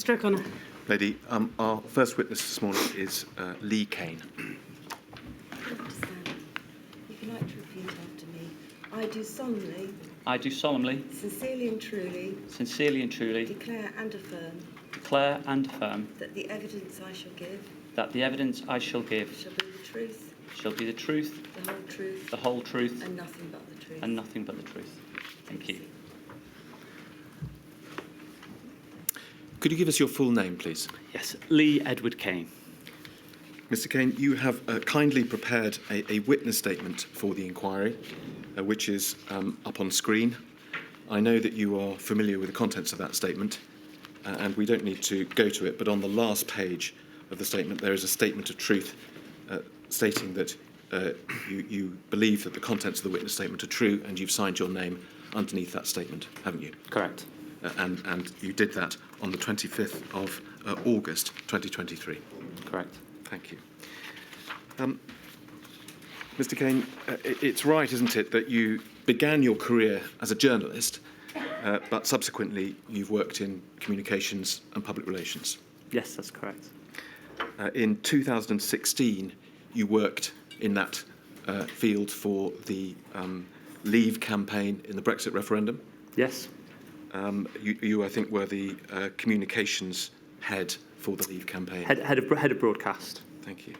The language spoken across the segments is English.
Mr O'Connor. Lady, our first witness this morning is Lee Kane. If you'd like to repeat after me. I do solemnly. I do solemnly. Sincerely and truly. Sincerely and truly. Declare and affirm. Declare and affirm. That the evidence I shall give. That the evidence I shall give. Shall be the truth. Shall be the truth. The whole truth. The whole truth. And nothing but the truth. And nothing but the truth. Thank you. Could you give us your full name, please? Yes, Lee Edward Kane. Mr Kane, you have kindly prepared a witness statement for the inquiry, which is up on screen. I know that you are familiar with the contents of that statement, and we don't need to go to it, but on the last page of the statement there is a statement of truth stating that you believe that the contents of the witness statement are true, and you've signed your name underneath that statement, haven't you? Correct. And you did that on the 25th of August 2023. Correct. Thank you. Mr Kane, it's right, isn't it, that you began your career as a journalist, but subsequently you've worked in communications and public relations? Yes, that's correct. In 2016, you worked in that field for the Leave campaign in the Brexit referendum? Yes. You, I think, were the communications head for the Leave campaign. Head of broadcast. Thank you.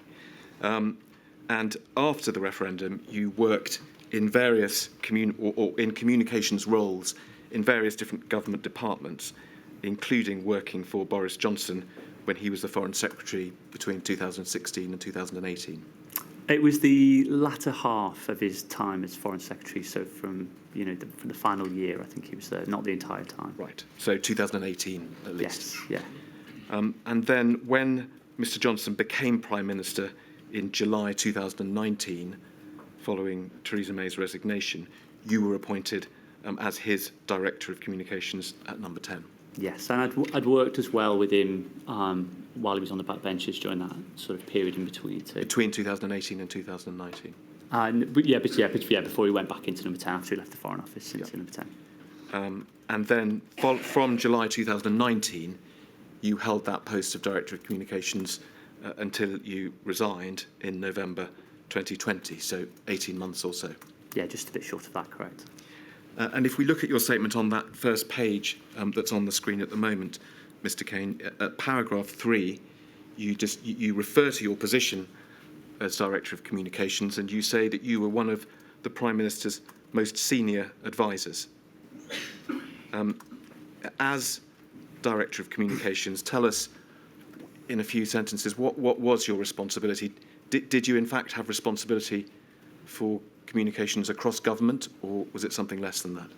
And after the referendum, you worked in various in communications roles in various different government departments, including working for Boris Johnson when he was the Foreign Secretary between 2016 and 2018. It was the latter half of his time as Foreign Secretary, so from the final year, I think he was there, not the entire time. Right. So 2018 at least. Yes. Yeah. And then when Mr Johnson became Prime Minister in July 2019, following Theresa May's resignation, you were appointed as his Director of Communications at Number 10. Yes, and I'd worked as well with him while he was on the backbenches during that sort of period in between. Between 2018 and 2019? Before he went back into Number 10, after he left the Foreign Office into Number 10. And then from July 2019, you held that post of Director of Communications until you resigned in November 2020, so 18 months or so. Yeah, just a bit short of that, correct. And if we look at your statement on that first page that's on the screen at the moment, Mr Kane, at paragraph 3, you refer to your position as Director of Communications, and you say that you were one of the Prime Minister's most senior advisors. As Director of Communications, tell us in a few sentences what was your responsibility? Did you in fact have responsibility for communications across government, or was it something less than that?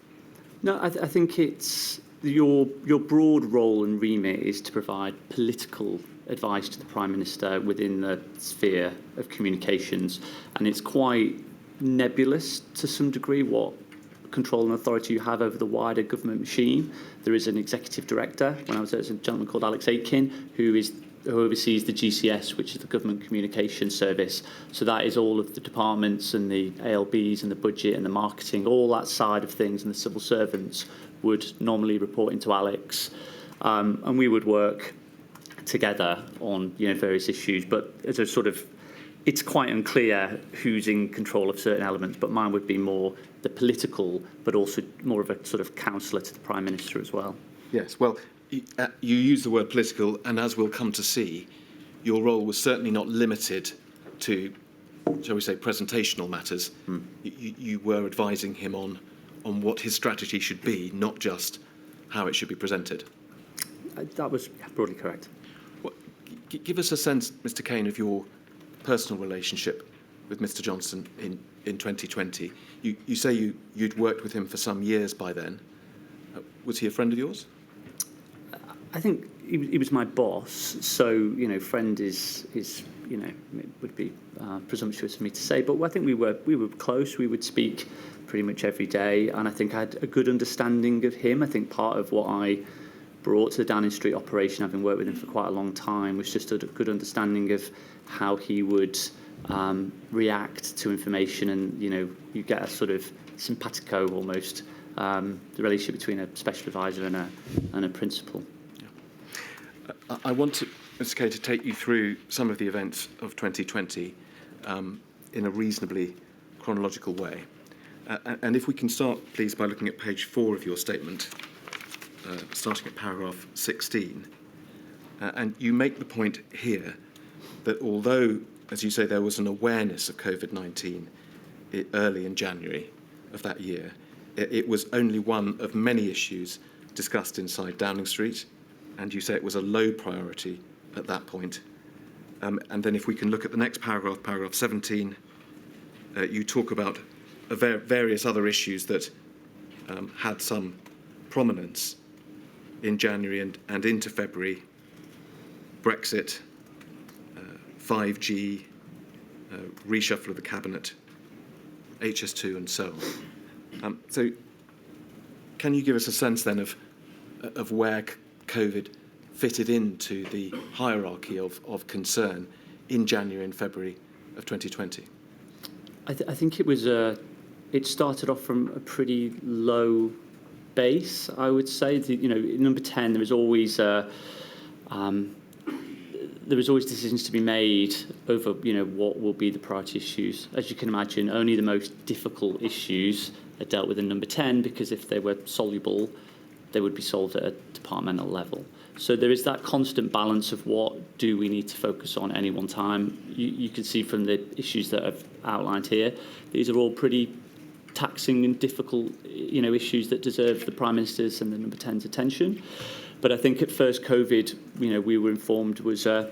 No, I think it's your broad role and remit is to provide political advice to the Prime Minister within the sphere of communications, and it's quite nebulous to some degree what control and authority you have over the wider government machine. There is an executive director. When I was there, there's a gentleman called Alex Aitken who oversees the GCS, which is the Government Communications Service. So that is all of the departments and the ALBs and the budget and the marketing, all that side of things, and the civil servants would normally report into Alex. And we would work together on various issues, but as a sort of, it's quite unclear who's in control of certain elements, but mine would be more the political, but also more of a sort of counsellor to the Prime Minister as well. Yes, well, you use the word political, and as we'll come to see, your role was certainly not limited to, shall we say, presentational matters. You were advising him on what his strategy should be, not just how it should be presented. That was broadly correct. Give us a sense, Mr Kane, of your personal relationship with Mr Johnson in 2020. You say you'd worked with him for some years by then. Was he a friend of yours? I think he was my boss, so friend is it would be presumptuous for me to say, but I think we were close. We would speak pretty much every day, and I think I had a good understanding of him. I think part of what I brought to the Downing Street operation, having worked with him for quite a long time, was just a good understanding of how he would react to information, and you get a sort of simpatico almost, the relationship between a special advisor and a principal. I want to, Mr. Kay, to take you through some of the events of 2020 in a reasonably chronological way. And if we can start, please, by looking at page 4 of your statement, starting at paragraph 16. And you make the point here that although, as you say, there was an awareness of COVID-19 early in January of that year, it was only one of many issues discussed inside Downing Street, and you say it was a low priority at that point. And then if we can look at the next paragraph, paragraph 17, you talk about various other issues that had some prominence in January and into February: Brexit, 5G, reshuffle of the cabinet, HS2, and so on. So can you give us a sense then of where COVID fitted into the hierarchy of concern in January and February of 2020? I think it was it started off from a pretty low base, I would say. Number 10, there was always decisions to be made over, what will be the priority issues. As you can imagine, only the most difficult issues are dealt with in number 10, because if they were soluble, they would be solved at a departmental level. So there is that constant balance of what do we need to focus on at any one time. You can see from the issues that I've outlined here, these are all pretty taxing and difficult, issues that deserve the Prime Minister's and the number 10's attention. But I think at first COVID, we were informed was, we were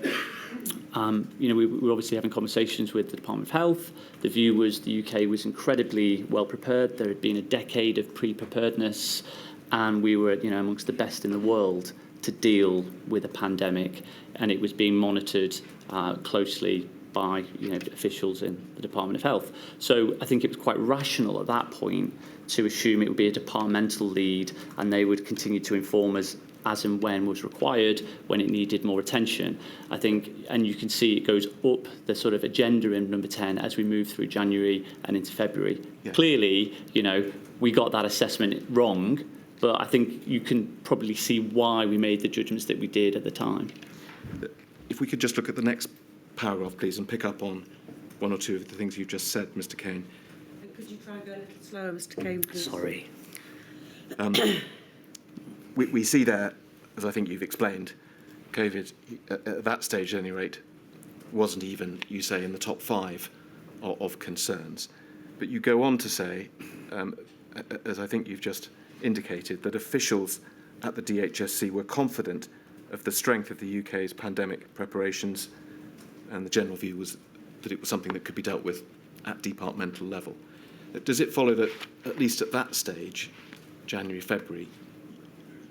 obviously having conversations with the Department of Health. The view was the UK was incredibly well prepared. There had been a decade of pre-preparedness, and we were, amongst the best in the world to deal with a pandemic, and it was being monitored closely by officials in the Department of Health. So I think it was quite rational at that point to assume it would be a departmental lead, and they would continue to inform us as and when was required, when it needed more attention. I think, and you can see it goes up the sort of agenda in number 10 as we move through January and into February. Yeah. Clearly, we got that assessment wrong, but I think you can probably see why we made the judgments that we did at the time. If we could just look at the next paragraph, please, and pick up on one or two of the things you've just said, Mr. Kane. Could you try and go a little slower, Mr. Kane, please? Sorry. We see there, as I think you've explained, COVID, at that stage at any rate, wasn't even, you say, in the top 5 of concerns. But you go on to say, as I think you've just indicated, that officials at the DHSC were confident of the strength of the UK's pandemic preparations, and the general view was that it was something that could be dealt with at departmental level. Does it follow that, at least at that stage, January, February,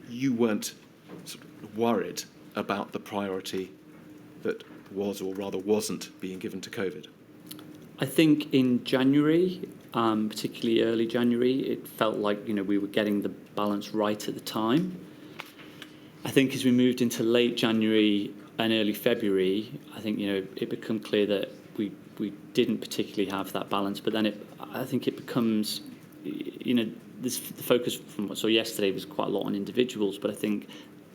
you weren't sort of worried about the priority that was, or rather wasn't, being given to COVID? I think in January, particularly early January, it felt like we were getting the balance right at the time. I think as we moved into late January and early February, I think it became clear that we didn't particularly have that balance. But then I think it becomes the focus from what I saw yesterday was quite a lot on individuals, but I think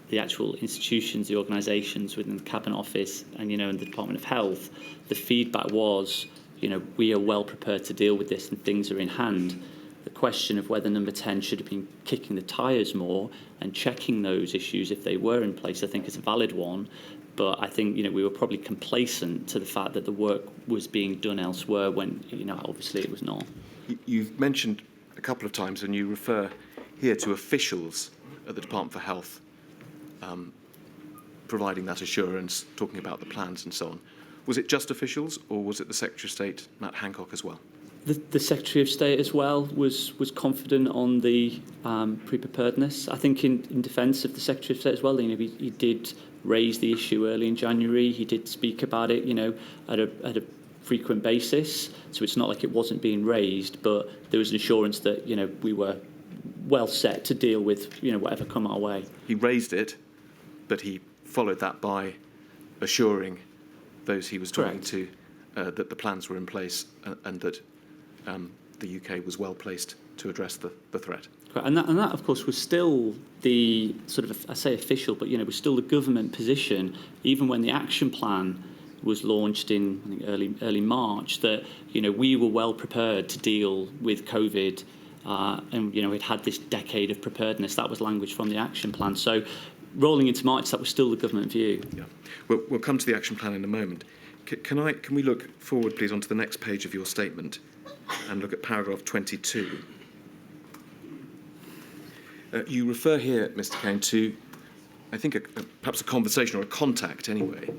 the actual institutions, the organisations within the Cabinet Office and and the Department of Health, the feedback was we are well prepared to deal with this and things are in hand. The question of whether number 10 should have been kicking the tyres more and checking those issues if they were in place, I think is a valid one. But I think we were probably complacent to the fact that the work was being done elsewhere when obviously it was not. You've mentioned a couple of times, and you refer here to officials at the Department for Health providing that assurance, talking about the plans and so on. Was it just officials, or was it the Secretary of State, Matt Hancock, as well? The Secretary of State as well was confident on the pre-preparedness. I think in defence of the Secretary of State as well, he did raise the issue early in January. He did speak about it, at a frequent basis. So it's not like it wasn't being raised, but there was an assurance that we were well set to deal with whatever come our way. He raised it, but he followed that by assuring those he was talking to that the plans were in place and that the UK was well placed to address the threat. And that, of course, was still the sort of, I say official, but, was still the government position, even when the action plan was launched in, I think, early March, that, we were well prepared to deal with COVID. And, we'd had this decade of preparedness. That was language from the action plan. So rolling into March, that was still the government view. Yeah. We'll come to the action plan in a moment. Can we look forward, please, onto the next page of your statement and look at paragraph 22? You refer here, Mr. Kane, to, I think, perhaps a conversation or a contact, anyway,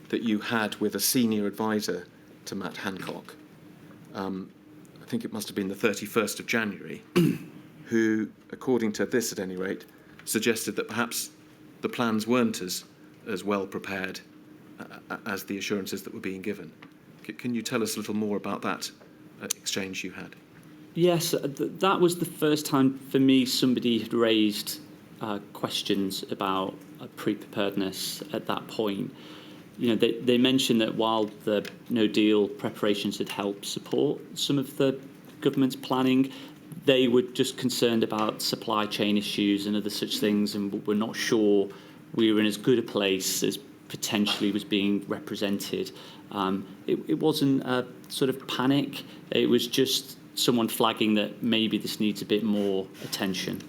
that you had with a senior advisor to Matt Hancock. I think it must have been the 31st of January, who, according to this at any rate, suggested that perhaps the plans weren't as well prepared as the assurances that were being given. Can you tell us a little more about that exchange you had? Yes, that was the first time for me somebody had raised questions about pre-preparedness at that point. They mentioned that while the no deal preparations had helped support some of the government's planning, they were just concerned about supply chain issues and other such things, and were not sure we were in as good a place as potentially was being represented. It wasn't a sort of panic. It was just someone flagging that maybe this needs a bit more attention.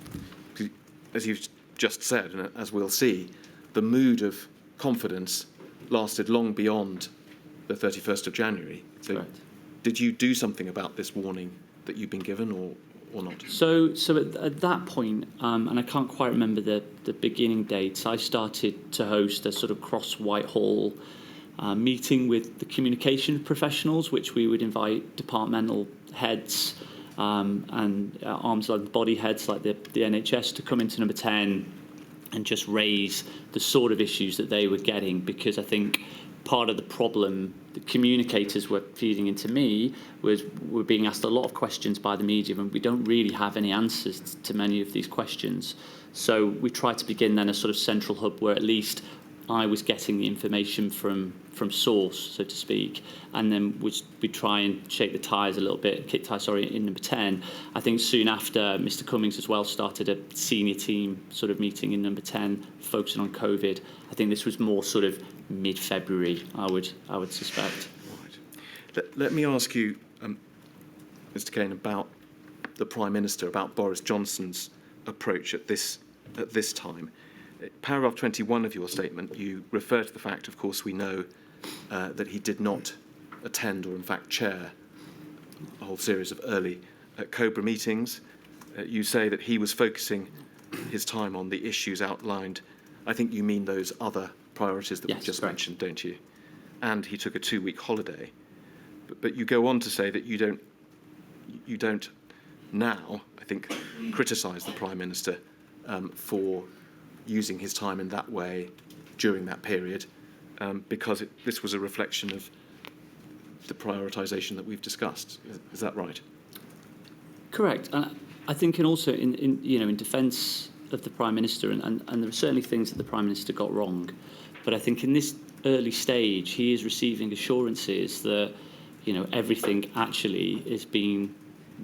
As you've just said, and as we'll see, the mood of confidence lasted long beyond the 31st of January. So Correct. Did you do something about this warning that you've been given or not? So at that point, and I can't quite remember the beginning dates, I started to host a sort of cross-Whitehall meeting with the communication professionals, which we would invite departmental heads and arms and body heads like the NHS to come into number 10 and just raise the sort of issues that they were getting, because I think part of the problem the communicators were feeding into me was we're being asked a lot of questions by the media, and we don't really have any answers to many of these questions. So we tried to begin then a sort of central hub where at least I was getting the information from source, so to speak, and then we try and shake the tyres a little bit, kick tyres, in number 10. I think soon after, Mr. Cummings as well started a senior team sort of meeting in number 10, focusing on COVID. I think this was more sort of mid-February, I would suspect. Right. Let me ask you, Mr. Kane, about the Prime Minister, about Boris Johnson's approach at this time. Paragraph 21 of your statement, you refer to the fact, of course, we know that he did not attend or, in fact, chair a whole series of early COBRA meetings. You say that he was focusing his time on the issues outlined. I think you mean those other priorities that yes, we've just correct. mentioned, don't you? And he took a 2-week holiday. But you go on to say that you don't now, I think, criticise the Prime Minister for using his time in that way during that period, because this was a reflection of the prioritisation that we've discussed. Is that right? Correct. And I think, and also in defence of the Prime Minister, and there are certainly things that the Prime Minister got wrong, but I think in this early stage he is receiving assurances that everything actually is being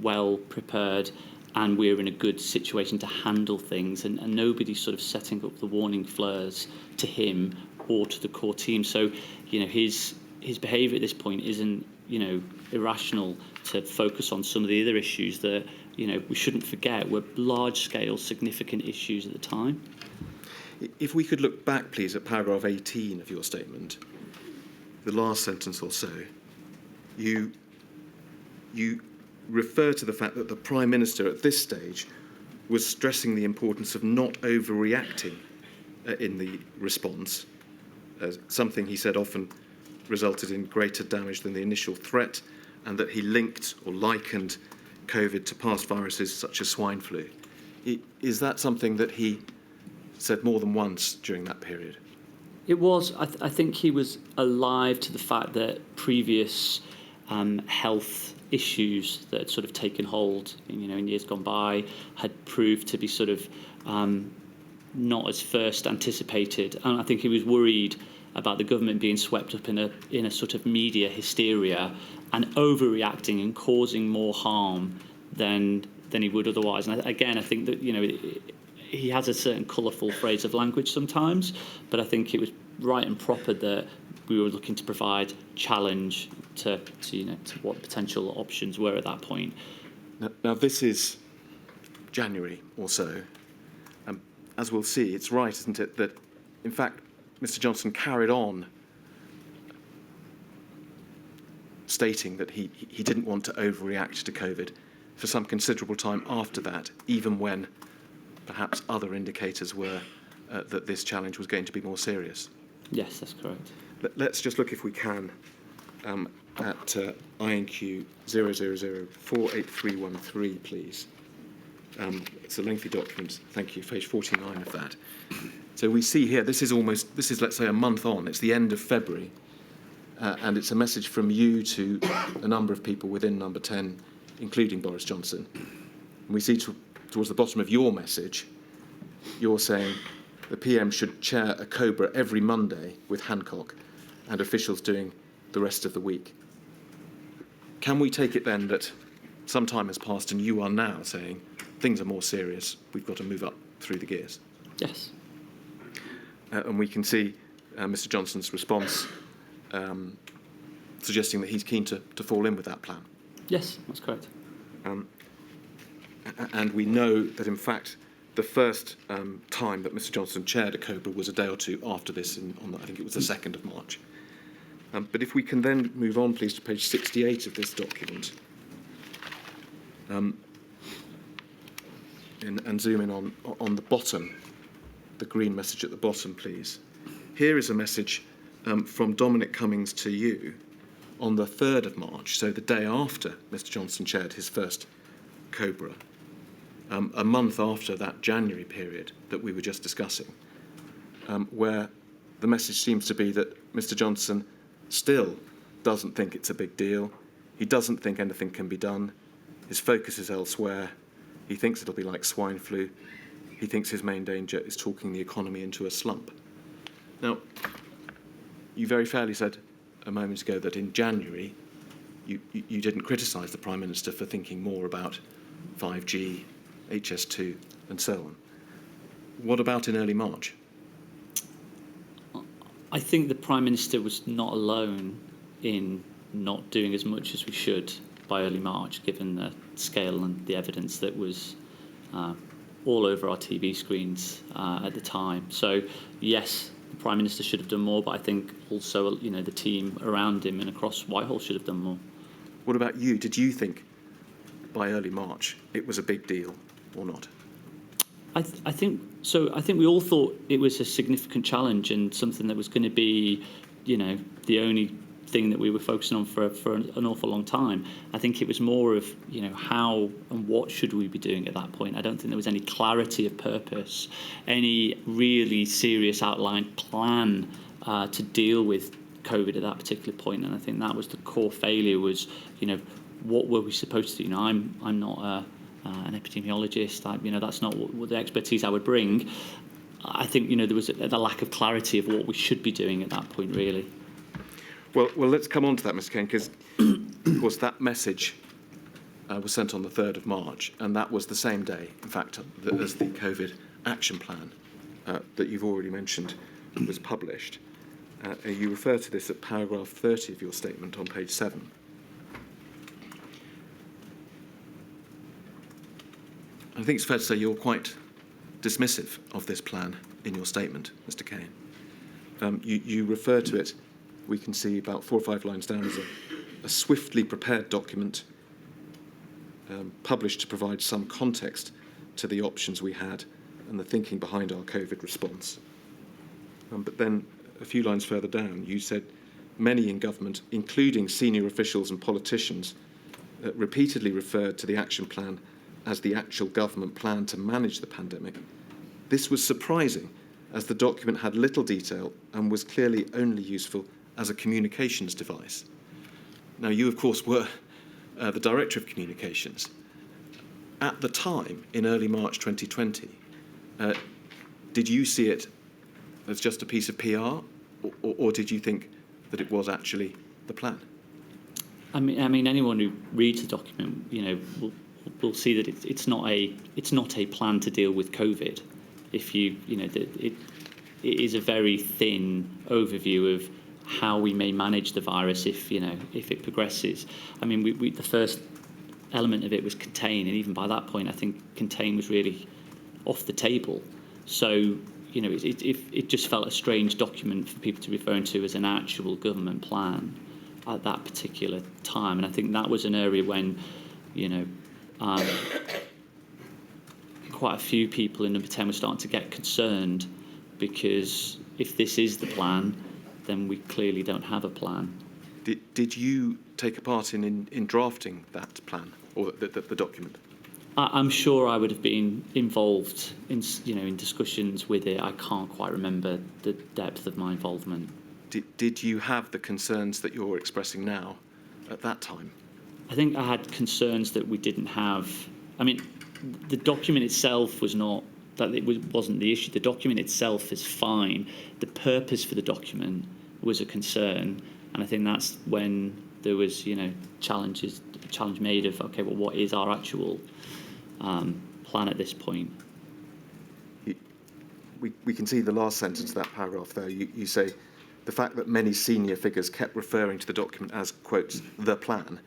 well prepared, and we're in a good situation to handle things, and nobody's sort of setting up the warning flares to him or to the core team. So, his behaviour at this point isn't, irrational to focus on some of the other issues that, we shouldn't forget were large-scale, significant issues at the time. If we could look back, please, at paragraph 18 of your statement, the last sentence or so, you refer to the fact that the Prime Minister at this stage was stressing the importance of not overreacting in the response, something he said often resulted in greater damage than the initial threat, and that he linked or likened COVID to past viruses such as swine flu. Is that something that he said more than once during that period? It was. I think he was alive to the fact that previous health issues that had sort of taken hold, in years gone by, had proved to be sort of not as first anticipated. And I think he was worried about the government being swept up in a sort of media hysteria and overreacting and causing more harm than than he would otherwise. And I think that, he has a certain colourful phrase of language sometimes, but I think it was right and proper that we were looking to provide challenge to what potential options were at that point. Now this is January or so. As we'll see, it's right, isn't it, that in fact Mr Johnson carried on stating that he didn't want to overreact to COVID for some considerable time after that, even when perhaps other indicators were that this challenge was going to be more serious. Yes, that's correct. Let's just look, if we can, at INQ 0004813, please. It's a lengthy document. Thank you. Page 49 of that. So we see here, this is let's say a month on. It's the end of February, and it's a message from you to a number of people within Number 10, including Boris Johnson. And we see towards the bottom of your message, you're saying the PM should chair a COBRA every Monday with Hancock and officials doing the rest of the week. Can we take it then that some time has passed and you are now saying things are more serious, we've got to move up through the gears? Yes. And we can see Mr Johnson's response suggesting that he's keen to fall in with that plan. Yes, that's correct. And we know that, in fact, the first time that Mr Johnson chaired a COBRA was a day or two after this, I think it was the 2nd of March. But if we can then move on, please, to page 68 of this document, and zoom in on the bottom, the green message at the bottom, please. Here is a message from Dominic Cummings to you on the 3rd of March, so the day after Mr Johnson chaired his first COBRA, a month after that January period that we were just discussing, where the message seems to be that Mr Johnson still doesn't think it's a big deal. He doesn't think anything can be done. His focus is elsewhere. He thinks it'll be like swine flu. He thinks his main danger is talking the economy into a slump. Now, you very fairly said a moment ago that in January you didn't criticise the Prime Minister for thinking more about 5G, HS2 and so on. What about in early March? I think the Prime Minister was not alone in not doing as much as we should by early March, given the scale and the evidence that was all over our TV screens at the time. So, yes, the Prime Minister should have done more, but I think also, the team around him and across Whitehall should have done more. What about you? Did you think by early March it was a big deal or not? I think so. I think we all thought it was a significant challenge and something that was going to be, the only thing that we were focusing on for an awful long time. I think it was more of, how and what should we be doing at that point. I don't think there was any clarity of purpose, any really serious outlined plan to deal with COVID at that particular point. And I think that was the core failure was, what were we supposed to do? I'm not an epidemiologist. That's not what the expertise I would bring. I think, there was a lack of clarity of what we should be doing at that point, really. Well, let's come on to that, Mr. Kane, because, of course, that message was sent on the 3rd of March, and that was the same day, in fact, as the COVID action plan that you've already mentioned was published. You refer to this at paragraph 30 of your statement on page 7. I think it's fair to say you're quite dismissive of this plan in your statement, Mr. Kane. You refer to it, we can see about 4 or 5 lines down, as a swiftly prepared document published to provide some context to the options we had and the thinking behind our COVID response. But then a few lines further down, you said many in government, including senior officials and politicians, repeatedly referred to the action plan as the actual government plan to manage the pandemic. This was surprising, as the document had little detail and was clearly only useful as a communications device. Now, you, of course, were the Director of Communications. At the time, in early March 2020, did you see it as just a piece of PR, or did you think that it was actually the plan? I mean, anyone who reads the document, will see that it's not a plan to deal with COVID. If it is a very thin overview of how we may manage the virus if it progresses. I mean, the first element of it was contain, and even by that point, I think contain was really off the table. So it just felt a strange document for people to be referring to as an actual government plan at that particular time. And I think that was an area when, quite a few people in Number 10 were starting to get concerned, because if this is the plan, then we clearly don't have a plan. Did you take a part in drafting that plan or the document? I'm sure I would have been involved in discussions with it. I can't quite remember the depth of my involvement. Did you have the concerns that you're expressing now at that time? I think I had concerns that we didn't have. I mean, the document itself was not that wasn't the issue. The document itself is fine. The purpose for the document was a concern, and I think that's when there was challenge made of, okay, well, what is our actual plan at this point? We can see the last sentence of that paragraph there. You say, the fact that many senior figures kept referring to the document as, quotes, the plan,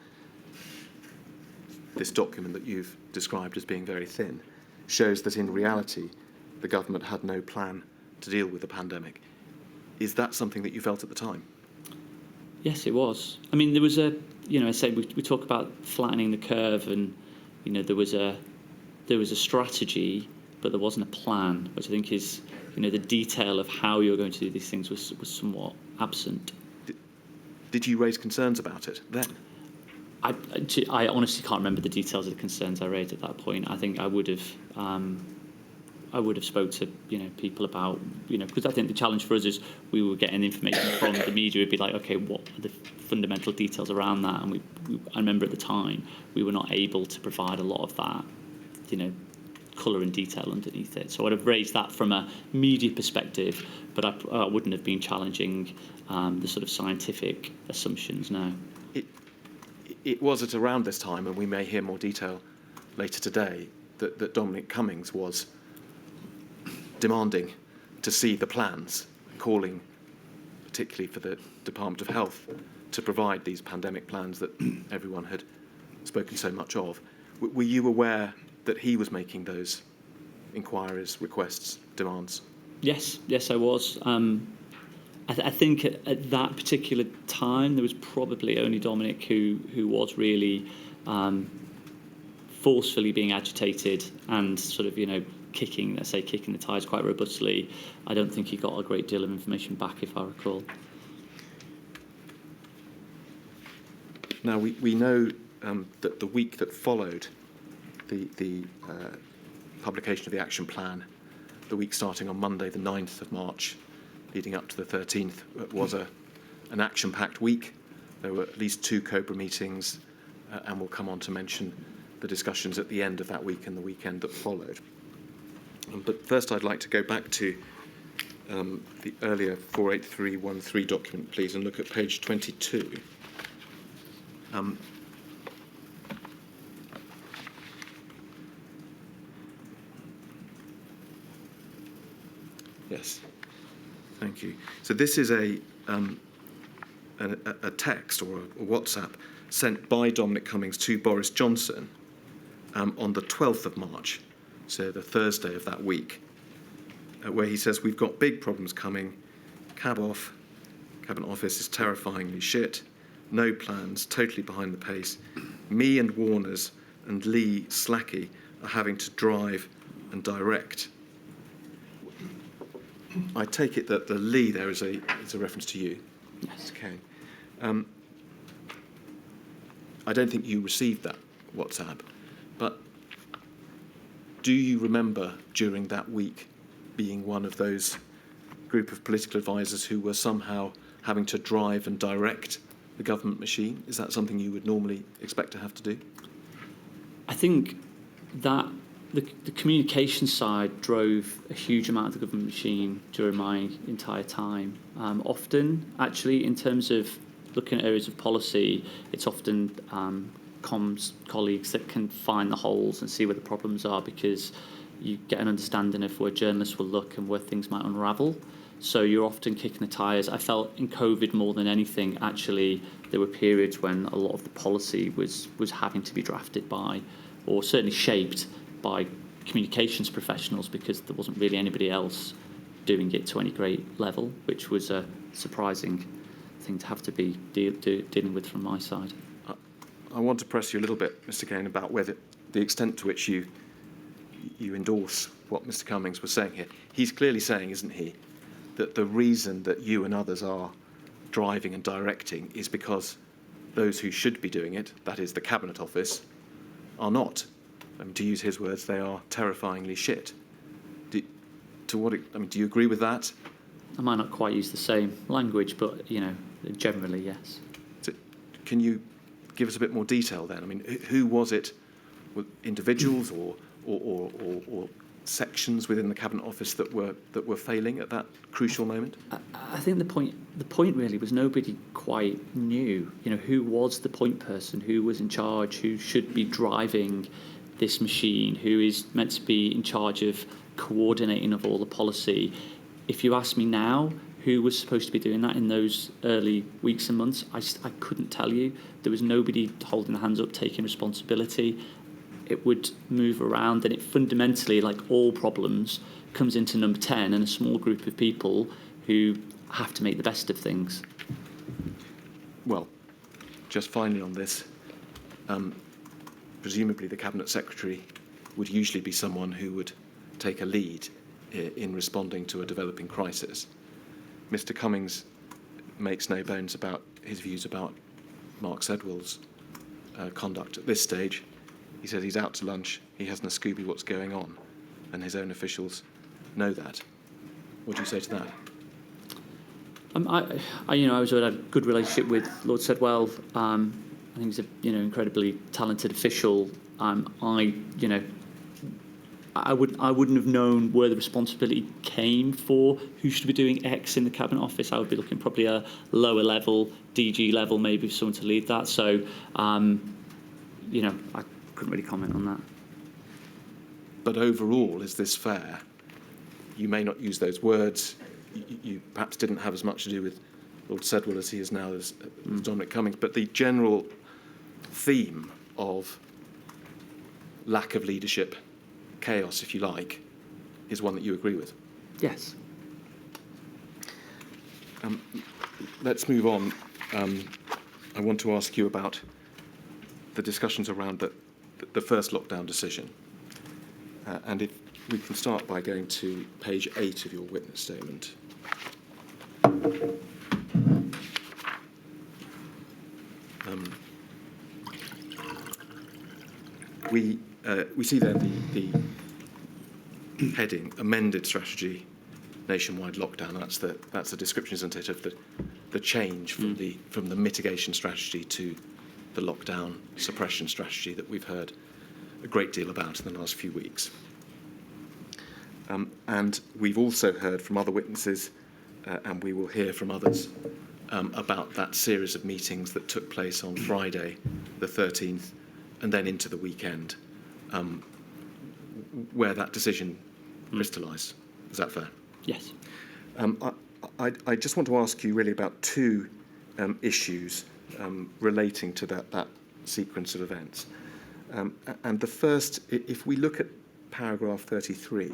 this document that you've described as being very thin, shows that in reality the government had no plan to deal with the pandemic. Is that something that you felt at the time? Yes, it was. I mean, there was I say we talk about flattening the curve, and there was a strategy, but there wasn't a plan, which I think is the detail of how you're going to do these things was somewhat absent. Did you raise concerns about it then? I honestly can't remember the details of the concerns I raised at that point. I think I would have spoke to people about because I think the challenge for us is we were getting information from the media. It'd be like, okay, what are the fundamental details around that? And I remember at the time we were not able to provide a lot of that, colour and detail underneath it. So I'd have raised that from a media perspective, but I wouldn't have been challenging the sort of scientific assumptions. No. It was at around this time, and we may hear more detail later today, that Dominic Cummings was demanding to see the plans, calling particularly for the Department of Health to provide these pandemic plans that everyone had spoken so much of. Were you aware that he was making those inquiries, requests, demands? Yes, I was. I think at that particular time there was probably only Dominic who was really forcefully being agitated and sort of kicking the tires quite robustly. I don't think he got a great deal of information back, if I recall. Now we know that the week that followed the publication of the action plan, the week starting on Monday the 9th of March, leading up to the 13th, was an action-packed week. There were at least 2 COBRA meetings, and we'll come on to mention the discussions at the end of that week and the weekend that followed. But first I'd like to go back to the earlier 48313 document, please, and look at page 22. Yes. Thank you. So this is a text or a WhatsApp sent by Dominic Cummings to Boris Johnson on the 12th of March, so the Thursday of that week, where he says, "We've got big problems coming. Cab off. Cabinet Office is terrifyingly shit. No plans. Totally behind the pace. Me and Warners and Lee Slacky are having to drive and direct." I take it that the Lee there is a reference to you. Yes. Okay. I don't think you received that WhatsApp, but do you remember during that week being one of those group of political advisors who were somehow having to drive and direct the government machine? Is that something you would normally expect to have to do? I think that the communication side drove a huge amount of the government machine during my entire time. Often, actually, in terms of looking at areas of policy, it's often comms colleagues that can find the holes and see where the problems are, because you get an understanding of where journalists will look and where things might unravel. So you're often kicking the tyres. I felt in COVID more than anything, actually, there were periods when a lot of the policy was having to be drafted by, or certainly shaped by, communications professionals, because there wasn't really anybody else doing it to any great level, which was a surprising thing to have to be dealing with from my side. I want to press you a little bit, Mr. Kane, about whether the extent to which you endorse what Mr. Cummings was saying here. He's clearly saying, isn't he, that the reason that you and others are driving and directing is because those who should be doing it, that is the Cabinet Office, are not. I mean, to use his words, they are terrifyingly shit. Do you agree with that? I might not quite use the same language, but, generally, yes. So, can you give us a bit more detail then? I mean, who was it? Were individuals or sections within the Cabinet Office that were failing at that crucial moment? I think the point really was nobody quite knew. Who was the point person? Who was in charge? Who should be driving this machine? Who is meant to be in charge of coordinating of all the policy? If you ask me now, who was supposed to be doing that in those early weeks and months, I couldn't tell you. There was nobody holding their hands up, taking responsibility. It would move around, and it fundamentally, like all problems, comes into number 10 and a small group of people who have to make the best of things. Well, just finally on this, presumably the Cabinet Secretary would usually be someone who would take a lead in responding to a developing crisis. Mr. Cummings makes no bones about his views about Mark Sedwell's conduct at this stage. He says he's out to lunch, he hasn't a Scooby what's going on, and his own officials know that. What do you say to that? I always had a good relationship with Lord Sedwell. I think he's a incredibly talented official. I wouldn't have known where the responsibility came for who should be doing X in the Cabinet Office. I would be looking probably a lower level, DG level, maybe for someone to lead that. So, I couldn't really comment on that. But overall, is this fair? You may not use those words. You perhaps didn't have as much to do with Lord Sedwell as he is now as Dominic Cummings. But the general theme of lack of leadership, chaos, if you like, is one that you agree with. Yes. Let's move on. I want to ask you about the discussions around the first lockdown decision. And if we can start by going to page 8 of your witness statement. We see there the heading, amended strategy, nationwide lockdown. That's the description, isn't it, of the change from the mitigation strategy to the lockdown suppression strategy that we've heard a great deal about in the last few weeks. And we've also heard from other witnesses, and we will hear from others, about that series of meetings that took place on Friday, the 13th, and then into the weekend, where that decision crystallised. Is that fair? Yes. I just want to ask you really about two issues relating to that sequence of events. And the first, if we look at paragraph 33,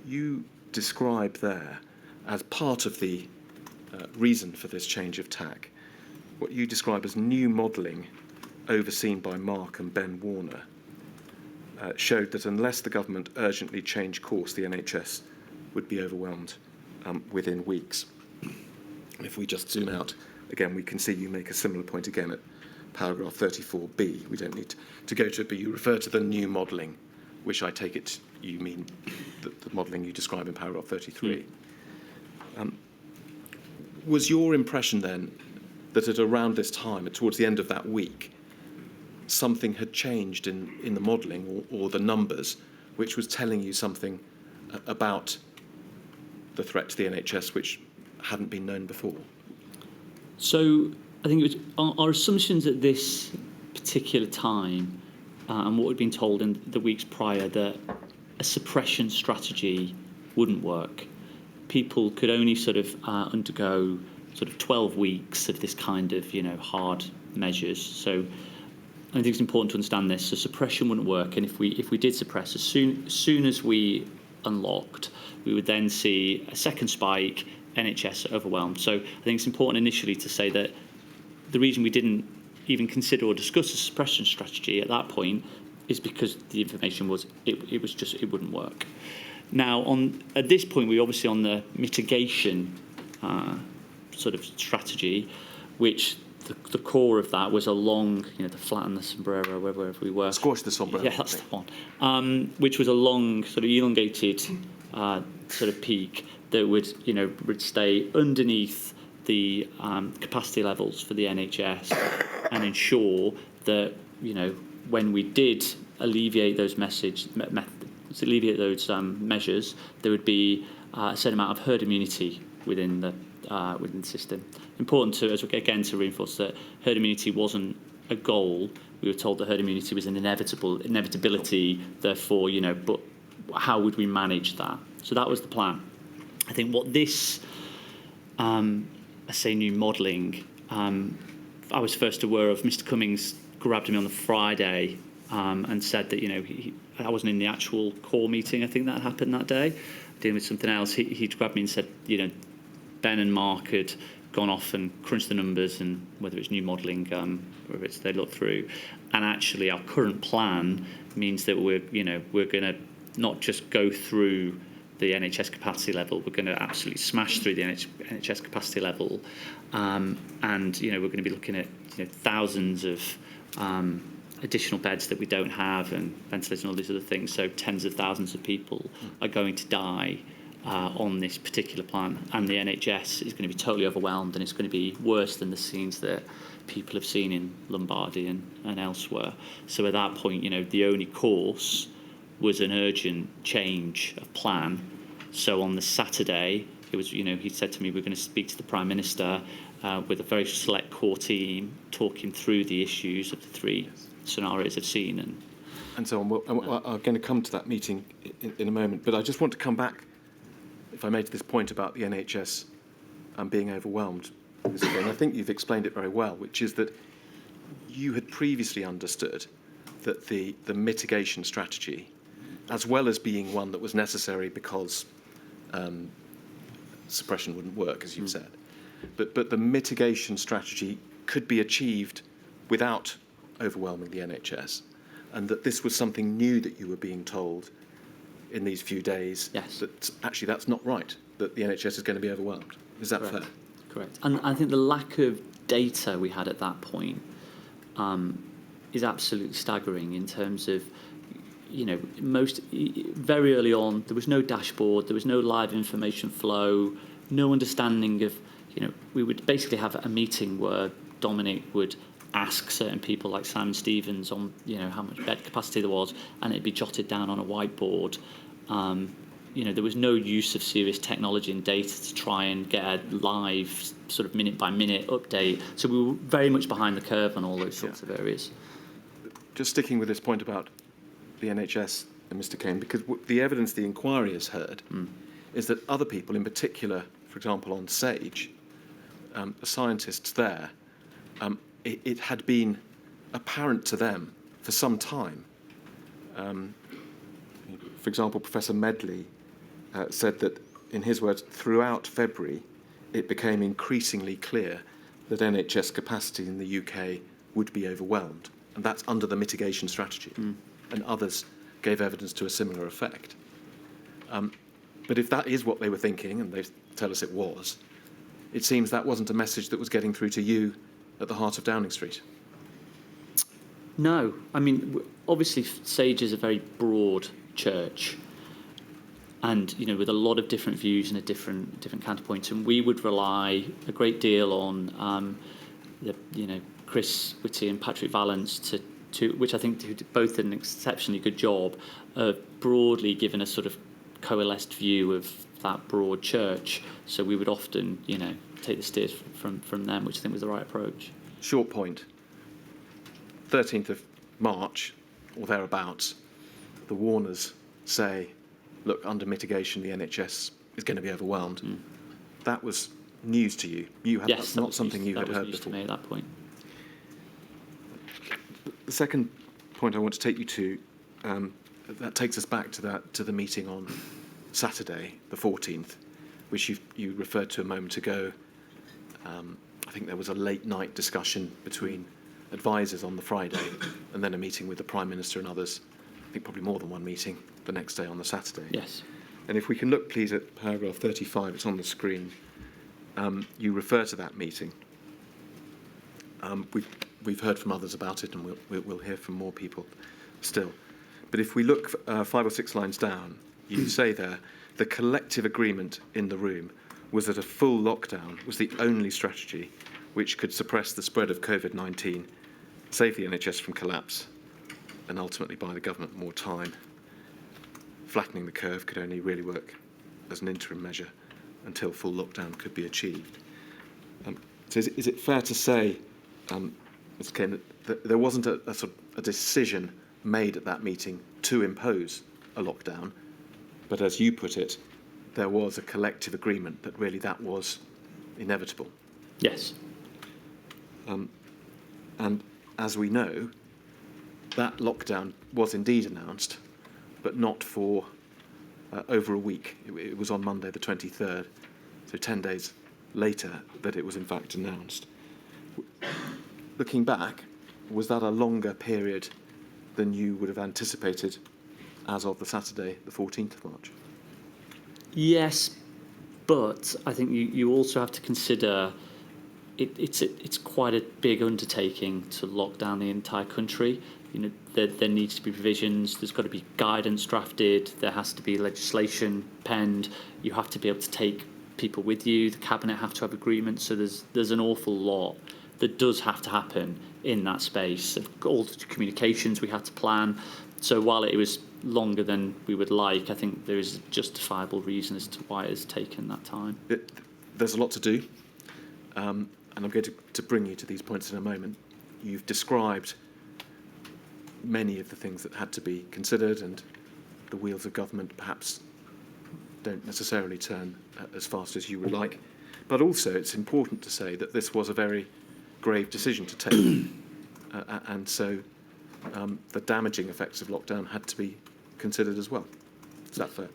you describe there, as part of the reason for this change of tack, what you describe as new modelling overseen by Mark and Ben Warner showed that unless the government urgently changed course, the NHS would be overwhelmed within weeks. If we just zoom out, again, we can see you make a similar point again at paragraph 34B. We don't need to go to it, but you refer to the new modelling, which I take it you mean the modelling you describe in paragraph 33. Was your impression then that at around this time, towards the end of that week, something had changed in the modelling or the numbers, which was telling you something about the threat to the NHS which hadn't been known before? So I think it was our assumptions at this particular time, and what we'd been told in the weeks prior, that a suppression strategy wouldn't work. People could only sort of undergo sort of 12 weeks of this kind of, hard measures. So I think it's important to understand this. So suppression wouldn't work, and if we did suppress, as soon as we unlocked, we would then see a second spike, NHS overwhelmed. So I think it's important initially to say that the reason we didn't even consider or discuss a suppression strategy at that point is because the information was it wouldn't work. Now, at this point, we're obviously on the mitigation sort of strategy, which the core of that was a long, to flatten the sombrero, wherever we were. Squash the sombrero. Yeah, that's the one. Which was a long, sort of elongated sort of peak that would stay underneath the capacity levels for the NHS and ensure that, when we did alleviate those measures, there would be a certain amount of herd immunity within the system. Important to reinforce that herd immunity wasn't a goal. We were told that herd immunity was an inevitability. Therefore, but how would we manage that? So that was the plan. I think what this, new modelling, I was first aware of. Mr. Cummings grabbed me on the Friday and said that I wasn't in the actual core meeting. I think that happened that day, dealing with something else. He grabbed me and said, Ben and Mark had gone off and crunched the numbers, and whether it's new modelling, whether it's they look through, and actually our current plan means that we're going to not just go through the NHS capacity level, we're going to absolutely smash through the NHS capacity level, and we're going to be looking at thousands of additional beds that we don't have, and ventilators and all these other things. So tens of thousands of people are going to die on this particular plan, and the NHS is going to be totally overwhelmed, and it's going to be worse than the scenes that people have seen in Lombardy and elsewhere. So at that point, the only course was an urgent change of plan. So on the Saturday, it was, he said to me, we're going to speak to the Prime Minister with a very select core team, talking through the issues of the three scenarios I've seen. And so on. I'm going to come to that meeting in a moment, but I just want to come back, if I may, to this point about the NHS being overwhelmed. I think you've explained it very well, which is that you had previously understood that the mitigation strategy, as well as being one that was necessary because suppression wouldn't work, as you've said, but the mitigation strategy could be achieved without overwhelming the NHS, and that this was something new that you were being told in these few days. Yes. That actually that's not right, that the NHS is going to be overwhelmed. Is that fair? Correct. And I think the lack of data we had at that point is absolutely staggering in terms of, very early on, there was no dashboard, there was no live information flow, no understanding of, we would basically have a meeting where Dominic would ask certain people like Simon Stevens on, how much bed capacity there was, and it'd be jotted down on a whiteboard. There was no use of serious technology and data to try and get a live sort of minute-by-minute update. So we were very much behind the curve on all those sorts of areas. Just sticking with this point about the NHS and Mr. Kane, because the evidence the inquiry has heard is that other people, in particular, for example, on SAGE, the scientists there, it had been apparent to them for some time. For example, Professor Medley said that, in his words, throughout February, it became increasingly clear that NHS capacity in the UK would be overwhelmed, and that's under the mitigation strategy. And others gave evidence to a similar effect. But if that is what they were thinking, and they tell us it was, it seems that wasn't a message that was getting through to you at the heart of Downing Street. No. I mean, obviously, SAGE is a very broad church, and with a lot of different views and a different counterpoints, and we would rely a great deal on Chris Whitty and Patrick Vallance to which I think both did an exceptionally good job of broadly giving a sort of coalesced view of that broad church. So we would often the steers from them, which I think was the right approach. Short point. 13th of March, or thereabouts, the warners say, look, under mitigation, the NHS is going to be overwhelmed. That was news to you. That's not something you had heard before. To me at that point. The second point I want to take you to, that takes us back to the meeting on Saturday, the 14th, which you referred to a moment ago. I think there was a late night discussion between advisors on the Friday and then a meeting with the Prime Minister and others. I think probably more than one meeting the next day on the Saturday. Yes. And if we can look, please, at paragraph 35, it's on the screen. You refer to that meeting. We've heard from others about it, and we'll hear from more people still. But if we look 5 or 6 lines down, you say there, the collective agreement in the room was that a full lockdown was the only strategy which could suppress the spread of Covid-19, save the NHS from collapse, and ultimately buy the government more time. Flattening the curve could only really work as an interim measure until full lockdown could be achieved. So is it fair to say, Mr. Kane, that there wasn't a decision made at that meeting to impose a lockdown, but as you put it, there was a collective agreement that really that was inevitable? Yes. And as we know, that lockdown was indeed announced, but not for over a week. It was on Monday the 23rd, so 10 days later that it was in fact announced. Looking back, was that a longer period than you would have anticipated as of the Saturday, the 14th of March? Yes, but I think you also have to consider it's quite a big undertaking to lock down the entire country. You know, there needs to be provisions. There's got to be guidance drafted. There has to be legislation penned. You have to be able to take people with you. The cabinet have to have agreements. So there's an awful lot that does have to happen in that space. All the communications we had to plan. So while it was longer than we would like, I think there is a justifiable reason as to why it has taken that time. There's a lot to do, and I'm going to bring you to these points in a moment. You've described many of the things that had to be considered, and the wheels of government perhaps don't necessarily turn as fast as you would like. But also it's important to say that this was a very grave decision to take, and so the damaging effects of lockdown had to be considered as well. Is that fair?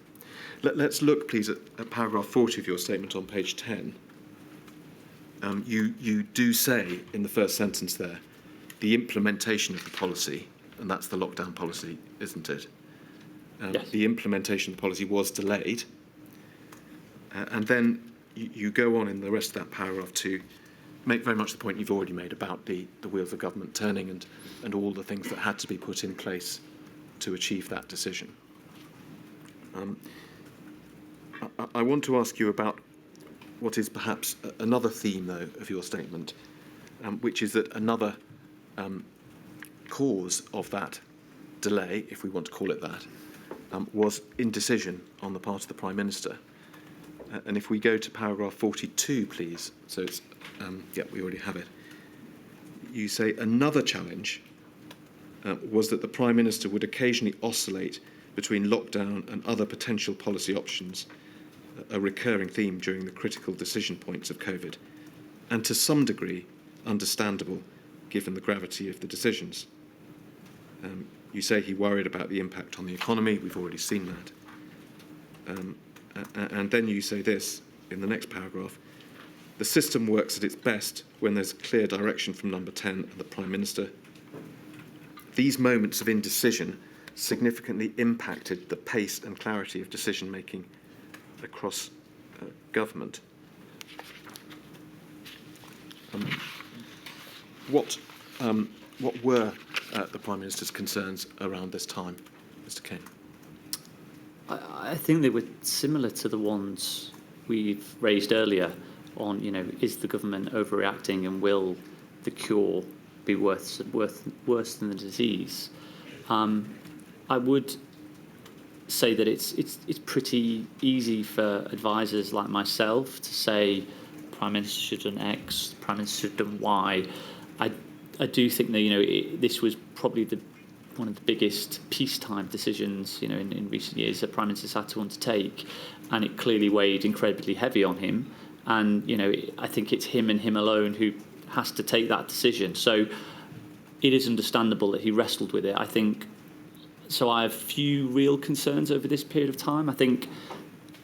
Let's look, please, at paragraph 40 of your statement on page 10. You do say in the first sentence there, the implementation of the policy, and that's the lockdown policy, isn't it? Yes. The implementation of the policy was delayed. And then you go on in the rest of that paragraph to make very much the point you've already made about the wheels of government turning and all the things that had to be put in place to achieve that decision. I want to ask you about what is perhaps another theme, though, of your statement, which is that another cause of that delay, if we want to call it that, was indecision on the part of the Prime Minister. And if we go to paragraph 42, please, so it's, we already have it. You say another challenge was that the Prime Minister would occasionally oscillate between lockdown and other potential policy options, a recurring theme during the critical decision points of COVID, and to some degree understandable given the gravity of the decisions. You say he worried about the impact on the economy. We've already seen that. And then you say this in the next paragraph: the system works at its best when there's clear direction from number 10 and the Prime Minister. These moments of indecision significantly impacted the pace and clarity of decision making across government. What were the Prime Minister's concerns around this time, Mr. Kane? I think they were similar to the ones we've raised earlier on, is the government overreacting and will the cure be worse than the disease? I would say that it's pretty easy for advisors like myself to say Prime Minister should have done X, the Prime Minister should have done Y. I do think that this was probably one of the biggest peacetime decisions in recent years that Prime Minister's had to undertake, and it clearly weighed incredibly heavy on him. And I think it's him and him alone who has to take that decision. So it is understandable that he wrestled with it. I think. So I have few real concerns over this period of time. I think,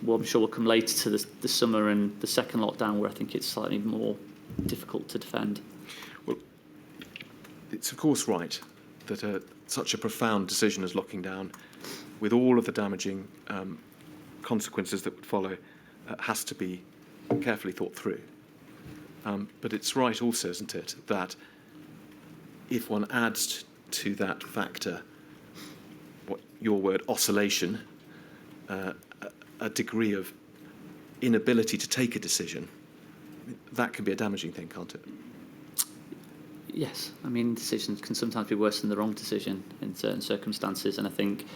I'm sure we'll come later to the summer and the second lockdown, where I think it's slightly more difficult to defend. Well, it's of course right that such a profound decision as locking down, with all of the damaging consequences that would follow, has to be carefully thought through. But it's right also, isn't it, that if one adds to that factor what your word oscillation, a degree of inability to take a decision, that can be a damaging thing, can't it? Yes, I mean, decisions can sometimes be worse than the wrong decision in certain circumstances, and I think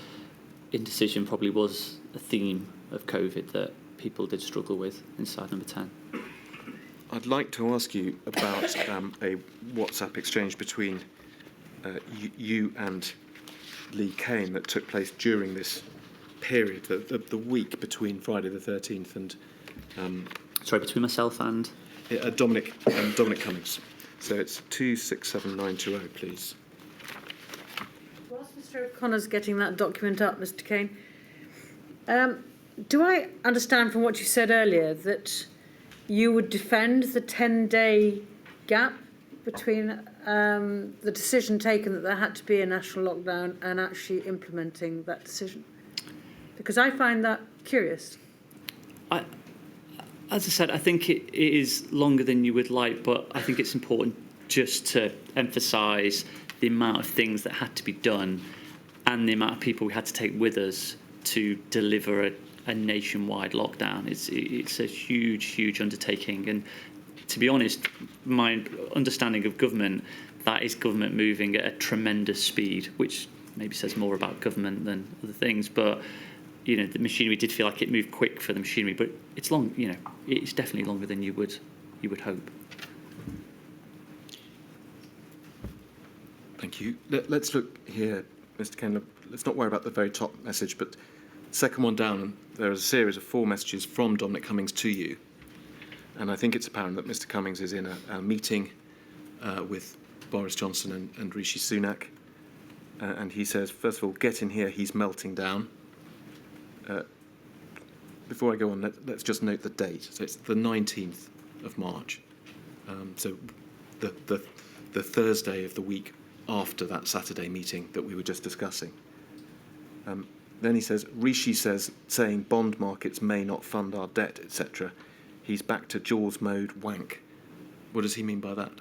indecision probably was a theme of COVID that people did struggle with inside number 10. I'd like to ask you about a WhatsApp exchange between you and Lee Kane that took place during this period, the week between Friday the 13th and... between myself and... Dominic Cummings. So it's 267920, please. Whilst Mr O'Connor's getting that document up, Mr Kane, do I understand from what you said earlier that you would defend the 10-day gap between the decision taken that there had to be a national lockdown and actually implementing that decision? Because I find that curious. As I said, I think it is longer than you would like, but I think it's important just to emphasise the amount of things that had to be done and the amount of people we had to take with us to deliver a nationwide lockdown. It's a huge undertaking, and to be honest, my understanding of government, that is government moving at a tremendous speed, which maybe says more about government than other things. But the machinery did feel like it moved quick for the machinery, but it's long. It's definitely longer than you would hope. Thank you. Let's look here, Mr. Kane. Let's not worry about the very top message, but second one down, there is a series of 4 messages from Dominic Cummings to you. And I think it's apparent that Mr. Cummings is in a meeting with Boris Johnson and Rishi Sunak. And he says, first of all, get in here, he's melting down. Before I go on, let's just note the date. So it's the 19th of March. So the Thursday of the week after that Saturday meeting that we were just discussing. Then he says, Rishi saying bond markets may not fund our debt, etc. He's back to Jaws mode wank. What does he mean by that?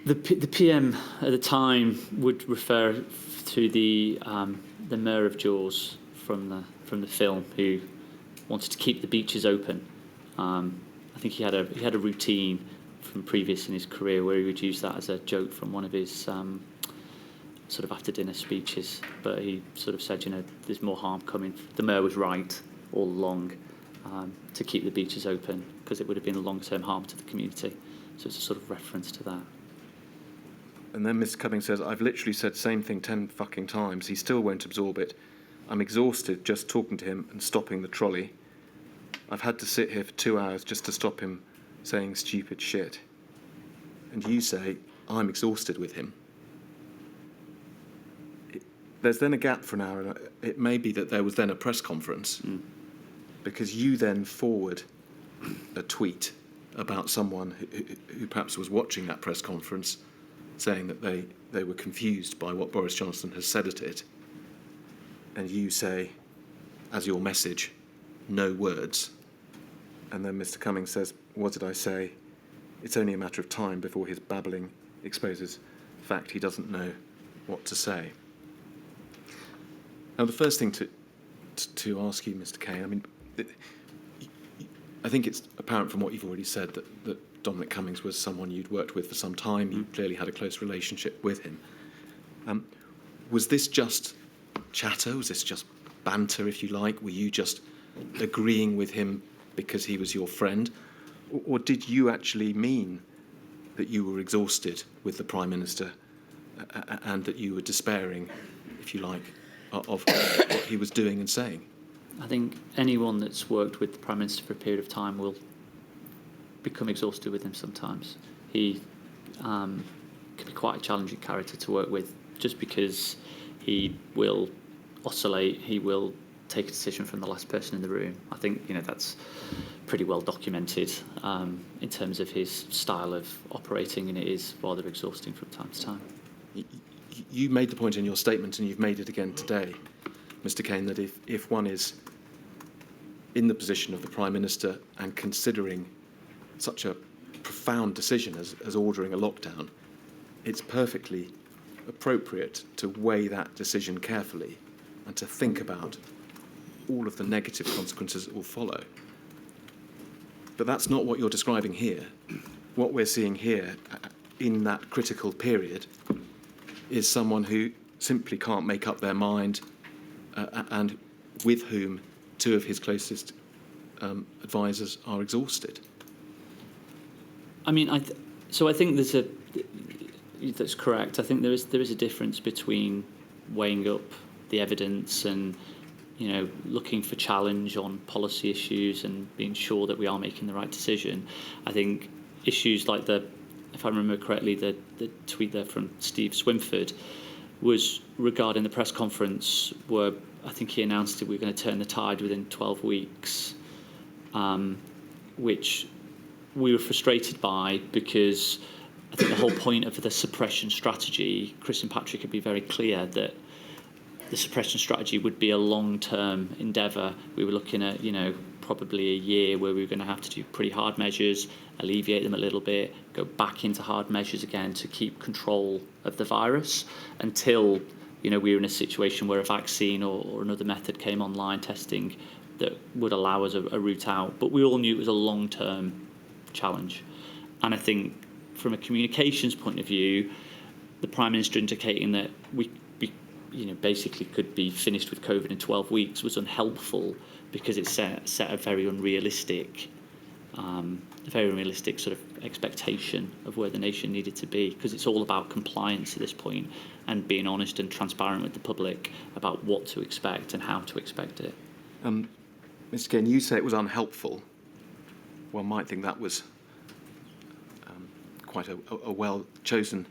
The PM at the time would refer to the mayor of Jaws from the film, who wanted to keep the beaches open. I think he had a routine from previous in his career where he would use that as a joke from one of his sort of after dinner speeches. But he sort of said, there's more harm coming. The mayor was right all along to keep the beaches open, because it would have been a long-term harm to the community. So it's a sort of reference to that. And then Mr. Cummings says, I've literally said the same thing 10 fucking times. He still won't absorb it. I'm exhausted just talking to him and stopping the trolley. I've had to sit here for 2 hours just to stop him saying stupid shit. And you say, I'm exhausted with him. There's then a gap for an hour, and it may be that there was then a press conference, because you then forward a tweet about someone who perhaps was watching that press conference, saying that they were confused by what Boris Johnson has said at it. And you say, as your message, no words. And then Mr. Cummings says, what did I say? It's only a matter of time before his babbling exposes the fact he doesn't know what to say. Now, the first thing to ask you, Mr. Kane, I think it's apparent from what you've already said that Dominic Cummings was someone you'd worked with for some time. You clearly had a close relationship with him. Was this just chatter? Was this just banter, if you like? Were you just agreeing with him because he was your friend, or did you actually mean that you were exhausted with the Prime Minister and that you were despairing, if you like, of what he was doing and saying? I think anyone that's worked with the Prime Minister for a period of time will become exhausted with him sometimes. He can be quite a challenging character to work with, just because he will oscillate, he will take a decision from the last person in the room. I think that's pretty well documented in terms of his style of operating, and it is rather exhausting from time to time. You made the point in your statement, and you've made it again today, Mr. Kane, that if one is in the position of the Prime Minister and considering such a profound decision as ordering a lockdown, it's perfectly appropriate to weigh that decision carefully and to think about all of the negative consequences that will follow. But that's not what you're describing here. What we're seeing here in that critical period is someone who simply can't make up their mind and with whom two of his closest advisors are exhausted. I mean, I think that's correct. I think there is a difference between weighing up the evidence and looking for challenge on policy issues and being sure that we are making the right decision. I think issues like if I remember correctly, the tweet there from Steve Swinford was regarding the press conference where I think he announced that we were going to turn the tide within 12 weeks, which we were frustrated by, because I think the whole point of the suppression strategy, Chris and Patrick would be very clear that the suppression strategy would be a long-term endeavour. We were looking at, probably a year where we were going to have to do pretty hard measures, alleviate them a little bit, go back into hard measures again to keep control of the virus until, we were in a situation where a vaccine or another method came online, testing, that would allow us a route out. But we all knew it was a long-term challenge. And I think from a communications point of view, the Prime Minister indicating that we basically could be finished with COVID in 12 weeks was unhelpful, because it set a very unrealistic sort of expectation of where the nation needed to be, because it's all about compliance at this point and being honest and transparent with the public about what to expect and how to expect it. Mr. Kane, you say it was unhelpful. One might think that was quite a well-chosen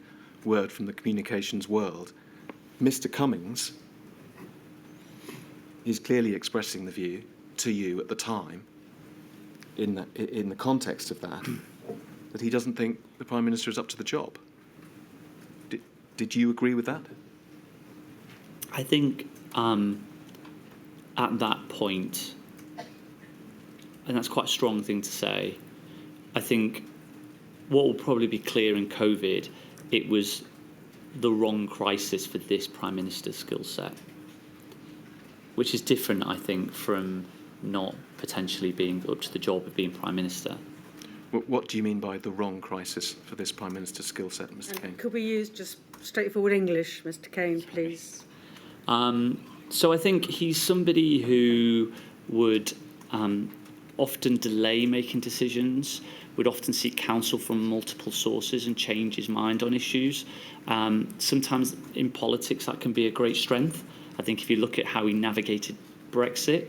word from the communications world. Mr. Cummings is clearly expressing the view to you at the time, in the context of that he doesn't think the Prime Minister is up to the job. Did you agree with that? I think at that point, and that's quite a strong thing to say, I think what will probably be clear in COVID, it was the wrong crisis for this Prime Minister's skill set, which is different, I think, from not potentially being up to the job of being Prime Minister. What do you mean by the wrong crisis for this Prime Minister's skill set, Mr. Kane? Could we use just straightforward English, Mr. Kane, please? So I think he's somebody who would often delay making decisions, would often seek counsel from multiple sources and change his mind on issues. Sometimes in politics that can be a great strength. I think if you look at how he navigated Brexit,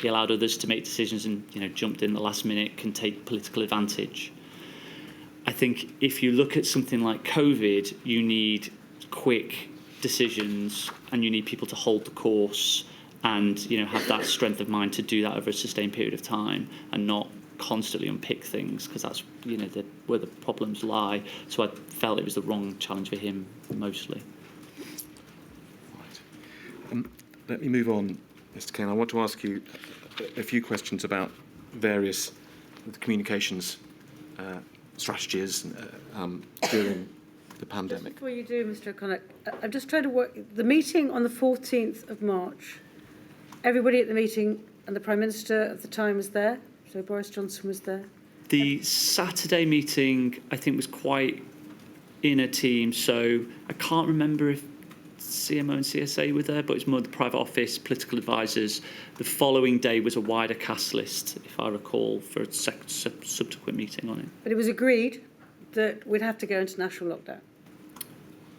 he allowed others to make decisions and jumped in the last minute, can take political advantage. I think if you look at something like COVID, you need quick decisions and you need people to hold the course and have that strength of mind to do that over a sustained period of time and not constantly unpick things, because that's where the problems lie. So I felt it was the wrong challenge for him mostly. Right. Let me move on, Mr. Kane. I want to ask you a few questions about various communications strategies during the pandemic. Just before you do, Mr. O'Connor, I'm just trying to work the meeting on the 14th of March. Everybody at the meeting and the Prime Minister at the time was there, so Boris Johnson was there. The Saturday meeting, I think, was quite in a team, so I can't remember if CMO and CSA were there, but it's more the private office, political advisors. The following day was a wider cast list, if I recall, for a subsequent meeting on it. But it was agreed that we'd have to go into national lockdown.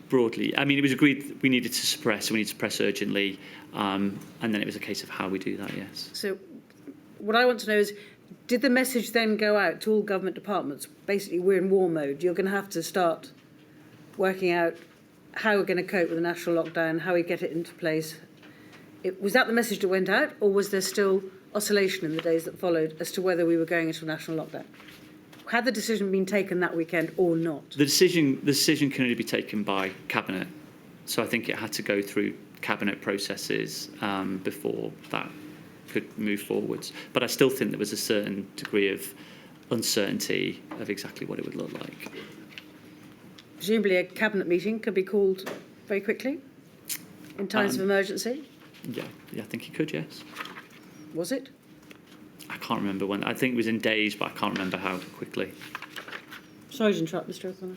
Broadly, I mean, it was agreed that we needed to suppress, and we need to suppress urgently, and then it was a case of how we do that, yes. So what I want to know is, did the message then go out to all government departments? Basically, we're in war mode. You're going to have to start working out how we're going to cope with the national lockdown, how we get it into place. Was that the message that went out, or was there still oscillation in the days that followed as to whether we were going into a national lockdown? Had the decision been taken that weekend or not? The decision can only be taken by Cabinet. So I think it had to go through Cabinet processes before that could move forwards. But I still think there was a certain degree of uncertainty of exactly what it would look like. Presumably a Cabinet meeting could be called very quickly in times of emergency? Yeah, I think it could, yes. Was it? I can't remember when. I think it was in days, but I can't remember how quickly. Sorry to interrupt, Mr. O'Connor.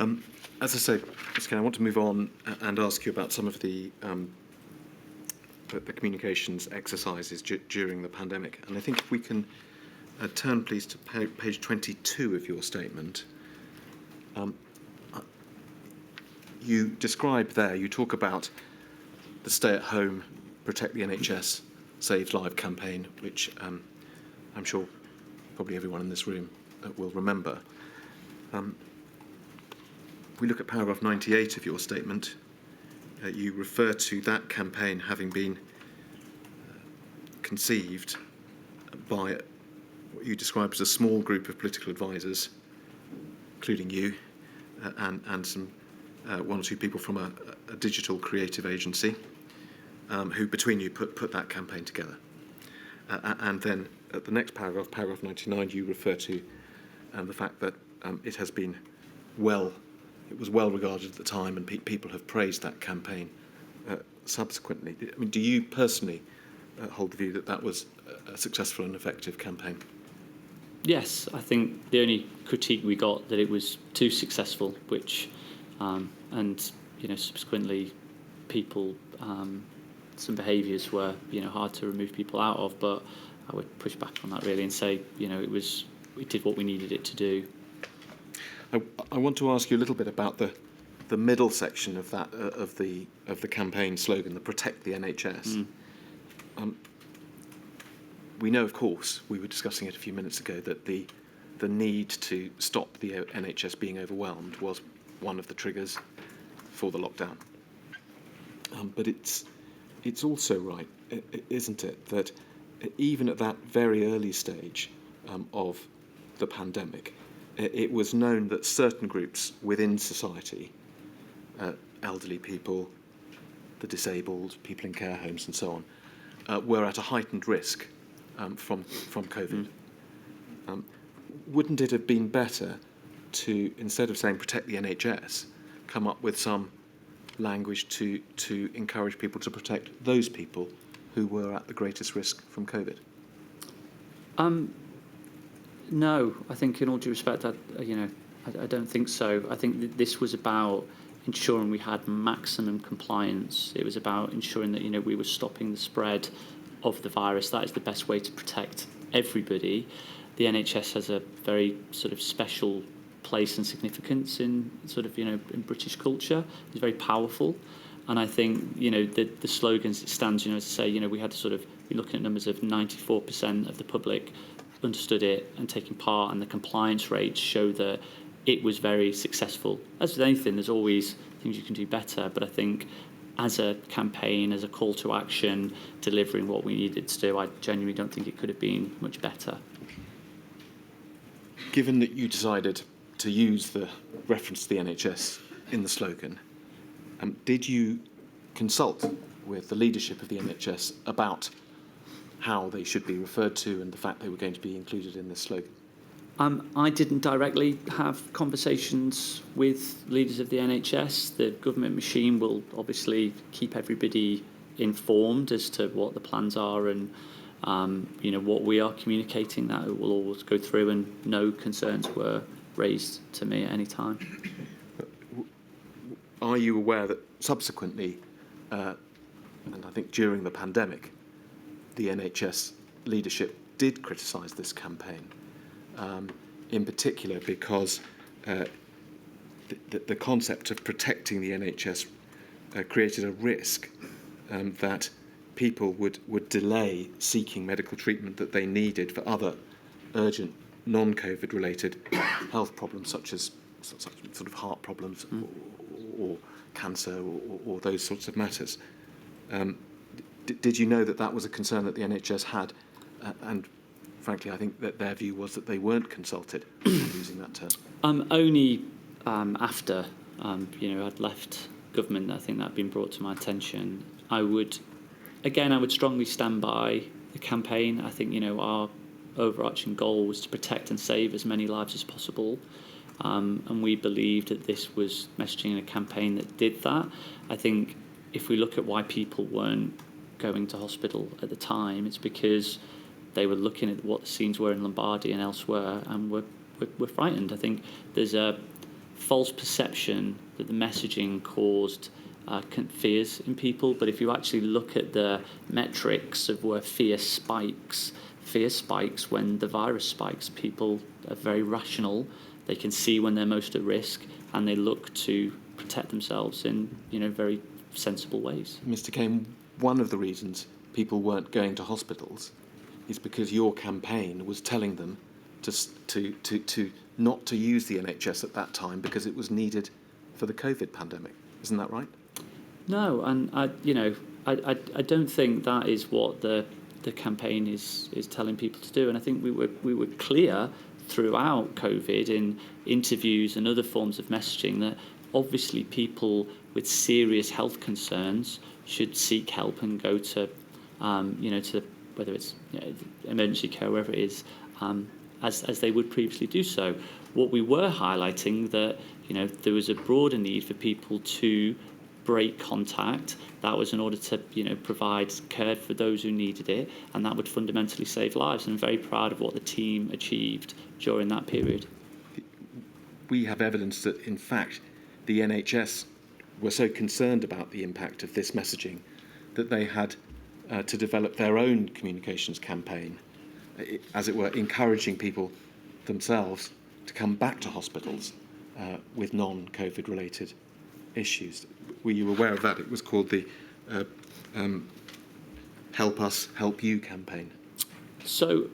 No. As I say, Ms. Kane, I want to move on and ask you about some of the communications exercises during the pandemic. And I think if we can turn, please, to page 22 of your statement. You describe there, you talk about the Stay at Home, Protect the NHS, Save Live campaign, which I'm sure probably everyone in this room will remember. If we look at paragraph 98 of your statement, you refer to that campaign having been conceived by what you describe as a small group of political advisors, including you, and some one or two people from a digital creative agency, who between you put that campaign together. And then at the next paragraph, paragraph 99, you refer to the fact that it was well regarded at the time, and people have praised that campaign subsequently. I mean, do you personally hold the view that that was a successful and effective campaign? Yes, I think the only critique we got that it was too successful, which, and subsequently, people, some behaviours were hard to remove people out of. But I would push back on that really and say it did what we needed it to do. I want to ask you a little bit about the middle section of that of the campaign slogan, the Protect the NHS. We know, of course, we were discussing it a few minutes ago, that the need to stop the NHS being overwhelmed was one of the triggers for the lockdown. But it's also right, isn't it, that even at that very early stage of the pandemic, it was known that certain groups within society, elderly people, the disabled, people in care homes and so on, were at a heightened risk from COVID. Wouldn't it have been better to, instead of saying protect the NHS, come up with some language to encourage people to protect those people who were at the greatest risk from COVID? No, I think in all due respect, I don't think so. I think that this was about ensuring we had maximum compliance. It was about ensuring that we were stopping the spread of the virus. That is the best way to protect everybody. The NHS has a very sort of special place and significance in in British culture. It's very powerful, and I think the slogans it stands. As I say, we had to sort of be looking at numbers of 94% of the public understood it and taking part, and the compliance rates show that it was very successful. As with anything, there's always things you can do better, but I think as a campaign, as a call to action, delivering what we needed to do, I genuinely don't think it could have been much better. Given that you decided to use the reference to the NHS in the slogan, did you consult with the leadership of the NHS about how they should be referred to and the fact they were going to be included in this slogan? I didn't directly have conversations with leaders of the NHS. The government machine will obviously keep everybody informed as to what the plans are and what we are communicating. That it will always go through, and no concerns were raised to me at any time. are you aware that subsequently, and I think during the pandemic, the NHS leadership did criticise this campaign, in particular because the concept of protecting the NHS created a risk that people would delay seeking medical treatment that they needed for other urgent non-COVID related health problems such as sort of heart problems or cancer or those sorts of matters. Did you know that that was a concern that the NHS had? And frankly, I think that their view was that they weren't consulted, using that term. Only after I'd left government, I think that had been brought to my attention. I would strongly stand by the campaign. I think our overarching goal was to protect and save as many lives as possible. And we believed that this was messaging in a campaign that did that. I think if we look at why people weren't going to hospital at the time, it's because they were looking at what the scenes were in Lombardy and elsewhere and were frightened. I think there's a false perception that the messaging caused fears in people, but if you actually look at the metrics of where fear spikes when the virus spikes. People are very rational. They can see when they're most at risk, and they look to protect themselves in very sensible ways. Mr. Kane, one of the reasons people weren't going to hospitals is because your campaign was telling them to not to use the NHS at that time because it was needed for the COVID pandemic. Isn't that right? No, and I don't think that is what the campaign is telling people to do. And I think we were clear throughout COVID in interviews and other forms of messaging that obviously people with serious health concerns should seek help and go to to whether it's emergency care, wherever it is, as they would previously do so. What we were highlighting that there was a broader need for people to break contact. That was in order to provide care for those who needed it, and that would fundamentally save lives. And I'm very proud of what the team achieved during that period. We have evidence that in fact the NHS were so concerned about the impact of this messaging that they had to develop their own communications campaign, as it were, encouraging people themselves to come back to hospitals with non-COVID related issues. Were you aware of that? It was called the Help Us, Help You campaign. So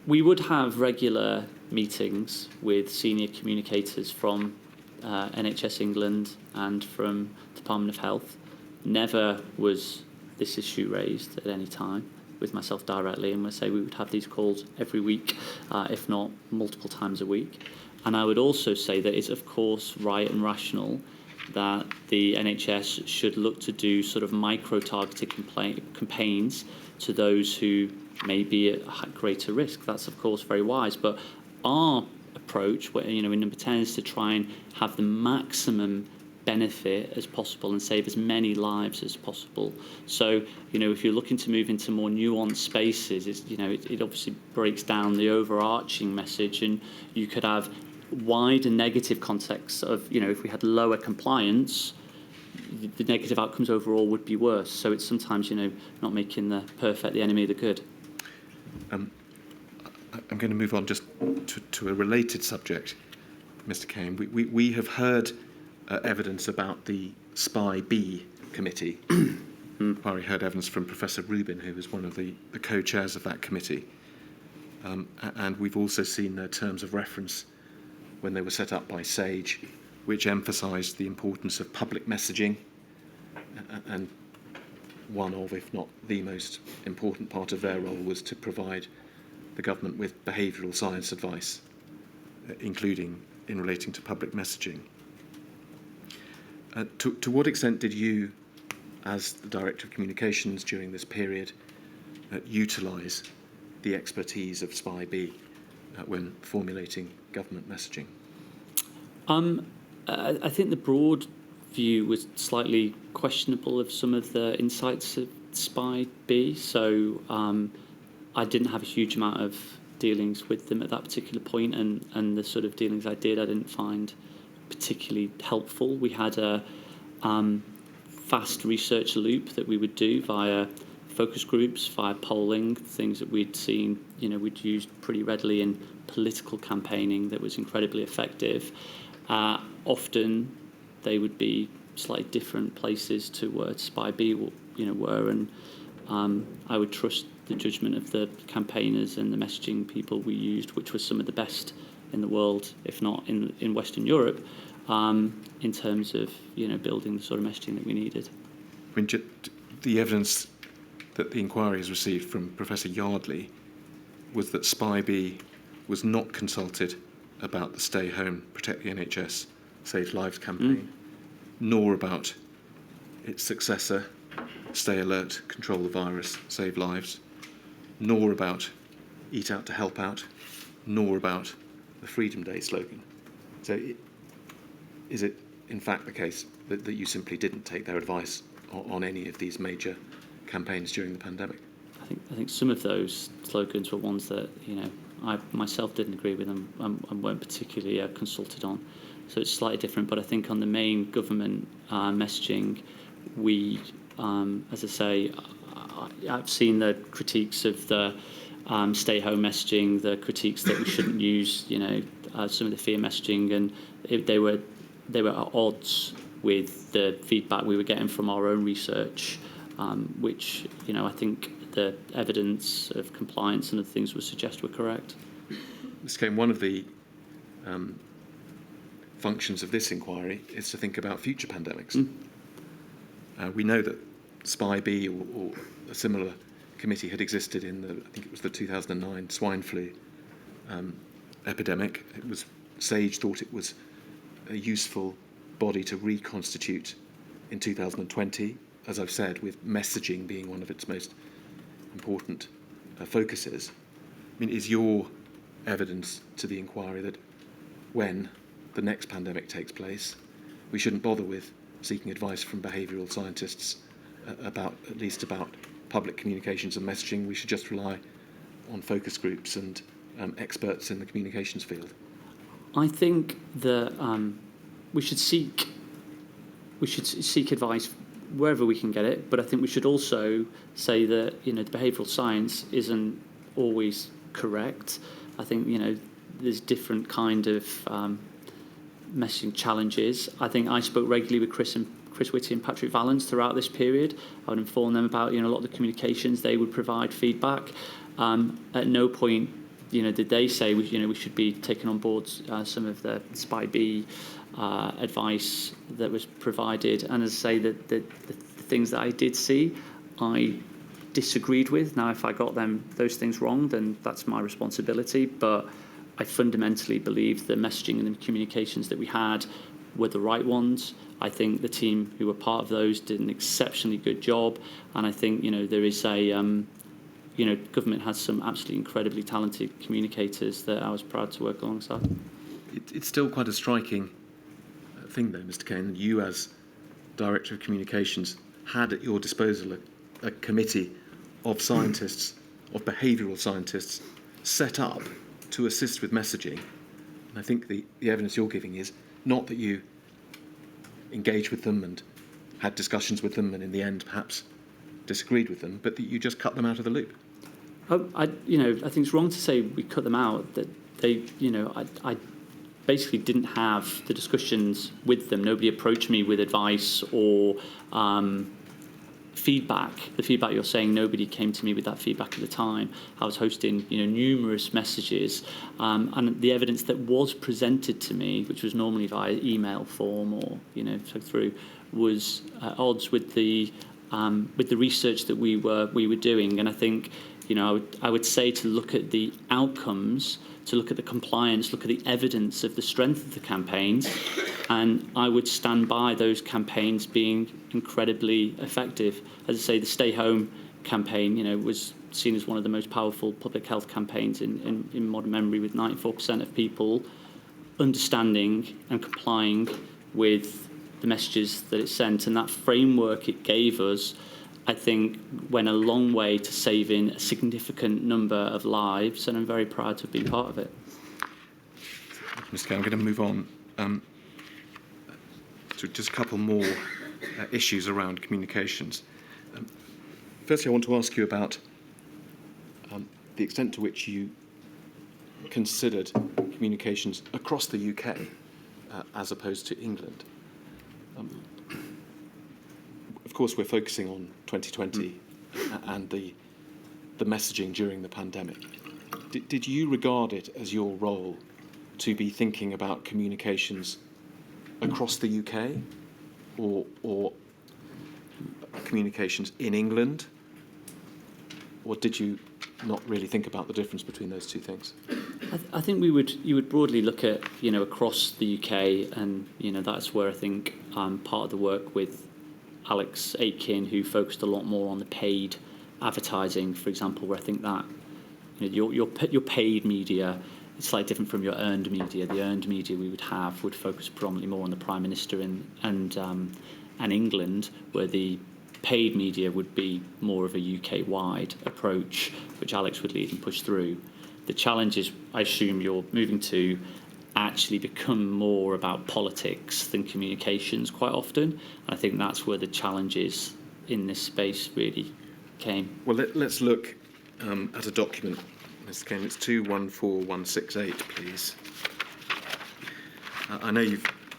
we would have regular meetings with senior communicators from NHS England and from Department of Health. Never was this issue raised at any time with myself directly, and we say we would have these calls every week, if not multiple times a week. And I would also say that it's of course right and rational that the NHS should look to do sort of micro-targeted campaigns to those who may be at greater risk. That's of course very wise, but our approach, in number 10, is to try and have the maximum benefit as possible and save as many lives as possible. So, if you're looking to move into more nuanced spaces, it obviously breaks down the overarching message, and you could have wider negative contexts of, if we had lower compliance, the negative outcomes overall would be worse. So it's sometimes, not making the perfect the enemy of the good. I'm going to move on just to a related subject, Mr. Kane. We have heard evidence about the SPI-B committee. I heard evidence from Professor Rubin, who was one of the co-chairs of that committee. And we've also seen their terms of reference when they were set up by SAGE, which emphasised the importance of public messaging, and one of, if not the most important part of their role, was to provide the government with behavioural science advice, including in relating to public messaging. To what extent did you, as the Director of Communications during this period, utilise the expertise of SPI-B when formulating government messaging? I think the broad view was slightly questionable of some of the insights of SPI-B, so I didn't have a huge amount of dealings with them at that particular point, and the sort of dealings I did, I didn't find particularly helpful. We had a fast research loop that we would do via focus groups, via polling, things that we'd seen, we'd used pretty readily in political campaigning that was incredibly effective. Often they would be slightly different places to where Spy B were, and I would trust the judgment of the campaigners and the messaging people we used, which was some of the best in the world, if not in Western Europe, in terms of building the sort of messaging that we needed. I mean, the evidence that the inquiry has received from Professor Yardley was that Spy B was not consulted about the Stay Home, Protect the NHS, Save Lives campaign, nor about its successor, Stay Alert, Control the Virus, Save Lives, nor about Eat Out to Help Out, nor about the Freedom Day slogan. So is it in fact the case that you simply didn't take their advice on any of these major campaigns during the pandemic? I think some of those slogans were ones that I myself didn't agree with and weren't particularly consulted on. So it's slightly different. But I think on the main government messaging, we, as I say, I've seen the critiques of the stay-home messaging, the critiques that we shouldn't use, some of the fear messaging, and they were at odds with the feedback we were getting from our own research, which I think the evidence of compliance and other things would suggest were correct. Mr. Kane, one of the functions of this inquiry is to think about future pandemics. We know that Spy B or a similar committee had existed in I think it was the 2009 swine flu epidemic. SAGE thought it was a useful body to reconstitute in 2020, as I've said, with messaging being one of its most important focuses. I mean, is your evidence to the inquiry that when the next pandemic takes place, we shouldn't bother with seeking advice from behavioural scientists about public communications and messaging? We should just rely on focus groups and experts in the communications field? I think that we should seek advice wherever we can get it, but I think we should also say that the behavioural science isn't always correct. I think there's different kind of messaging challenges. I think I spoke regularly with Chris Whitty and Patrick Vallance throughout this period. I would inform them about a lot of the communications. They would provide feedback. At no point did they say we should be taking on board some of the Spy B advice that was provided. And as I say, the things that I did see, I disagreed with. Now, if I got those things wrong, then that's my responsibility. But I fundamentally believe the messaging and the communications that we had were the right ones. I think the team who were part of those did an exceptionally good job. And I think there is government has some absolutely incredibly talented communicators that I was proud to work alongside. It's still quite a striking thing, though, Mr. Kane. You, as Director of Communications, had at your disposal a committee of scientists, of behavioural scientists, set up to assist with messaging. And I think the evidence you're giving is not that you engaged with them and had discussions with them and in the end perhaps disagreed with them, but that you just cut them out of the loop. I think it's wrong to say we cut them out. That they, I basically didn't have the discussions with them. Nobody approached me with advice or feedback. The feedback you're saying, nobody came to me with that feedback at the time. I was hosting, numerous messages, and the evidence that was presented to me, which was normally via email form or through, was at odds with the research that we were doing. And I think I would say to look at the outcomes, to look at the compliance, look at the evidence of the strength of the campaigns, and I would stand by those campaigns being incredibly effective. As I say, the Stay Home campaign, was seen as one of the most powerful public health campaigns in modern memory, with 94% of people understanding and complying with the messages that it sent. And that framework it gave us, I think, went a long way to saving a significant number of lives, and I'm very proud to have been part of it. Mr. Kane, I'm going to move on. So just a couple more issues around communications. Firstly, I want to ask you about the extent to which you considered communications across the UK as opposed to England. Of course, we're focusing on 2020 and the messaging during the pandemic. Did you regard it as your role to be thinking about communications across the UK or communications in England? Or did you not really think about the difference between those two things? I think you would broadly look at, across the UK, and, that's where I think part of the work with Alex Aitken, who focused a lot more on the paid advertising, for example, where I think that your paid media is slightly different from your earned media. The earned media we would focus predominantly more on the Prime Minister and England, where the paid media would be more of a UK-wide approach, which Alex would lead and push through. The challenge is, I assume you're moving to actually become more about politics than communications quite often. And I think that's where the challenges in this space really came. Well, let's look at a document, Mr. Kane. It's 214168, please. I know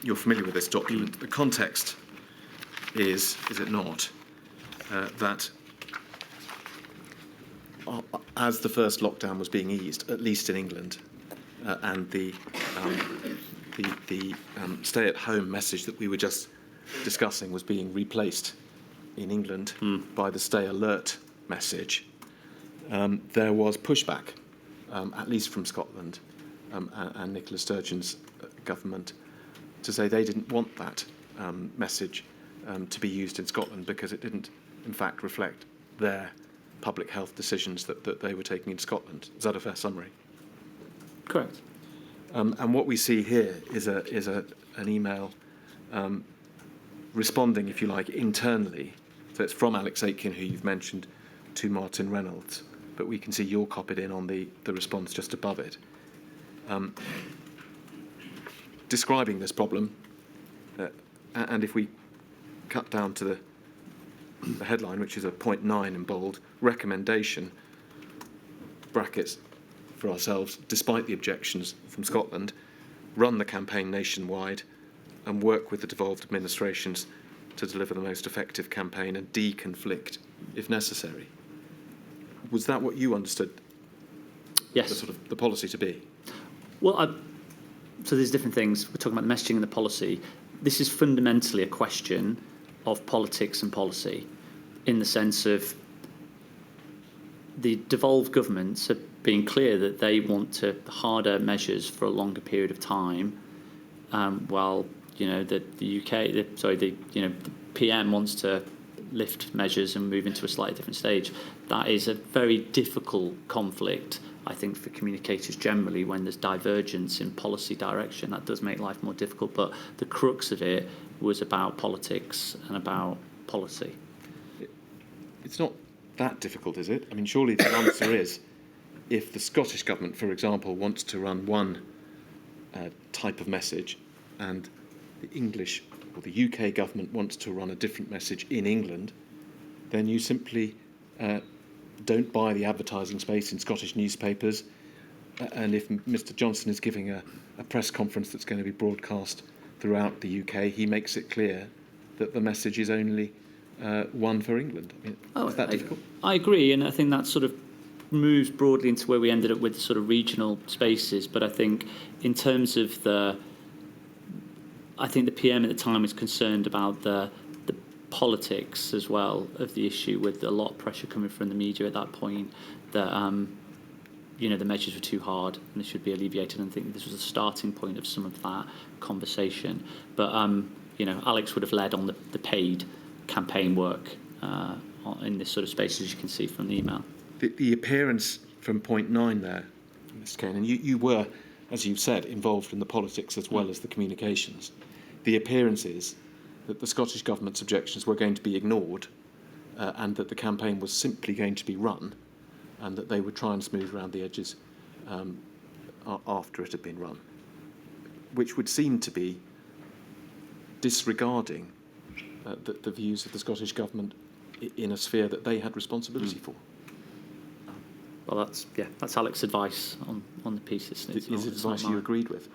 you're familiar with this document. The context is it not, that as the first lockdown was being eased, at least in England, and the stay-at-home message that we were just discussing was being replaced in England by the stay alert message, there was pushback, at least from Scotland and Nicola Sturgeon's government, to say they didn't want that message to be used in Scotland because it didn't, in fact, reflect their public health decisions that they were taking in Scotland. Is that a fair summary? Correct. And what we see here is an email responding, if you like, internally. So it's from Alex Aitken, who you've mentioned, to Martin Reynolds, but we can see you're copied in on the response just above it. Describing this problem, and if we cut down to the headline, which is a point 9 in bold, recommendation, brackets for ourselves, despite the objections from Scotland, run the campaign nationwide and work with the devolved administrations to deliver the most effective campaign and deconflict if necessary. Was that what you understood? Yes. The sort of the policy to be? Well, so there's different things. We're talking about the messaging and the policy. This is fundamentally a question of politics and policy, in the sense of the devolved governments are being clear that they want harder measures for a longer period of time, while the PM wants to lift measures and move into a slightly different stage. That is a very difficult conflict, I think, for communicators generally when there's divergence in policy direction. That does make life more difficult, but the crux of it was about politics and about policy. It's not that difficult, is it? I mean, surely the answer is, if the Scottish government, for example, wants to run one type of message and the English or the UK government wants to run a different message in England, then you simply don't buy the advertising space in Scottish newspapers. And if Mr. Johnson is giving a press conference that's going to be broadcast throughout the UK, he makes it clear that the message is only one for England. I mean, is that difficult? I agree, and I think that sort of moves broadly into where we ended up with sort of regional spaces. But I think in terms of the PM at the time was concerned about the politics as well of the issue, with a lot of pressure coming from the media at that point that the measures were too hard and they should be alleviated. And I think this was the starting point of some of that conversation. But Alex would have led on the paid campaign work in this sort of space, as you can see from the email. The appearance from point 9 there, Mr. Kane, and you were, as you've said, involved in the politics as well as the communications. The appearance is that the Scottish Government's objections were going to be ignored and that the campaign was simply going to be run and that they would try and smooth around the edges after it had been run, which would seem to be disregarding the views of the Scottish Government in a sphere that they had responsibility for? Well, that's Alex's advice on the piece. Is Is it advice you agreed with?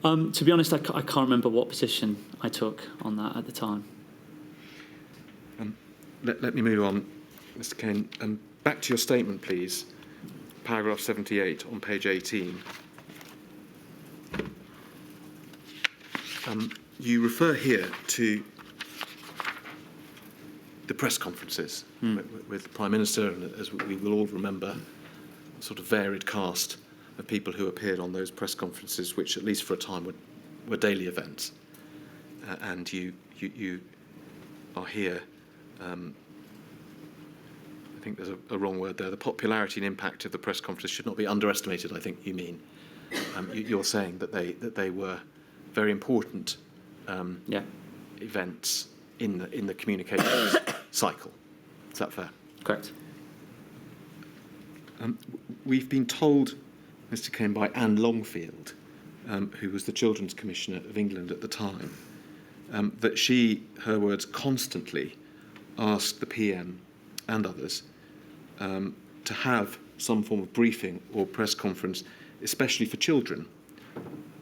To be honest, I can't remember what position I took on that at the time. Let me move on, Mr. Kane. Back to your statement, please. Paragraph 78 on page 18. You refer here to the press conferences with the Prime Minister, and as we will all remember, a sort of varied cast of people who appeared on those press conferences, which at least for a time were daily events. And you are here. I think there's a wrong word there. The popularity and impact of the press conferences should not be underestimated, I think you mean. You're saying that they were very important events in the communications cycle. Is that fair? Correct. We've been told, Mr. Kane, by Anne Longfield, who was the Children's Commissioner of England at the time, that she, her words, constantly asked the PM and others to have some form of briefing or press conference, especially for children.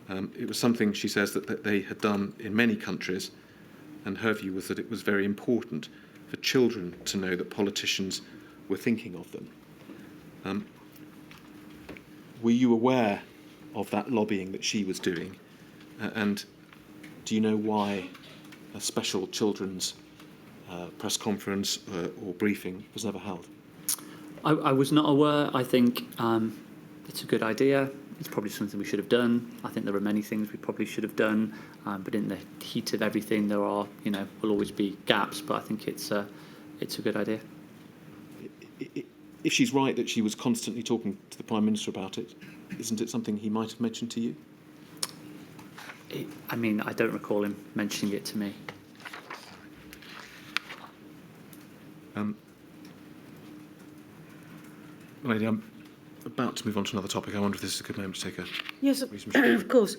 It was something, she says, that they had done in many countries, and her view was that it was very important for children to know that politicians were thinking of them. Were you aware of that lobbying that she was doing? And do you know why a special children's press conference or briefing was never held? I was not aware. I think it's a good idea. It's probably something we should have done. I think there are many things we probably should have done, but in the heat of everything, there are, will always be gaps. But I think it's a good idea. If she's right that she was constantly talking to the Prime Minister about it, isn't it something he might have mentioned to you? I don't recall him mentioning it to me. Lady, I'm about to move on to another topic. I wonder if this is a good moment to take a Yes, reasonable break. of course.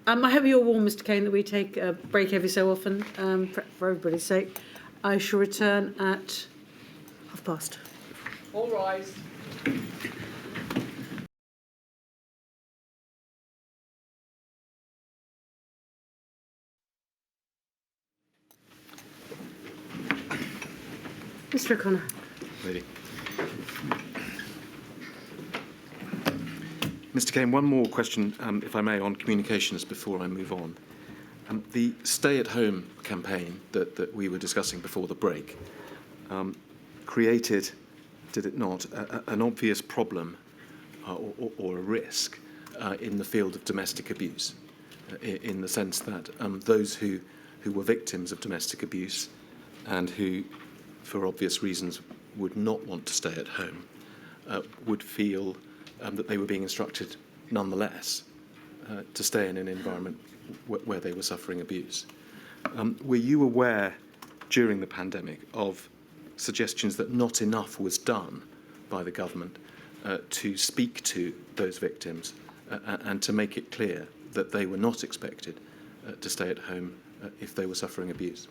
I hope you're warned, Mr. Kane, that we take a break every so often for everybody's sake. I shall return at past. All rise. Mr. O'Connor. Lady. Mr. Kane, one more question, if I may, on communications before I move on. The stay-at-home campaign that we were discussing before the break created, did it not, an obvious problem or a risk in the field of domestic abuse, in the sense that those who were victims of domestic abuse and who, for obvious reasons, would not want to stay at home, would feel that they were being instructed nonetheless to stay in an environment where they were suffering abuse. Were you aware during the pandemic of suggestions that not enough was done by the government to speak to those victims and to make it clear that they were not expected to stay at home if they were suffering abuse?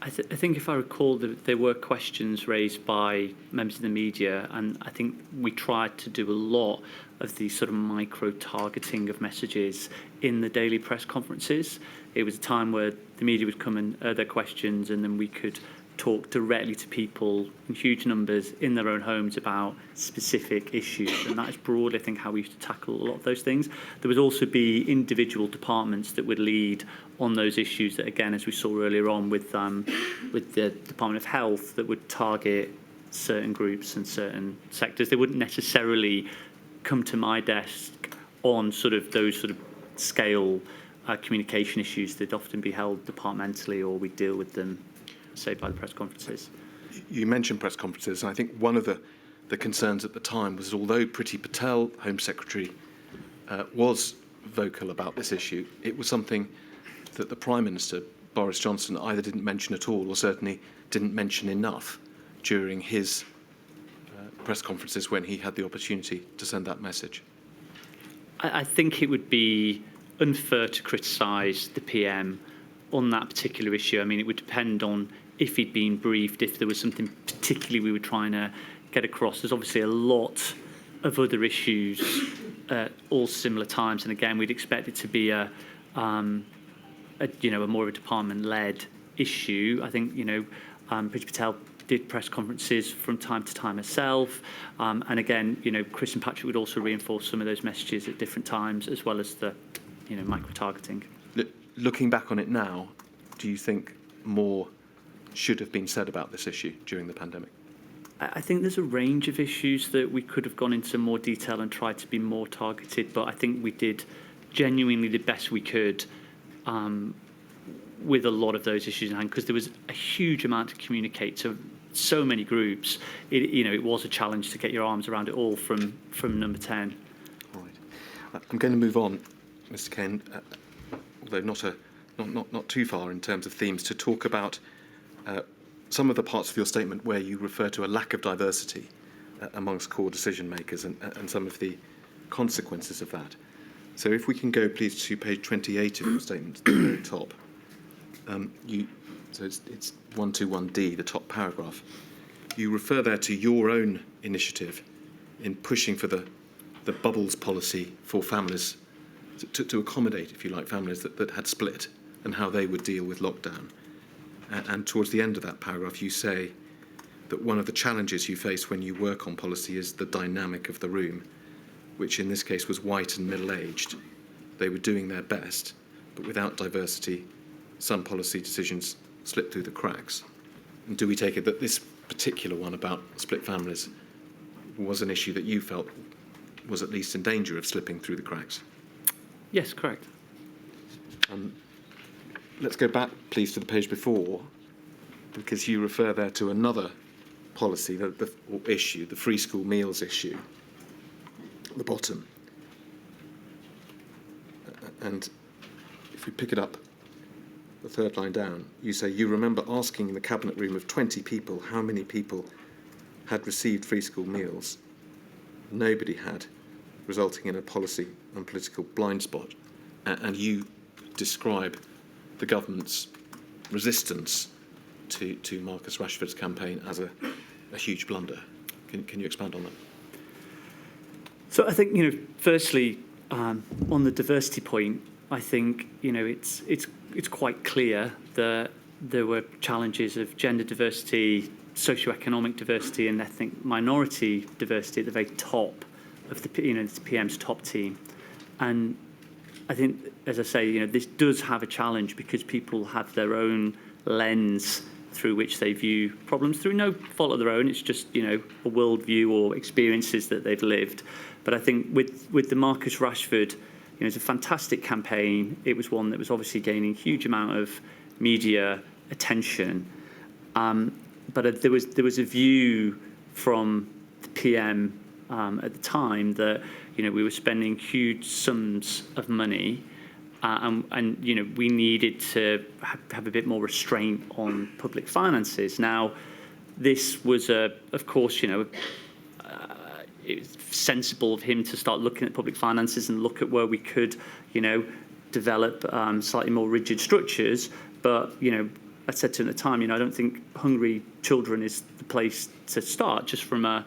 I think if I recall, there were questions raised by members of the media, and I think we tried to do a lot of the sort of micro-targeting of messages in the daily press conferences. It was a time where the media would come and air their questions, and then we could talk directly to people in huge numbers in their own homes about specific issues, and that is broadly, I think, how we used to tackle a lot of those things. There would also be individual departments that would lead on those issues that, again, as we saw earlier on with the Department of Health, that would target certain groups and certain sectors. They wouldn't necessarily come to my desk on those scale communication issues. They'd often be held departmentally, or we deal with them, say, by the press conferences. You mentioned press conferences, and I think one of the concerns at the time was that although Priti Patel, Home Secretary, was vocal about this issue, it was something that the Prime Minister, Boris Johnson, either didn't mention at all or certainly didn't mention enough during his press conferences when he had the opportunity to send that message. I think it would be unfair to criticise the PM on that particular issue. I mean, it would depend on if he'd been briefed, if there was something particularly we were trying to get across. There's obviously a lot of other issues at all similar times, and again, we'd expect it to be a more of a department-led issue. I think Bridget Patel did press conferences from time to time herself, and again, Chris and Patrick would also reinforce some of those messages at different times, as well as the micro-targeting. Looking back on it now, do you think more should have been said about this issue during the pandemic? I think there's a range of issues that we could have gone into more detail and tried to be more targeted, but I think we did genuinely the best we could with a lot of those issues in hand, because there was a huge amount to communicate to so many groups. It was a challenge to get your arms around it all from number 10. All right. I'm going to move on, Mr. Kane, although not too far in terms of themes, to talk about some of the parts of your statement where you refer to a lack of diversity amongst core decision makers and some of the consequences of that. So if we can go, please, to page 28 of your statement, at the very top. So it's 121D, the top paragraph. You refer there to your own initiative in pushing for the bubbles policy for families, to accommodate, if you like, families that had split and how they would deal with lockdown. And towards the end of that paragraph, you say that one of the challenges you face when you work on policy is the dynamic of the room, which in this case was white and middle-aged. They were doing their best, but without diversity, some policy decisions slip through the cracks. And do we take it that this particular one about split families was an issue that you felt was at least in danger of slipping through the cracks? Yes, correct. Let's go back, please, to the page before, because you refer there to another policy, or issue, the free school meals issue, at the bottom. And if we pick it up, the third line down, you say, you remember asking in the cabinet room of 20 people how many people had received free school meals. Nobody had, resulting in a policy and political blind spot. And you describe the government's resistance to Marcus Rashford's campaign as a huge blunder. Can you expand on that? So I think, firstly, on the diversity point, I think, it's quite clear that there were challenges of gender diversity, socioeconomic diversity, and ethnic minority diversity at the very top of the PM's top team. And I think, as I say, this does have a challenge because people have their own lens through which they view problems through no fault of their own. It's just, a worldview or experiences that they've lived. But I think with the Marcus Rashford, it's a fantastic campaign. It was one that was obviously gaining huge amount of media attention. But there was a view from the PM at the time that we were spending huge sums of money, and we needed to have a bit more restraint on public finances. Now, this was of course, it's sensible of him to start looking at public finances and look at where we could, develop slightly more rigid structures. But I said to him at the time, I don't think hungry children is the place to start, just from a,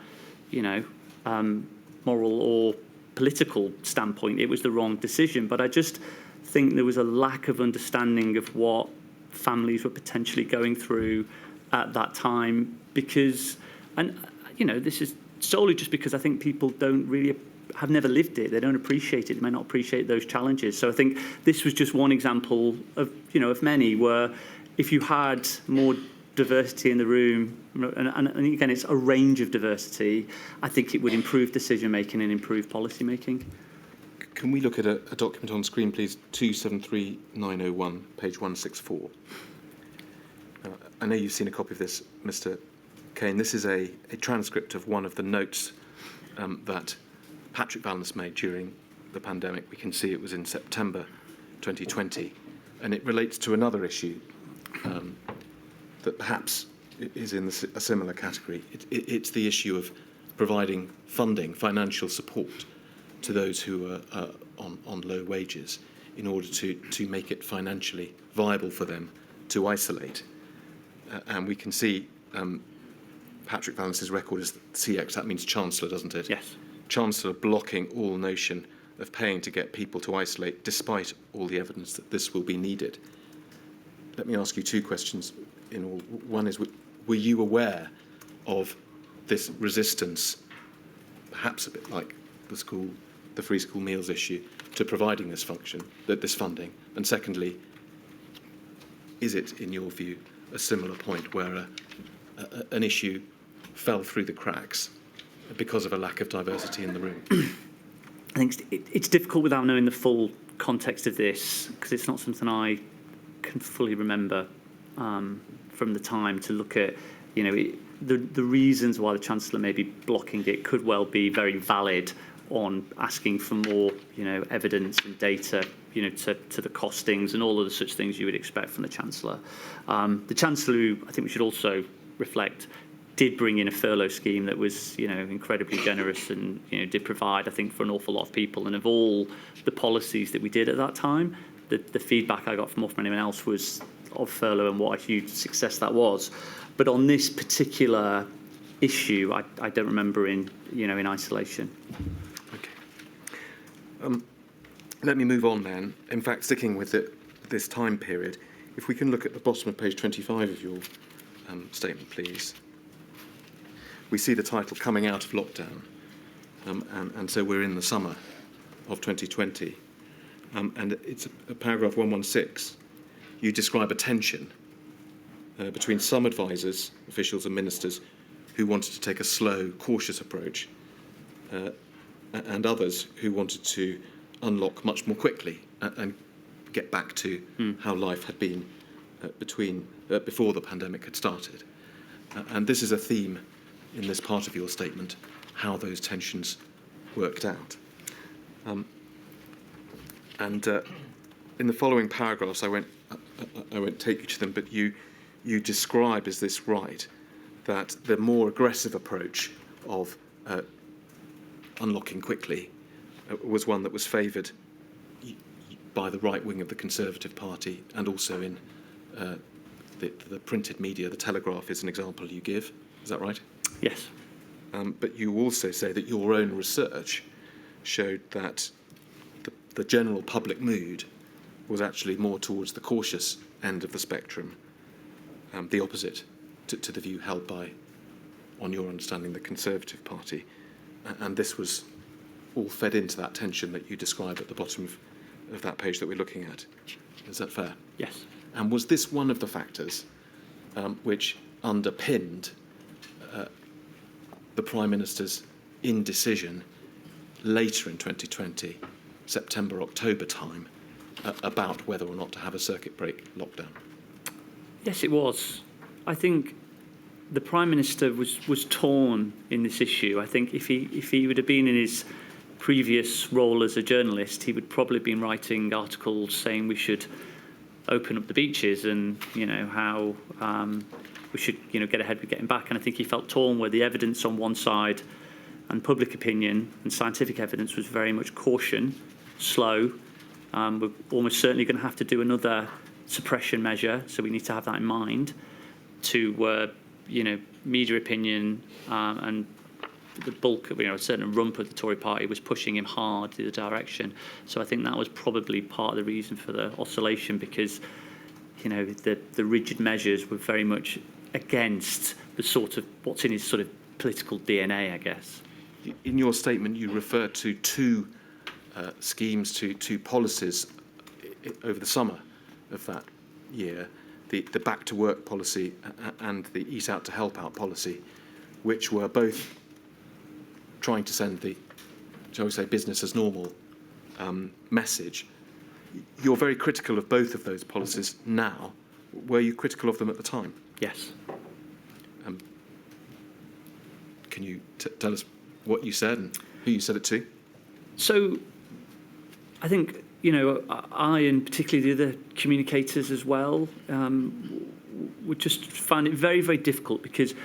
moral or political standpoint. It was the wrong decision. But I just think there was a lack of understanding of what families were potentially going through at that time, because, and this is solely just because I think people don't really have never lived it. They don't appreciate it. They may not appreciate those challenges. So I think this was just one example of of many where if you had more diversity in the room, and again, it's a range of diversity, I think it would improve decision making and improve policy making. Can we look at a document on screen, please? 273901, page 164. I know you've seen a copy of this, Mr. Kane. This is a transcript of one of the notes that Patrick Valens made during the pandemic. We can see it was in September 2020, and it relates to another issue that perhaps is in a similar category. It's the issue of providing funding, financial support to those who are on low wages. in order to make it financially viable for them to isolate. And we can see Patrick Vallance's record is CX, that means Chancellor, doesn't it? Yes. Chancellor blocking all notion of paying to get people to isolate, despite all the evidence that this will be needed. Let me ask you two questions in all. One is, were you aware of this resistance, perhaps a bit like the free school meals issue, to providing this funding? And secondly, is it, in your view, a similar point where an issue fell through the cracks because of a lack of diversity in the room? I think it's difficult without knowing the full context of this, because it's not something I can fully remember from the time to look at, the reasons why the Chancellor may be blocking it could well be very valid on asking for more, evidence and data, to the costings and all of the such things you would expect from the Chancellor. The Chancellor, who I think we should also reflect, did bring in a furlough scheme that was, incredibly generous and, did provide, I think, for an awful lot of people. And of all the policies that we did at that time, the feedback I got from anyone else was of furlough and what a huge success that was. But on this particular issue, I don't remember in isolation. Okay. Let me move on then. In fact, sticking with this time period, if we can look at the bottom of page 25 of your statement, please. We see the title, Coming Out of Lockdown, and so we're in the summer of 2020. And it's a paragraph 116. You describe a tension between some advisors, officials and ministers who wanted to take a slow, cautious approach, and others who wanted to unlock much more quickly and get back to how life had been before the pandemic had started. And this is a theme in this part of your statement, how those tensions worked out. In the following paragraphs, I won't take you to them, but you describe, is this right, that the more aggressive approach of unlocking quickly was one that was favoured by the right wing of the Conservative Party, and also in the printed media. The Telegraph is an example you give. Is that right? Yes. But you also say that your own research showed that the general public mood was actually more towards the cautious end of the spectrum, the opposite to the view held by, on your understanding, the Conservative Party. And this was all fed into that tension that you describe at the bottom of that page that we're looking at. Is that fair? Yes. And was this one of the factors which underpinned the Prime Minister's indecision later in 2020, September, October time, about whether or not to have a circuit break lockdown? Yes, it was. I think the Prime Minister was torn in this issue. I think if he would have been in his previous role as a journalist, he would probably have been writing articles saying we should open up the beaches and, how we should, get ahead with getting back. And I think he felt torn where the evidence on one side and public opinion and scientific evidence was very much caution, slow. We're almost certainly going to have to do another suppression measure, so we need to have that in mind, to, media opinion and the bulk of, a certain rump of the Tory party was pushing him hard in the direction. So I think that was probably part of the reason for the oscillation, because, the rigid measures were very much against the sort of what's in his sort of political DNA, I guess. In your statement, you referred to two schemes, two policies over the summer of that year, the back to work policy and the eat out to help out policy, which were both trying to send the, shall we say, business as normal message. You're very critical of both of those policies now. Were you critical of them at the time? Yes. Can you tell us what you said and who you said it to? So I think, I and particularly the other communicators as well would just find it very, very difficult, because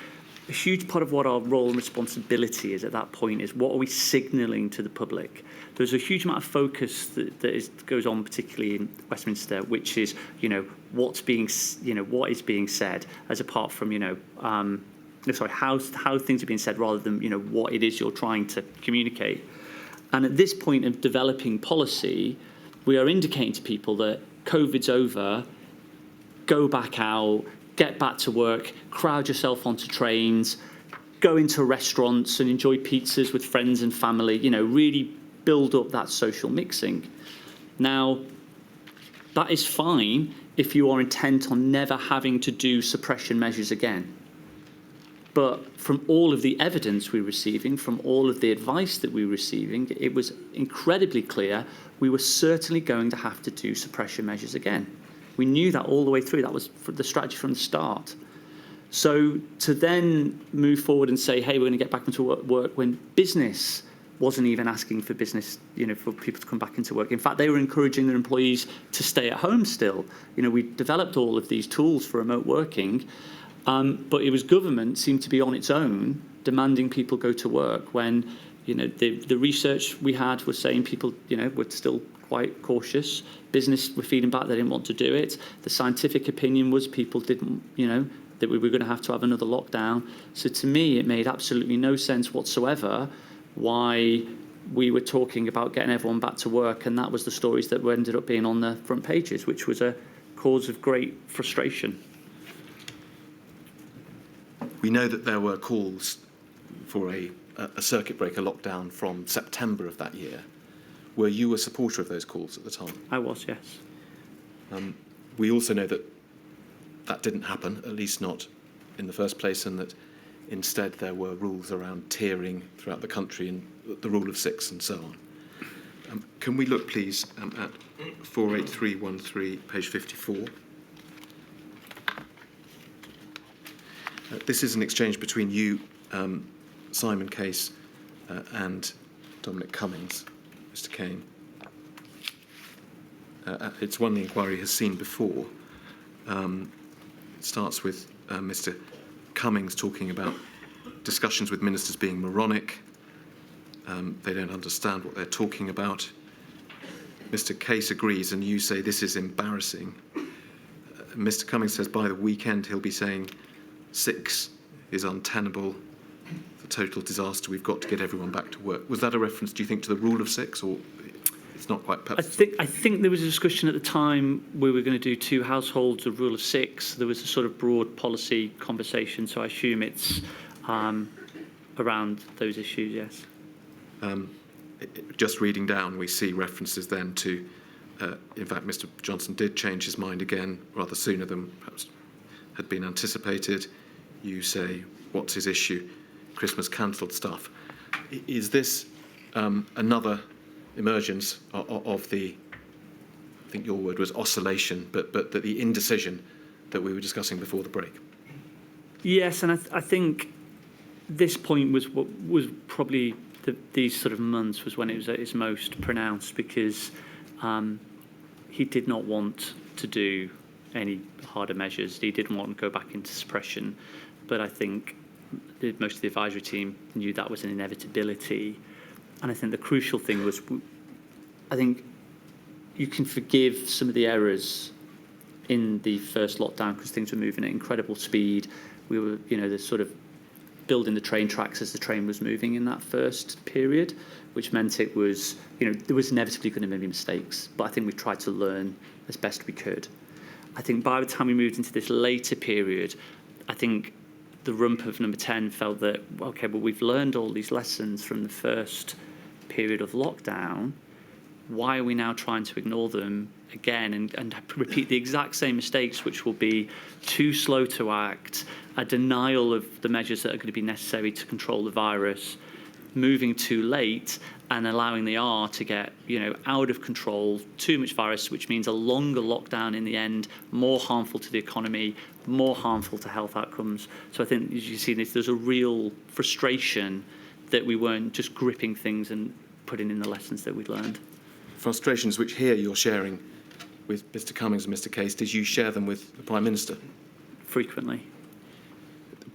a huge part of what our role and responsibility is at that point is what are we signalling to the public. There's a huge amount of focus that goes on, particularly in Westminster, which is, what is being said, as apart from, how things are being said, rather than, what it is you're trying to communicate. And at this point of developing policy, we are indicating to people that COVID's over, go back out, get back to work, crowd yourself onto trains, go into restaurants and enjoy pizzas with friends and family, really build up that social mixing. Now, that is fine if you are intent on never having to do suppression measures again. But from all of the evidence we're receiving, from all of the advice that we were receiving, it was incredibly clear we were certainly going to have to do suppression measures again. We knew that all the way through. That was the strategy from the start. So to then move forward and say, hey, we're going to get back into work when business wasn't even asking for business, for people to come back into work. In fact, they were encouraging their employees to stay at home still. We developed all of these tools for remote working, but it was government seemed to be on its own demanding people go to work when, the research we had was saying people, were still quite cautious. Business were feeding back they didn't want to do it. The scientific opinion was people didn't, that we were going to have another lockdown. So to me, it made absolutely no sense whatsoever why we were talking about getting everyone back to work, and that was the stories that ended up being on the front pages, which was a cause of great frustration. We know that there were calls for a circuit breaker lockdown from September of that year. Were you a supporter of those calls at the time? I was, yes. We also know that that didn't happen, at least not in the first place, and that instead there were rules around tiering throughout the country and the rule of six and so on. Can we look, please, at 48313, page 54? This is an exchange between you, Simon Case, and Dominic Cummings, Mr. Kane. It's one the inquiry has seen before. It starts with Mr. Cummings talking about discussions with ministers being moronic. They don't understand what they're talking about. Mr. Case agrees, and you say this is embarrassing. Mr. Cummings says by the weekend he'll be saying 6 is untenable. The total disaster. We've got to get everyone back to work. Was that a reference, do you think, to the rule of 6, or it's not quite? I think there was a discussion at the time we were going to do 2 households, a rule of 6. There was a sort of broad policy conversation, so I assume it's around those issues, yes. Just reading down, we see references then to, in fact, Mr. Johnson did change his mind again rather sooner than perhaps had been anticipated. You say, what's his issue? Christmas cancelled stuff. Is this another emergence of the, I think your word was oscillation, but the indecision that we were discussing before the break? Yes, and I think this point was what was probably these sort of months was when it was at its most pronounced, because he did not want to do any harder measures. He didn't want to go back into suppression, but I think most of the advisory team knew that was an inevitability. And I think the crucial thing was, I think you can forgive some of the errors in the first lockdown because things were moving at incredible speed. We were, the sort of building the train tracks as the train was moving in that first period, which meant it was, there was inevitably going to be mistakes. But I think we tried to learn as best we could. I think by the time we moved into this later period, I think the rump of number 10 felt that, okay, well, we've learned all these lessons from the first period of lockdown. Why are we now trying to ignore them again and repeat the exact same mistakes, which will be too slow to act, a denial of the measures that are going to be necessary to control the virus, moving too late, and allowing the R to get, out of control, too much virus, which means a longer lockdown in the end, more harmful to the economy, more harmful to health outcomes. So I think, as you see, there's a real frustration that we weren't just gripping things and putting in the lessons that we'd learned. Frustrations which here you're sharing with Mr. Cummings and Mr. Case, did you share them with the Prime Minister? Frequently.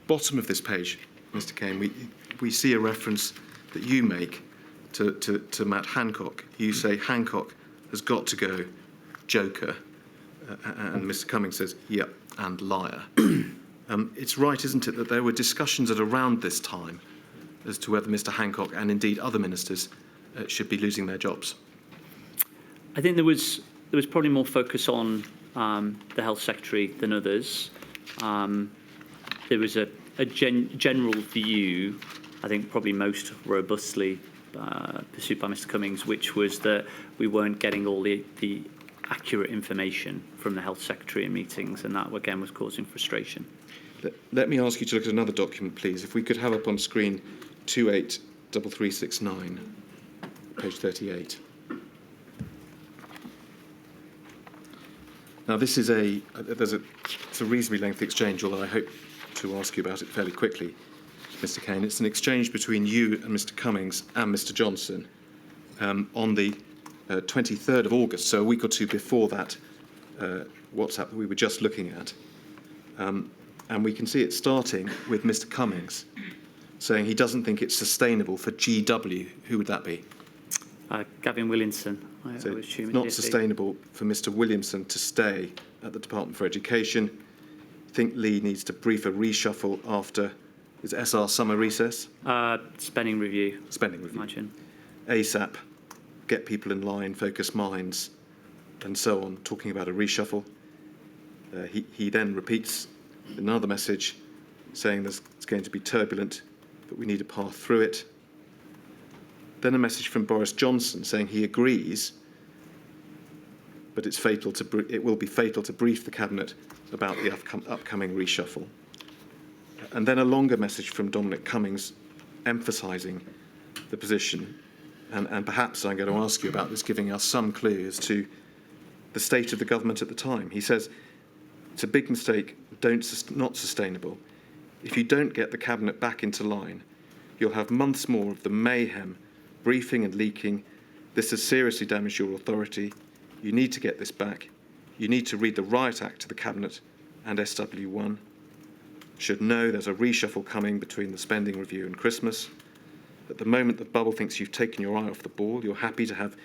bottom of this page, Mr. Kane, we see a reference that you make to Matt Hancock. You say Hancock has got to go, joker, and Mr. Cummings says, yep, and liar. It's right, isn't it, that there were discussions at around this time as to whether Mr. Hancock and indeed other ministers should be losing their jobs? I think there was probably more focus on the Health Secretary than others. There was a general view, I think probably most robustly pursued by Mr. Cummings, which was that we weren't getting all the accurate information from the Health Secretary in meetings, and that again was causing frustration. Let me ask you to look at another document, please. If we could have up on screen 283369, page 38. Now, this is it's a reasonably lengthy exchange, although I hope to ask you about it fairly quickly, Mr. Kane. It's an exchange between you and Mr. Cummings and Mr. Johnson on the 23rd of August, so a week or two before that WhatsApp that we were just looking at. And we can see it starting with Mr. Cummings saying he doesn't think it's sustainable for GW. Who would that be? Gavin Williamson. I So would assume it's not sustainable for Mr. Williamson to stay at the Department for Education. I think Lee needs to brief a reshuffle after his SR summer recess. Spending review. Spending review. Imagine. ASAP, get people in line, focus minds, and so on, talking about a reshuffle. He then repeats another message saying it's going to be turbulent, but we need a path through it. Then a message from Boris Johnson saying he agrees, but it will be fatal to brief the Cabinet about the upcoming reshuffle. And then a longer message from Dominic Cummings emphasising the position, and perhaps I'm going to ask you about this, giving us some clue as to the state of the government at the time. He says, it's a big mistake, not sustainable. If you don't get the Cabinet back into line, you'll have months more of the mayhem, briefing and leaking. This has seriously damaged your authority. You need to get this back. You need to read the Riot Act to the Cabinet and SW1. Should know there's a reshuffle coming between the spending review and Christmas. At the moment, the bubble thinks you've taken your eye off the ball. You're happy to have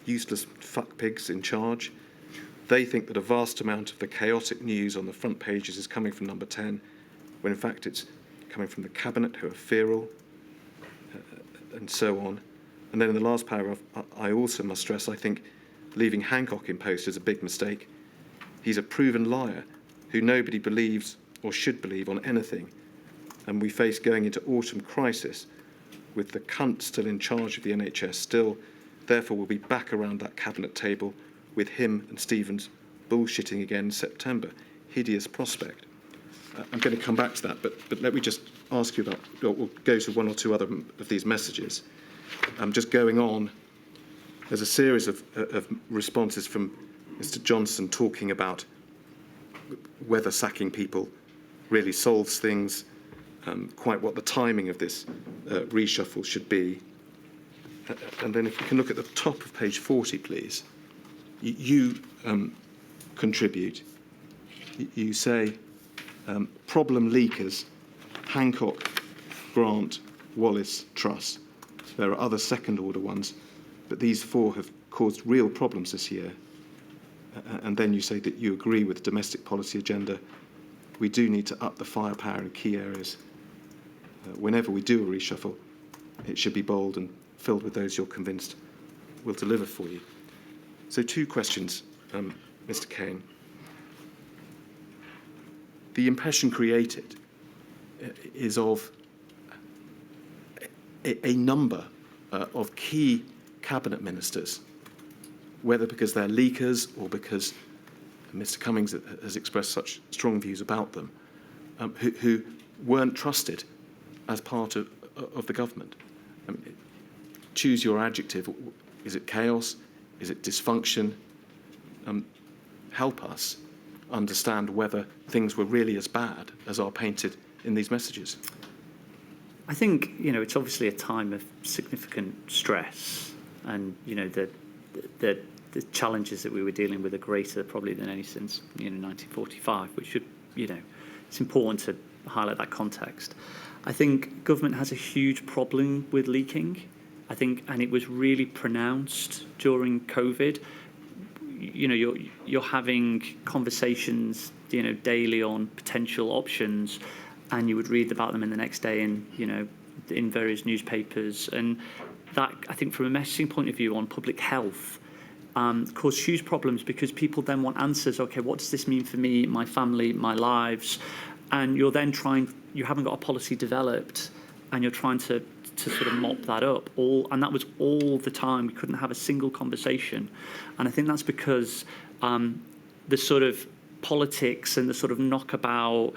useless fuckpigs in charge. They think that a vast amount of the chaotic news on the front pages is coming from Number 10, when in fact it's coming from the Cabinet, who are feral, and so on. And then in the last paragraph, I also must stress, I think leaving Hancock in post is a big mistake. He's a proven liar who nobody believes or should believe on anything. And we face going into autumn crisis with the cunt still in charge of the NHS therefore we'll be back around that Cabinet table with him and Stevens bullshitting again in September. Hideous prospect. I'm going to come back to that, but let me just ask you about, or go to one or two other of these messages. Just going on, there's a series of responses from Mr. Johnson talking about whether sacking people really solves things, quite what the timing of this reshuffle should be. And then if we can look at the top of page 40, please. You contribute. You say, problem leakers, Hancock, Grant, Wallace, Truss. There are other second-order ones, but these four have caused real problems this year. And then you say that you agree with the domestic policy agenda. We do need to up the firepower in key areas. Whenever we do a reshuffle, it should be bold and filled with those you're convinced will deliver for you. So 2 questions, Mr. Kane. The impression created is of a number of key cabinet ministers, whether because they're leakers or because Mr. Cummings has expressed such strong views about them, who weren't trusted as part of the government. Choose your adjective. Is it chaos? Is it dysfunction? Help us understand whether things were really as bad as are painted in these messages. I think, it's obviously a time of significant stress, and, the challenges that we were dealing with are greater probably than any since, 1945, which should, it's important to highlight that context. I think government has a huge problem with leaking. I think, and it was really pronounced during COVID. You know, you're having conversations, you know, daily on potential options, and you would read about them in the next day in, you know, in various newspapers. And that, I think, from a messaging point of view on public health, caused huge problems because people then want answers. Okay, what does this mean for me, my family, my lives? And you're then you haven't got a policy developed, and you're trying to sort of mop that up. And that was all the time. We couldn't have a single conversation. And I think that's because the sort of politics and the sort of knockabout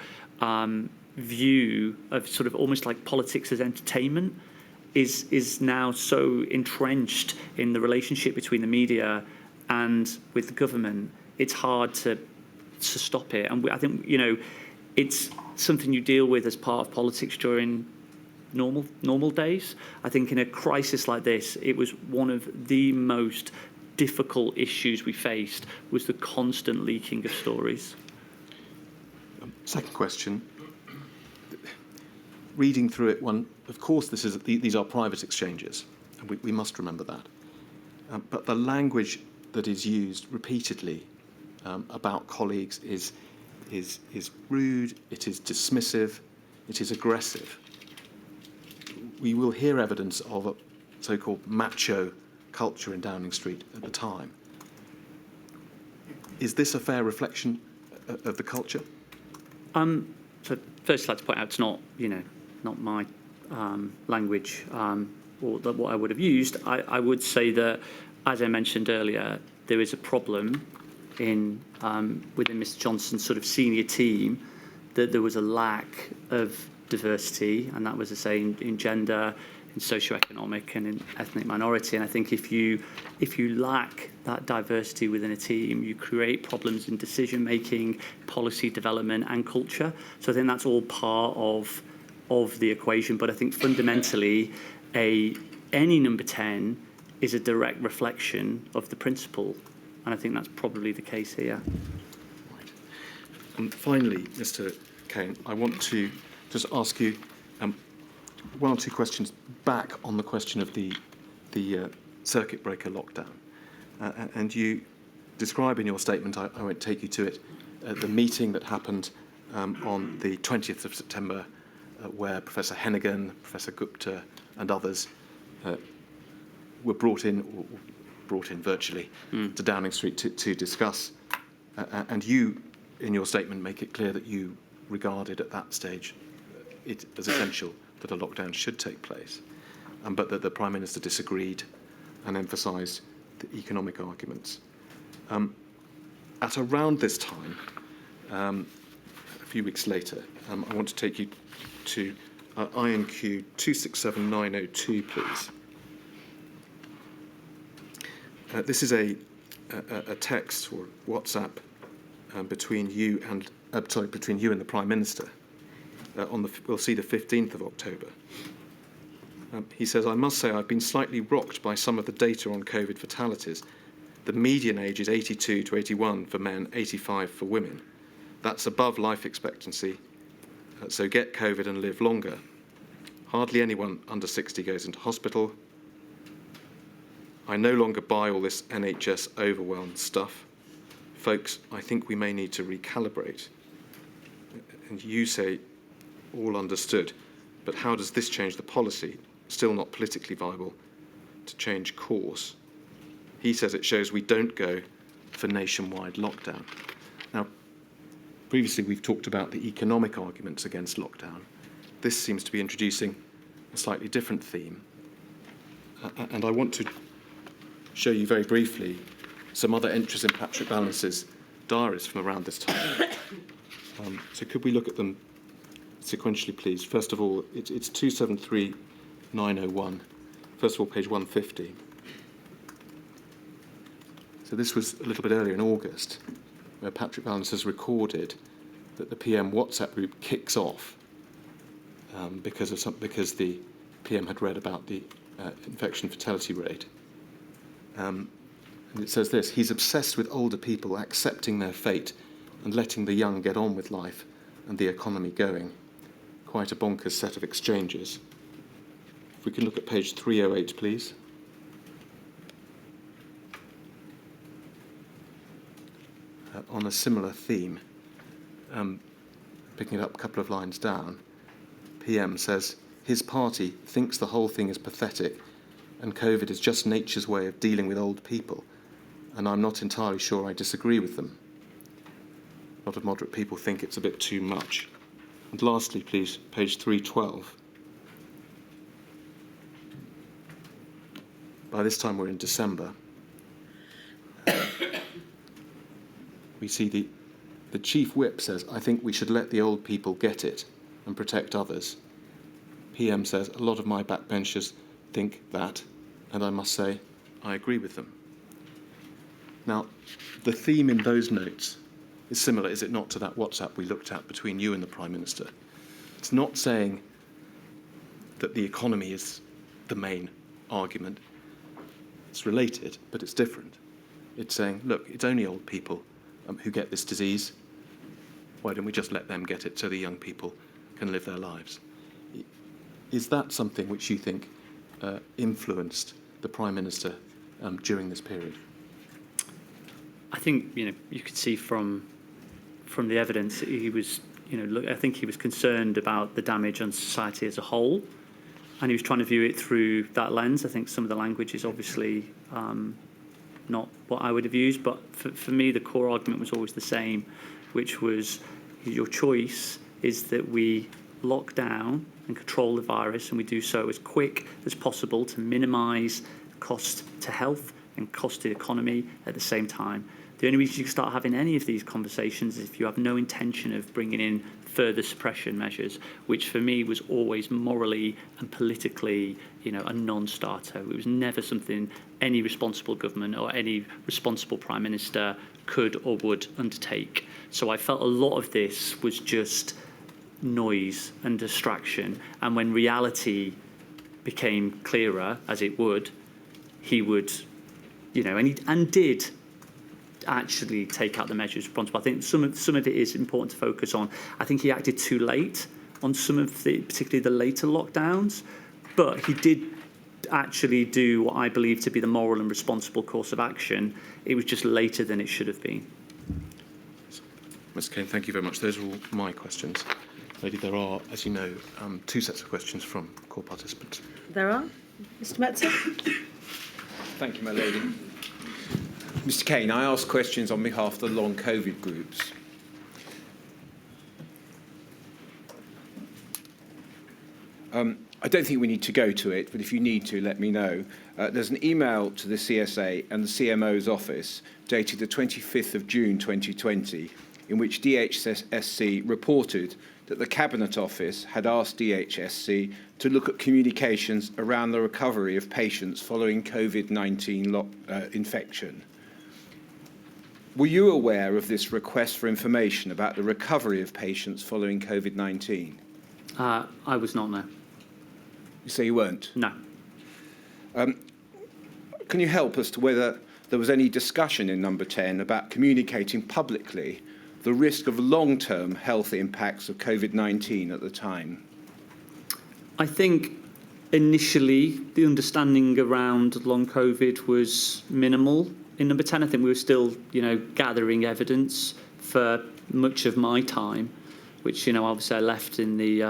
view of sort of almost like politics as entertainment is now so entrenched in the relationship between the media and with the government. It's hard to stop it. And I think, you know, it's something you deal with as part of politics during normal days. I think in a crisis like this, it was one of the most difficult issues we faced was the constant leaking of stories. Second question. Reading through it, of course, these are private exchanges, and we must remember that. But the language that is used repeatedly about colleagues is rude, it is dismissive, it is aggressive. We will hear evidence of a so-called macho culture in Downing Street at the time. Is this a fair reflection of the culture? So first, I'd like to point out it's not, you know, not my language or what I would have used. I would say that, as I mentioned earlier, there is a problem in within Mr. Johnson's sort of senior team that there was a lack of diversity, and that was to say in gender, in socioeconomic, and in ethnic minority. And I think if you lack that diversity within a team, you create problems in decision making, policy development, and culture. So I think that's all part of the equation. But I think fundamentally, any number 10 is a direct reflection of the principle, and I think that's probably the case here. Right. And finally, Mr. Kane, I want to just ask you one or two questions back on the question of the circuit breaker lockdown. And you describe in your statement, I won't take you to it, the meeting that happened on the 20th of September, where Professor Hennigan, Professor Gupta, and others were brought in virtually to Downing Street to discuss. And you, in your statement, make it clear that you regarded at that stage it as essential that a lockdown should take place, but that the Prime Minister disagreed and emphasised the economic arguments. At around this time, a few weeks later, I want to take you to INQ 267902, please. This is a text or WhatsApp between you and the Prime Minister. We'll see the 15th of October. He says, "I must say I've been slightly rocked by some of the data on COVID fatalities. The median age is 82 to 81 for men, 85 for women. That's above life expectancy, so get COVID and live longer. Hardly anyone under 60 goes into hospital. I no longer buy all this NHS overwhelmed stuff. Folks, I think we may need to recalibrate." And you say, all understood, but how does this change the policy? Still not politically viable to change course. He says it shows we don't go for nationwide lockdown. Now, previously we've talked about the economic arguments against lockdown. This seems to be introducing a slightly different theme. And I want to show you very briefly some other entries in Patrick Ballance's diaries from around this time. So could we look at them sequentially, please? First of all, it's 273901. First of all, page 150. So this was a little bit earlier in August, where Patrick Ballance has recorded that the PM WhatsApp group kicks off because the PM had read about the infection fatality rate. And it says this: "He's obsessed with older people accepting their fate and letting the young get on with life and the economy going. quite a bonkers set of exchanges. If we can look at page 308, please. On a similar theme, picking it up a couple of lines down, PM says, his party thinks the whole thing is pathetic and COVID is just nature's way of dealing with old people, and I'm not entirely sure I disagree with them. A lot of moderate people think it's a bit too much. And lastly, please, page 312. By this time we're in December. We see the Chief Whip says, I think we should let the old people get it and protect others. PM says, a lot of my backbenchers think that, and I must say, I agree with them. Now, the theme in those notes is similar, is it not, to that WhatsApp we looked at between you and the Prime Minister? It's not saying that the economy is the main argument. It's related, but it's different. It's saying, look, it's only old people who get this disease. Why don't we just let them get it so the young people can live their lives? Is that something which you think influenced the Prime Minister during this period? I think you could see from the evidence he was I think he was concerned about the damage on society as a whole, and he was trying to view it through that lens. I think some of the language is obviously not what I would have used, but for me the core argument was always the same, which was your choice is that we lock down and control the virus, and we do so as quick as possible to minimise cost to health and cost to the economy at the same time. The only reason you can start having any of these conversations is if you have no intention of bringing in further suppression measures, which for me was always morally and politically, a non-starter. It was never something any responsible government or any responsible Prime Minister could or would undertake. So I felt a lot of this was just noise and distraction. And when reality became clearer, as it would, he would, and did actually take out the measures responsible. I think some of it is important to focus on. I think he acted too late on some of particularly the later lockdowns, but he did actually do what I believe to be the moral and responsible course of action. It was just later than it should have been. Mr. Kane, thank you very much. Those are all my questions. Lady, there are, as you know, two sets of questions from core participants. There are. Mr. Metzer? Thank you, my lady. Mr. Kane, I ask questions on behalf of the long COVID groups. I don't think we need to go to it, but if you need to, let me know. There's an email to the CSA and the CMO's office dated the 25th of June 2020, in which DHSC reported that the Cabinet Office had asked DHSC to look at communications around the recovery of patients following COVID-19 infection. Were you aware of this request for information about the recovery of patients following COVID-19? I was not, no. You say you weren't? No. Can you help as to whether there was any discussion in number 10 about communicating publicly the risk of long-term health impacts of COVID-19 at the time? I think initially the understanding around long COVID was minimal. In number 10, I think we were still, gathering evidence for much of my time, which, obviously I left in the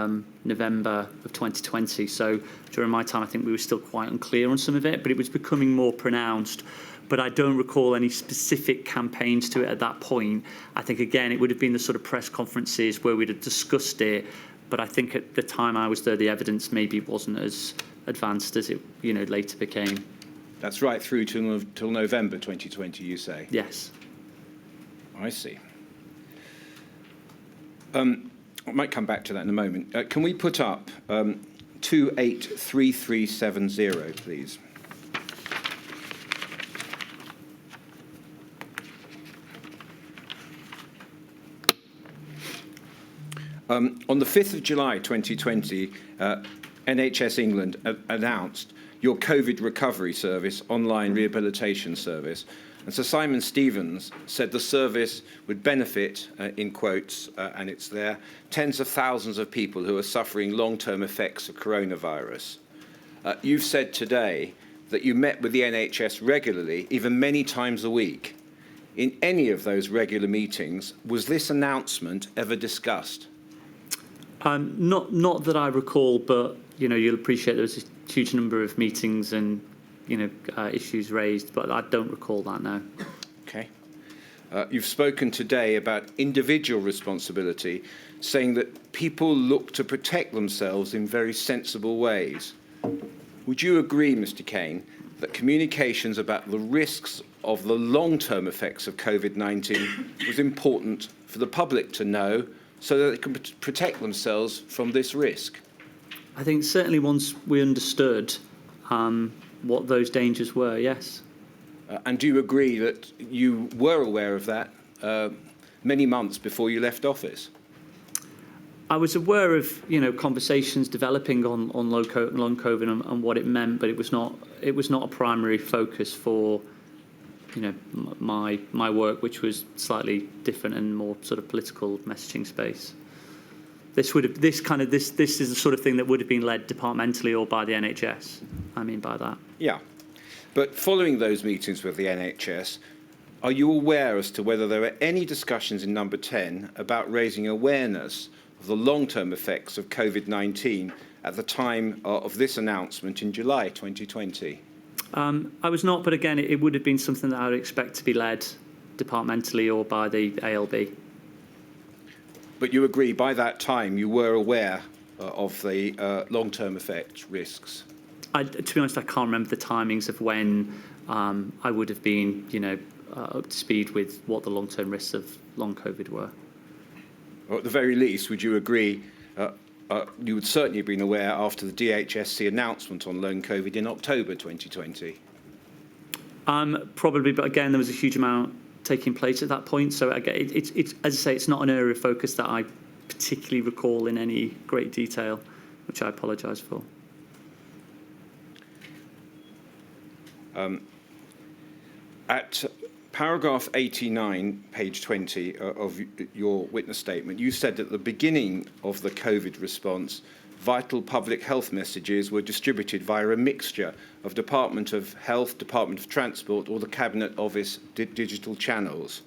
November of 2020. So during my time, I think we were still quite unclear on some of it, but it was becoming more pronounced. But I don't recall any specific campaigns to it at that point. I think, again, it would have been the sort of press conferences where we'd have discussed it. But I think at the time I was there, the evidence maybe wasn't as advanced as it, later became. That's right through till November 2020, you say? Yes. I see. I might come back to that in a moment. Can we put up 283370, please? On the 5th of July 2020, NHS England announced your COVID recovery service, online rehabilitation service. And Sir Simon Stevens said the service would benefit, in quotes, and it's there, tens of thousands of people who are suffering long-term effects of coronavirus. You've said today that you met with the NHS regularly, even many times a week. In any of those regular meetings, was this announcement ever discussed? Not that I recall, but you'll appreciate there was a huge number of meetings and issues raised, but I don't recall that now. Okay. You've spoken today about individual responsibility, saying that people look to protect themselves in very sensible ways. Would you agree, Mr. Kane, that communications about the risks of the long-term effects of COVID-19 was important for the public to know so that they can protect themselves from this risk? I think certainly once we understood what those dangers were, yes. And do you agree that you were aware of that many months before you left office? I was aware of conversations developing on long COVID and what it meant, but it was not a primary focus for my work, which was slightly different and more sort of political messaging space. This is the sort of thing that would have been led departmentally or by the NHS. I mean by that. Yeah. But following those meetings with the NHS, are you aware as to whether there were any discussions in number 10 about raising awareness of the long-term effects of COVID-19 at the time of this announcement in July 2020? I was not, but again, it would have been something that I would expect to be led departmentally or by the ALB. But you agree, by that time, you were aware of the long-term effect risks? To be honest, I can't remember the timings of when I would have been, up to speed with what the long-term risks of long COVID were. Or at the very least, would you agree, you would certainly have been aware after the DHSC announcement on long COVID in October 2020? Probably, but again, there was a huge amount taking place at that point. So again, it's as I say, it's not an area of focus that I particularly recall in any great detail, which I apologise for. At paragraph 89, page 20 of your witness statement, you said at the beginning of the COVID response, vital public health messages were distributed via a mixture of Department of Health, Department of Transport, or the Cabinet Office digital channels.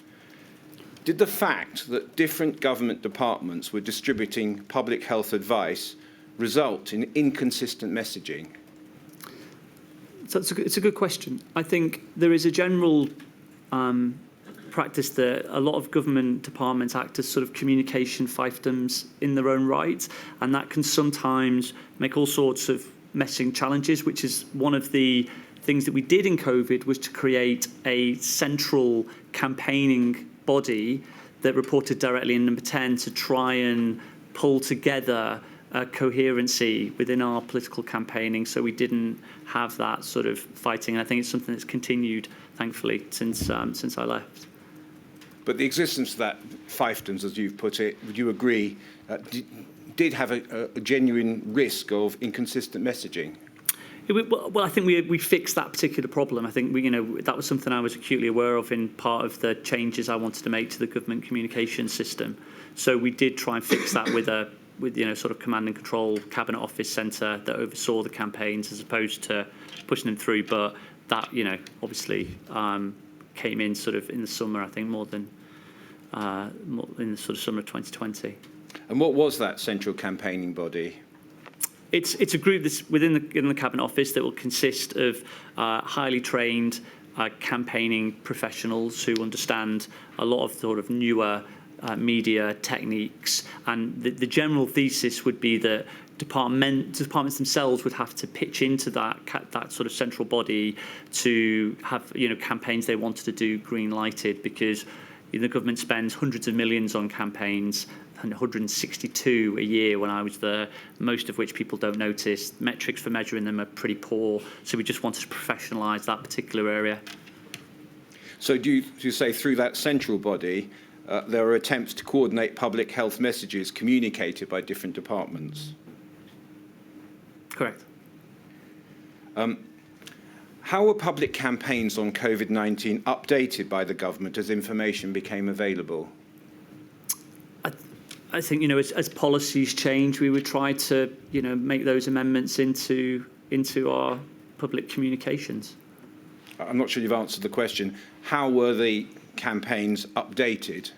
Did the fact that different government departments were distributing public health advice result in inconsistent messaging? So it's a good question. I think there is a general practice that a lot of government departments act as sort of communication fiefdoms in their own right, and that can sometimes make all sorts of messaging challenges, which is one of the things that we did in COVID, was to create a central campaigning body that reported directly in number 10 to try and pull together a coherency within our political campaigning, so we didn't have that sort of fighting. And I think it's something that's continued, thankfully, since I left. But the existence of that fiefdoms, as you've put it, would you agree, did have a genuine risk of inconsistent messaging? Well, I think we fixed that particular problem. I think that was something I was acutely aware of in part of the changes I wanted to make to the government communication system. So we did try and fix that with sort of command and control cabinet office centre that oversaw the campaigns as opposed to pushing them through. But that obviously came in sort of in the summer, I think, more in the sort of summer of 2020. And what was that central campaigning body? It's a group that's within the Cabinet Office that will consist of highly trained campaigning professionals who understand a lot of sort of newer media techniques. And the general thesis would be that departments themselves would have to pitch into that sort of central body to have campaigns they wanted to do green lighted, because the government spends hundreds of millions on campaigns, and 162 a year when I was there, most of which people don't notice. Metrics for measuring them are pretty poor, so we just wanted to professionalise that particular area. So do you say through that central body there are attempts to coordinate public health messages communicated by different departments? Correct. How were public campaigns on COVID-19 updated by the government as information became available? I think, as policies change, we would try to, make those amendments into our public communications. I'm not sure you've answered the question. How were the campaigns updated?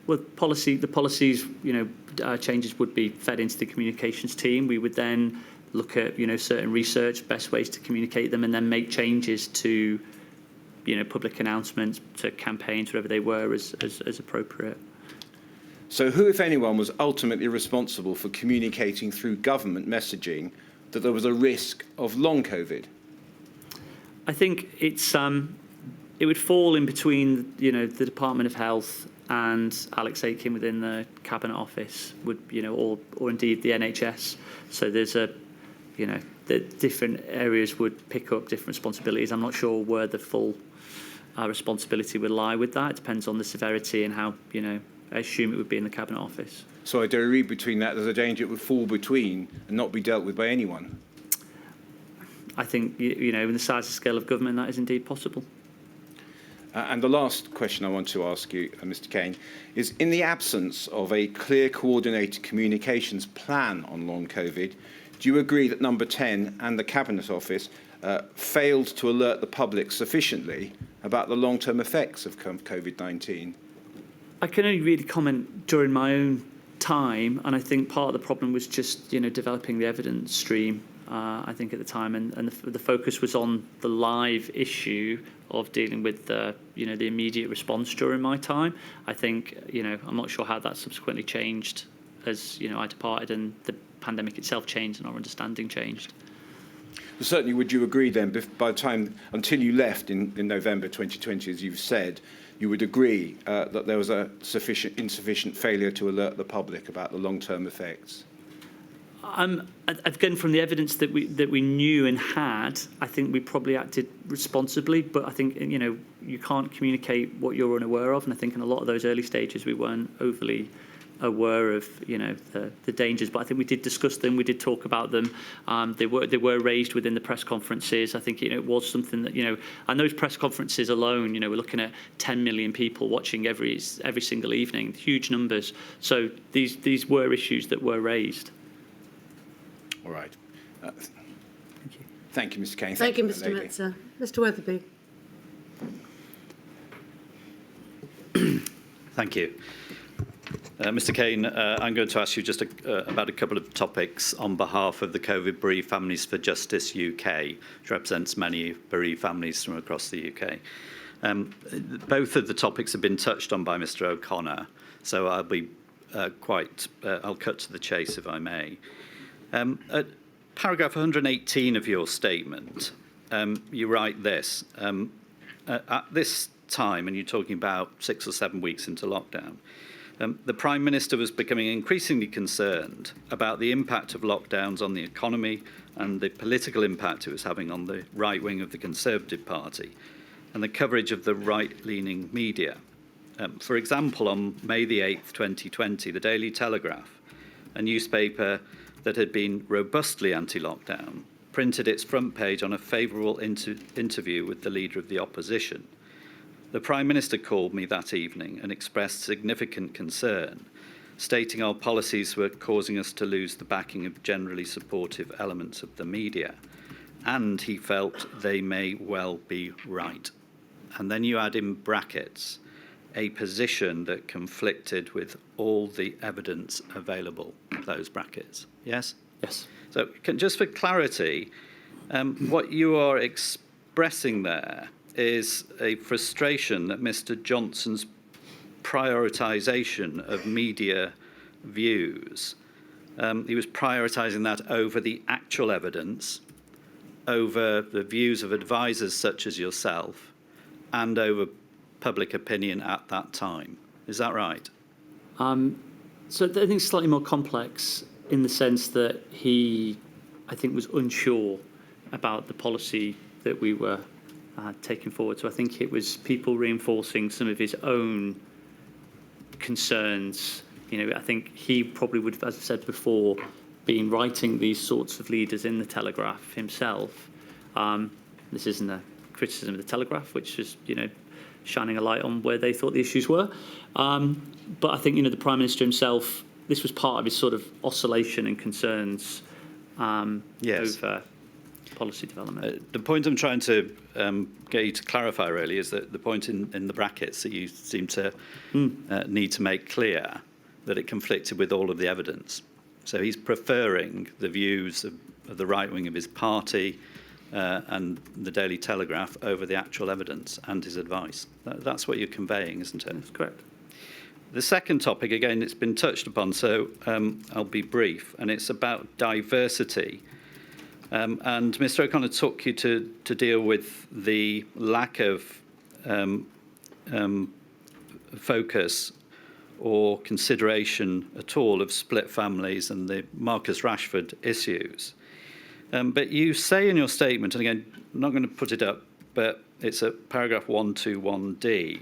Well, the policies, changes would be fed into the communications team. We would then look at, certain research, best ways to communicate them, and then make changes to, public announcements, to campaigns, whatever they were, as appropriate. So who, if anyone, was ultimately responsible for communicating through government messaging that there was a risk of long COVID? I think it would fall in between, the Department of Health and Alex Aitken within the Cabinet Office, or indeed the NHS. So there's the different areas would pick up different responsibilities. I'm not sure where the full responsibility would lie with that. It depends on the severity and how, I assume it would be in the Cabinet Office. So I do read between that there's a danger it would fall between and not be dealt with by anyone. I think, in the size and scale of government, that is indeed possible. And the last question I want to ask you, Mr. Kane, is in the absence of a clear coordinated communications plan on long COVID, do you agree that number 10 and the Cabinet Office failed to alert the public sufficiently about the long-term effects of COVID-19? I can only really comment during my own time, and I think part of the problem was just, developing the evidence stream. I think at the time, and the focus was on the live issue of dealing with the immediate response during my time. I think, I'm not sure how that subsequently changed as, I departed and the pandemic itself changed and our understanding changed. Well, certainly, would you agree then, by the time, until you left in November 2020, as you've said, you would agree that there was a insufficient failure to alert the public about the long-term effects? Again, from the evidence that we knew and had, I think we probably acted responsibly. But I think you can't communicate what you're unaware of, and I think in a lot of those early stages we weren't overly aware of the dangers. But I think we did discuss them. We did talk about them. They were raised within the press conferences. I think it was something that and those press conferences alone, we're looking at 10 million people watching every single evening, huge numbers. So these were issues that were raised. All right. Thank you, Mr. Kane. Thank you, Mr. Metzer. Mr. Weatherby. Thank you. Mr. Kane, I'm going to ask you just about a couple of topics on behalf of the COVID Bereaved Families for Justice UK, which represents many bereaved families from across the UK. Both of the topics have been touched on by Mr. O'Connor, so I'll be I'll cut to the chase if I may. At paragraph 118 of your statement, you write this. At this time, and you're talking about 6 or 7 weeks into lockdown, the Prime Minister was becoming increasingly concerned about the impact of lockdowns on the economy and the political impact it was having on the right wing of the Conservative Party and the coverage of the right-leaning media. For example, on May the 8th, 2020, the Daily Telegraph, a newspaper that had been robustly anti-lockdown, printed its front page on a favourable interview with the leader of the opposition. The Prime Minister called me that evening and expressed significant concern, stating our policies were causing us to lose the backing of generally supportive elements of the media, and he felt they may well be right. And then you add in brackets, a position that conflicted with all the evidence available, close brackets. Yes? Yes. So just for clarity, what you are expressing there is a frustration that Mr. Johnson's prioritisation of media views, he was prioritising that over the actual evidence, over the views of advisors such as yourself, and over public opinion at that time. Is that right? So I think it's slightly more complex in the sense that he, I think, was unsure about the policy that we were taking forward. So I think it was people reinforcing some of his own concerns. I think he probably would have, as I said before, been writing these sorts of leaders in the Telegraph himself. This isn't a criticism of the Telegraph, which is, shining a light on where they thought the issues were. But I think, the Prime Minister himself, this was part of his sort of oscillation and concerns over policy development. The point I'm trying to get you to clarify really is that the point in the brackets that you seem to need to make clear that it conflicted with all of the evidence. So he's preferring the views of the right wing of his party and the Daily Telegraph over the actual evidence and his advice. That's what you're conveying, isn't it? That's correct. The second topic, again, it's been touched upon, so I'll be brief, and it's about diversity. And Mr. O'Connor took you to deal with the lack of focus or consideration at all of split families and the Marcus Rashford issues. But you say in your statement, and again, I'm not going to put it up, but it's at paragraph 121D,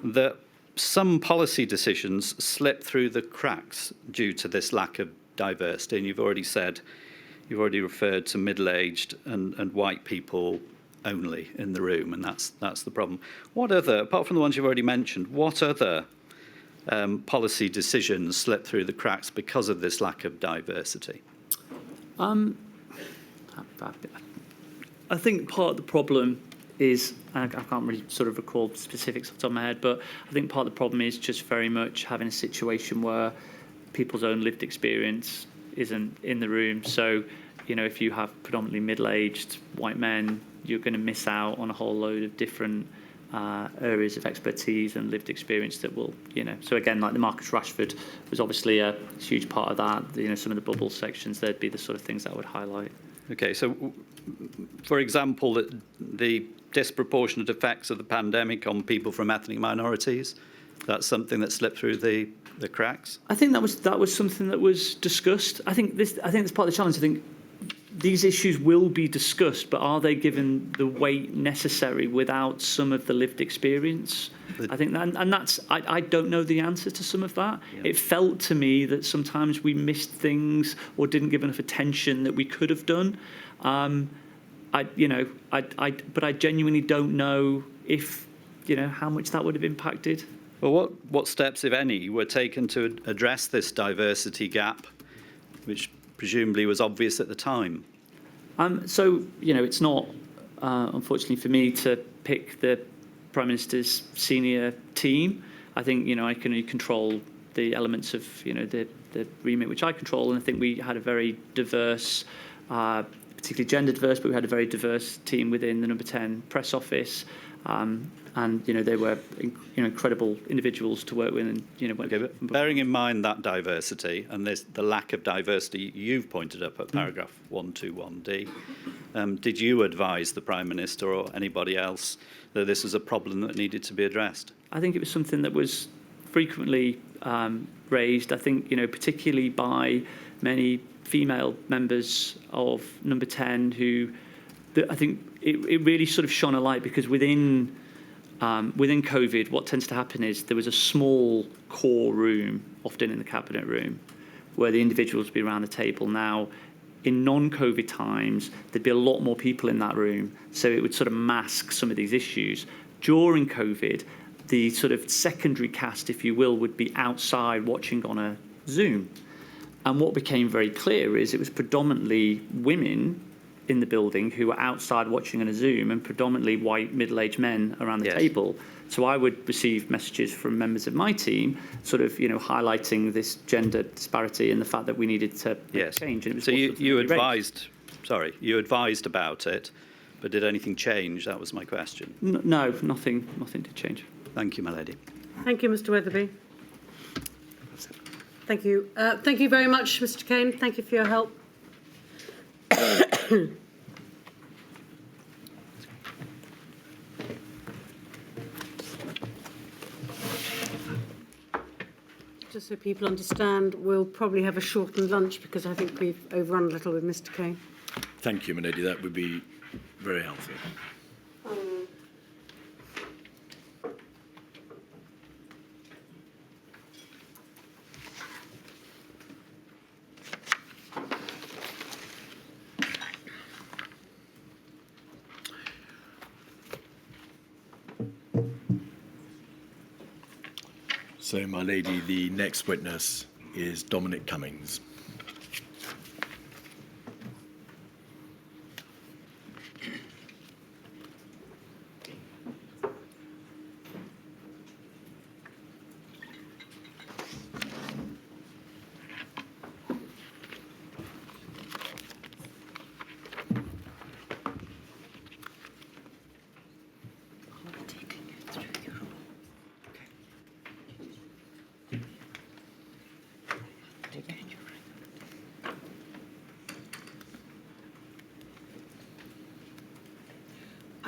that some policy decisions slip through the cracks due to this lack of diversity. And you've already referred to middle-aged and white people only in the room, and that's the problem. What other, apart from the ones you've already mentioned, what other policy decisions slip through the cracks because of this lack of diversity? I think part of the problem is, I can't really sort of recall specifics off the top of my head, but I think part of the problem is just very much having a situation where people's own lived experience isn't in the room. So, if you have predominantly middle-aged white men, you're going to miss out on a whole load of different areas of expertise and lived experience that will, So again, like the Marcus Rashford was obviously a huge part of that. Some of the bubble sections, there'd be the sort of things that I would highlight. Okay, so for example, the disproportionate effects of the pandemic on people from ethnic minorities, that's something that slipped through the cracks? I think that was something that was discussed. I think that's part of the challenge. I think these issues will be discussed, but are they given the weight necessary without some of the lived experience? I think that, and that's I don't know the answer to some of that. Yeah. It felt to me that sometimes we missed things or didn't give enough attention that we could have done. But I genuinely don't know if how much that would have impacted. Well, what steps, if any, were taken to address this diversity gap, which presumably was obvious at the time? It's not, unfortunately for me, to pick the Prime Minister's senior team. I think, I can only control the elements of, the remit which I control, and I think we had a very diverse, particularly gender diverse, but we had a very diverse team within the Number 10 press office. And they were incredible individuals to work with. And but bearing in mind that diversity and the lack of diversity you've pointed up at paragraph 121D, did you advise the Prime Minister or anybody else that this was a problem that needed to be addressed? I think it was something that was frequently raised. I think particularly by many female members of Number 10 who. I think it really sort of shone a light because within COVID, what tends to happen is there was a small core room, often in the cabinet room, where the individuals would be around the table. Now, in non-COVID times, there'd be a lot more people in that room, so it would sort of mask some of these issues. During COVID, the sort of secondary cast, if you will, would be outside watching on a Zoom. And what became very clear is it was predominantly women in the building who were outside watching on a Zoom, and predominantly white middle-aged men around the table. So I would receive messages from members of my team sort of, highlighting this gender disparity and the fact that we needed to make change. And it was so you advised about it, but did anything change? That was my question. No, nothing did change. Thank you, my lady. Thank you, Mr. Weatherby. Thank you. Thank you very much, Mr. Kane. Thank you for your help. Just so people understand, we'll probably have a shortened lunch because I think we've overrun a little with Mr. Kane. Thank you, my lady. That would be very helpful. So, my lady, the next witness is Dominic Cummings.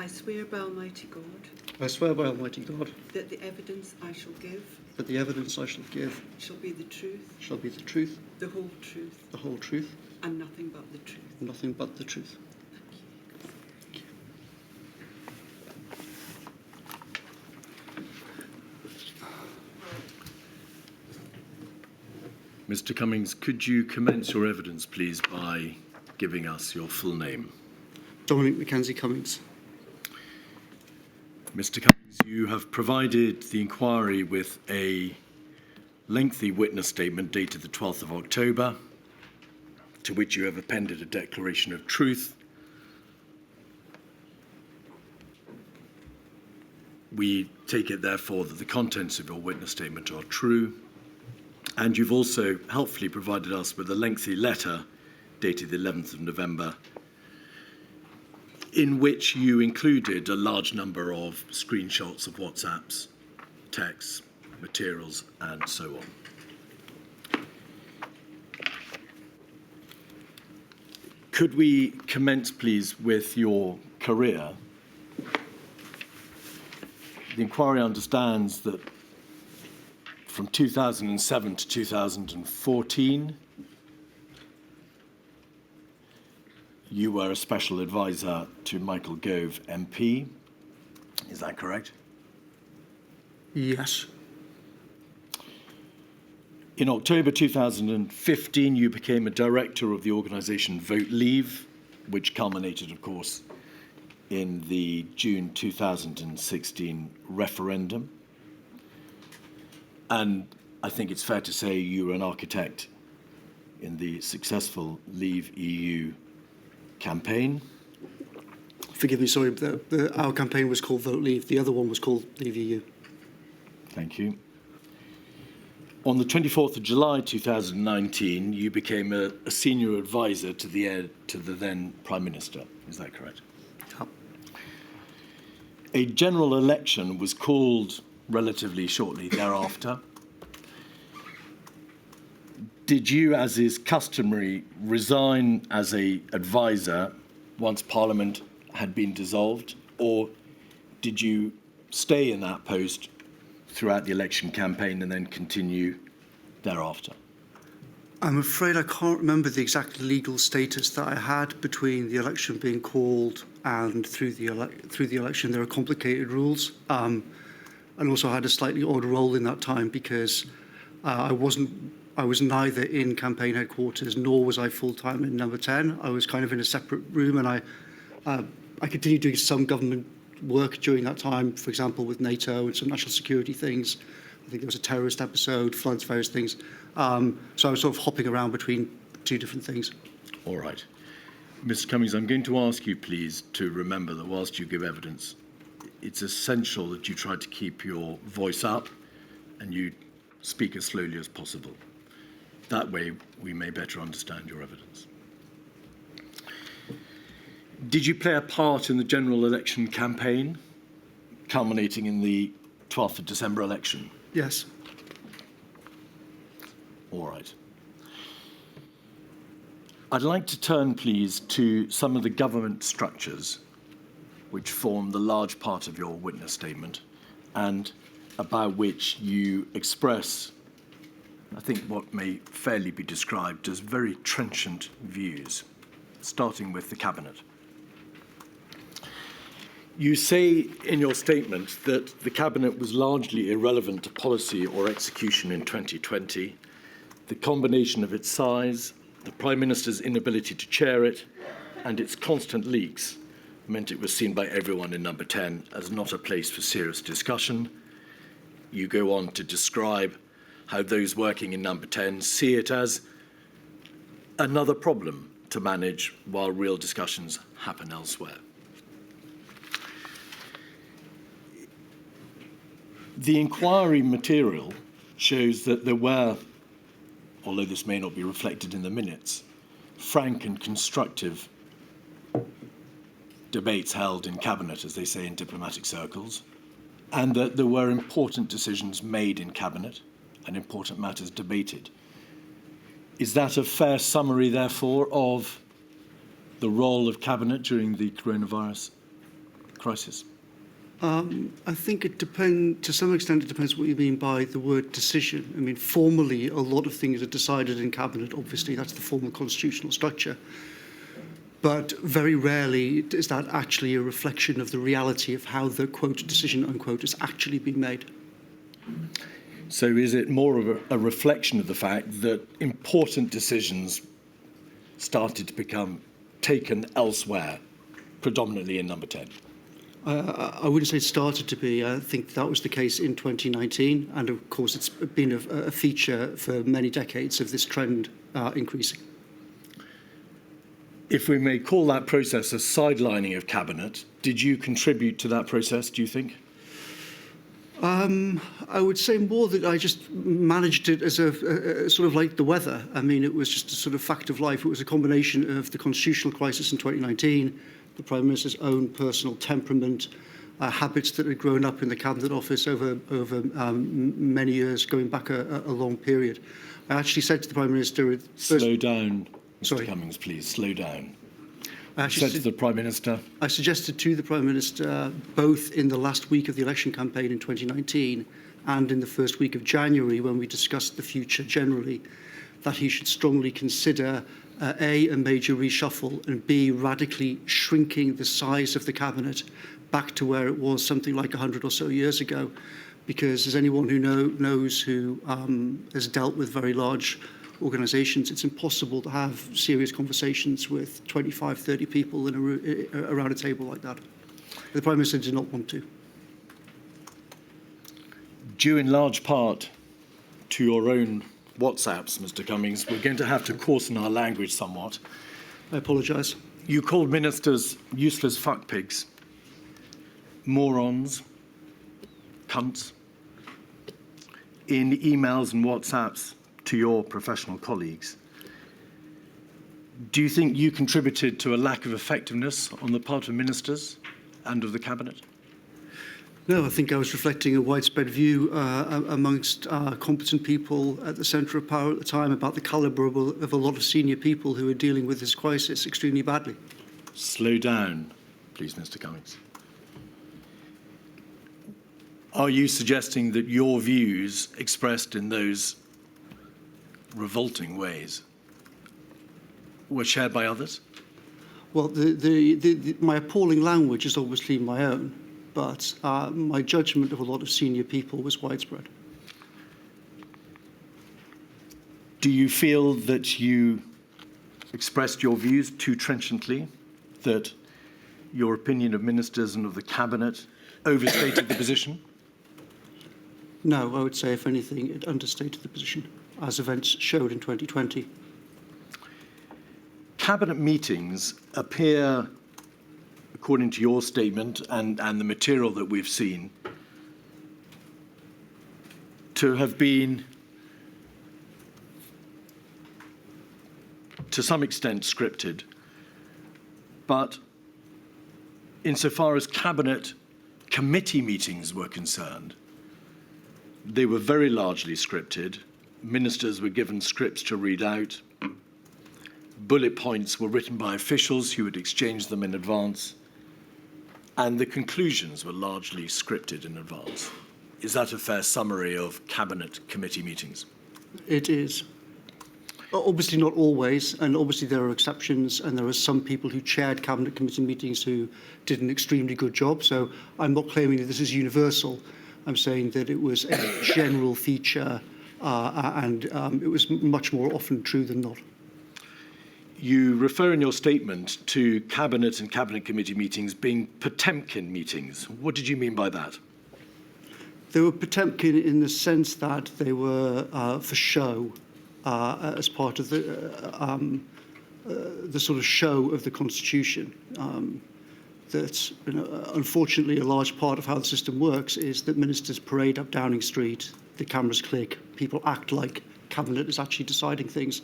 I swear by Almighty God I swear by Almighty God that the evidence I shall give that the evidence I shall give shall be the truth, shall be the truth, the whole truth, the whole truth, and nothing but the truth. and nothing but the truth. Mr. Cummings, could you commence your evidence, please, by giving us your full name? Dominic Mackenzie Cummings. Mr. Cummings, you have provided the inquiry with a lengthy witness statement dated the 12th of October, to which you have appended a declaration of truth. We take it, therefore, that the contents of your witness statement are true, and you've also helpfully provided us with a lengthy letter dated the 11th of November, in which you included a large number of screenshots of WhatsApps, texts, materials, and so on. Could we commence, please, with your career? The inquiry understands that from 2007 to 2014, you were a special advisor to Michael Gove MP. Is that correct? Yes. In October 2015, you became a director of the organisation Vote Leave, which culminated, of course, in the June 2016 referendum. And I think it's fair to say you were an architect in the successful Leave EU campaign. Forgive me, sorry, our campaign was called Vote Leave. The other one was called Leave EU. Thank you. On the 24th of July 2019, you became a senior advisor to the then Prime Minister. Is that correct? Yep. A general election was called relatively shortly thereafter. Did you, as is customary, resign as an advisor once Parliament had been dissolved, or did you stay in that post throughout the election campaign and then continue thereafter? I'm afraid I can't remember the exact legal status that I had between the election being called and through the election. There are complicated rules. And also I had a slightly odd role in that time because I was neither in campaign headquarters nor was I full-time in Number 10. I was kind of in a separate room, and I continued doing some government work during that time, for example, with NATO and some national security things. I think there was a terrorist episode, floods, various things. So I was sort of hopping around between two different things. All right. Mr. Cummings, I'm going to ask you, please, to remember that whilst you give evidence, it's essential that you try to keep your voice up and you speak as slowly as possible. That way, we may better understand your evidence. Did you play a part in the general election campaign, culminating in the 12th of December election? Yes. All right. I'd like to turn, please, to some of the government structures which form the large part of your witness statement and about which you express, I think, what may fairly be described as very trenchant views, starting with the Cabinet. You say in your statement that the Cabinet was largely irrelevant to policy or execution in 2020. The combination of its size, the Prime Minister's inability to chair it, and its constant leaks meant it was seen by everyone in Number 10 as not a place for serious discussion. you go on to describe how those working in number 10 see it as another problem to manage while real discussions happen elsewhere. The inquiry material shows that there were, although this may not be reflected in the minutes, frank and constructive debates held in Cabinet, as they say in diplomatic circles, and that there were important decisions made in Cabinet and important matters debated. Is that a fair summary, therefore, of the role of Cabinet during the coronavirus crisis? I think it depends, to some extent, it depends what you mean by the word decision. I mean, formally, a lot of things are decided in Cabinet, obviously, that's the formal constitutional structure. But very rarely is that actually a reflection of the reality of how the, quote, decision, unquote, is actually being made. So is it more of a reflection of the fact that important decisions started to become taken elsewhere, predominantly in number 10? I wouldn't say it started to be. I think that was the case in 2019. And of course, it's been a feature for many decades of this trend increasing. If we may call that process a sidelining of Cabinet, did you contribute to that process, do you think? I would say more that I just managed it as a sort of like the weather. I mean, it was just a sort of fact of life. It was a combination of the constitutional crisis in 2019, the Prime Minister's own personal temperament, habits that had grown up in the Cabinet Office over many years, going back a long period. I actually said to the Prime Minister... Slow down, Mr. Sorry. Cummings, please, slow down. I Said to the Prime Minister. I suggested to the Prime Minister, both in the last week of the election campaign in 2019 and in the first week of January, when we discussed the future generally, that he should strongly consider A, a major reshuffle, and B, radically shrinking the size of the Cabinet back to where it was something like 100 or so years ago. Because as anyone who knows who has dealt with very large organisations, it's impossible to have serious conversations with 25, 30 people around a table like that. The Prime Minister did not want to. Due in large part to your own WhatsApps, Mr. Cummings, we're going to have to coarsen our language somewhat. I apologise. You called ministers useless fuckpigs, morons, cunts, in emails and WhatsApps to your professional colleagues. Do you think you contributed to a lack of effectiveness on the part of ministers and of the Cabinet? No, I think I was reflecting a widespread view amongst competent people at the centre of power at the time about the calibre of a lot of senior people who are dealing with this crisis extremely badly. Slow down, please, Mr. Cummings. Are you suggesting that your views expressed in those revolting ways were shared by others? Well, my appalling language is obviously my own, but my judgment of a lot of senior people was widespread. Do you feel that you expressed your views too trenchantly, that your opinion of ministers and of the Cabinet overstated the position? No, I would say, if anything, it understated the position, as events showed in 2020. Cabinet meetings appear, according to your statement and the material that we've seen, to have been, to some extent, scripted. But insofar as Cabinet committee meetings were concerned, they were very largely scripted. Ministers were given scripts to read out. Bullet points were written by officials who would exchange them in advance. And the conclusions were largely scripted in advance. Is that a fair summary of Cabinet committee meetings? It is. Obviously not always, and obviously there are exceptions, and there are some people who chaired Cabinet committee meetings who did an extremely good job. So I'm not claiming that this is universal. I'm saying that it was a general feature, and it was much more often true than not. You refer in your statement to Cabinet and Cabinet committee meetings being Potemkin meetings. What did you mean by that? They were Potemkin in the sense that they were for show, as part of the sort of show of the Constitution. That, unfortunately, a large part of how the system works is that ministers parade up Downing Street, the cameras click, people act like Cabinet is actually deciding things,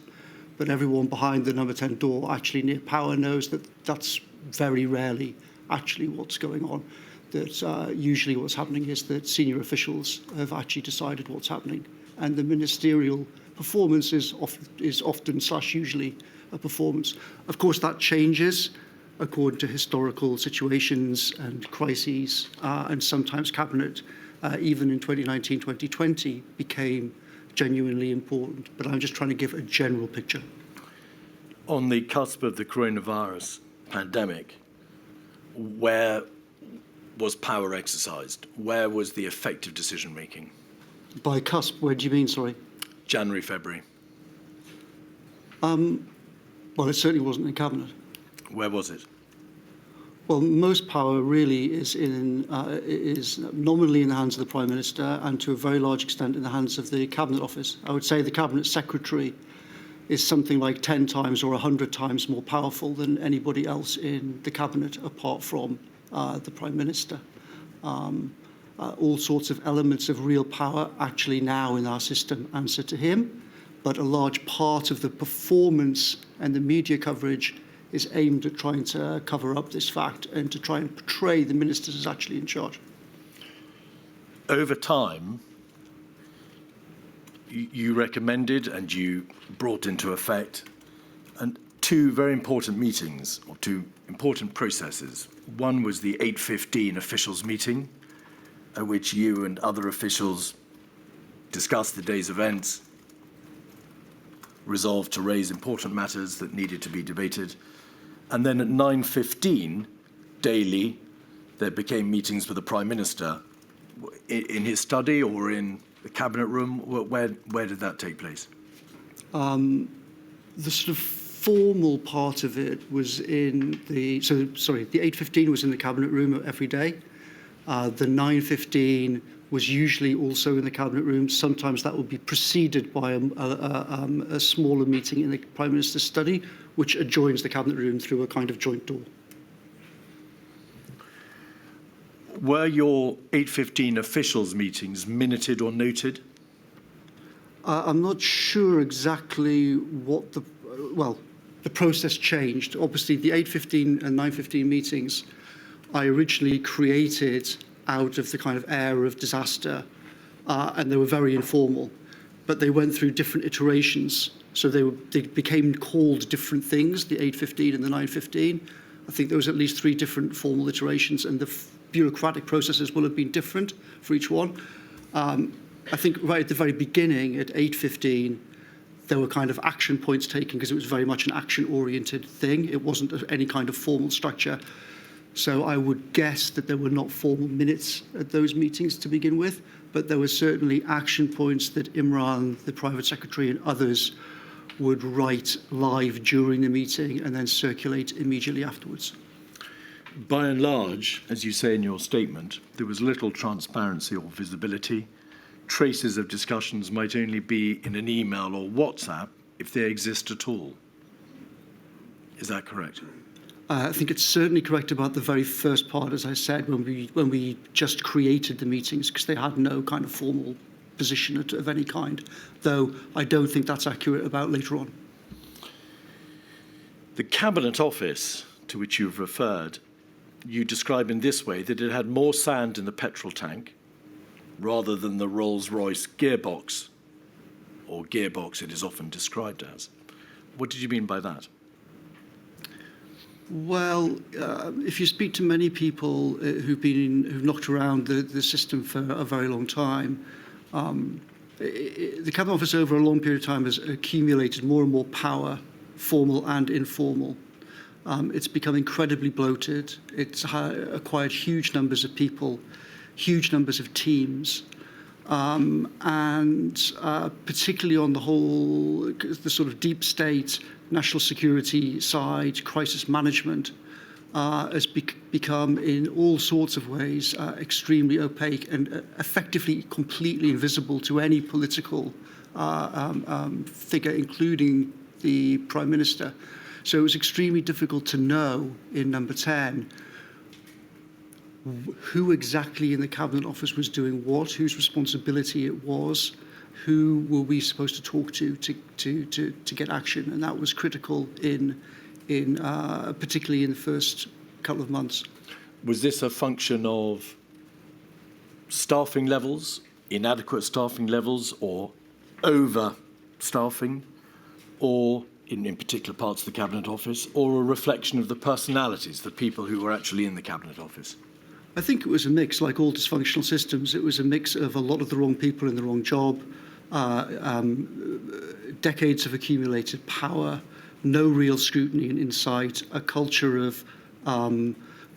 but everyone behind the number 10 door actually near power knows that that's very rarely actually what's going on. That usually what's happening is that senior officials have actually decided what's happening, and the ministerial performance is often / usually a performance. Of course, that changes according to historical situations and crises, and sometimes Cabinet, even in 2019, 2020, became genuinely important. But I'm just trying to give a general picture. On the cusp of the coronavirus pandemic, where was power exercised? Where was the effective decision-making? By cusp, where do you mean, sorry? January, February. Well, it certainly wasn't in Cabinet. Where was it? Well, most power really is nominally in the hands of the Prime Minister and to a very large extent in the hands of the Cabinet Office. I would say the Cabinet Secretary is something like 10 times or 100 times more powerful than anybody else in the Cabinet apart from the Prime Minister. All sorts of elements of real power actually now in our system answer to him, but a large part of the performance and the media coverage is aimed at trying to cover up this fact and to try and portray the ministers as actually in charge. Over time, you recommended and you brought into effect two very important meetings, or two important processes. One was the 8:15 officials meeting, at which you and other officials discussed the day's events, resolved to raise important matters that needed to be debated. And then at 9:15 daily, there became meetings with the Prime Minister in his study or in the Cabinet room. Where did that take place? The sort of formal part of it was in the 8:15 was in the Cabinet room every day. The 9:15 was usually also in the Cabinet room. Sometimes that would be preceded by a smaller meeting in the Prime Minister's study, which adjoins the Cabinet room through a kind of joint door. Were your 8:15 officials meetings minuted or noted? I'm not sure exactly what the process changed. Obviously, the 8:15 and 9:15 meetings I originally created out of the kind of air of disaster, and they were very informal, but they went through different iterations. So they became called different things, the 8:15 and the 9:15. I think there was at least 3 different formal iterations, and the bureaucratic processes will have been different for each one. I think right at the very beginning, at 8:15, there were kind of action points taken because it was very much an action-oriented thing. It wasn't any kind of formal structure. So I would guess that there were not formal minutes at those meetings to begin with, but there were certainly action points that Imran, the Private Secretary, and others would write live during the meeting and then circulate immediately afterwards. By and large, as you say in your statement, there was little transparency or visibility. Traces of discussions might only be in an email or WhatsApp if they exist at all. Is that correct? I think it's certainly correct about the very first part, as I said, when we just created the meetings, because they had no kind of formal position of any kind, though I don't think that's accurate about later on. The Cabinet Office, to which you've referred, you describe in this way, that it had more sand in the petrol tank rather than the Rolls-Royce gearbox, or gearbox it is often described as. What did you mean by that? Well, if you speak to many people who've knocked around the system for a very long time, the Cabinet Office over a long period of time has accumulated more and more power, formal and informal. It's become incredibly bloated. It's acquired huge numbers of people, huge numbers of teams, and particularly on the sort of deep state, national security side, crisis management, has become, in all sorts of ways, extremely opaque and effectively completely invisible to any political figure, including the Prime Minister. So it was extremely difficult to know in number 10 who exactly in the Cabinet Office was doing what, whose responsibility it was, who were we supposed to talk to get action, and that was critical in particularly in the first couple of months. Was this a function of staffing levels, inadequate staffing levels, or over-staffing, or in particular parts of the Cabinet Office, or a reflection of the personalities, the people who were actually in the Cabinet Office? I think it was a mix, like all dysfunctional systems. It was a mix of a lot of the wrong people in the wrong job, decades of accumulated power, no real scrutiny and insight, a culture of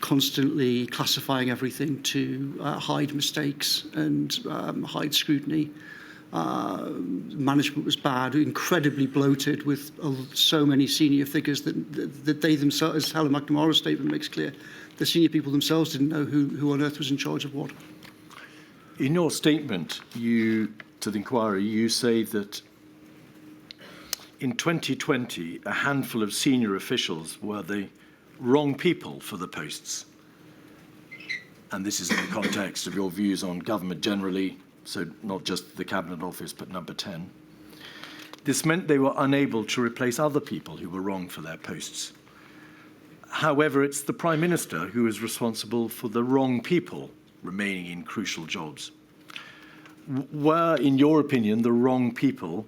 constantly classifying everything to hide mistakes and hide scrutiny. Management was bad, incredibly bloated, with so many senior figures that they themselves, as Helen McNamara's statement makes clear, the senior people themselves didn't know who on earth was in charge of what. In your statement to the inquiry, you say that in 2020, a handful of senior officials were the wrong people for the posts. And this is in the context of your views on government generally, so not just the Cabinet Office, but number 10. This meant they were unable to replace other people who were wrong for their posts. However, it's the Prime Minister who is responsible for the wrong people remaining in crucial jobs. Were, in your opinion, the wrong people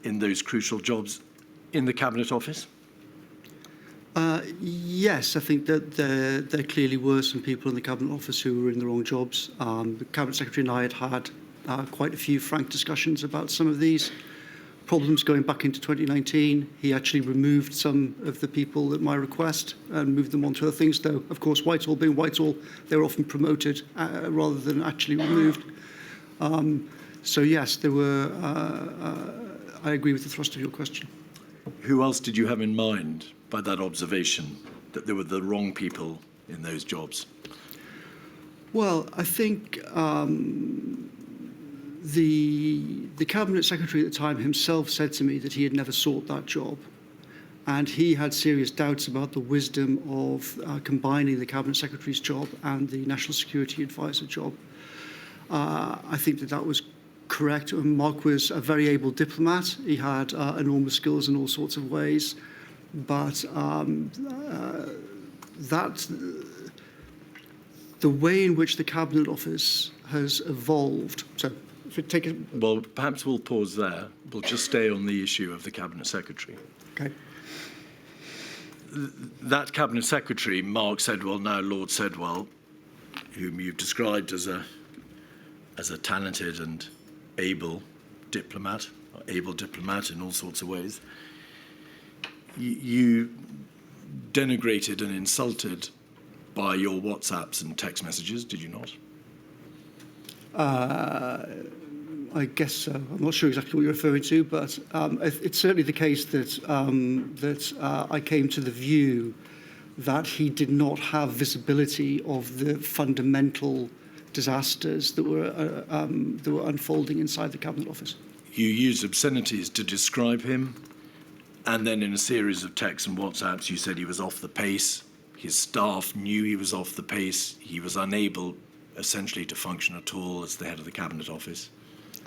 in those crucial jobs in the Cabinet Office? Yes, I think that there clearly were some people in the Cabinet Office who were in the wrong jobs. The Cabinet Secretary and I had quite a few frank discussions about some of these problems going back into 2019. He actually removed some of the people at my request and moved them on to other things, though, of course, Whitehall being Whitehall, they were often promoted rather than actually removed. So, yes, there were, I agree with the thrust of your question. Who else did you have in mind by that observation, that there were the wrong people in those jobs? Well, I think the Cabinet Secretary at the time himself said to me that he had never sought that job. And he had serious doubts about the wisdom of combining the Cabinet Secretary's job and the National Security Advisor job. I think that was correct. Mark was a very able diplomat. He had enormous skills in all sorts of ways. But the way in which the Cabinet Office has evolved. So, if we take it. Well, perhaps we'll pause there. We'll just stay on the issue of the Cabinet Secretary. Okay. That Cabinet Secretary, Mark Sedwell, now Lord Sedwell, whom you've described as a talented and able diplomat in all sorts of ways, you denigrated and insulted by your WhatsApps and text messages, did you not? I guess so. I'm not sure exactly what you're referring to, but it's certainly the case that I came to the view that he did not have visibility of the fundamental disasters that were unfolding inside the Cabinet Office. You used obscenities to describe him, and then in a series of texts and WhatsApps, you said he was off the pace. His staff knew he was off the pace. He was unable, essentially, to function at all as the head of the Cabinet Office.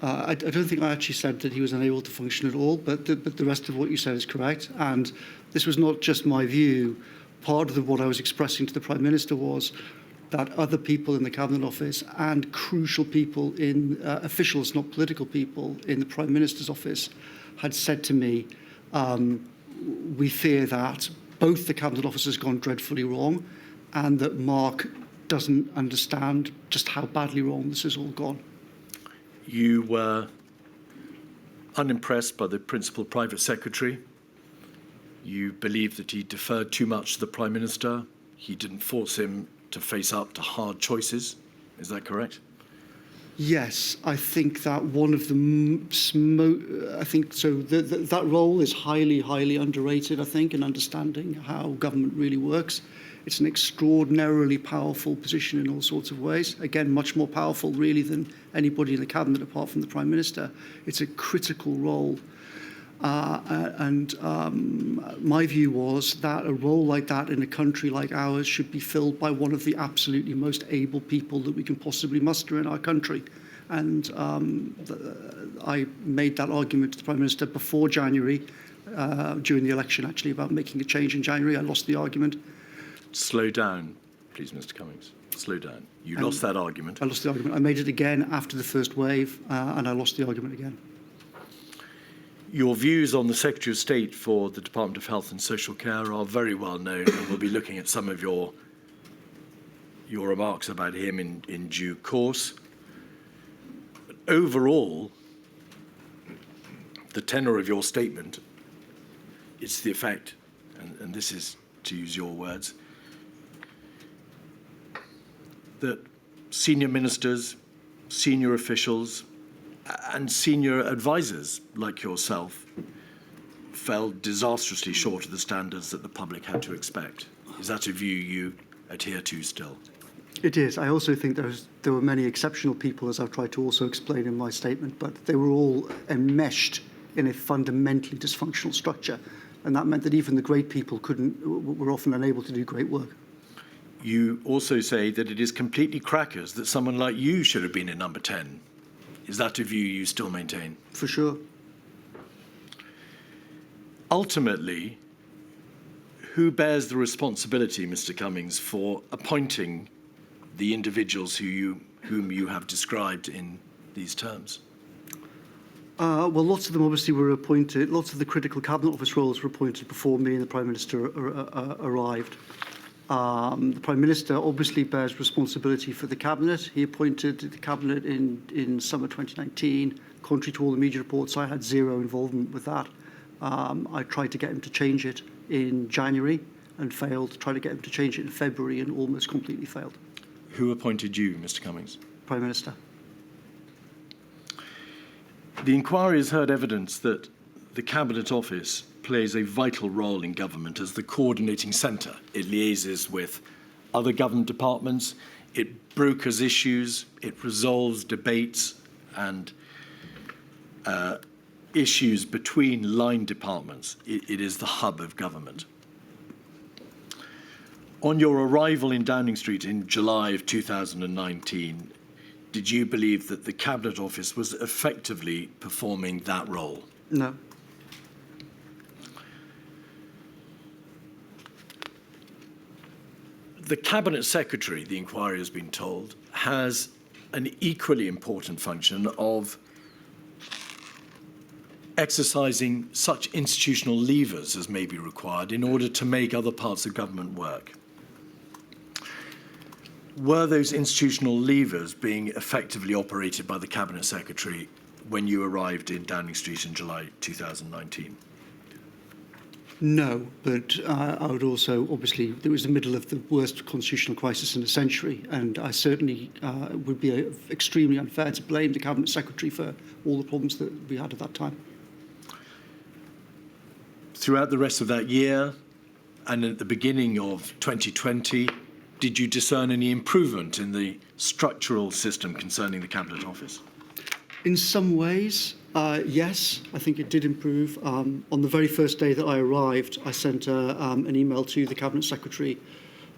I don't think I actually said that he was unable to function at all, but the rest of what you said is correct. And this was not just my view. Part of what I was expressing to the Prime Minister was that other people in the Cabinet Office and crucial people in officials, not political people, in the Prime Minister's office had said to me, we fear that both the Cabinet Office has gone dreadfully wrong and that Mark doesn't understand just how badly wrong this has all gone. You were unimpressed by the Principal Private Secretary. You believed that he deferred too much to the Prime Minister. He didn't force him to face up to hard choices. Is that correct? Yes, I think that one of the I think so. That role is highly, highly underrated. I think in understanding how government really works. It's an extraordinarily powerful position in all sorts of ways. Again, much more powerful really than anybody in the cabinet apart from the Prime Minister. It's a critical role. My view was that a role like that in a country like ours should be filled by one of the absolutely most able people that we can possibly muster in our country. And I made that argument to the Prime Minister before January, during the election actually, about making a change in January. I lost the argument. Slow down, please, Mr. Cummings. Slow down. You lost that argument. I lost the argument. I made it again after the first wave, and I lost the argument again. Your views on the Secretary of State for the Department of Health and Social Care are very well known, and we'll be looking at some of your remarks about him in due course. But overall, the tenor of your statement, it's the effect, and this is to use your words, that senior ministers, senior officials, and senior advisors like yourself fell disastrously short of the standards that the public had to expect. Is that a view you adhere to still? It is. I also think there were many exceptional people, as I've tried to also explain in my statement, but they were all enmeshed in a fundamentally dysfunctional structure. And that meant that even the great people were often unable to do great work. You also say that it is completely crackers that someone like you should have been in number 10. Is that a view you still maintain? For sure. Ultimately, who bears the responsibility, Mr. Cummings, for appointing the individuals whom you have described in these terms? Well, lots of them obviously were appointed. Lots of the critical cabinet office roles were appointed before me and the Prime Minister arrived. The Prime Minister obviously bears responsibility for the Cabinet. He appointed the Cabinet in summer 2019. Contrary to all the media reports, I had zero involvement with that. I tried to get him to change it in January and failed. Tried to get him to change it in February and almost completely failed. Who appointed you, Mr. Cummings? Prime Minister. The inquiry has heard evidence that the Cabinet Office plays a vital role in government as the coordinating centre. It liaises with other government departments, it brokers issues, it resolves debates and issues between line departments. It is the hub of government. On your arrival in Downing Street in July of 2019, did you believe that the Cabinet Office was effectively performing that role? No. The Cabinet Secretary, the inquiry has been told, has an equally important function of exercising such institutional levers as may be required in order to make other parts of government work. Were those institutional levers being effectively operated by the Cabinet Secretary when you arrived in Downing Street in July 2019? No, but I would also, obviously, it was the middle of the worst constitutional crisis in a century, and I certainly would be extremely unfair to blame the Cabinet Secretary for all the problems that we had at that time. Throughout the rest of that year and at the beginning of 2020, did you discern any improvement in the structural system concerning the Cabinet Office? In some ways, yes, I think it did improve. On the very first day that I arrived, I sent an email to the Cabinet Secretary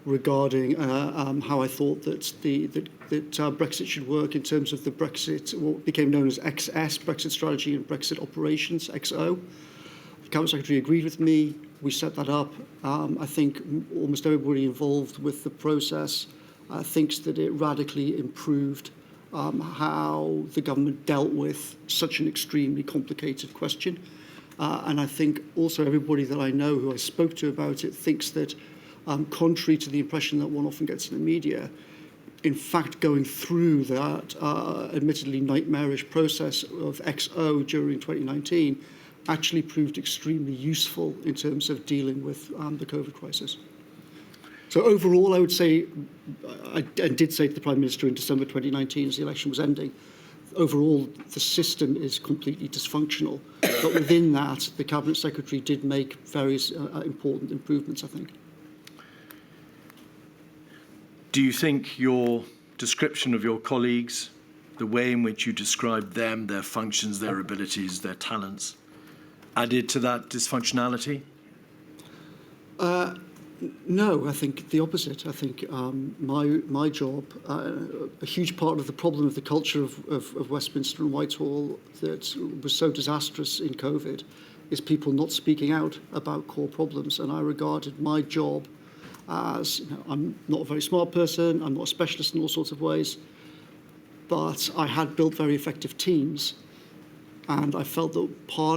regarding how I thought that Brexit should work in terms of the Brexit, what became known as XS, Brexit Strategy and Brexit Operations, XO. The Cabinet Secretary agreed with me. We set that up. I think almost everybody involved with the process thinks that it radically improved how the government dealt with such an extremely complicated question. And I think also everybody that I know who I spoke to about it thinks that, contrary to the impression that one often gets in the media, in fact, going through that admittedly nightmarish process of XO during 2019 actually proved extremely useful in terms of dealing with the COVID crisis. So overall, I would say, I did say to the Prime Minister in December 2019 as the election was ending, overall the system is completely dysfunctional. But within that, the Cabinet Secretary did make various important improvements, I think. Do you think your description of your colleagues, the way in which you described them, their functions, their abilities, their talents, added to that dysfunctionality? No, I think the opposite. I think my job, a huge part of the problem of the culture of Westminster and Whitehall that was so disastrous in COVID is people not speaking out about core problems. And I regarded my job as, I'm not a very smart person, I'm not a specialist in all sorts of ways, but I had built very effective teams. And I felt that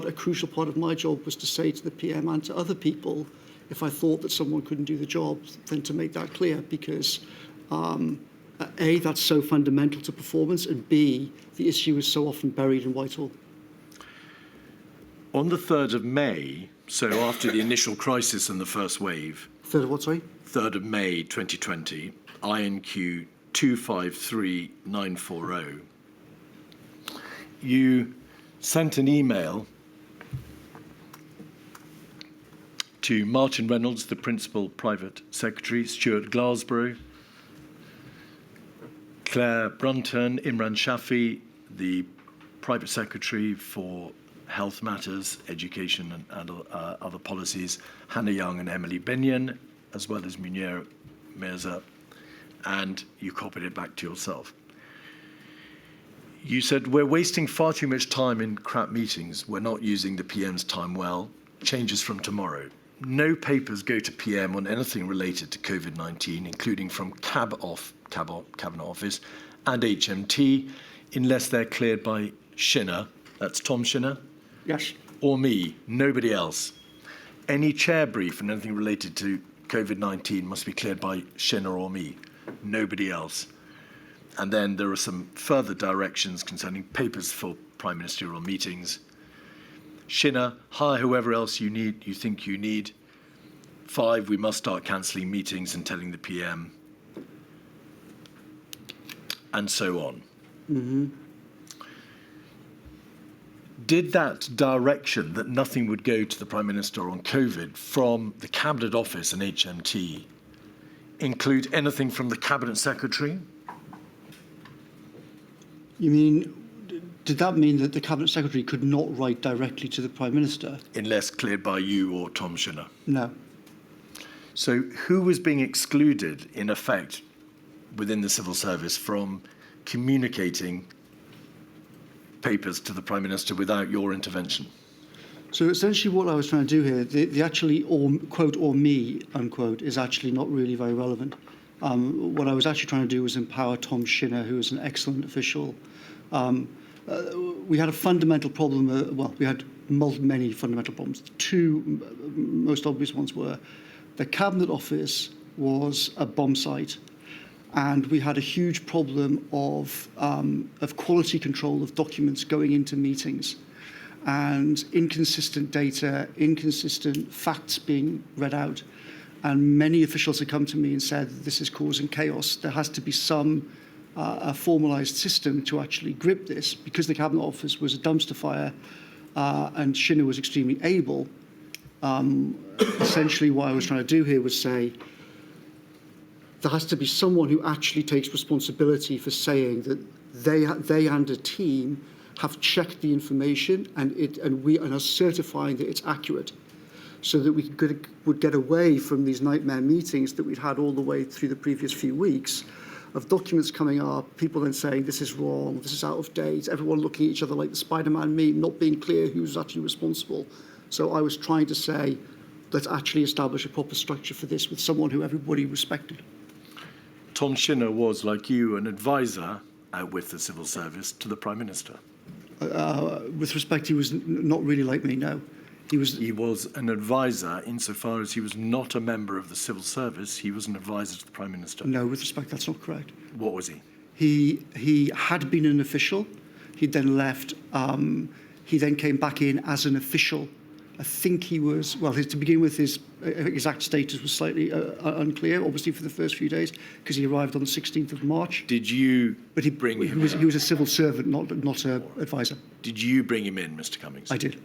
a crucial part of my job was to say to the PM and to other people, if I thought that someone couldn't do the job, then to make that clear, because A, that's so fundamental to performance, and B, the issue is so often buried in Whitehall. On the 3rd of May, so after the initial crisis and the first wave, 3rd of what, sorry? 3rd of May 2020, INQ 253940, you sent an email to Martin Reynolds, the Principal Private Secretary, Stuart Glasborough, Claire Brunton, Imran Shafi, the Private Secretary for Health Matters, Education and Other Policies, Hannah Young and Emily Benyon, as well as Munir Mirza, and you copied it back to yourself. You said, we're wasting far too much time in crap meetings. We're not using the PM's time well. Changes from tomorrow. No papers go to PM on anything related to COVID-19, including from Cabinet Office and HMT, unless they're cleared by Shinner, that's Tom Shinner? Yes. Or me, nobody else. Any chair brief and anything related to COVID-19 must be cleared by Shinner or me, nobody else. And then there are some further directions concerning papers for prime ministerial meetings. Shinner, hire whoever else you think you need. 5, we must start cancelling meetings and telling the PM. And so on. Mm-hmm. Did that direction that nothing would go to the Prime Minister on COVID from the Cabinet Office and HMT include anything from the Cabinet Secretary? You mean, did that mean that the Cabinet Secretary could not write directly to the Prime Minister? Unless cleared by you or Tom Shinner. No. So who was being excluded, in effect, within the civil service from communicating papers to the Prime Minister without your intervention? So essentially what I was trying to do here, the actually quote, or me, unquote, is actually not really very relevant. What I was actually trying to do was empower Tom Shinner, who is an excellent official. We had a fundamental problem, we had many fundamental problems. The two most obvious ones were the Cabinet Office was a bomb site, and we had a huge problem of quality control of documents going into meetings, and inconsistent data, inconsistent facts being read out. And many officials had come to me and said, this is causing chaos. There has to be some a formalised system to actually grip this. Because the Cabinet Office was a dumpster fire and Shinner was extremely able, essentially what I was trying to do here was say, there has to be someone who actually takes responsibility for saying that they and a team have checked the information and are certifying that it's accurate, so that we would get away from these nightmare meetings that we'd had all the way through the previous few weeks of documents coming up, people then saying this is wrong, this is out of date, everyone looking at each other like the Spider-Man meme, not being clear who's actually responsible. So I was trying to say, let's actually establish a proper structure for this with someone who everybody respected. Tom Shinner was, like you, an advisor with the civil service to the Prime Minister. With respect, he was not really like me, no. He was an advisor insofar as he was not a member of the civil service. He was an advisor to the Prime Minister. No, with respect, that's not correct. What was he? He had been an official. He then left. He then came back in as an official. I think he was, well, to begin with, his exact status was slightly unclear, obviously, for the first few days, because he arrived on the 16th of March. Did you bring him in? He was a civil servant, not an advisor. Did you bring him in, Mr. Cummings? I did.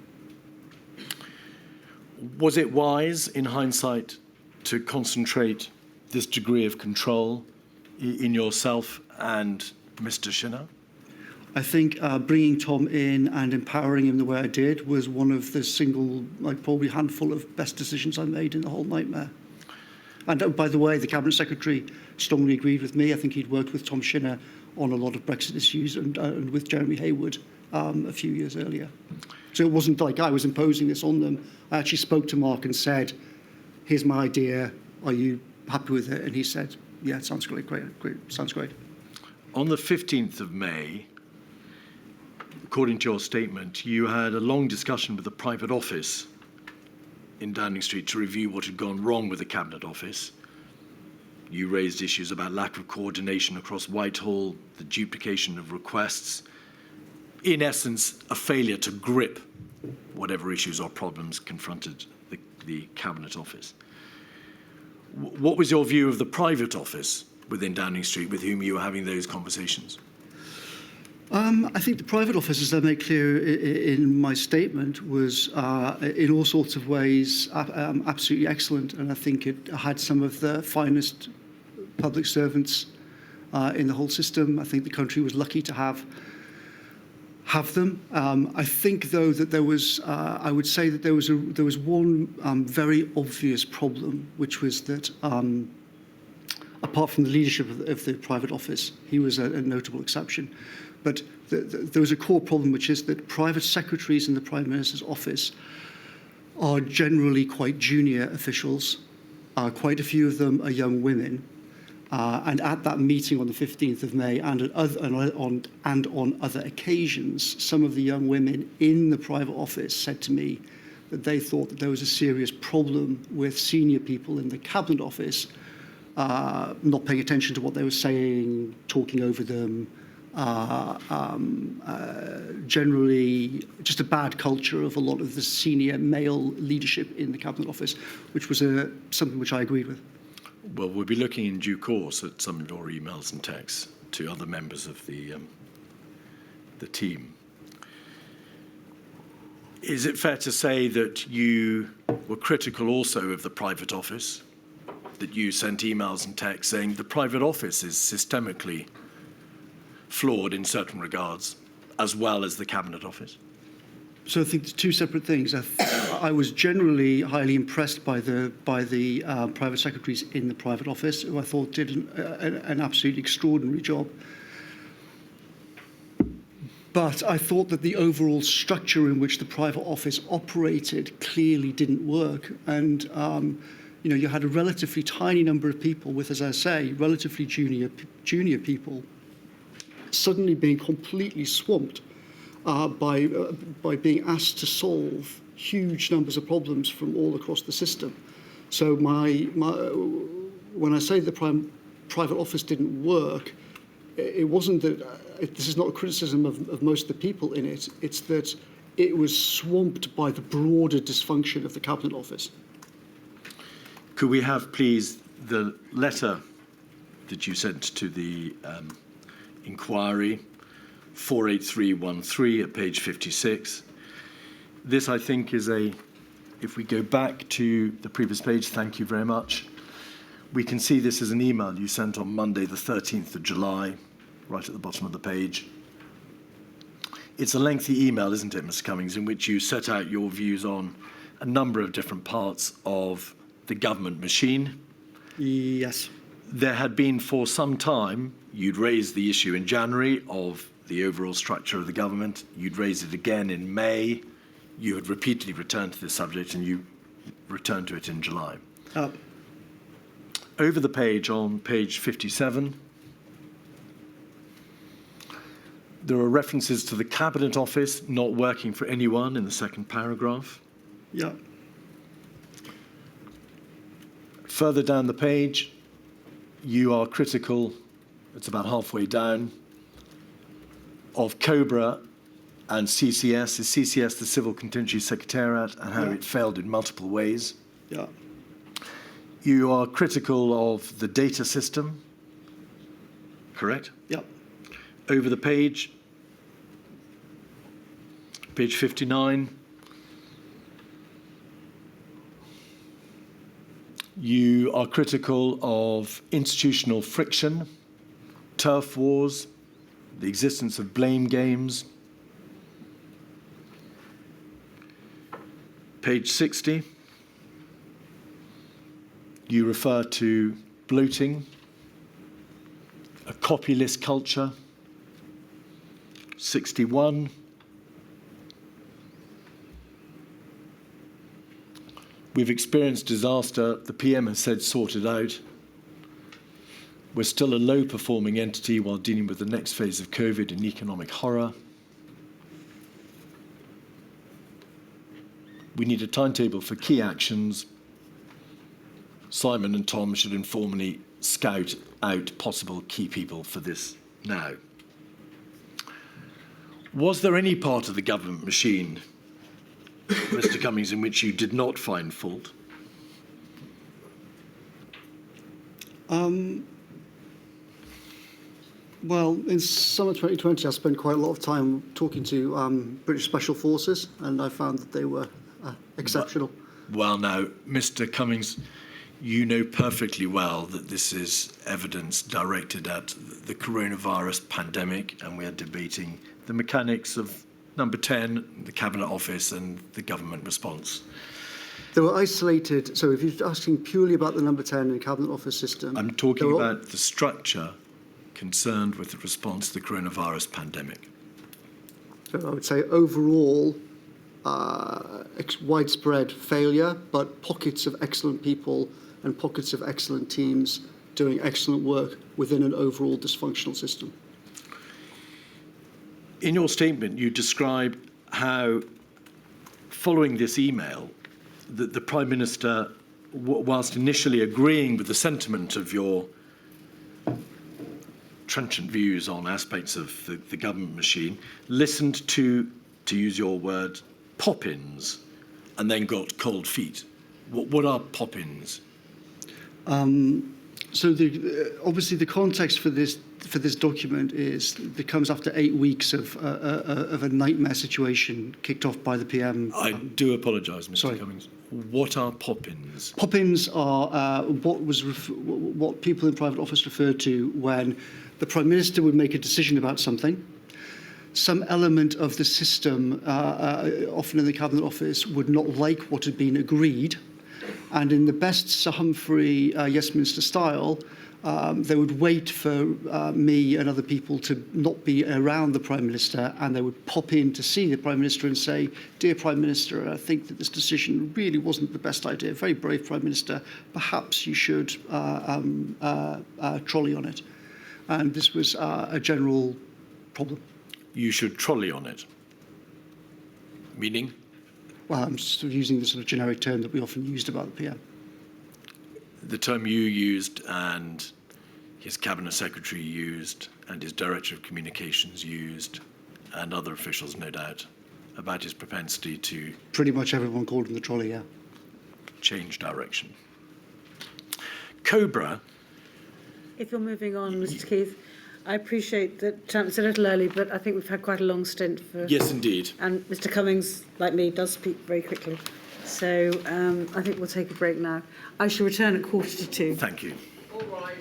Was it wise, in hindsight, to concentrate this degree of control in yourself and Mr. Shinner? I think bringing Tom in and empowering him the way I did was one of the single, like probably handful of best decisions I made in the whole nightmare. And by the way, the Cabinet Secretary strongly agreed with me. I think he'd worked with Tom Shinner on a lot of Brexit issues and with Jeremy Hayward a few years earlier. So it wasn't like I was imposing this on them. I actually spoke to Mark and said, here's my idea. Are you happy with it? And he said, yeah, it sounds great, sounds great. On the 15th of May, according to your statement, you had a long discussion with the private office in Downing Street to review what had gone wrong with the Cabinet Office. You raised issues about lack of coordination across Whitehall, the duplication of requests, in essence, a failure to grip whatever issues or problems confronted the Cabinet Office. What was your view of the private office within Downing Street with whom you were having those conversations? I think the private office, as I made clear in my statement, was in all sorts of ways absolutely excellent, and I think it had some of the finest public servants in the whole system. I think the country was lucky to have them. I think, though, that there was, I would say that there was one very obvious problem, which was that apart from the leadership of the private office, he was a notable exception. But there was a core problem, which is that private secretaries in the Prime Minister's office are generally quite junior officials. Quite a few of them are young women. And at that meeting on the 15th of May and on other occasions, some of the young women in the private office said to me that they thought that there was a serious problem with senior people in the Cabinet Office not paying attention to what they were saying, talking over them, generally just a bad culture of a lot of the senior male leadership in the Cabinet Office, which was something which I agreed with. Well, we'll be looking in due course at some of your emails and texts to other members of the team. Is it fair to say that you were critical also of the private office, that you sent emails and texts saying the private office is systemically flawed in certain regards, as well as the Cabinet Office? So I think two separate things. I was generally highly impressed by the private secretaries in the private office, who I thought did an absolutely extraordinary job. But I thought that the overall structure in which the private office operated clearly didn't work. And you had a relatively tiny number of people with, as I say, relatively junior people suddenly being completely swamped by being asked to solve huge numbers of problems from all across the system. So when I say the private office didn't work, it wasn't that, this is not a criticism of most of the people in it, it's that it was swamped by the broader dysfunction of the Cabinet Office. Could we have, please, the letter that you sent to the inquiry, 48313 at page 56. This, I think, is if we go back to the previous page, thank you very much. We can see this as an email you sent on Monday, the 13th of July, right at the bottom of the page. It's a lengthy email, isn't it, Mr. Cummings, in which you set out your views on a number of different parts of the government machine. Yes. There had been for some time, you'd raised the issue in January of the overall structure of the government. You'd raised it again in May. You had repeatedly returned to this subject, and you returned to it in July. Over the page, on page 57, there are references to the Cabinet Office not working for anyone in the second paragraph. Yeah. Further down the page, you are critical, it's about halfway down, of COBRA and CCS. Is CCS the Civil Contingency Secretariat, and how it failed in multiple ways? Yeah. You are critical of the data system, correct? Yeah. Over the page, page 59, you are critical of institutional friction turf wars, the existence of blame games. Page 60, you refer to bloating, a copylist culture. 61, we've experienced disaster, the PM has said sort it out. We're still a low-performing entity while dealing with the next phase of COVID and economic horror. We need a timetable for key actions. Simon and Tom should informally scout out possible key people for this now. Was there any part of the government machine, Mr. Cummings, in which you did not find fault? Well, in summer 2020, I spent quite a lot of time talking to British Special Forces, and I found that they were exceptional. Well, now, Mr. Cummings, you know perfectly well that this is evidence directed at the coronavirus pandemic, and we are debating the mechanics of number 10, the Cabinet Office, and the government response. They were isolated. So if you're asking purely about the number 10 and Cabinet Office system... I'm talking about the structure concerned with the response to the coronavirus pandemic. So I would say overall, widespread failure, but pockets of excellent people and pockets of excellent teams doing excellent work within an overall dysfunctional system. In your statement, you describe how, following this email, the Prime Minister, whilst initially agreeing with the sentiment of your trenchant views on aspects of the government machine, listened to use your word, pop-ins, and then got cold feet. What are pop-ins? So obviously the context for this document is it comes after 8 weeks of a nightmare situation kicked off by the PM. I do apologise, Mr. Cummings. What are pop-ins? Pop-ins are what people in private office refer to when the Prime Minister would make a decision about something. Some element of the system, often in the Cabinet Office, would not like what had been agreed. And in the best Sir Humphrey Westminster style, they would wait for me and other people to not be around the Prime Minister, and they would pop in to see the Prime Minister and say, "Dear Prime Minister, I think that this decision really wasn't the best idea. Very brave Prime Minister. Perhaps you should trolley on it." And this was a general problem. You should trolley on it. Meaning? Well, I'm just using the sort of generic term that we often used about the PM. The term you used and his Cabinet Secretary used and his Director of Communications used and other officials, no doubt, about his propensity to... Pretty much everyone called him the trolley, yeah. ...change direction. Cobra... If you're moving on, Mr. Keith, I appreciate that it's a little early, but I think we've had quite a long stint for... Yes, indeed. And Mr. Cummings, like me, does speak very quickly. So I think we'll take a break now. I shall return at 1:45. Thank you. All right.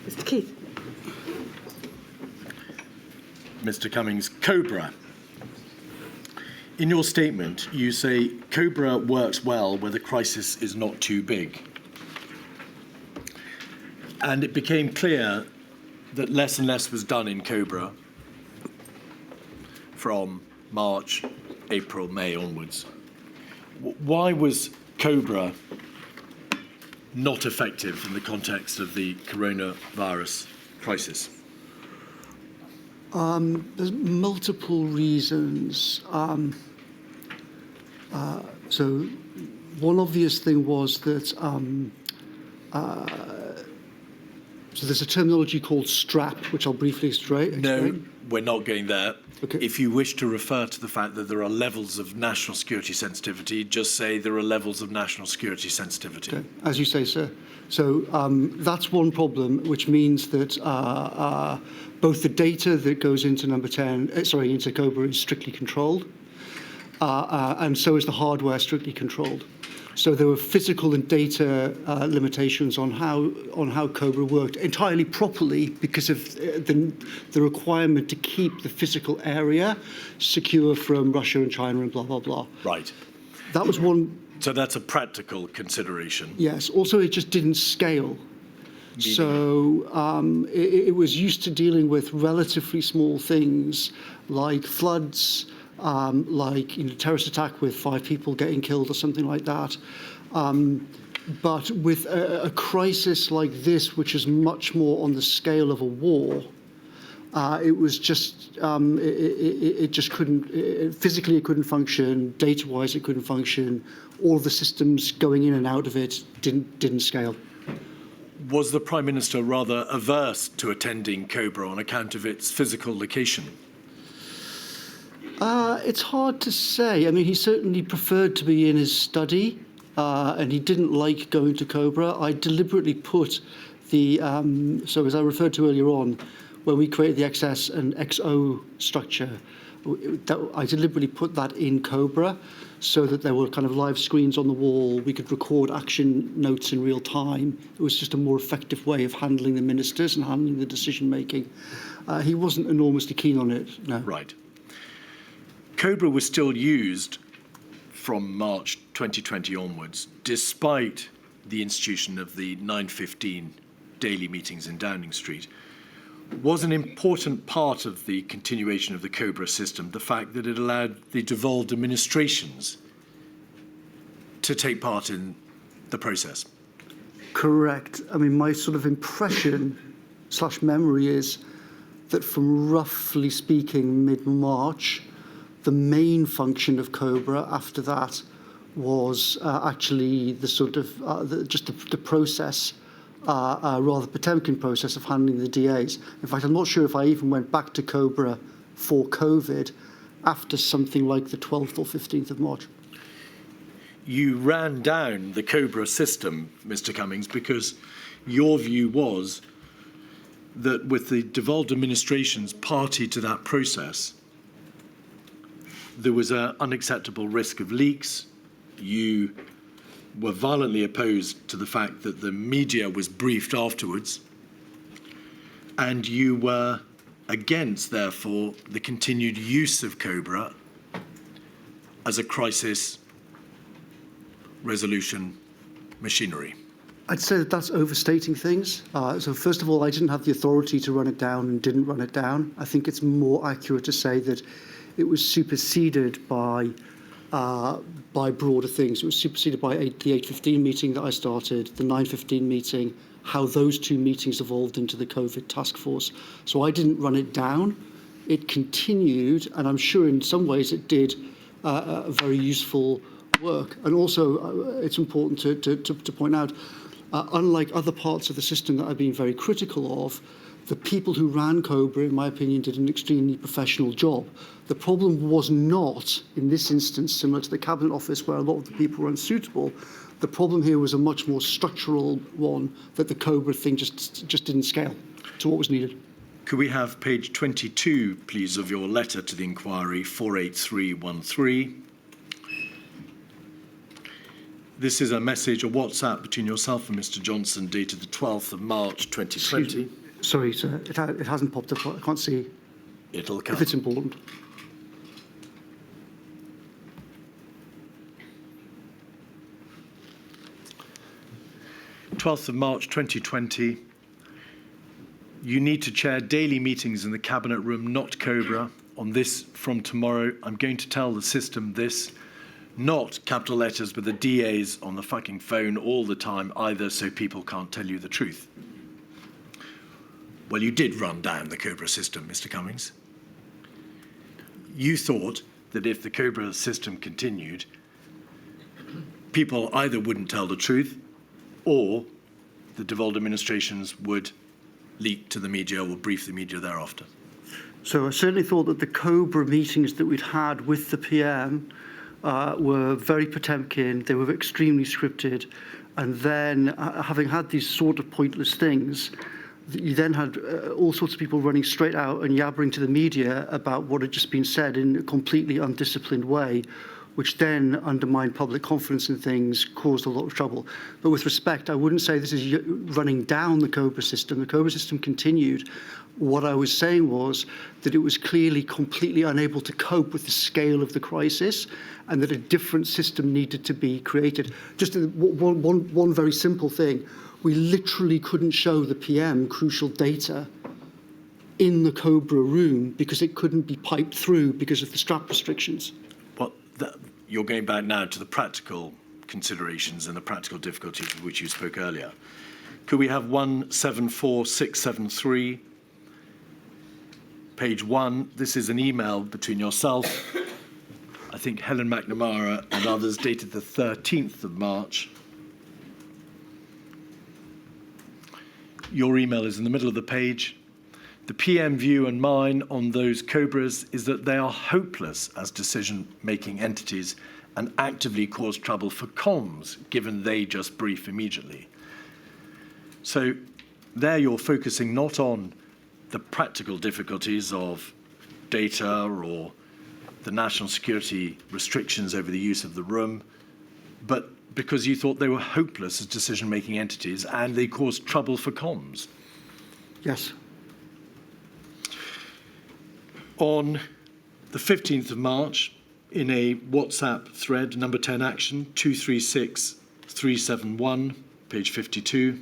Mr. Keith. Mr. Cummings, Cobra. In your statement, you say Cobra works well where the crisis is not too big. And it became clear that less and less was done in Cobra from March, April, May onwards. Why was Cobra not effective in the context of the coronavirus crisis? There's multiple reasons. So one obvious thing was that So there's a terminology called strap, which I'll briefly explain. No, we're not going there. Okay. If you wish to refer to the fact that there are levels of national security sensitivity, just say there are levels of national security sensitivity. Okay. As you say, sir. So that's one problem, which means that both the data that goes into into Cobra is strictly controlled, and so is the hardware strictly controlled. So there were physical and data limitations on how Cobra worked entirely properly because of the requirement to keep the physical area secure from Russia and China and blah, blah, blah. Right. That was one. So that's a practical consideration. Yes. Also, it just didn't scale. Meaning? So it was used to dealing with relatively small things like floods, like terrorist attack with 5 people getting killed or something like that. But with a crisis like this, which is much more on the scale of a war, it was just it just couldn't physically, it couldn't function. Data-wise, it couldn't function. All the systems going in and out of it didn't scale. Was the Prime Minister rather averse to attending Cobra on account of its physical location? It's hard to say. I mean, he certainly preferred to be in his study, and he didn't like going to Cobra. I deliberately put the, so as I referred to earlier on, when we created the XS and XO structure, I deliberately put that in Cobra so that there were kind of live screens on the wall. We could record action notes in real time. It was just a more effective way of handling the ministers and handling the decision making. He wasn't enormously keen on it, no. Right. Cobra was still used from March 2020 onwards, despite the institution of the 9:15 daily meetings in Downing Street. Was an important part of the continuation of the Cobra system the fact that it allowed the devolved administrations to take part in the process? Correct. I mean, my sort of impression / memory is that from roughly speaking mid-March, the main function of Cobra after that was actually the sort of the process, rather Potemkin process of handling the DAs. In fact, I'm not sure if I even went back to Cobra for COVID after something like the 12th or 15th of March. You ran down the Cobra system, Mr. Cummings, because your view was that with the devolved administrations party to that process, there was an unacceptable risk of leaks. You were violently opposed to the fact that the media was briefed afterwards, and you were against, therefore, the continued use of Cobra as a crisis resolution machinery. I'd say that that's overstating things. So first of all, I didn't have the authority to run it down and didn't run it down. I think it's more accurate to say that it was superseded by broader things. It was superseded by the 8:15 meeting that I started, the 9:15 meeting, how those two meetings evolved into the COVID task force. So I didn't run it down. It continued, and I'm sure in some ways it did a very useful work. And also, it's important to point out, unlike other parts of the system that I've been very critical of, the people who ran Cobra, in my opinion, did an extremely professional job. The problem was not, in this instance, similar to the Cabinet Office, where a lot of the people were unsuitable. The problem here was a much more structural one, that the Cobra thing just didn't scale to what was needed. Could we have page 22, please, of your letter to the inquiry, 48313? This is a message, a WhatsApp between yourself and Mr. Johnson, dated the 12th of March 2020. Sorry, sir, it hasn't popped up. I can't see It'll come. if it's important. Twelfth of March 2020. You need to chair daily meetings in the Cabinet Room, not Cobra. On this, from tomorrow, I'm going to tell the system this, not capital letters with the DAs on the fucking phone all the time either, so people can't tell you the truth. Well, you did run down the Cobra system, Mr. Cummings. You thought that if the Cobra system continued, people either wouldn't tell the truth or the devolved administrations would leak to the media or brief the media thereafter? So I certainly thought that the COBRA meetings that we'd had with the PM were very Potemkin. They were extremely scripted. And then, having had these sort of pointless things, you then had all sorts of people running straight out and yabbering to the media about what had just been said in a completely undisciplined way, which then undermined public confidence in things, caused a lot of trouble. But with respect, I wouldn't say this is running down the COBRA system. The COBRA system continued. What I was saying was that it was clearly completely unable to cope with the scale of the crisis and that a different system needed to be created. Just one very simple thing. We literally couldn't show the PM crucial data in the COBRA room because it couldn't be piped through because of the strap restrictions. Well, you're going back now to the practical considerations and the practical difficulties of which you spoke earlier. Could we have 174673, page 1? This is an email between yourself, I think Helen McNamara and others, dated the 13th of March. Your email is in the middle of the page. The PM view and mine on those COBRAs is that they are hopeless as decision-making entities and actively cause trouble for comms, given they just brief immediately. So there you're focusing not on the practical difficulties of data or the national security restrictions over the use of the room, but because you thought they were hopeless as decision-making entities and they caused trouble for comms. Yes. On the 15th of March, in a WhatsApp thread, number 10 action, 236371, page 52,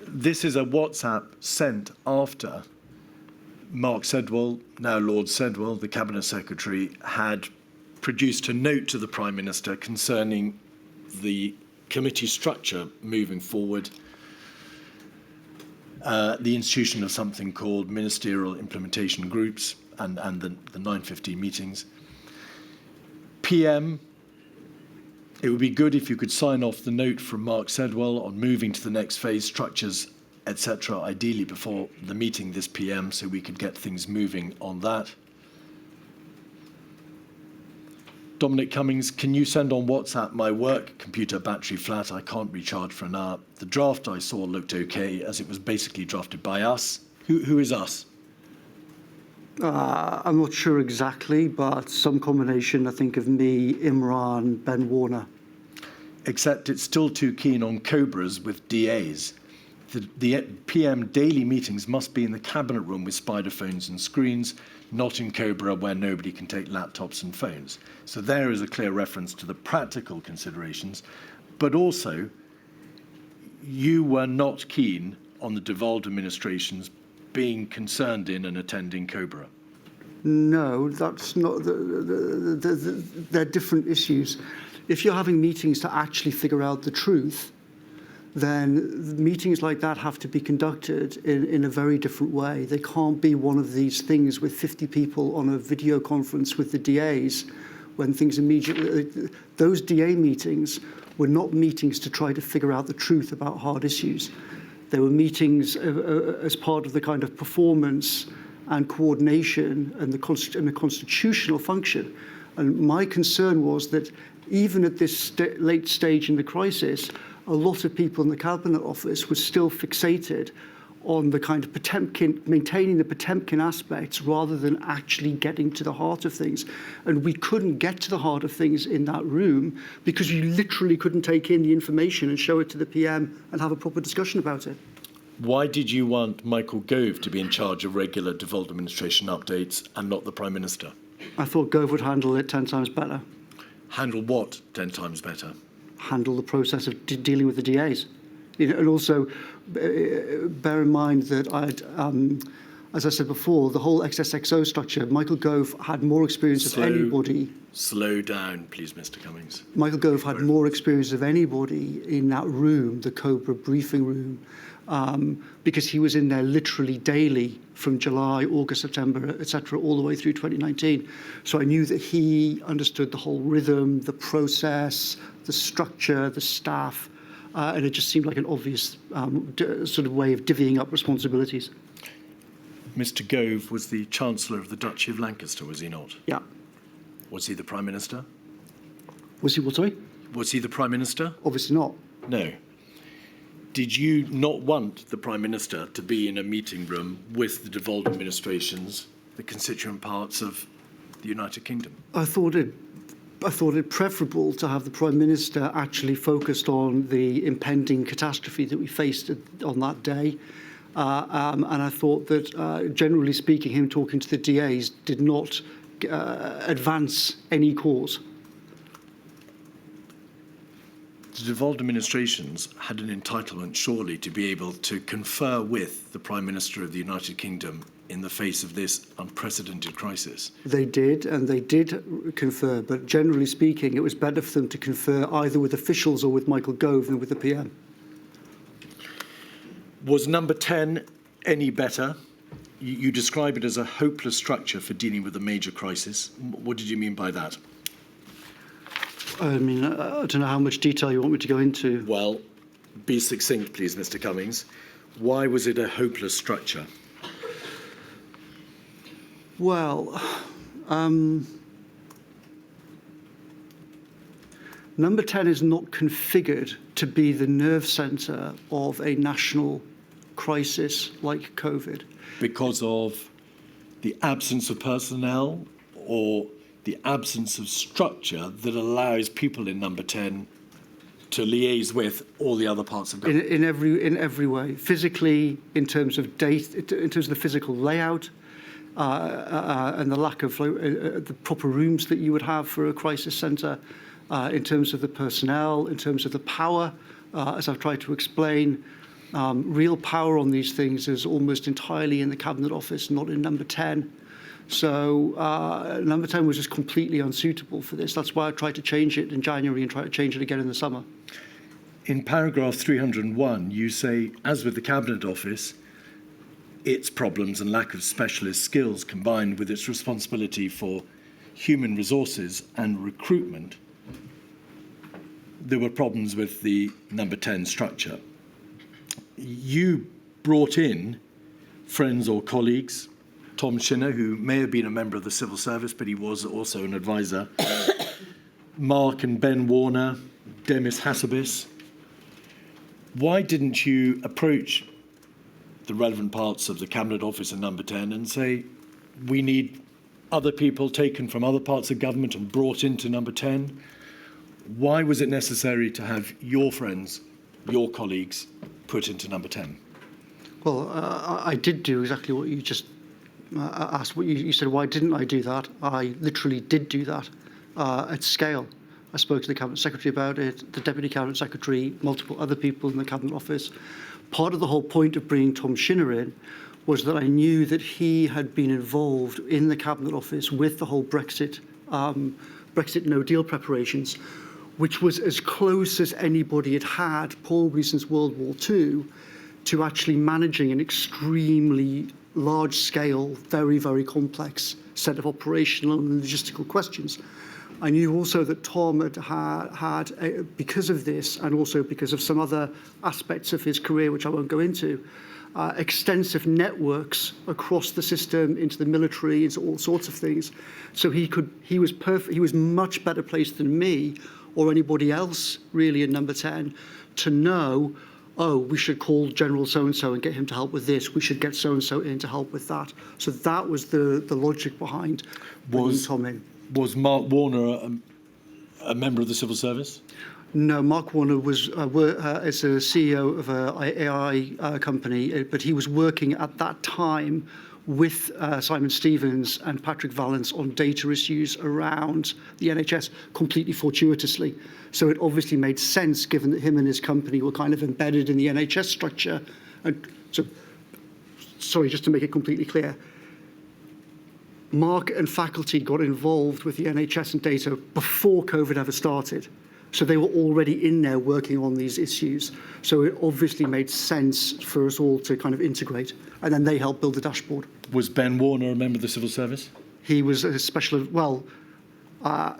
this is a WhatsApp sent after Mark Sedwell, now Lord Sedwell, the Cabinet Secretary, had produced a note to the Prime Minister concerning the committee structure moving forward, the institution of something called ministerial implementation groups and the 9:15 meetings. PM, it would be good if you could sign off the note from Mark Sedwell on moving to the next phase, structures, etc., ideally before the meeting this PM, so we could get things moving on that. Dominic Cummings, can you send on WhatsApp my work computer battery flat? I can't recharge for an hour. The draft I saw looked okay, as it was basically drafted by us. Who is us? I'm not sure exactly, but some combination, I think, of me, Imran, Ben Warner. Except it's still too keen on COBRAs with DAs. The PM daily meetings must be in the cabinet room with spider phones and screens, not in COBRA where nobody can take laptops and phones. So there is a clear reference to the practical considerations, but also you were not keen on the devolved administrations being concerned in and attending COBRA. No, that's not. They're different issues. If you're having meetings to actually figure out the truth, then meetings like that have to be conducted in a very different way. They can't be one of these things with 50 people on a video conference with the DAs when things immediately... Those DA meetings were not meetings to try to figure out the truth about hard issues. They were meetings as part of the kind of performance and coordination and the constitutional function. And my concern was that even at this late stage in the crisis, a lot of people in the Cabinet Office were still fixated on the kind of Potemkin, maintaining the Potemkin aspects rather than actually getting to the heart of things. And we couldn't get to the heart of things in that room because you literally couldn't take in the information and show it to the PM and have a proper discussion about it. Why did you want Michael Gove to be in charge of regular devolved administration updates and not the Prime Minister? I thought Gove would handle it 10 times better. Handle what 10 times better? Handle the process of dealing with the DAs. You know, and also bear in mind that as I said before, the whole XSXO structure, Michael Gove had more experience of anybody. Slow down, please, Mr. Cummings. Michael Gove had more experience of anybody in that room, the Cobra briefing room, because he was in there literally daily from July, August, September, etc., all the way through 2019. So I knew that he understood the whole rhythm, the process, the structure, the staff, and it just seemed like an obvious sort of way of divvying up responsibilities. Mr. Gove was the Chancellor of the Duchy of Lancaster, was he not? Yeah. Was he the Prime Minister? Was he what, sorry? Was he the Prime Minister? Obviously not. No. Did you not want the Prime Minister to be in a meeting room with the devolved administrations, the constituent parts of the United Kingdom? I thought it preferable to have the Prime Minister actually focused on the impending catastrophe that we faced on that day. And I thought that, generally speaking, him talking to the DAs did not advance any cause. The devolved administrations had an entitlement, surely, to be able to confer with the Prime Minister of the United Kingdom in the face of this unprecedented crisis. They did, and they did confer, but generally speaking, it was better for them to confer either with officials or with Michael Gove than with the PM. Was number 10 any better? You describe it as a hopeless structure for dealing with a major crisis. What did you mean by that? I mean, I don't know how much detail you want me to go into. Well, be succinct, please, Mr. Cummings. Why was it a hopeless structure? Well, number 10 is not configured to be the nerve centre of a national crisis like COVID. Because of the absence of personnel or the absence of structure that allows people in number 10 to liaise with all the other parts of government? In every way, physically, in terms of in terms of the physical layout, and the lack of the proper rooms that you would have for a crisis centre, in terms of the personnel, in terms of the power, as I've tried to explain. Real power on these things is almost entirely in the Cabinet Office, not in number 10. So number 10 was just completely unsuitable for this. That's why I tried to change it in January and try to change it again in the summer. In paragraph 301, you say, as with the Cabinet Office, its problems and lack of specialist skills combined with its responsibility for human resources and recruitment, there were problems with the number 10 structure. You brought in friends or colleagues, Tom Shinner, who may have been a member of the civil service, but he was also an advisor, Mark and Ben Warner, Demis Hassabis. Why didn't you approach the relevant parts of the Cabinet Office and number 10 and say, we need other people taken from other parts of government and brought into number 10? Why was it necessary to have your friends, your colleagues, put into number 10? Well, I did do exactly what you just asked. What you said, why didn't I do that? I literally did do that at scale. I spoke to the Cabinet Secretary about it, the Deputy Cabinet Secretary, multiple other people in the Cabinet Office. Part of the whole point of bringing Tom Shinner in was that I knew that he had been involved in the Cabinet Office with the whole Brexit no deal preparations, which was as close as anybody had had, probably since World War II, to actually managing an extremely large-scale, very, very complex set of operational and logistical questions. I knew also that Tom had because of this, and also because of some other aspects of his career, which I won't go into, extensive networks across the system, into the military, into all sorts of things. So he was perfect. He was much better placed than me or anybody else really in number 10 to know, oh, we should call General so-and-so and get him to help with this. We should get so-and-so in to help with that. So that was the logic behind bringing Tom in. Was Mark Warner a member of the civil service? No, Mark Warner was is a CEO of an AI company, but he was working at that time with Simon Stevens and Patrick Vallance on data issues around the NHS completely fortuitously. So it obviously made sense, given that him and his company were kind of embedded in the NHS structure. And so sorry, just to make it completely clear, Mark and faculty got involved with the NHS and data before COVID ever started. So they were already in there working on these issues. So it obviously made sense for us all to kind of integrate. And then they helped build the dashboard. Was Ben Warner a member of the civil service? He was a special, well, I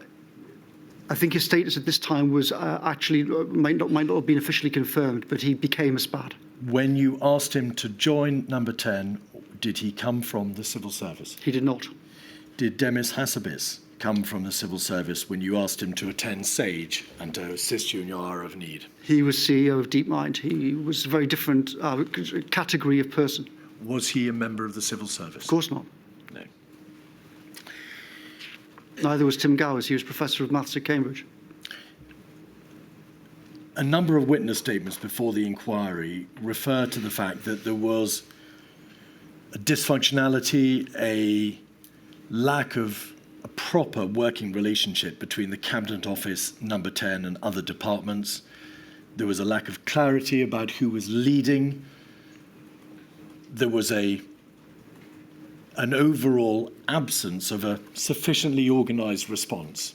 think his status at this time was actually, might not have been officially confirmed, but he became a SPAD. When you asked him to join Number 10, did he come from the civil service? He did not. Did Demis Hassabis come from the civil service when you asked him to attend SAGE and to assist you in your hour of need? He was CEO of DeepMind. He was a very different category of person. Was he a member of the civil service? Of course not. No. Neither was Tim Gowers. He was Professor of Maths at Cambridge. A number of witness statements before the inquiry refer to the fact that there was a dysfunctionality, a lack of a proper working relationship between the Cabinet Office, Number 10 and other departments. There was a lack of clarity about who was leading. There was an overall absence of a sufficiently organised response.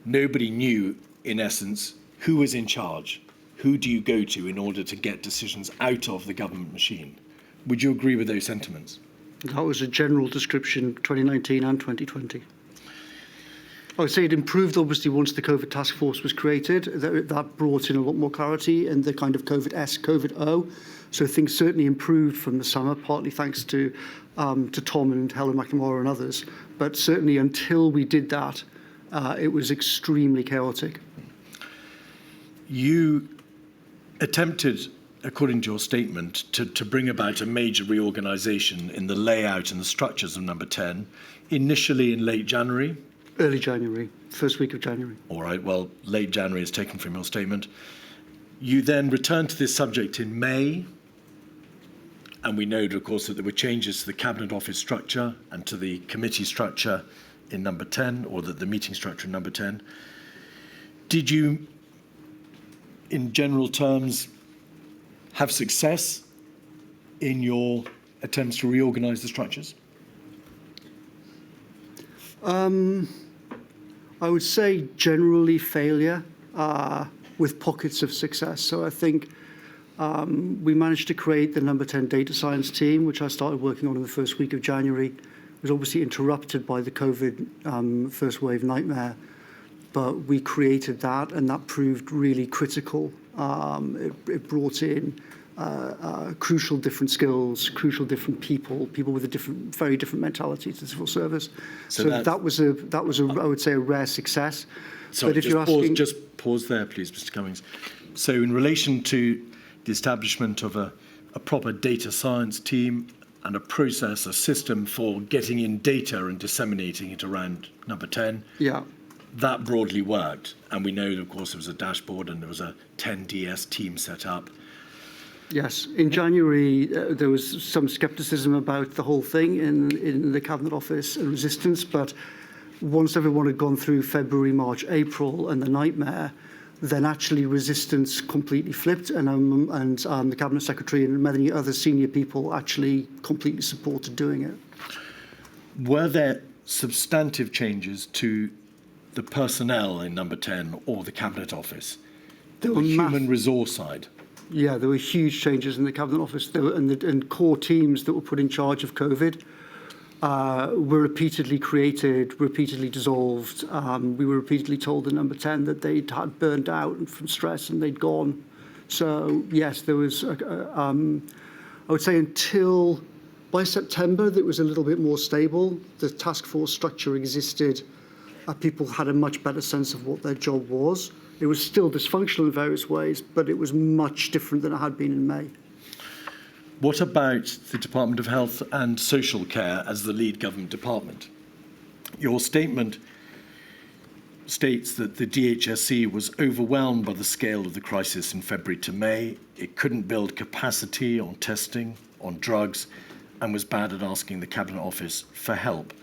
Nobody knew, in essence, who was in charge. Who do you go to in order to get decisions out of the government machine? Would you agree with those sentiments? That was a general description, 2019 and 2020. I would say it improved, obviously, once the COVID task force was created. That brought in a lot more clarity and the kind of COVID-S, COVID-O. So things certainly improved from the summer, partly thanks to Tom and Helen McNamara and others. But certainly until we did that, it was extremely chaotic. You attempted, according to your statement, to bring about a major reorganisation in the layout and the structures of Number 10, initially in late January. Early January, first week of January. All right, well, late January is taken from your statement. You then returned to this subject in May, and we know, of course, that there were changes to the Cabinet Office structure and to the committee structure in Number 10, or the meeting structure in Number 10. Did you, in general terms, have success in your attempts to reorganise the structures? I would say generally failure with pockets of success. So I think we managed to create the Number 10 data science team, which I started working on in the first week of January. It was obviously interrupted by the COVID first wave nightmare, but we created that, and that proved really critical. It brought in crucial different skills, crucial different people with a very different mentality to the civil service. So that was a I would say a rare success. Sorry, but if just pause there, please, Mr. Cummings. So in relation to the establishment of a proper data science team and a process, a system for getting in data and disseminating it around Number 10, yeah, that broadly worked. And we know, of course, there was a dashboard and there was a 10DS team set up. yes. In January, there was some scepticism about the whole thing in the Cabinet Office and resistance, but once everyone had gone through February, March, April and the nightmare, then actually resistance completely flipped, and the Cabinet Secretary and many other senior people actually completely supported doing it. Were there substantive changes to the personnel in Number 10 or the Cabinet Office, the human resource side? Yeah, there were huge changes in the Cabinet Office, and core teams that were put in charge of COVID were repeatedly created, repeatedly dissolved. We were repeatedly told in Number 10 that they'd had burned out from stress and they'd gone. So yes, there was, I would say until by September, that was a little bit more stable. The task force structure existed. People had a much better sense of what their job was. It was still dysfunctional in various ways, but it was much different than it had been in May. What about the Department of Health and Social Care as the lead government department? Your statement states that the DHSC was overwhelmed by the scale of the crisis in February to May. It couldn't build capacity on testing, on drugs, and was bad at asking the Cabinet Office for help.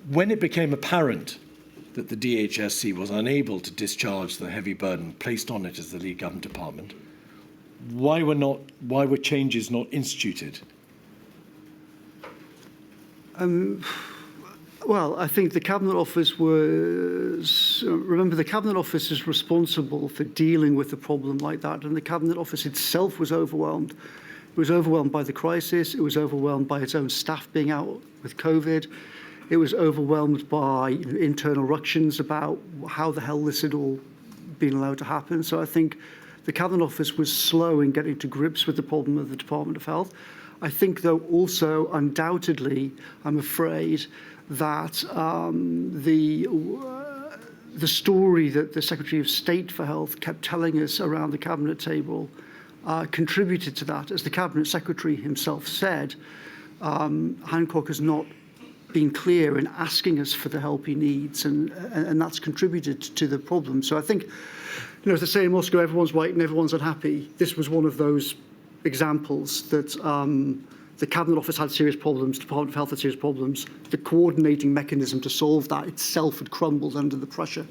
When it became apparent that the DHSC was unable to discharge the heavy burden placed on it as the lead government department, why were changes not instituted Well, I think the Cabinet Office was, remember, the Cabinet Office is responsible for dealing with a problem like that, and the Cabinet Office itself was overwhelmed. It was overwhelmed by the crisis. It was overwhelmed by its own staff being out with COVID. It was overwhelmed by internal ructions about how the hell this had all been allowed to happen. So I think the Cabinet Office was slow in getting to grips with the problem of the Department of Health. I think, though, also undoubtedly, I'm afraid, that the story that the Secretary of State for Health kept telling us around the Cabinet table contributed to that. As the Cabinet Secretary himself said, Hancock has not been clear in asking us for the help he needs, and that's contributed to the problem. So I think, as they say in Moscow, everyone's white and everyone's unhappy. This was one of those examples that the Cabinet Office had serious problems, the Department of Health had serious problems. The coordinating mechanism to solve that itself had crumbled under the pressure.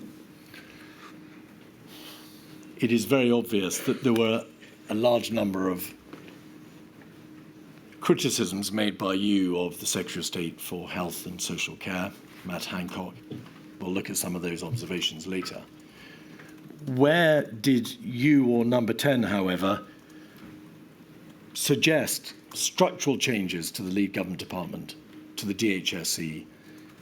It is very obvious that there were a large number of criticisms made by you of the Secretary of State for Health and Social Care, Matt Hancock. We'll look at some of those observations later. Where did you or Number 10, however, suggest structural changes to the lead government department, to the DHSC,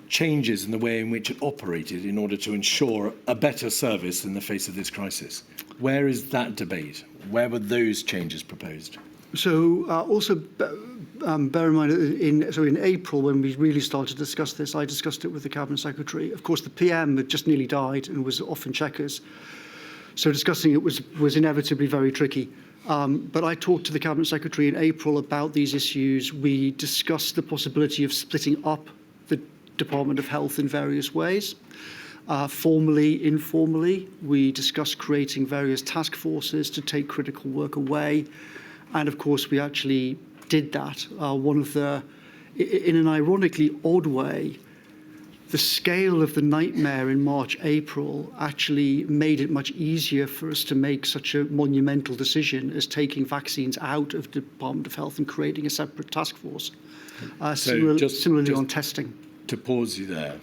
changes in the way in which it operated in order to ensure a better service in the face of this crisis? Where is that debate? Where were those changes proposed? So also bear in mind, in April, when we really started to discuss this, I discussed it with the Cabinet Secretary. Of course, the PM had just nearly died and was off in Chequers. So discussing it was inevitably very tricky. But I talked to the Cabinet Secretary in April about these issues. We discussed the possibility of splitting up the Department of Health in various ways. Formally, informally, we discussed creating various task forces to take critical work away. And of course, we actually did that. In an ironically odd way, the scale of the nightmare in March, April actually made it much easier for us to make such a monumental decision as taking vaccines out of the Department of Health and creating a separate task force. Similarly on testing. To pause you there,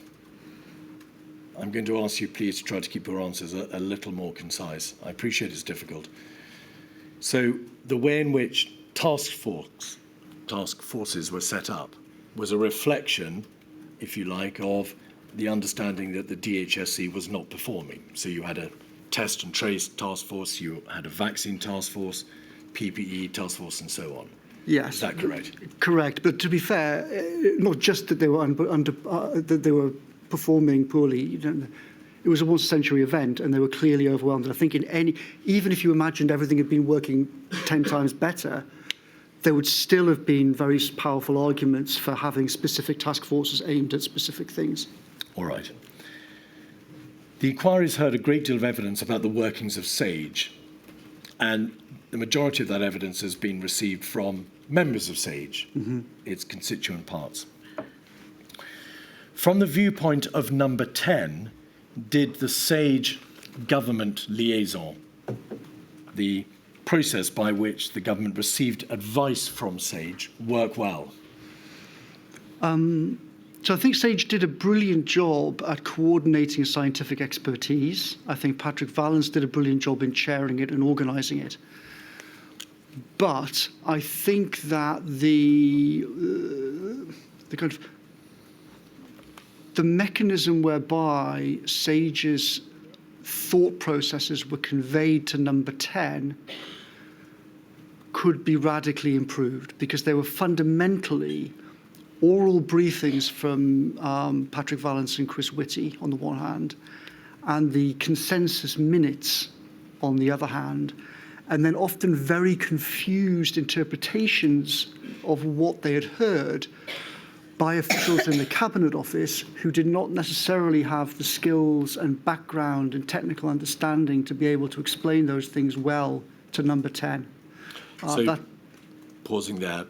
I'm going to ask you please to try to keep your answers a little more concise. I appreciate it's difficult. So the way in which task forces were set up was a reflection, if you like, of the understanding that the DHSC was not performing. So you had a test and trace task force, you had a vaccine task force, PPE task force, and so on. Yes. Is that correct? Correct. But to be fair, not just that they were that they were performing poorly. It was a once-a-century event, and they were clearly overwhelmed. And I think even if you imagined everything had been working 10 times better, there would still have been very powerful arguments for having specific task forces aimed at specific things. All right. The inquiry's heard a great deal of evidence about the workings of SAGE, and the majority of that evidence has been received from members of SAGE, its constituent parts. From the viewpoint of Number 10, did the SAGE government liaison, the process by which the government received advice from SAGE, work well? So I think SAGE did a brilliant job at coordinating scientific expertise. I think Patrick Vallance did a brilliant job in chairing it and organising it. But I think that the mechanism whereby SAGE's thought processes were conveyed to Number 10 could be radically improved, because they were fundamentally oral briefings from Patrick Vallance and Chris Whitty on the one hand, and the consensus minutes on the other hand, and then often very confused interpretations of what they had heard by officials in the Cabinet Office who did not necessarily have the skills and background and technical understanding to be able to explain those things well to Number 10. Pausing there,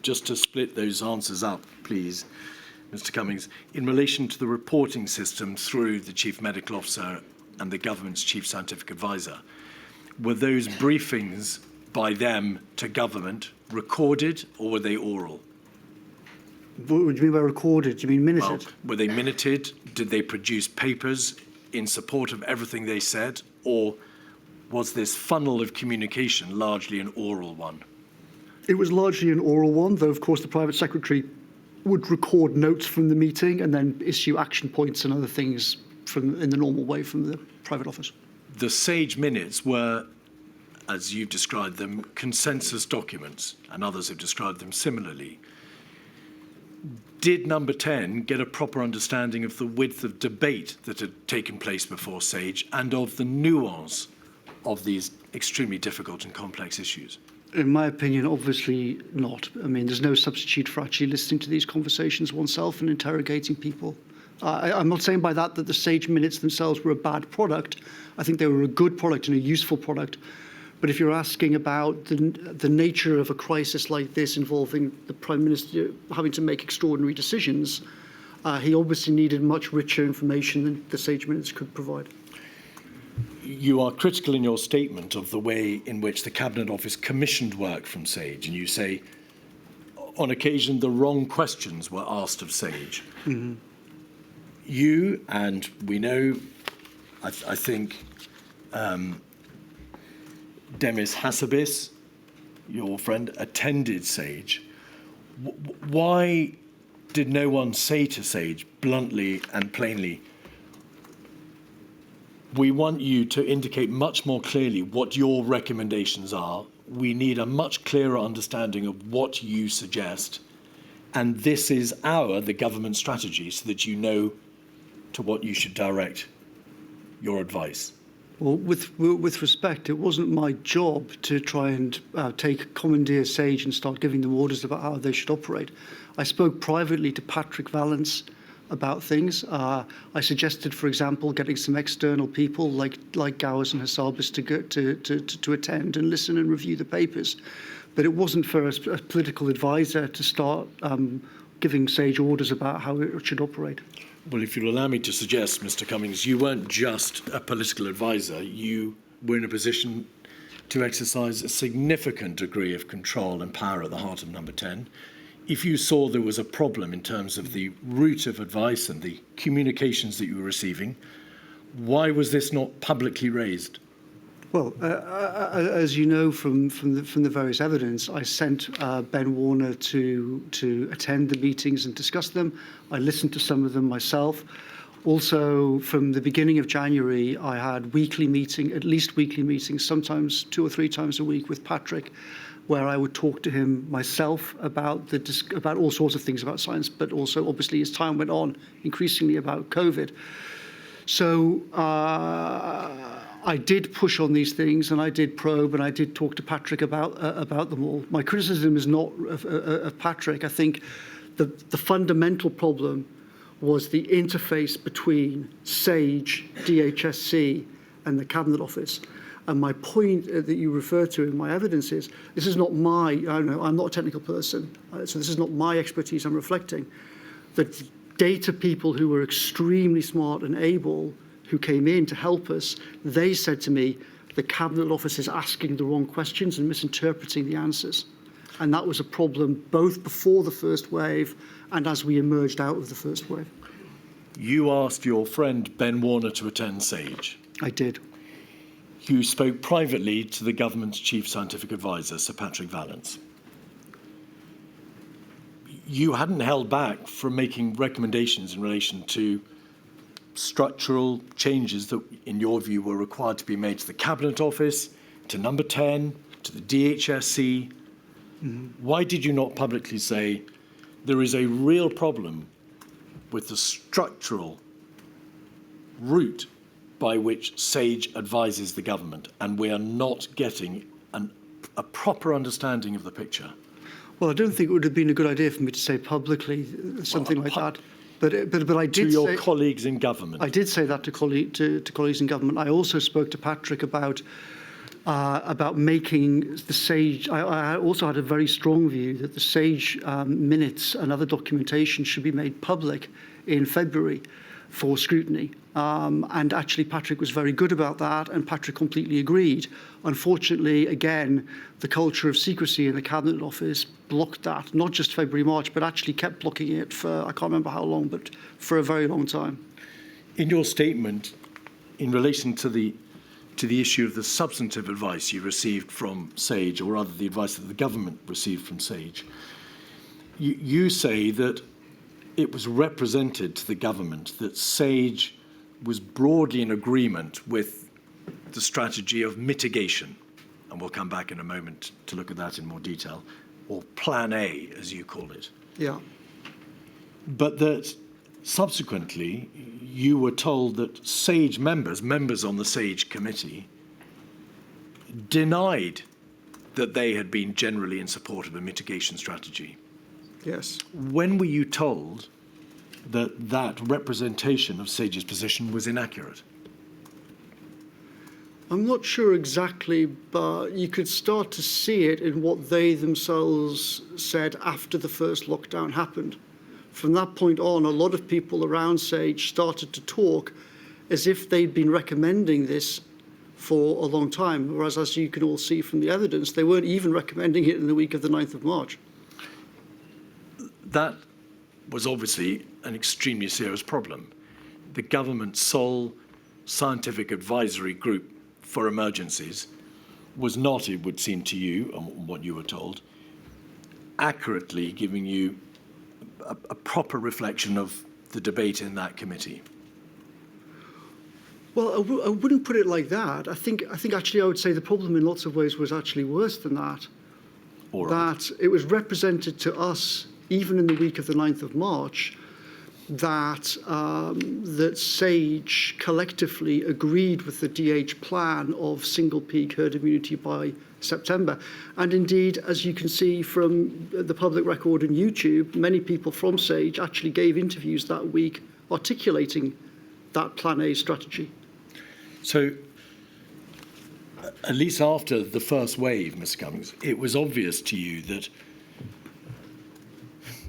just to split those answers up, please, Mr. Cummings, in relation to the reporting system through the Chief Medical Officer and the government's Chief Scientific Advisor, were those briefings by them to government recorded, or were they oral? What do you mean by recorded? Do you mean minuted? Well, were they minuted? Did they produce papers in support of everything they said? Or was this funnel of communication largely an oral one? It was largely an oral one, though, of course, the private secretary would record notes from the meeting and then issue action points and other things in the normal way from the private office. The SAGE minutes were, as you've described them, consensus documents, and others have described them similarly. Did number 10 get a proper understanding of the width of debate that had taken place before SAGE and of the nuance of these extremely difficult and complex issues? In my opinion, obviously not. I mean, there's no substitute for actually listening to these conversations oneself and interrogating people. I'm not saying by that the SAGE minutes themselves were a bad product. I think they were a good product and a useful product. But if you're asking about the nature of a crisis like this involving the Prime Minister having to make extraordinary decisions, he obviously needed much richer information than the SAGE minutes could provide. You are critical in your statement of the way in which the Cabinet Office commissioned work from SAGE, and you say, on occasion, the wrong questions were asked of SAGE. Mm-hmm. You, and we know, I think, Demis Hassabis, your friend, attended SAGE. Why did no one say to SAGE bluntly and plainly, we want you to indicate much more clearly what your recommendations are. We need a much clearer understanding of what you suggest. And this is the government strategy, so that you know to what you should direct your advice. Well, with respect, it wasn't my job to try and commandeer SAGE and start giving them orders about how they should operate. I spoke privately to Patrick Vallance about things. I suggested, for example, getting some external people like Gowers and Hassabis to attend and listen and review the papers. But it wasn't for a political advisor to start giving SAGE orders about how it should operate. Well, if you'll allow me to suggest, Mr. Cummings, you weren't just a political advisor. You were in a position to exercise a significant degree of control and power at the heart of number 10. If you saw there was a problem in terms of the route of advice and the communications that you were receiving, why was this not publicly raised? Well, as you know from the various evidence, I sent Ben Warner to attend the meetings and discuss them. I listened to some of them myself. Also, from the beginning of January, I had at least weekly meetings, sometimes 2 or 3 times a week with Patrick, where I would talk to him myself about all sorts of things about science, but also, obviously, as time went on, increasingly about COVID. So I did push on these things, and I did probe, and I did talk to Patrick about them all. My criticism is not of Patrick. I think the fundamental problem was the interface between SAGE, DHSC, and the Cabinet Office. And my point that you refer to in my evidence is, this is not I'm not a technical person, so this is not my expertise I'm reflecting. The data people who were extremely smart and able, who came in to help us, they said to me, the Cabinet Office is asking the wrong questions and misinterpreting the answers. And that was a problem both before the first wave and as we emerged out of the first wave. You asked your friend Ben Warner to attend SAGE. I did. You spoke privately to the government's chief scientific advisor, Sir Patrick Vallance. You hadn't held back from making recommendations in relation to structural changes that, in your view, were required to be made to the Cabinet Office, to number 10, to the DHSC. Mm-hmm. Why did you not publicly say there is a real problem with the structural route by which SAGE advises the government, and we are not getting a proper understanding of the picture? Well, I don't think it would have been a good idea for me to say publicly something like that. But I did to your colleagues in government. I did say that to colleagues in government. I also spoke to Patrick about making the SAGE. I also had a very strong view that the SAGE minutes and other documentation should be made public in February. for scrutiny. And actually, Patrick was very good about that, and Patrick completely agreed. Unfortunately, again, the culture of secrecy in the Cabinet Office blocked that, not just February, March, but actually kept blocking it for, I can't remember how long, but for a very long time. In your statement, in relation to the issue of the substantive advice you received from SAGE, or rather the advice that the government received from SAGE, you say that it was represented to the government that SAGE was broadly in agreement with the strategy of mitigation, and we'll come back in a moment to look at that in more detail, or Plan A, as you call it. Yeah. But that subsequently you were told that SAGE members on the SAGE committee, denied that they had been generally in support of a mitigation strategy. Yes. When were you told that that representation of SAGE's position was inaccurate? I'm not sure exactly, but you could start to see it in what they themselves said after the first lockdown happened. From that point on, a lot of people around SAGE started to talk as if they'd been recommending this for a long time, whereas, as you can all see from the evidence, they weren't even recommending it in the week of the 9th of March. That was obviously an extremely serious problem. The government's sole scientific advisory group for emergencies was not, it would seem to you, and what you were told, accurately giving you a proper reflection of the debate in that committee. Well, I wouldn't put it like that. I think actually I would say the problem in lots of ways was actually worse than that. All right. That it was represented to us, even in the week of the 9th of March, that that SAGE collectively agreed with the DH plan of single peak herd immunity by September. And indeed, as you can see from the public record on YouTube, many people from SAGE actually gave interviews that week articulating that Plan A strategy. So, at least after the first wave, Mr. Cummings, it was obvious to you that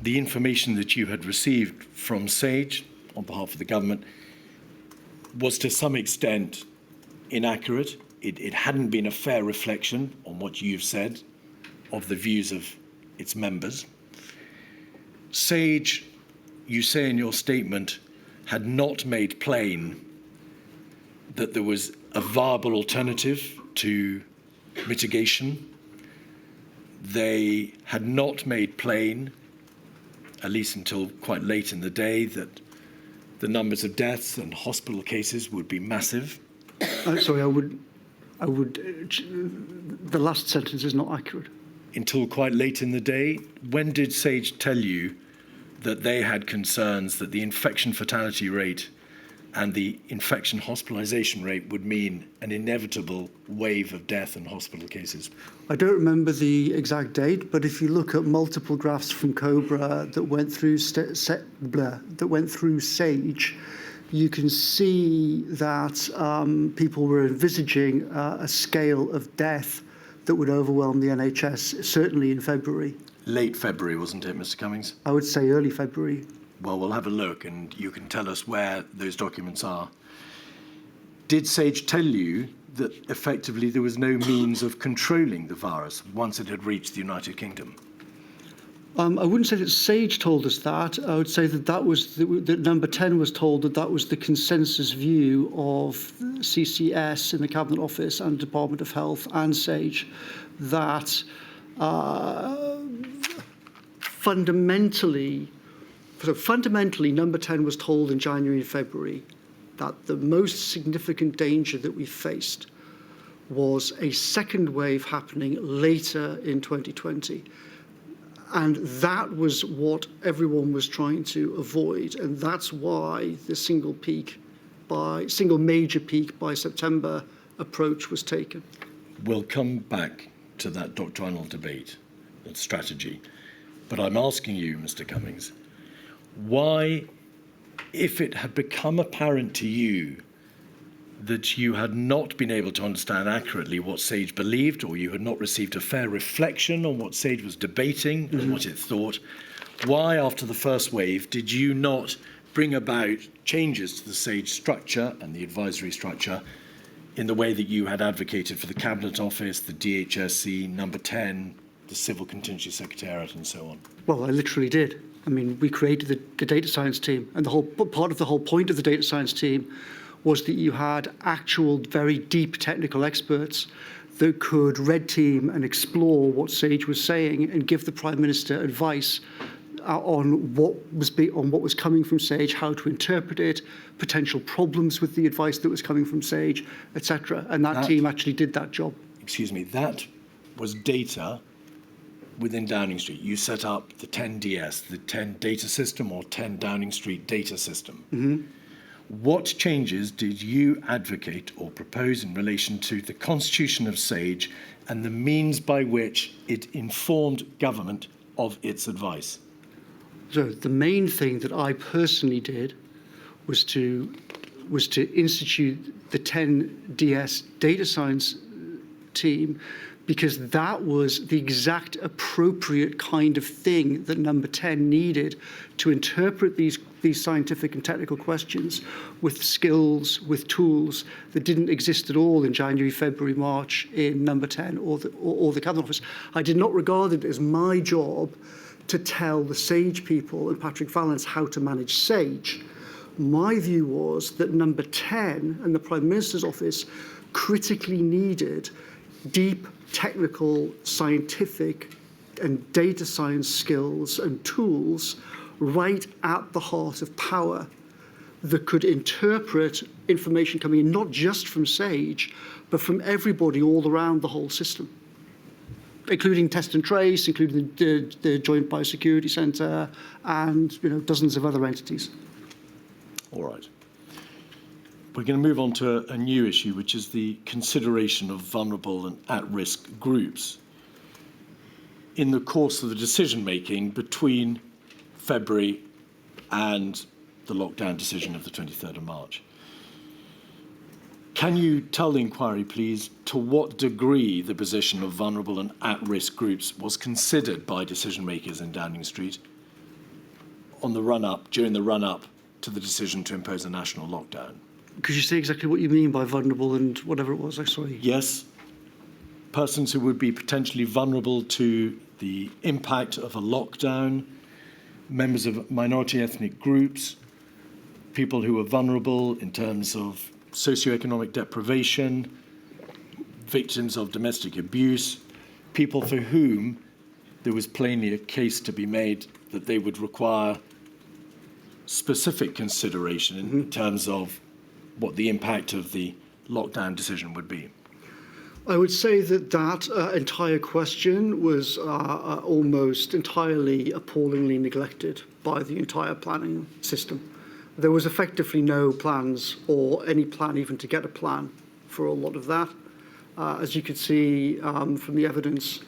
the information that you had received from SAGE on behalf of the government was to some extent inaccurate. It hadn't been a fair reflection on what you've said of the views of its members. SAGE, you say in your statement, had not made plain that there was a viable alternative to mitigation. They had not made plain, at least until quite late in the day, that the numbers of deaths and hospital cases would be massive. Sorry, the last sentence is not accurate. Until quite late in the day. When did SAGE tell you that they had concerns that the infection fatality rate and the infection hospitalization rate would mean an inevitable wave of death and hospital cases? I don't remember the exact date, but if you look at multiple graphs from COBRA that went through SAGE, you can see that people were envisaging a scale of death that would overwhelm the NHS, certainly in February. Late February, wasn't it, Mr. Cummings? I would say early February. Well, we'll have a look and you can tell us where those documents are. Did SAGE tell you that effectively there was no means of controlling the virus once it had reached the United Kingdom? I wouldn't say that SAGE told us that. I would say that that Number 10 was told that was the consensus view of CCS in the Cabinet Office and Department of Health and SAGE, that fundamentally, Number 10 was told in January and February that the most significant danger that we faced was a second wave happening later in 2020. And that was what everyone was trying to avoid. And that's why the single major peak by September approach was taken. We'll come back to that doctrinal debate, that strategy. But I'm asking you, Mr. Cummings, why, if it had become apparent to you that you had not been able to understand accurately what SAGE believed, or you had not received a fair reflection on what SAGE was debating and what it thought, why, after the first wave, did you not bring about changes to the SAGE structure and the advisory structure in the way that you had advocated for the Cabinet Office, the DHSC, Number 10, the Civil Contingency Secretariat, and so on? Well, I literally did. I mean, we created the data science team, and part of the whole point of the data science team was that you had actual, very deep technical experts that could red team and explore what SAGE was saying and give the Prime Minister advice on what was coming from SAGE, how to interpret it, potential problems with the advice that was coming from SAGE, etc. And that team actually did that job. Excuse me, that was data within Downing Street. You set up the 10DS, the 10 data system, or 10 Downing Street data system. Mm-hmm. What changes did you advocate or propose in relation to the constitution of SAGE and the means by which it informed government of its advice? So the main thing that I personally did was to institute the 10DS data science team, because that was the exact appropriate kind of thing that Number 10 needed to interpret these scientific and technical questions with skills, with tools that didn't exist at all in January, February, March in Number 10 or the Cabinet Office. I did not regard it as my job to tell the SAGE people and Patrick Vallance how to manage SAGE. My view was that Number 10 and the Prime Minister's Office critically needed deep technical, scientific and data science skills and tools right at the heart of power that could interpret information coming in not just from SAGE, but from everybody all around the whole system, including Test and Trace, including the Joint Biosecurity Centre, and dozens of other entities. All right. We're going to move on to a new issue, which is the consideration of vulnerable and at-risk groups in the course of the decision-making between February and the lockdown decision of the 23rd of March. Can you tell the inquiry, please, to what degree the position of vulnerable and at-risk groups was considered by decision-makers in Downing Street during the run-up to the decision to impose a national lockdown? Could you say exactly what you mean by vulnerable and whatever it was? I'm sorry. Yes. Persons who would be potentially vulnerable to the impact of a lockdown, members of minority ethnic groups, people who are vulnerable in terms of socioeconomic deprivation, victims of domestic abuse, people for whom there was plainly a case to be made that they would require specific consideration in terms of what the impact of the lockdown decision would be. I would say that entire question was almost entirely appallingly neglected by the entire planning system. There was effectively no plans or any plan even to get a plan for a lot of that. As you could see from the evidence,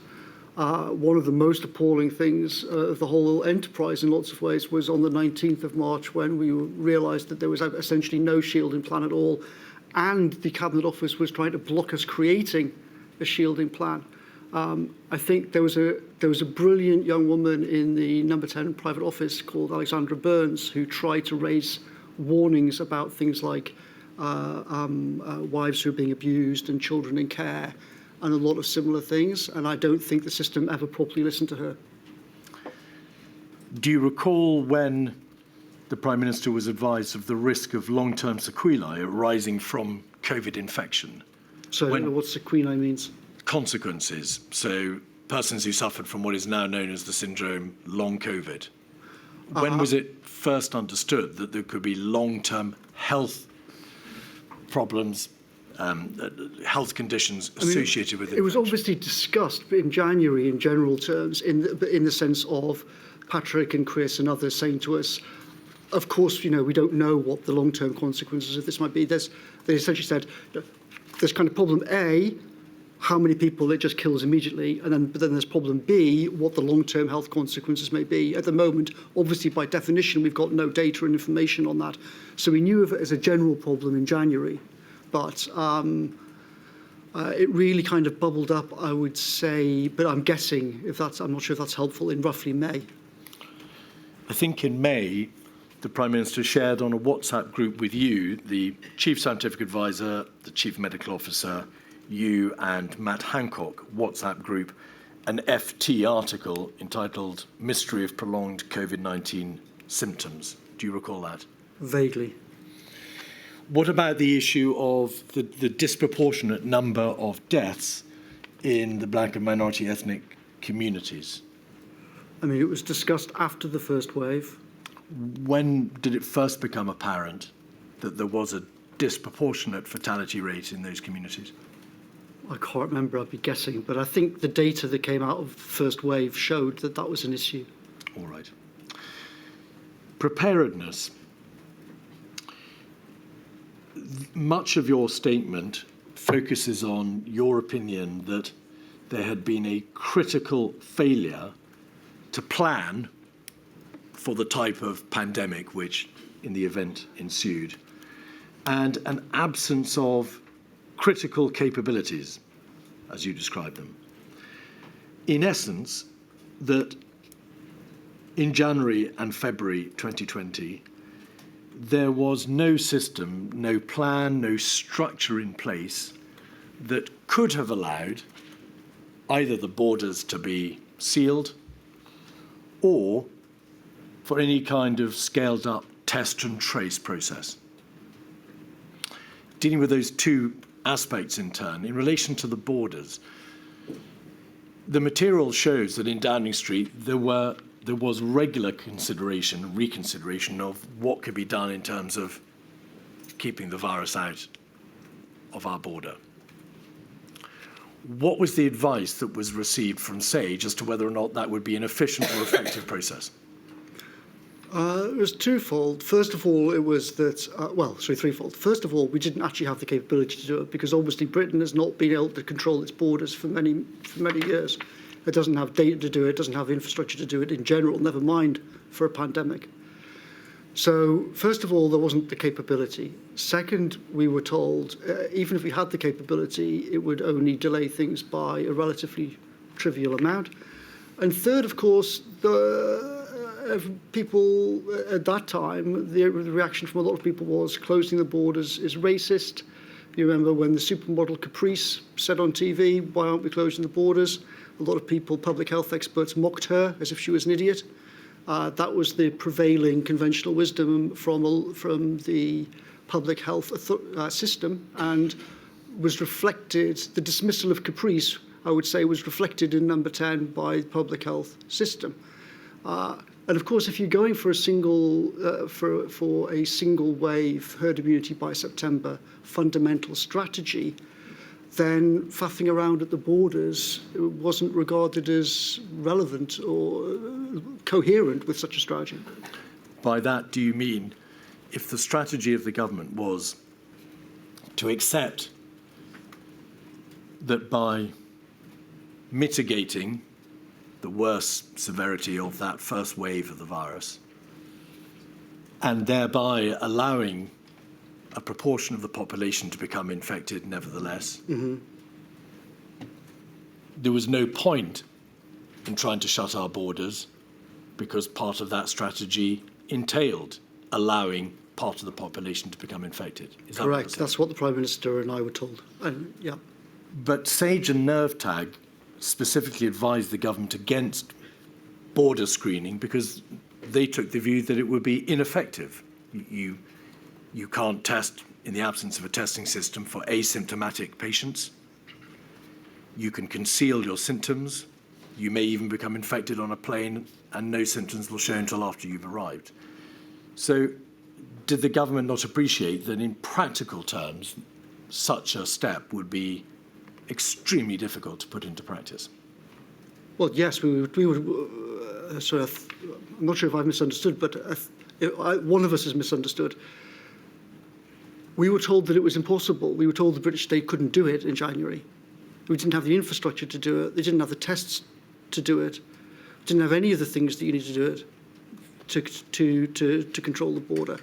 one of the most appalling things of the whole enterprise in lots of ways was on the 19th of March when we realised that there was essentially no shielding plan at all, and the Cabinet Office was trying to block us creating a shielding plan. I think there was a brilliant young woman in the Number 10 private office called Alexandra Burns who tried to raise warnings about things like wives who are being abused and children in care and a lot of similar things, and I don't think the system ever properly listened to her. Do you recall when the Prime Minister was advised of the risk of long-term sequelae arising from COVID infection? So I don't know what sequelae means. Consequences. So persons who suffered from what is now known as the syndrome long COVID. When was it first understood that there could be long-term health problems, health conditions associated with it? It was obviously discussed in January in general terms, in the sense of Patrick and Chris and others saying to us, of course, we don't know what the long-term consequences of this might be. They essentially said, there's kind of problem A, how many people it just kills immediately, but then there's problem B, what the long-term health consequences may be. At the moment, obviously, by definition, we've got no data and information on that. So we knew of it as a general problem in January, but it really kind of bubbled up, I would say, but I'm guessing, I'm not sure if that's helpful, in roughly May. I think in May, the Prime Minister shared on a WhatsApp group with you, the Chief Scientific Advisor, the Chief Medical Officer, you and Matt Hancock WhatsApp group, an FT article entitled Mystery of Prolonged COVID-19 Symptoms. Do you recall that? Vaguely. What about the issue of the disproportionate number of deaths in the black and minority ethnic communities? I mean, it was discussed after the first wave. When did it first become apparent that there was a disproportionate fatality rate in those communities? I can't remember, I'd be guessing, but I think the data that came out of the first wave showed that that was an issue. All right. Preparedness. Much of your statement focuses on your opinion that there had been a critical failure to plan for the type of pandemic which, in the event, ensued, and an absence of critical capabilities, as you describe them. In essence, that in January and February 2020, there was no system, no plan, no structure in place that could have allowed either the borders to be sealed or for any kind of scaled up test and trace process. Dealing with those two aspects in turn, in relation to the borders, the material shows that in Downing Street there was regular reconsideration of what could be done in terms of keeping the virus out of our border. What was the advice that was received from SAGE as to whether or not that would be an efficient or effective process? It was twofold. First of all, it was that, threefold. First of all, we didn't actually have the capability to do it because obviously Britain has not been able to control its borders for many years. It doesn't have data to do it, doesn't have infrastructure to do it in general, never mind for a pandemic. So, first of all, there wasn't the capability. Second, we were told, even if we had the capability, it would only delay things by a relatively trivial amount. And third, of course, people at that time, the reaction from a lot of people was closing the borders is racist. You remember when the supermodel Caprice said on TV, why aren't we closing the borders? A lot of people, public health experts, mocked her as if she was an idiot. That was the prevailing conventional wisdom from the public health system and was reflected, the dismissal of Caprice, I would say, was reflected in number 10 by the public health system. And of course, if you're going for a single wave herd immunity by September fundamental strategy, then faffing around at the borders wasn't regarded as relevant or coherent with such a strategy. By that, do you mean if the strategy of the government was to accept that by mitigating the worst severity of that first wave of the virus and thereby allowing a proportion of the population to become infected nevertheless, there was no point in trying to shut our borders because part of that strategy entailed allowing part of the population to become infected. Is that correct? That's what the Prime Minister and I were told. Yeah. But SAGE and NervTag specifically advised the government against border screening because they took the view that it would be ineffective. You can't test in the absence of a testing system for asymptomatic patients. You can conceal your symptoms. You may even become infected on a plane and no symptoms will show until after you've arrived. So did the government not appreciate that in practical terms, such a step would be extremely difficult to put into practice? Well, yes, we would I'm not sure if I've misunderstood, but one of us has misunderstood. We were told that it was impossible. We were told the British state couldn't do it in January. We didn't have the infrastructure to do it. They didn't have the tests to do it. Didn't have any of the things that you need to do it to control the border.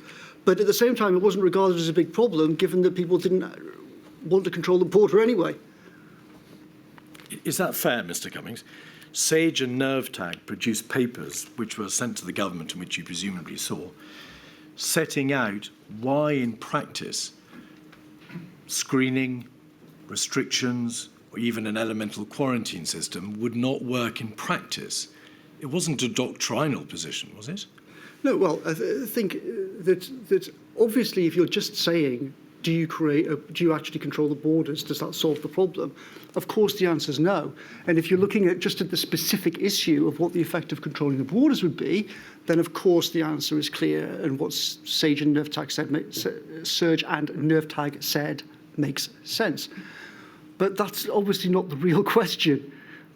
But at the same time, it wasn't regarded as a big problem, given that people didn't want to control the border anyway. Is that fair, Mr. Cummings? SAGE and NervTag produced papers which were sent to the government and which you presumably saw, setting out why, in practice, screening, restrictions, or even an elemental quarantine system would not work in practice. It wasn't a doctrinal position, was it? No, well, I think that obviously if you're just saying, do you actually control the borders, does that solve the problem? Of course the answer is no. And if you're looking at just at the specific issue of what the effect of controlling the borders would be, then of course the answer is clear, and what Serge and Nervtag said makes sense. But that's obviously not the real question.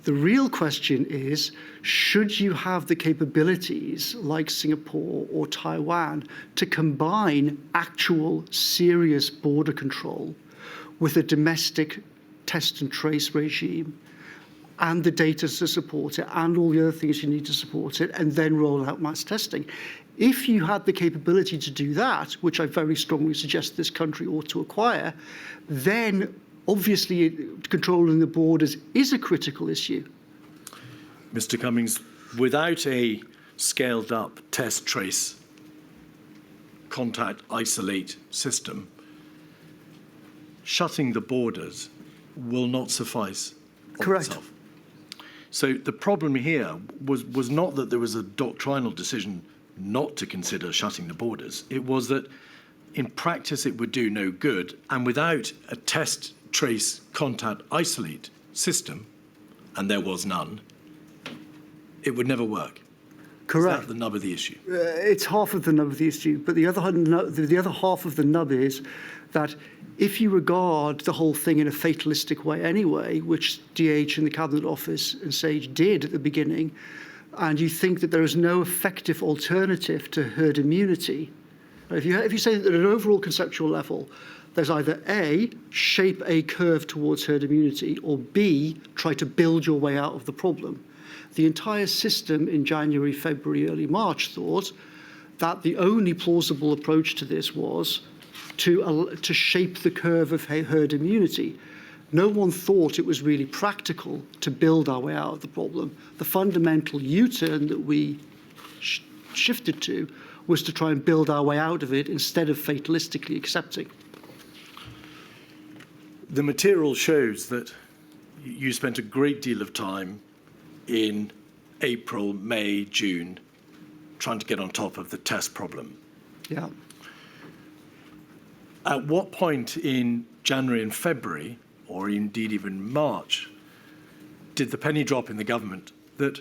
The real question is, should you have the capabilities like Singapore or Taiwan to combine actual serious border control with a domestic test and trace regime and the data to support it and all the other things you need to support it, and then roll out mass testing? If you had the capability to do that, which I very strongly suggest this country ought to acquire, then obviously controlling the borders is a critical issue. Mr. Cummings, without a scaled up test, trace, contact, isolate system, shutting the borders will not suffice of Correct. itself. So the problem here was not that there was a doctrinal decision not to consider shutting the borders. It was that in practice it would do no good, and without a test, trace, contact, isolate system, and there was none, it would never work. Correct. Is that the nub of the issue? It's half of the nub of the issue, but the other half of the nub is that if you regard the whole thing in a fatalistic way anyway, which DH and the Cabinet Office and Sage did at the beginning, and you think that there is no effective alternative to herd immunity, if you say that at an overall conceptual level, there's either A, shape a curve towards herd immunity, or B, try to build your way out of the problem. The entire system in January, February, early March thought that the only plausible approach to this was to shape the curve of herd immunity. No one thought it was really practical to build our way out of the problem. The fundamental U-turn that we shifted to was to try and build our way out of it instead of fatalistically accepting. The material shows that you spent a great deal of time in April, May, June, trying to get on top of the test problem. Yeah. At what point in January and February, or indeed even March, did the penny drop in the government that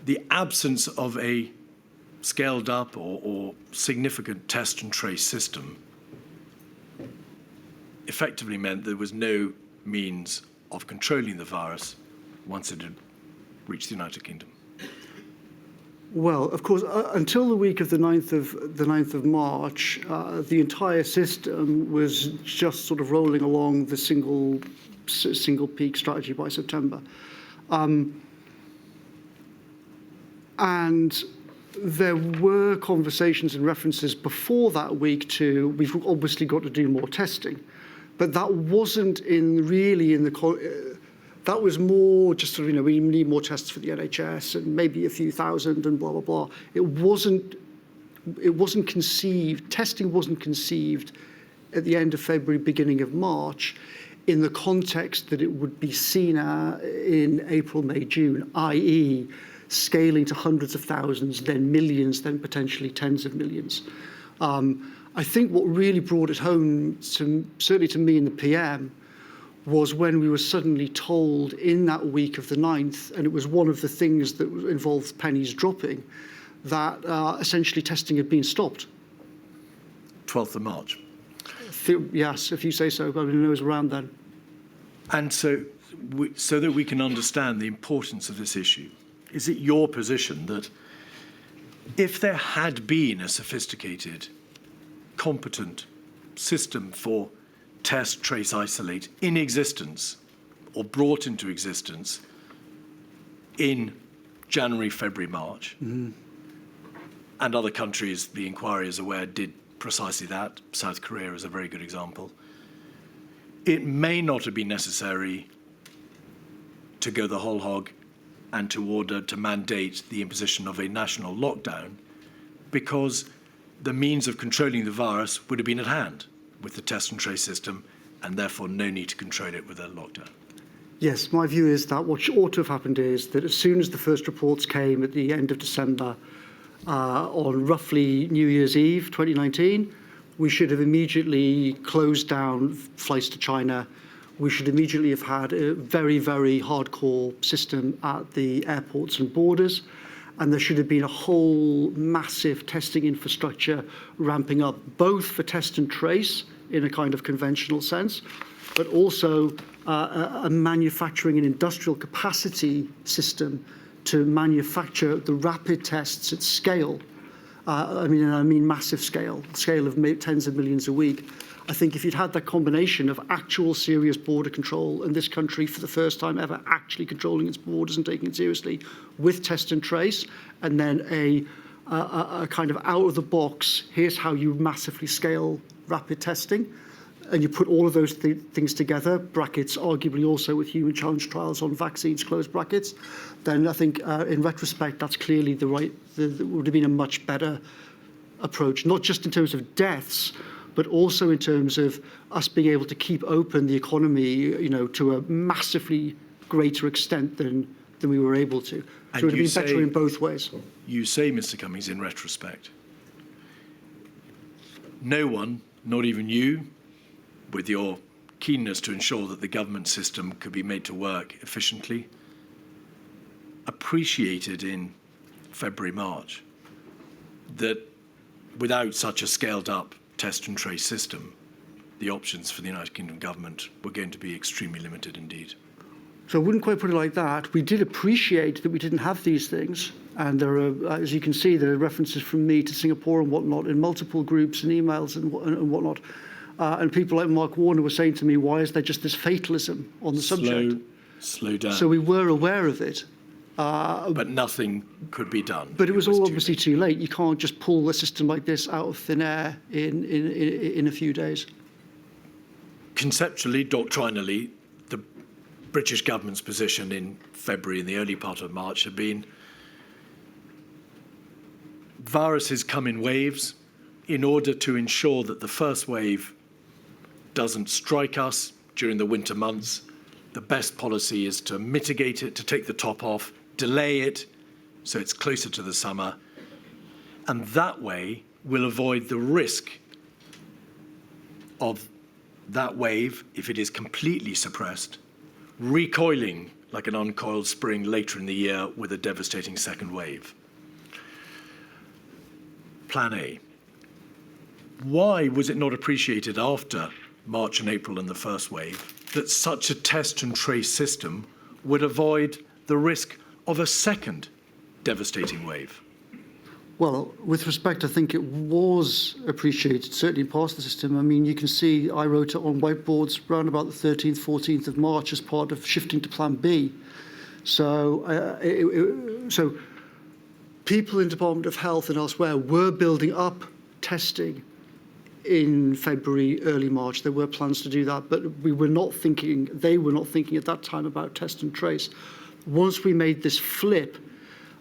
the absence of a scaled up or significant test and trace system effectively meant there was no means of controlling the virus once it had reached the United Kingdom? Well, of course, until the week of the 9th of March, the entire system was just sort of rolling along the single peak strategy by September. And there were conversations and references before that week to, we've obviously got to do more testing. But that wasn't that was more just sort of, we need more tests for the NHS and maybe a few thousand and blah, blah, blah. It wasn't conceived, testing wasn't conceived at the end of February, beginning of March, in the context that it would be seen in April, May, June, i.e. scaling to hundreds of thousands, then millions, then potentially tens of millions. I think what really brought it home, certainly to me in the PM, was when we were suddenly told in that week of the 9th, and it was one of the things that involved pennies dropping, that essentially testing had been stopped. 12th of March. Yes, if you say so, but I know it was around then. And so that we can understand the importance of this issue, is it your position that if there had been a sophisticated, competent system for test, trace, isolate in existence or brought into existence in January, February, March, and other countries, the inquiry is aware, did precisely that. South Korea is a very good example. It may not have been necessary to go the whole hog and to mandate the imposition of a national lockdown, because the means of controlling the virus would have been at hand with the test and trace system, and therefore no need to control it with a lockdown. Yes, my view is that what ought to have happened is that as soon as the first reports came at the end of December, on roughly New Year's Eve 2019, we should have immediately closed down flights to China. We should immediately have had a very, very hardcore system at the airports and borders. And there should have been a whole massive testing infrastructure ramping up, both for test and trace in a kind of conventional sense, but also a manufacturing and industrial capacity system to manufacture the rapid tests at scale. I mean massive scale of tens of millions a week. I think if you'd had that combination of actual serious border control and this country for the first time ever actually controlling its borders and taking it seriously with test and trace, and then a kind of out of the box, here's how you massively scale rapid testing, and you put all of those things together, brackets arguably also with human challenge trials on vaccines, close brackets, then I think in retrospect that's clearly the would have been a much better approach, not just in terms of deaths, but also in terms of us being able to keep open the economy, to a massively greater extent than we were able to. So it would have been better in both ways. You say, Mr. Cummings, in retrospect, no one, not even you, with your keenness to ensure that the government system could be made to work efficiently, appreciated in February, March, that without such a scaled-up test and trace system, the options for the United Kingdom government were going to be extremely limited indeed. So I wouldn't quite put it like that. We did appreciate that we didn't have these things. And there are, as you can see, there are references from me to Singapore and whatnot in multiple groups and emails and whatnot. And people like Mark Warner were saying to me, why is there just this fatalism on the subject? Slow down. So we were aware of it. But nothing could be done. But it was all obviously too late. You can't just pull a system like this out of thin air in a few days. Conceptually, doctrinally, the British government's position in February and the early part of March had been viruses come in waves. In order to ensure that the first wave doesn't strike us during the winter months, the best policy is to mitigate it, to take the top off, delay it so it's closer to the summer, and that way we'll avoid the risk of that wave, if it is completely suppressed, recoiling like an uncoiled spring later in the year with a devastating second wave. Plan A. Why was it not appreciated after March and April and the first wave that such a test and trace system would avoid the risk of a second devastating wave? Well, with respect, I think it was appreciated, certainly in parts of the system. I mean, you can see I wrote it on whiteboards around about the 13th, 14th of March as part of shifting to Plan B. So, so people in Department of Health and elsewhere were building up testing in February, early March. There were plans to do that, but they were not thinking at that time about test and trace. Once we made this flip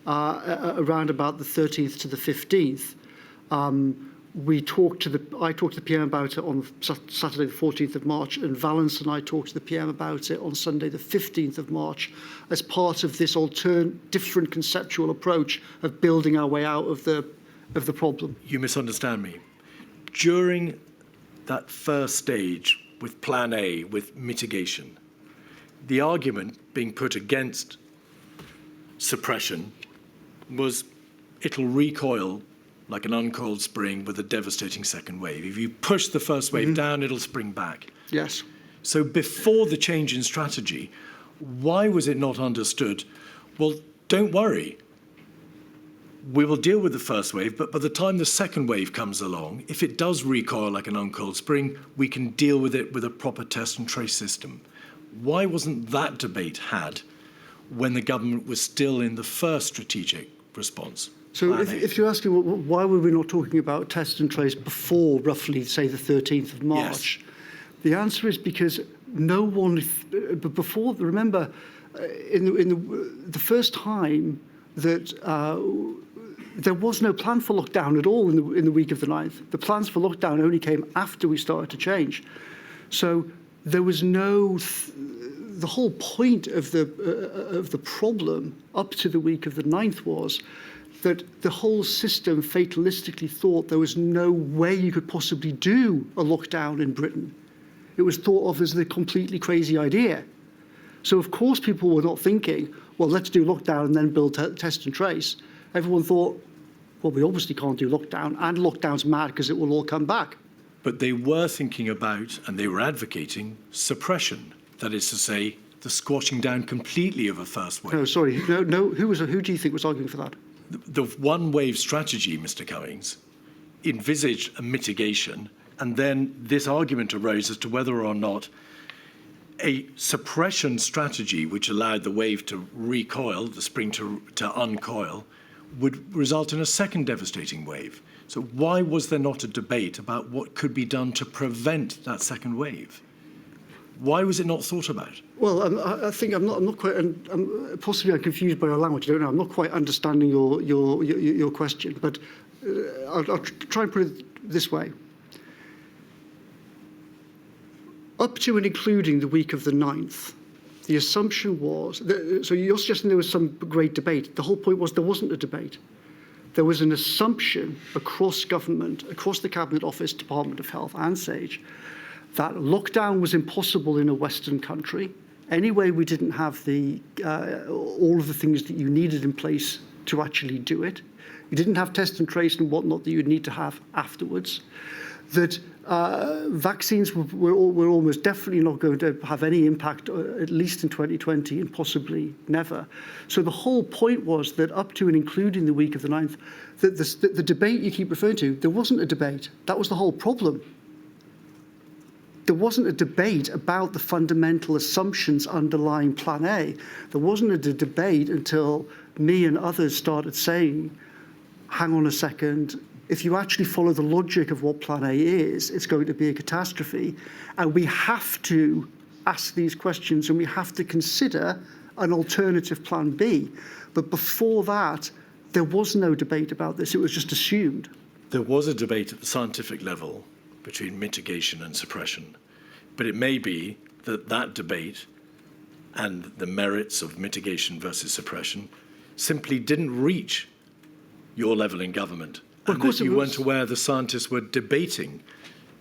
around about the 13th to the 15th, I talked to the PM about it on Saturday the 14th of March, and Valence and I talked to the PM about it on Sunday the 15th of March as part of this different conceptual approach of building our way out of the problem. You misunderstand me. During that first stage with Plan A, with mitigation, the argument being put against suppression was it'll recoil like an uncoiled spring with a devastating second wave. If you push the first wave down, it'll spring back. Yes. So before the change in strategy, why was it not understood? Well, don't worry. We will deal with the first wave, but by the time the second wave comes along, if it does recoil like an uncoiled spring, we can deal with it with a proper test and trace system. Why wasn't that debate had when the government was still in the first strategic response? So if you're asking why were we not talking about test and trace before roughly, say, the 13th of March, yes. The answer is because no one, before, remember, in the first time that there was no plan for lockdown at all in the week of the 9th. The plans for lockdown only came after we started to change. So there was no... the whole point of the problem up to the week of the 9th was that the whole system fatalistically thought there was no way you could possibly do a lockdown in Britain. It was thought of as the completely crazy idea. So of course people were not thinking, well, let's do lockdown and then build test and trace. Everyone thought, well, we obviously can't do lockdown, and lockdown's mad because it will all come back. But they were thinking about, and they were advocating, suppression. That is to say, the squashing down completely of a first wave. No, sorry, no. Who do you think was arguing for that? The one-wave strategy, Mr. Cummings, envisaged a mitigation, and then this argument arose as to whether or not a suppression strategy which allowed the wave to recoil, the spring to uncoil, would result in a second devastating wave. So why was there not a debate about what could be done to prevent that second wave? Why was it not thought about? Well, I think I'm not quite. Possibly I'm confused by your language. I don't know. I'm not quite understanding your question. But I'll try and put it this way. Up to and including the week of the 9th, the assumption was so you're suggesting there was some great debate. The whole point was there wasn't a debate. There was an assumption across government, across the Cabinet Office, Department of Health, and SAGE, that lockdown was impossible in a Western country. Anyway, we didn't have all of the things that you needed in place to actually do it. You didn't have test and trace and whatnot that you'd need to have afterwards. That vaccines were almost definitely not going to have any impact, at least in 2020 and possibly never. So the whole point was that up to and including the week of the 9th, that the debate you keep referring to, there wasn't a debate. That was the whole problem. There wasn't a debate about the fundamental assumptions underlying Plan A. There wasn't a debate until me and others started saying, hang on a second, if you actually follow the logic of what Plan A is, it's going to be a catastrophe. And we have to ask these questions and we have to consider an alternative Plan B. But before that, there was no debate about this. It was just assumed. There was a debate at the scientific level between mitigation and suppression. But it may be that that debate and the merits of mitigation versus suppression simply didn't reach your level in government. Well, and that you weren't aware the scientists were debating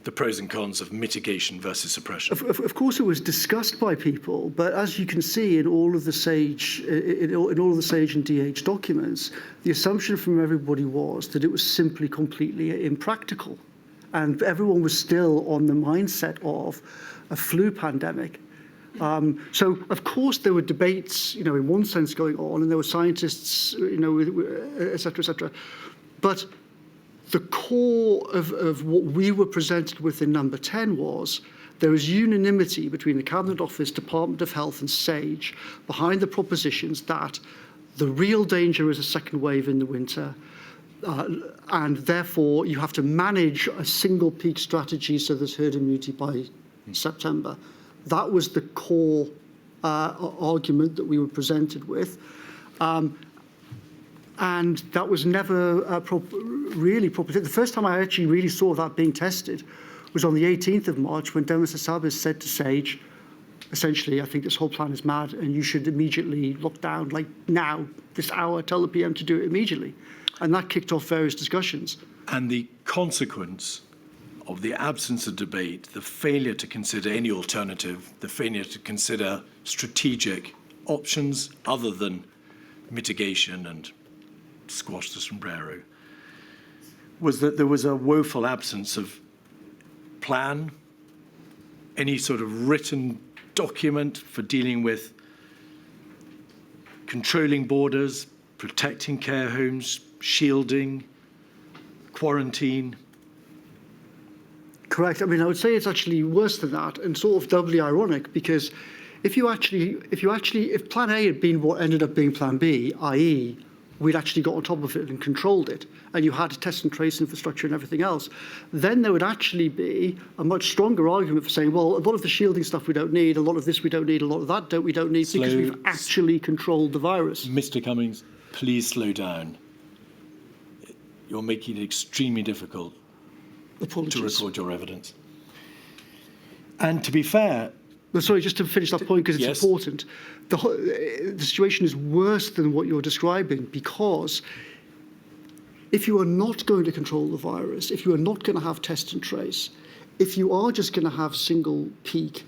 the pros and cons of mitigation versus suppression. Of course, it was discussed by people, but as you can see in all of the SAGE, in all of the SAGE and DH documents, the assumption from everybody was that it was simply completely impractical, and everyone was still on the mindset of a flu pandemic. So, of course, there were debates, in one sense going on, and there were scientists, et cetera, et cetera. But the core of what we were presented with in number 10 was there is unanimity between the Cabinet Office, Department of Health and SAGE behind the propositions that the real danger is a second wave in the winter, and therefore you have to manage a single peak strategy so there's herd immunity by September. That was the core argument that we were presented with. And that was never really properly. The first time I actually really saw that being tested was on the 18th of March when Demis Hassabis said to SAGE, essentially, I think this whole plan is mad and you should immediately lock down, like now, this hour, tell the PM to do it immediately. And that kicked off various discussions. And the consequence of the absence of debate, the failure to consider any alternative, the failure to consider strategic options other than mitigation and squash the sombrero, was that there was a woeful absence of plan, any sort of written document for dealing with controlling borders, protecting care homes, shielding, quarantine. Correct. I mean, I would say it's actually worse than that and sort of doubly ironic because if Plan A had been what ended up being Plan B, i.e., we'd actually got on top of it and controlled it, and you had a test and trace infrastructure and everything else, then there would actually be a much stronger argument for saying, well, a lot of the shielding stuff we don't need, a lot of this we don't need, a lot of that we don't need, because we've actually controlled the virus. Mr. Cummings, please slow down. you're making it extremely difficult Apologies. to record your evidence. And to be fair, No, sorry, just to finish that point, because it's Yes. important. The situation is worse than what you're describing, because if you are not going to control the virus, if you are not going to have test and trace, if you are just going to have single peak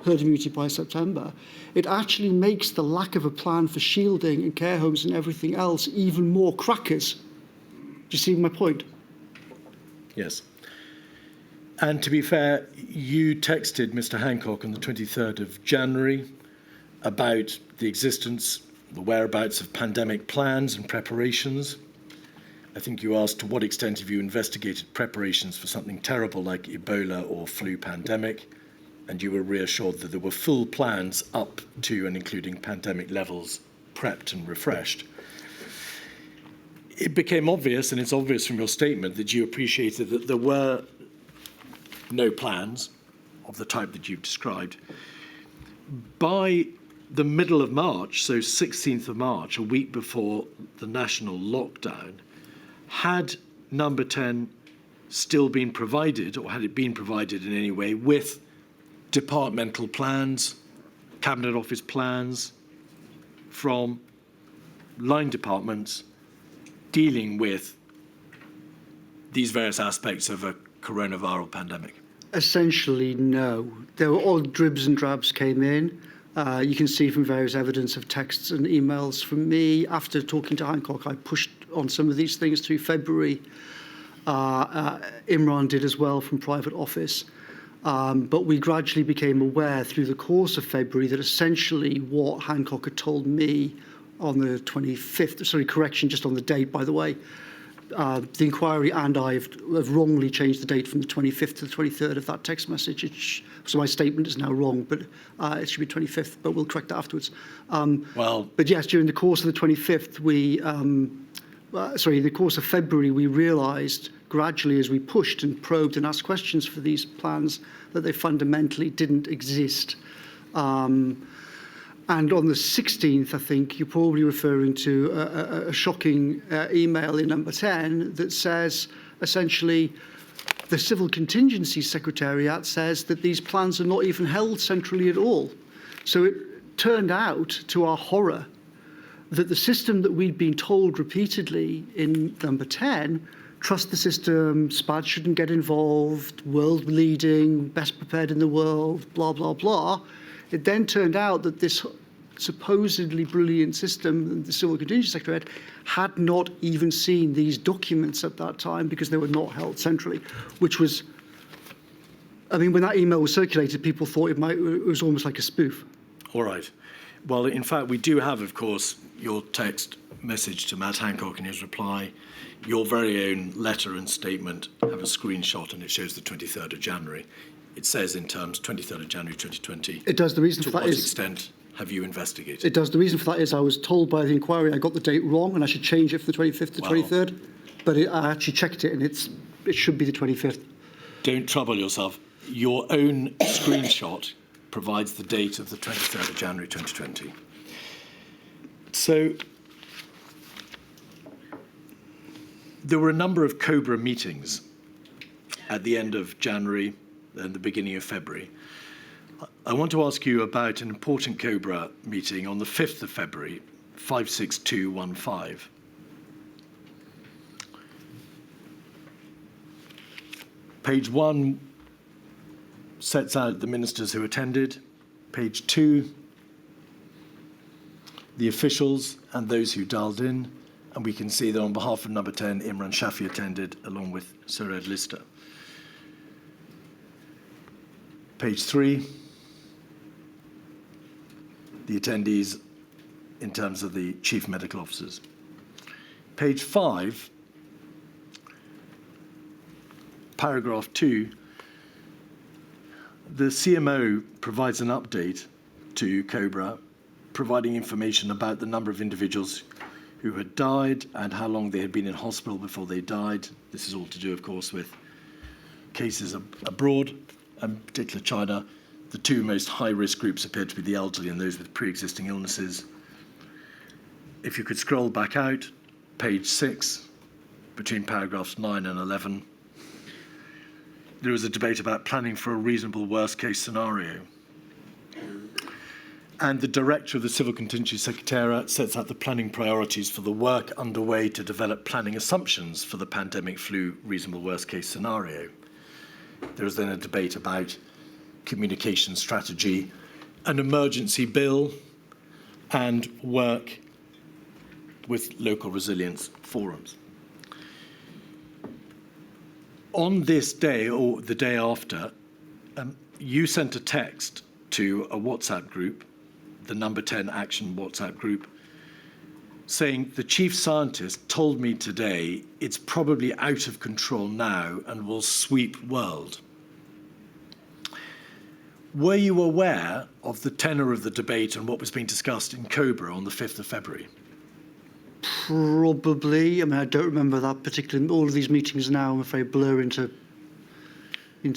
herd immunity by September, it actually makes the lack of a plan for shielding and care homes and everything else even more crackers. Do you see my point? yes. And to be fair, you texted Mr. Hancock on the 23rd of January about the existence, the whereabouts of pandemic plans and preparations. I think you asked to what extent have you investigated preparations for something terrible like Ebola or flu pandemic, and you were reassured that there were full plans up to and including pandemic levels prepped and refreshed. It became obvious, and it's obvious from your statement, that you appreciated that there were no plans of the type that you've described. By the middle of March, so 16th of March, a week before the national lockdown, had number 10 still been provided, or had it been provided in any way, with departmental plans, Cabinet Office plans from line departments dealing with these various aspects of a coronavirus pandemic? Essentially, no. There were odd dribs and drabs came in. You can see from various evidence of texts and emails from me. After talking to Hancock, I pushed on some of these things through February. Imran did as well from private office. But we gradually became aware through the course of February that essentially what Hancock had told me on the 25th, sorry, correction, just on the date, by the way, the inquiry and I have wrongly changed the date from the 25th to the 23rd of that text message. So my statement is now wrong, but it should be 25th, but we'll correct that afterwards. But yes, during the course of the 25th, in the course of February, we realised gradually as we pushed and probed and asked questions for these plans that they fundamentally didn't exist. And on the 16th, I think you're probably referring to a shocking email in number 10 that says, essentially, the Civil Contingency Secretariat says that these plans are not even held centrally at all. So it turned out, to our horror, that the system that we'd been told repeatedly in number 10, trust the system, SPAD shouldn't get involved, world leading, best prepared in the world, blah, blah, blah. It then turned out that this supposedly brilliant system, the Civil Contingency Secretariat, had not even seen these documents at that time because they were not held centrally, which was, I mean, when that email was circulated, people thought it was almost like a spoof. All right. Well, in fact, we do have, of course, your text message to Matt Hancock in his reply. Your very own letter and statement have a screenshot, and it shows the 23rd of January. It says in terms 23rd of January 2020. It does. The reason for that is... To what extent have you investigated? It does. The reason for that is I was told by the inquiry I got the date wrong and I should change it from the 25th to 23rd. But I actually checked it and it should be the 25th. Don't trouble yourself. Your own screenshot provides the date of the 23rd of January 2020. So there were a number of COBRA meetings at the end of January and the beginning of February. I want to ask you about an important COBRA meeting on the 5th of February, 56215. Page 1 sets out the ministers who attended. Page 2, the officials and those who dialed in. And we can see that on behalf of number 10, Imran Shafi attended along with Sir Ed Lister. Page 3, the attendees in terms of the chief medical officers. Page 5, paragraph 2, the CMO provides an update to COBRA, providing information about the number of individuals who had died and how long they had been in hospital before they died. This is all to do, of course, with cases abroad, in particular China. The two most high-risk groups appear to be the elderly and those with pre-existing illnesses. If you could scroll back out, page 6, between paragraphs 9 and 11. There was a debate about planning for a reasonable worst-case scenario. And the director of the Civil Contingency Secretariat sets out the planning priorities for the work underway to develop planning assumptions for the pandemic flu reasonable worst-case scenario. There was then a debate about communication strategy, an emergency bill, and work with local resilience forums. On this day, or the day after, you sent a text to a WhatsApp group, the Number 10 Action WhatsApp group, saying, the chief scientist told me today it's probably out of control now and will sweep world. Were you aware of the tenor of the debate and what was being discussed in Cobra on the 5th of February? Probably. I mean, I don't remember that particular. All of these meetings now, I'm afraid, blur into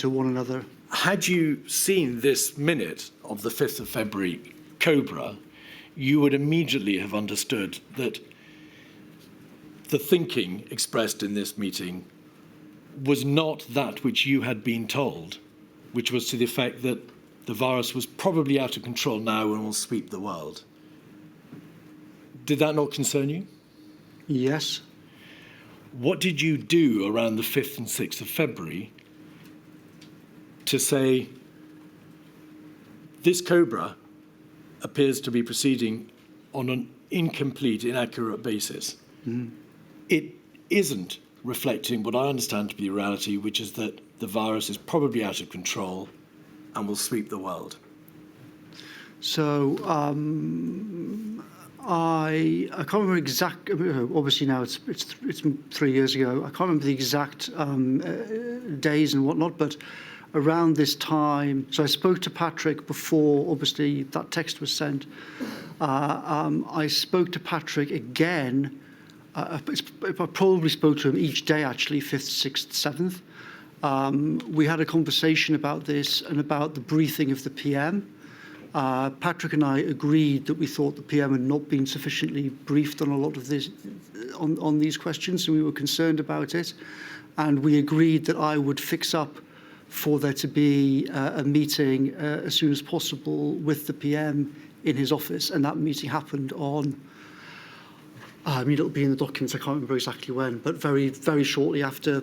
one another. Had you seen this minute of the 5th of February Cobra, you would immediately have understood that the thinking expressed in this meeting was not that which you had been told, which was to the effect that the virus was probably out of control now and will sweep the world. Did that not concern you? Yes. What did you do around the 5th and 6th of February to say, this Cobra appears to be proceeding on an incomplete, inaccurate basis? Mm. It isn't reflecting what I understand to be the reality, which is that the virus is probably out of control and will sweep the world. So I can't remember exact. Obviously now it's 3 years ago. I can't remember the exact days and whatnot, but around this time, so I spoke to Patrick before obviously that text was sent. I spoke to Patrick again. I probably spoke to him each day actually, 5th, 6th, 7th. We had a conversation about this and about the briefing of the PM. Patrick and I agreed that we thought the PM had not been sufficiently briefed on a lot of this, on these questions, and we were concerned about it. And we agreed that I would fix up for there to be a meeting as soon as possible with the PM in his office, and that meeting happened on, I mean, it'll be in the documents, I can't remember exactly when, but very, very shortly after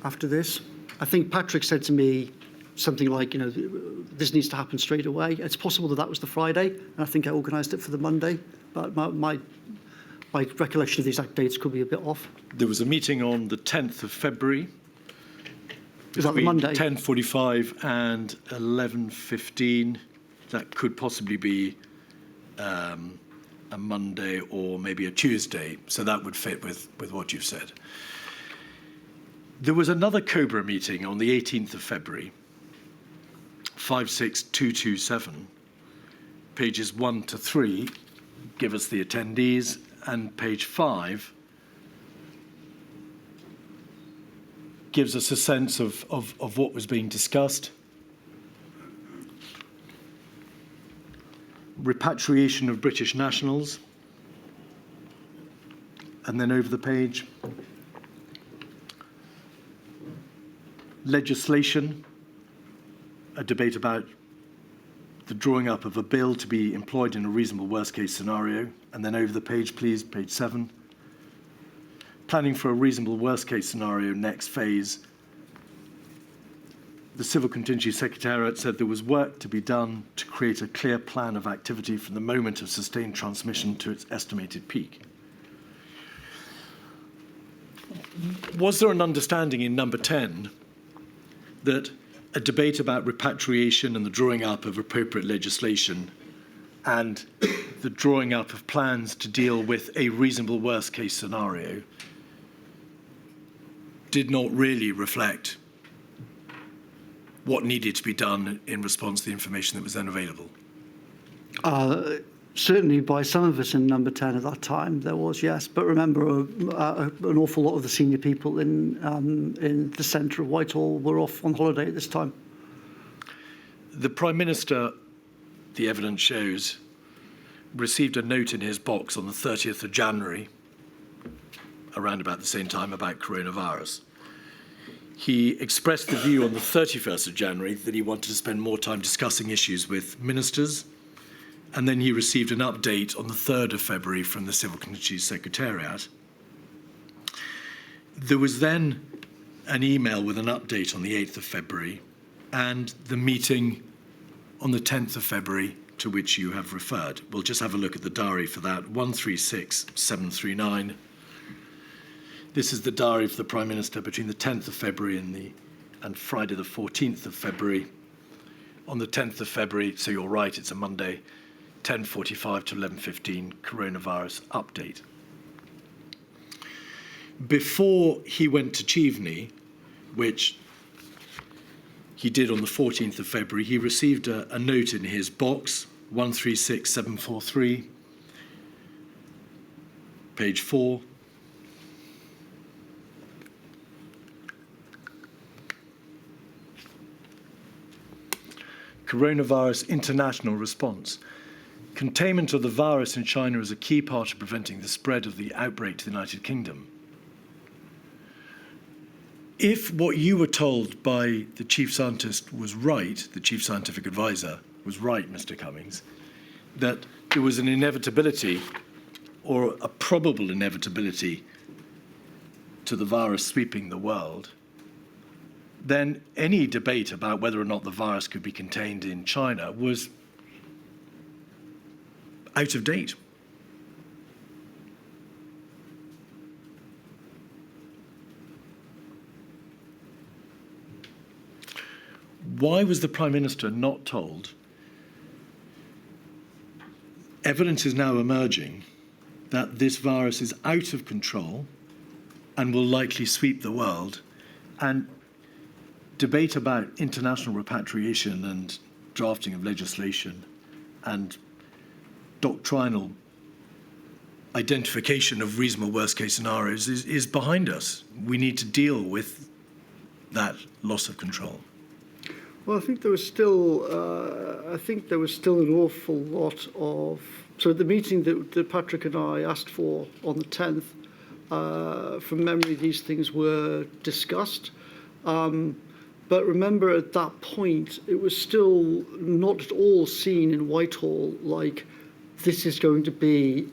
this. I think Patrick said to me something like, you know, this needs to happen straight away. It's possible that that was the Friday, and I think I organised it for the Monday, but my recollection of the exact dates could be a bit off. There was a meeting on the 10th of February. Is that the Monday? 10:45 and 11:15. That could possibly be a Monday or maybe a Tuesday, so that would fit with what you've said. There was another Cobra meeting on the 18th of February, 56227, pages 1 to 3 give us the attendees, and page 5 gives us a sense of what was being discussed. Repatriation of British nationals. And then over the page, legislation, a debate about the drawing up of a bill to be employed in a reasonable worst-case scenario. And then over the page, please, page 7. Planning for a reasonable worst-case scenario, next phase. The Civil Contingency Secretariat said there was work to be done to create a clear plan of activity from the moment of sustained transmission to its estimated peak. Was there an understanding in number 10 that a debate about repatriation and the drawing up of appropriate legislation and the drawing up of plans to deal with a reasonable worst-case scenario did not really reflect what needed to be done in response to the information that was then available? Certainly by some of us in number 10 at that time, there was, yes. But remember, an awful lot of the senior people in the centre of Whitehall were off on holiday at this time. The Prime Minister, the evidence shows, received a note in his box on the 30th of January around about the same time about coronavirus. He expressed the view on the 31st of January that he wanted to spend more time discussing issues with ministers, and then he received an update on the 3rd of February from the Civil Committee's Secretariat. There was then an email with an update on the 8th of February and the meeting on the 10th of February to which you have referred. We'll just have a look at the diary for that, 136739. This is the diary for the Prime Minister between the 10th of February and Friday the 14th of February. On the 10th of February, so you're right, it's a Monday, 10:45 to 11:15, coronavirus update. Before he went to Cheveney, which he did on the 14th of February, he received a note in his box, 136743, page 4. Coronavirus international response. Containment of the virus in China is a key part of preventing the spread of the outbreak to the United Kingdom. If what you were told by the chief scientist was right, the chief scientific advisor was right, Mr. Cummings, that there was an inevitability or a probable inevitability to the virus sweeping the world, then any debate about whether or not the virus could be contained in China was out of date. Why was the Prime Minister not told? Evidence is now emerging that this virus is out of control and will likely sweep the world, and debate about international repatriation and drafting of legislation and doctrinal identification of reasonable worst-case scenarios is behind us. We need to deal with that loss of control. Well, I think there was still an awful lot of. So at the meeting that Patrick and I asked for on the 10th, from memory, these things were discussed. But remember, at that point, it was still not at all seen in Whitehall like this is going to be.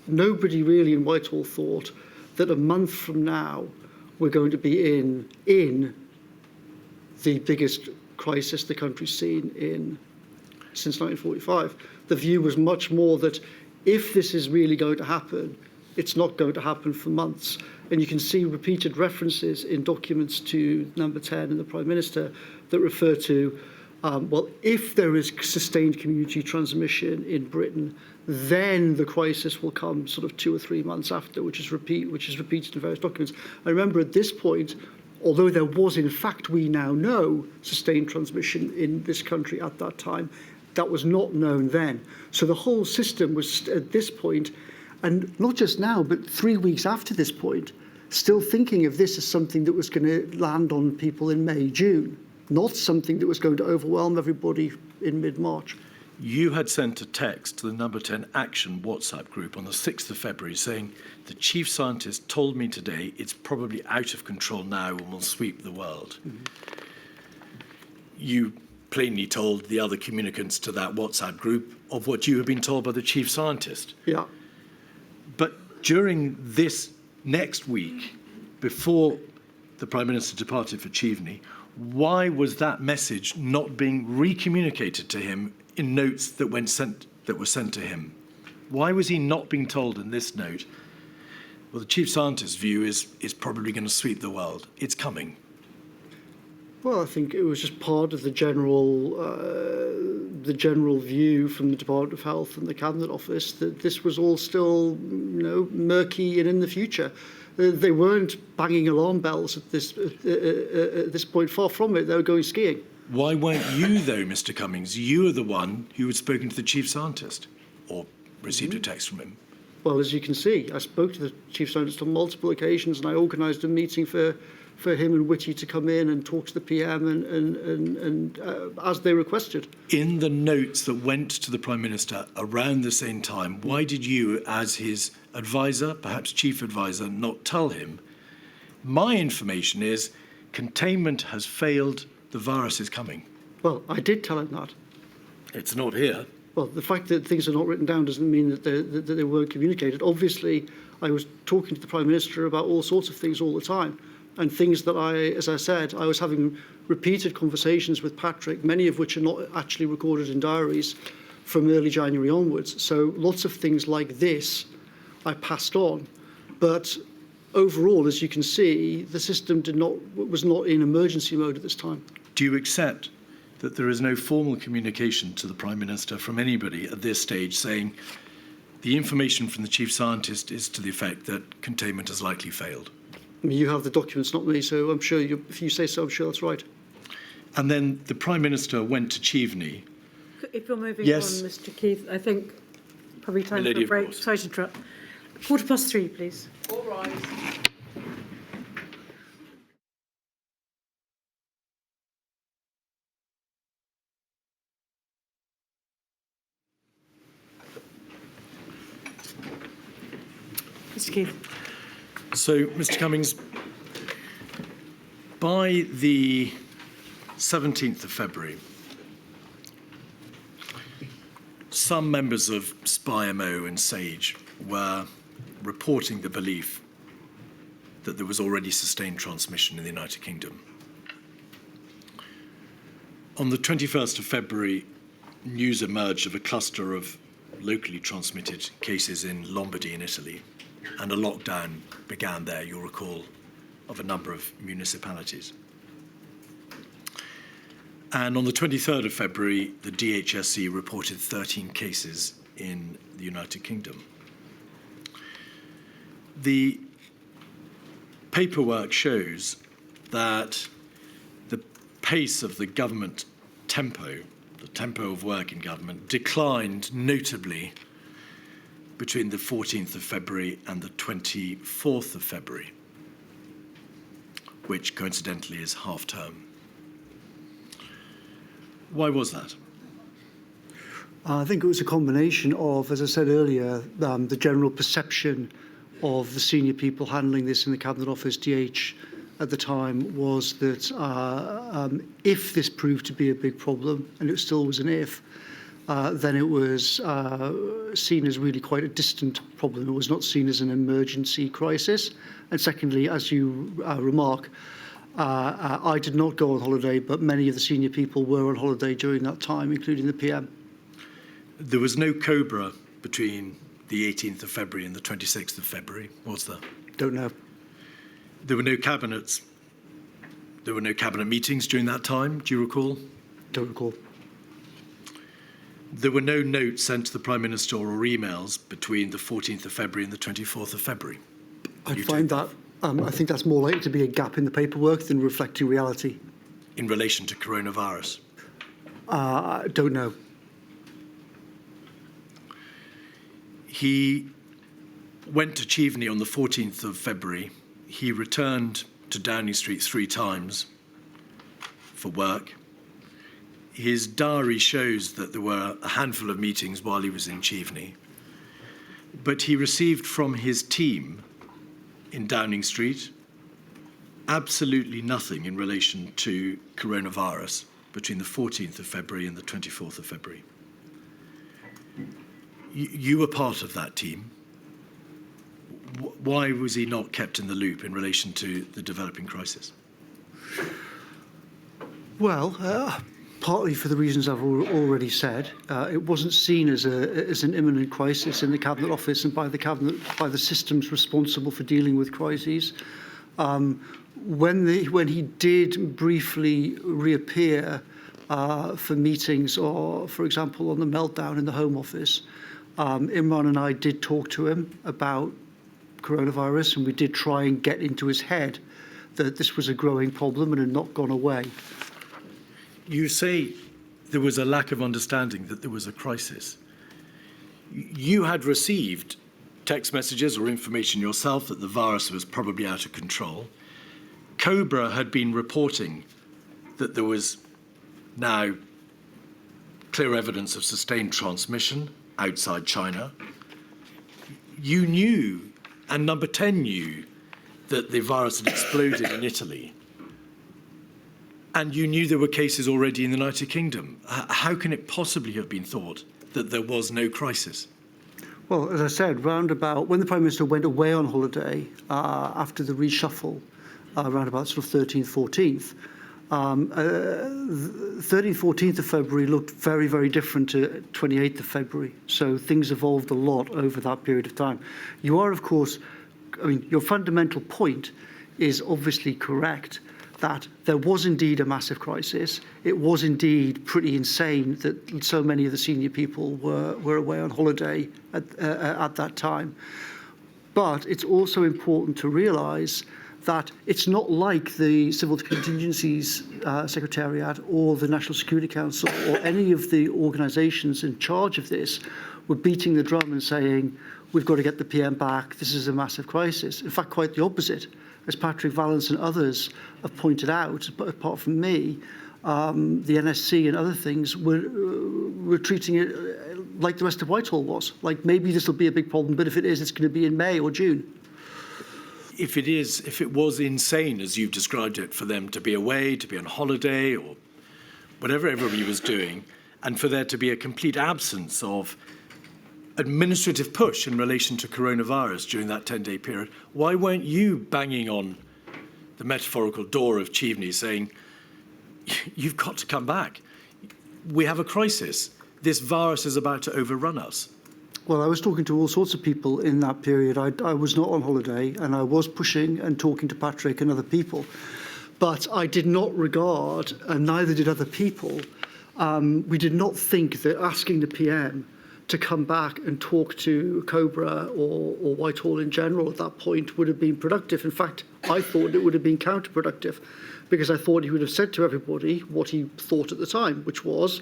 Nobody really in Whitehall thought that a month from now we're going to be in the biggest crisis the country's seen since 1945. The view was much more that if this is really going to happen, it's not going to happen for months. And you can see repeated references in documents to number 10 and the Prime Minister that refer to, well, if there is sustained community transmission in Britain, then the crisis will come sort of 2 or 3 months after, which is repeated in various documents. I remember at this point, although there was, in fact, we now know, sustained transmission in this country at that time, that was not known then. So the whole system was, at this point, and not just now, but 3 weeks after this point, still thinking of this as something that was going to land on people in May, June, not something that was going to overwhelm everybody in mid-March. You had sent a text to the number 10 Action WhatsApp group on the 6th of February saying, the chief scientist told me today it's probably out of control now and will sweep the world. Mm-hmm. You plainly told the other communicants to that WhatsApp group of what you had been told by the chief scientist. Yeah. But during this next week, before the Prime Minister departed for Cheveney, why was that message not being recommunicated to him in notes that were sent to him? Why was he not being told in this note, well, the chief scientist's view is probably going to sweep the world. It's coming. Well, I think it was just part of the general view from the Department of Health and the Cabinet Office that this was all still, murky and in the future. They weren't banging alarm bells at this point. Far from it. They were going skiing. Why weren't you, though, Mr. Cummings? You are the one who had spoken to the chief scientist or received a text from him. Well, as you can see, I spoke to the chief scientist on multiple occasions, and I organised a meeting for for him and Whitty to come in and talk to the PM and as they requested. In the notes that went to the Prime Minister around the same time, why did you, as his advisor, perhaps chief advisor, not tell him, my information is containment has failed, the virus is coming? Well, I did tell him that. It's not here. Well, the fact that things are not written down doesn't mean that they weren't communicated. Obviously, I was talking to the Prime Minister about all sorts of things all the time, and things that as I said, I was having repeated conversations with Patrick, many of which are not actually recorded in diaries from early January onwards. So lots of things like this I passed on. But overall, as you can see, the system was not in emergency mode at this time. Do you accept that there is no formal communication to the Prime Minister from anybody at this stage saying the information from the Chief Scientist is to the effect that containment has likely failed? I mean, you have the documents, not me, so I'm sure if you say so, I'm sure that's right. And then the Prime Minister went to Cheveney. If you're moving Yes. on, Mr. Keith, I think probably time Lady for a of break. course. Sorry to interrupt. 3:15, please. All right. Mr. Keith. So, Mr. Cummings, by the 17th of February, some members of SPI-MO and SAGE were reporting the belief that there was already sustained transmission in the United Kingdom. On the 21st of February, news emerged of a cluster of locally transmitted cases in Lombardy in Italy, and a lockdown began there, you'll recall, of a number of municipalities. And on the 23rd of February, the DHSC reported 13 cases in the United Kingdom. The paperwork shows that the pace of the government tempo, the tempo of work in government, declined notably between the 14th of February and the 24th of February, which coincidentally is half term. Why was that? I think it was a combination of, as I said earlier, the general perception of the senior people handling this in the Cabinet Office, DH, at the time, was that if this proved to be a big problem, and it still was an if, then it was seen as really quite a distant problem. It was not seen as an emergency crisis. And secondly, as you remark, I did not go on holiday, but many of the senior people were on holiday during that time, including the PM. There was no COBRA between the 18th of February and the 26th of February, was there? Don't know. There were no cabinets. There were no cabinet meetings during that time, do you recall? Don't recall. There were no notes sent to the Prime Minister or emails between the 14th of February and the 24th of February. I find that, I think that's more likely to be a gap in the paperwork than reflecting reality. In relation to coronavirus? I don't know. He went to Cheveney on the 14th of February. He returned to Downing Street 3 times for work. His diary shows that there were a handful of meetings while he was in Cheveney. But he received from his team in Downing Street absolutely nothing in relation to coronavirus between the 14th of February and the 24th of February. You were part of that team. Why was he not kept in the loop in relation to the developing crisis? Well, partly for the reasons I've already said. It wasn't seen as an imminent crisis in the Cabinet Office and by the Cabinet, by the systems responsible for dealing with crises. When he did briefly reappear for meetings, or for example on the meltdown in the Home Office, Imran and I did talk to him about coronavirus, and we did try and get into his head that this was a growing problem and had not gone away. You say there was a lack of understanding that there was a crisis. You had received text messages or information yourself that the virus was probably out of control. Cobra had been reporting that there was now clear evidence of sustained transmission outside China. You knew, and Number 10 knew, that the virus had exploded in Italy. And you knew there were cases already in the United Kingdom. How can it possibly have been thought that there was no crisis? Well, as I said, round about when the Prime Minister went away on holiday after the reshuffle, around about sort of 13th, 14th, 13th, 14th of February looked very, very different to 28th of February. So things evolved a lot over that period of time. You are, of course, I mean, your fundamental point is obviously correct, that there was indeed a massive crisis. It was indeed pretty insane that so many of the senior people were away on holiday at that time. But it's also important to realise that it's not like the Civil Contingencies Secretariat or the National Security Council or any of the organisations in charge of this were beating the drum and saying, we've got to get the PM back, this is a massive crisis. In fact, quite the opposite. As Patrick Vallance and others have pointed out, but apart from me, the NSC and other things were treating it like the rest of Whitehall was. Like, maybe this will be a big problem, but if it is, it's going to be in May or June. If it was insane, as you've described it, for them to be away, to be on holiday, or whatever everybody was doing, and for there to be a complete absence of administrative push in relation to coronavirus during that 10-day period, why weren't you banging on the metaphorical door of Cheveney saying, you've got to come back? We have a crisis. This virus is about to overrun us. Well, I was talking to all sorts of people in that period. I was not on holiday, and I was pushing and talking to Patrick and other people. But I did not regard, and neither did other people, we did not think that asking the PM to come back and talk to Cobra or Whitehall in general at that point would have been productive. In fact, I thought it would have been counterproductive, because I thought he would have said to everybody what he thought at the time, which was,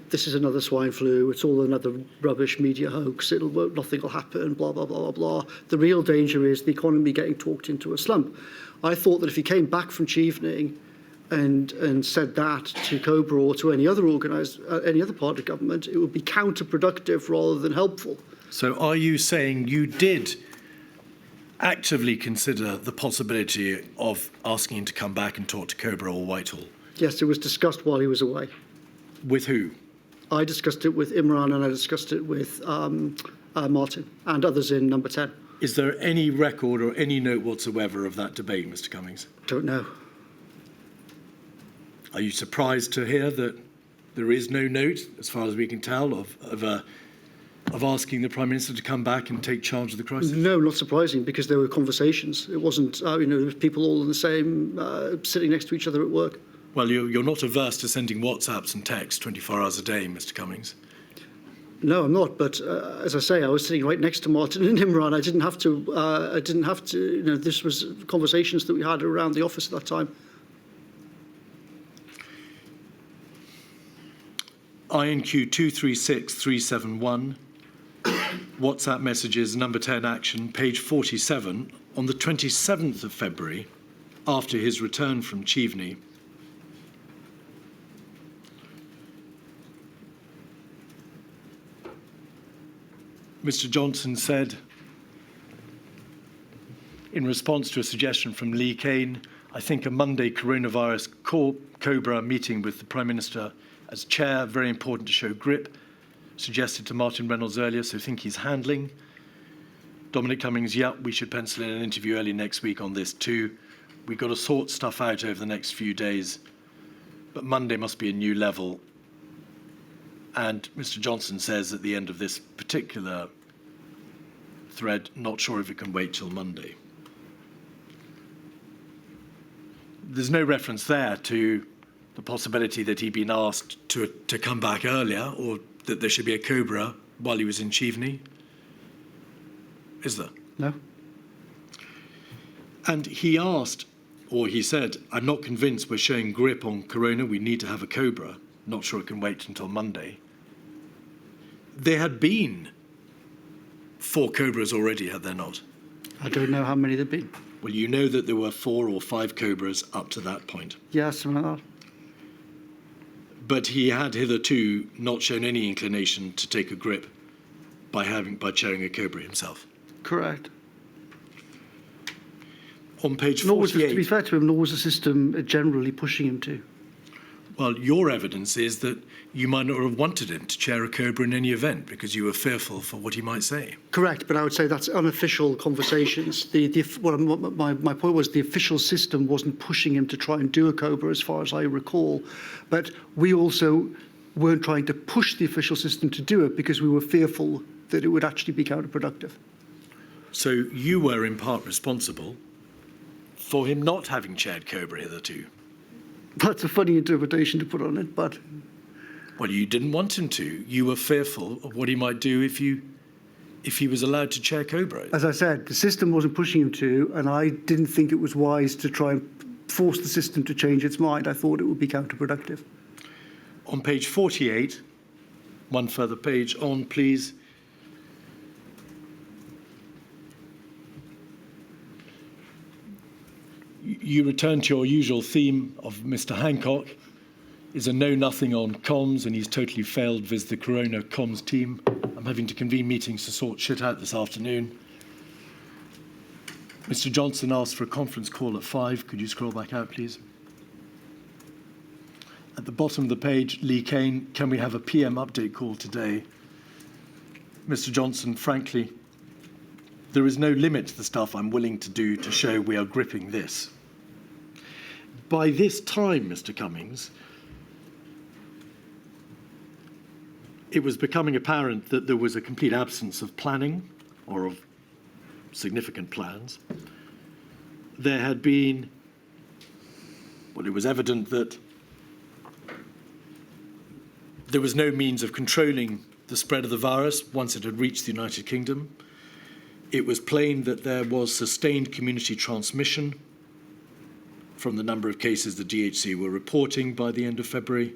this is another swine flu, it's all another rubbish media hoax, nothing will happen, blah, blah, blah, blah, blah. The real danger is the economy getting talked into a slump. I thought that if he came back from Chevening and said that to Cobra or to any other any other part of government, it would be counterproductive rather than helpful. So are you saying you did actively consider the possibility of asking him to come back and talk to Cobra or Whitehall? Yes, it was discussed while he was away. With who? I discussed it with Imran and I discussed it with Martin and others in Number 10. Is there any record or any note whatsoever of that debate, Mr. Cummings? Don't know. Are you surprised to hear that there is no note, as far as we can tell, of asking the Prime Minister to come back and take charge of the crisis? No, not surprising, because there were conversations. It wasn't, there was people all in the same, sitting next to each other at work. Well, you're not averse to sending WhatsApps and texts 24 hours a day, Mr. Cummings. No, I'm not. But as I say, I was sitting right next to Martin and Imran. I didn't have to. This was conversations that we had around the office at that time. INQ 236371, WhatsApp messages, Number 10 action, page 47, on the 27th of February, after his return from Cheveney. Mr. Johnson said, in response to a suggestion from Lee Kane, I think a Monday coronavirus Cobra meeting with the Prime Minister as chair, very important to show grip, suggested to Martin Reynolds earlier, so think he's handling. Dominic Cummings, yeah, we should pencil in an interview early next week on this too. We've got to sort stuff out over the next few days, but Monday must be a new level. And Mr. Johnson says at the end of this particular thread, not sure if it can wait till Monday. There's no reference there to the possibility that he'd been asked to come back earlier, or that there should be a Cobra while he was in Cheveney. Is there? No. And he asked, or he said, I'm not convinced we're showing grip on Corona. We need to have a Cobra. Not sure it can wait until Monday. There had been 4 Cobras already, had there not? I don't know how many there've been. Well, you know that there were 4 or 5 cobras up to that point. Yeah, something like that. But he had hitherto not shown any inclination to take a grip by chairing a cobra himself. Correct. On page Nor was, to be 48, fair to him, nor was the system generally pushing him to. well, your evidence is that you might not have wanted him to chair a cobra in any event because you were fearful for what he might say. Correct, but I would say that's unofficial conversations. My point was the official system wasn't pushing him to try and do a cobra, as far as I recall. But we also weren't trying to push the official system to do it because we were fearful that it would actually be counterproductive. So you were in part responsible for him not having chaired cobra hitherto. That's a funny interpretation to put on it, but Well, you didn't want him to. You were fearful of what he might do if he was allowed to chair cobra. as I said, the system wasn't pushing him to, and I didn't think it was wise to try and force the system to change its mind. I thought it would be counterproductive. On page 48, one further page on, please. You return to your usual theme of Mr. Hancock is a know-nothing on comms, and he's totally failed with the Corona comms team. I'm having to convene meetings to sort shit out this afternoon. Mr. Johnson asked for a conference call at 5. Could you scroll back out, please? At the bottom of the page, Lee Kane, can we have a PM update call today? Mr. Johnson, frankly, there is no limit to the stuff I'm willing to do to show we are gripping this. By this time, Mr. Cummings, it was becoming apparent that there was a complete absence of planning or of significant plans. There had been, well, it was evident that there was no means of controlling the spread of the virus once it had reached the United Kingdom. It was plain that there was sustained community transmission from the number of cases the DHC were reporting by the end of February.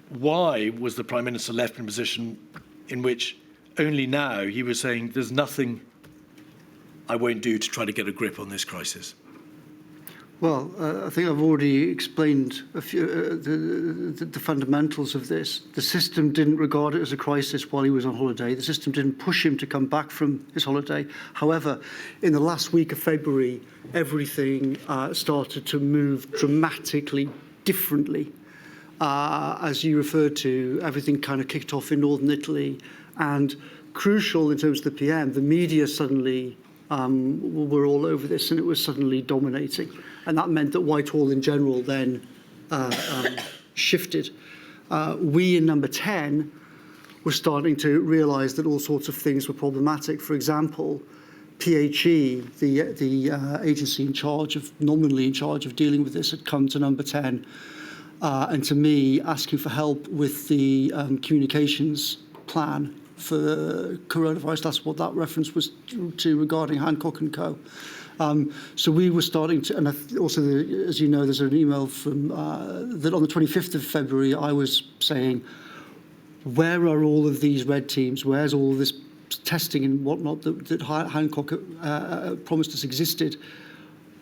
Why was the Prime Minister left in a position in which only now he was saying there's nothing I won't do to try to get a grip on this crisis? Well, I think I've already explained a few, the fundamentals of this. The system didn't regard it as a crisis while he was on holiday. The system didn't push him to come back from his holiday. However, in the last week of February, everything started to move dramatically differently. As you referred to, everything kind of kicked off in northern Italy. And crucial in terms of the PM, the media suddenly were all over this, and it was suddenly dominating. And that meant that Whitehall in general then shifted. We in number 10 were starting to realise that all sorts of things were problematic. For example, PHE, the agency nominally in charge of dealing with this, had come to number 10 and to me asking for help with the communications plan for coronavirus. That's what that reference was to regarding Hancock and Co. So we were starting to, and also, as you know, there's an email from that on the 25th of February, I was saying, where are all of these red teams? Where's all of this testing and whatnot that Hancock promised us existed?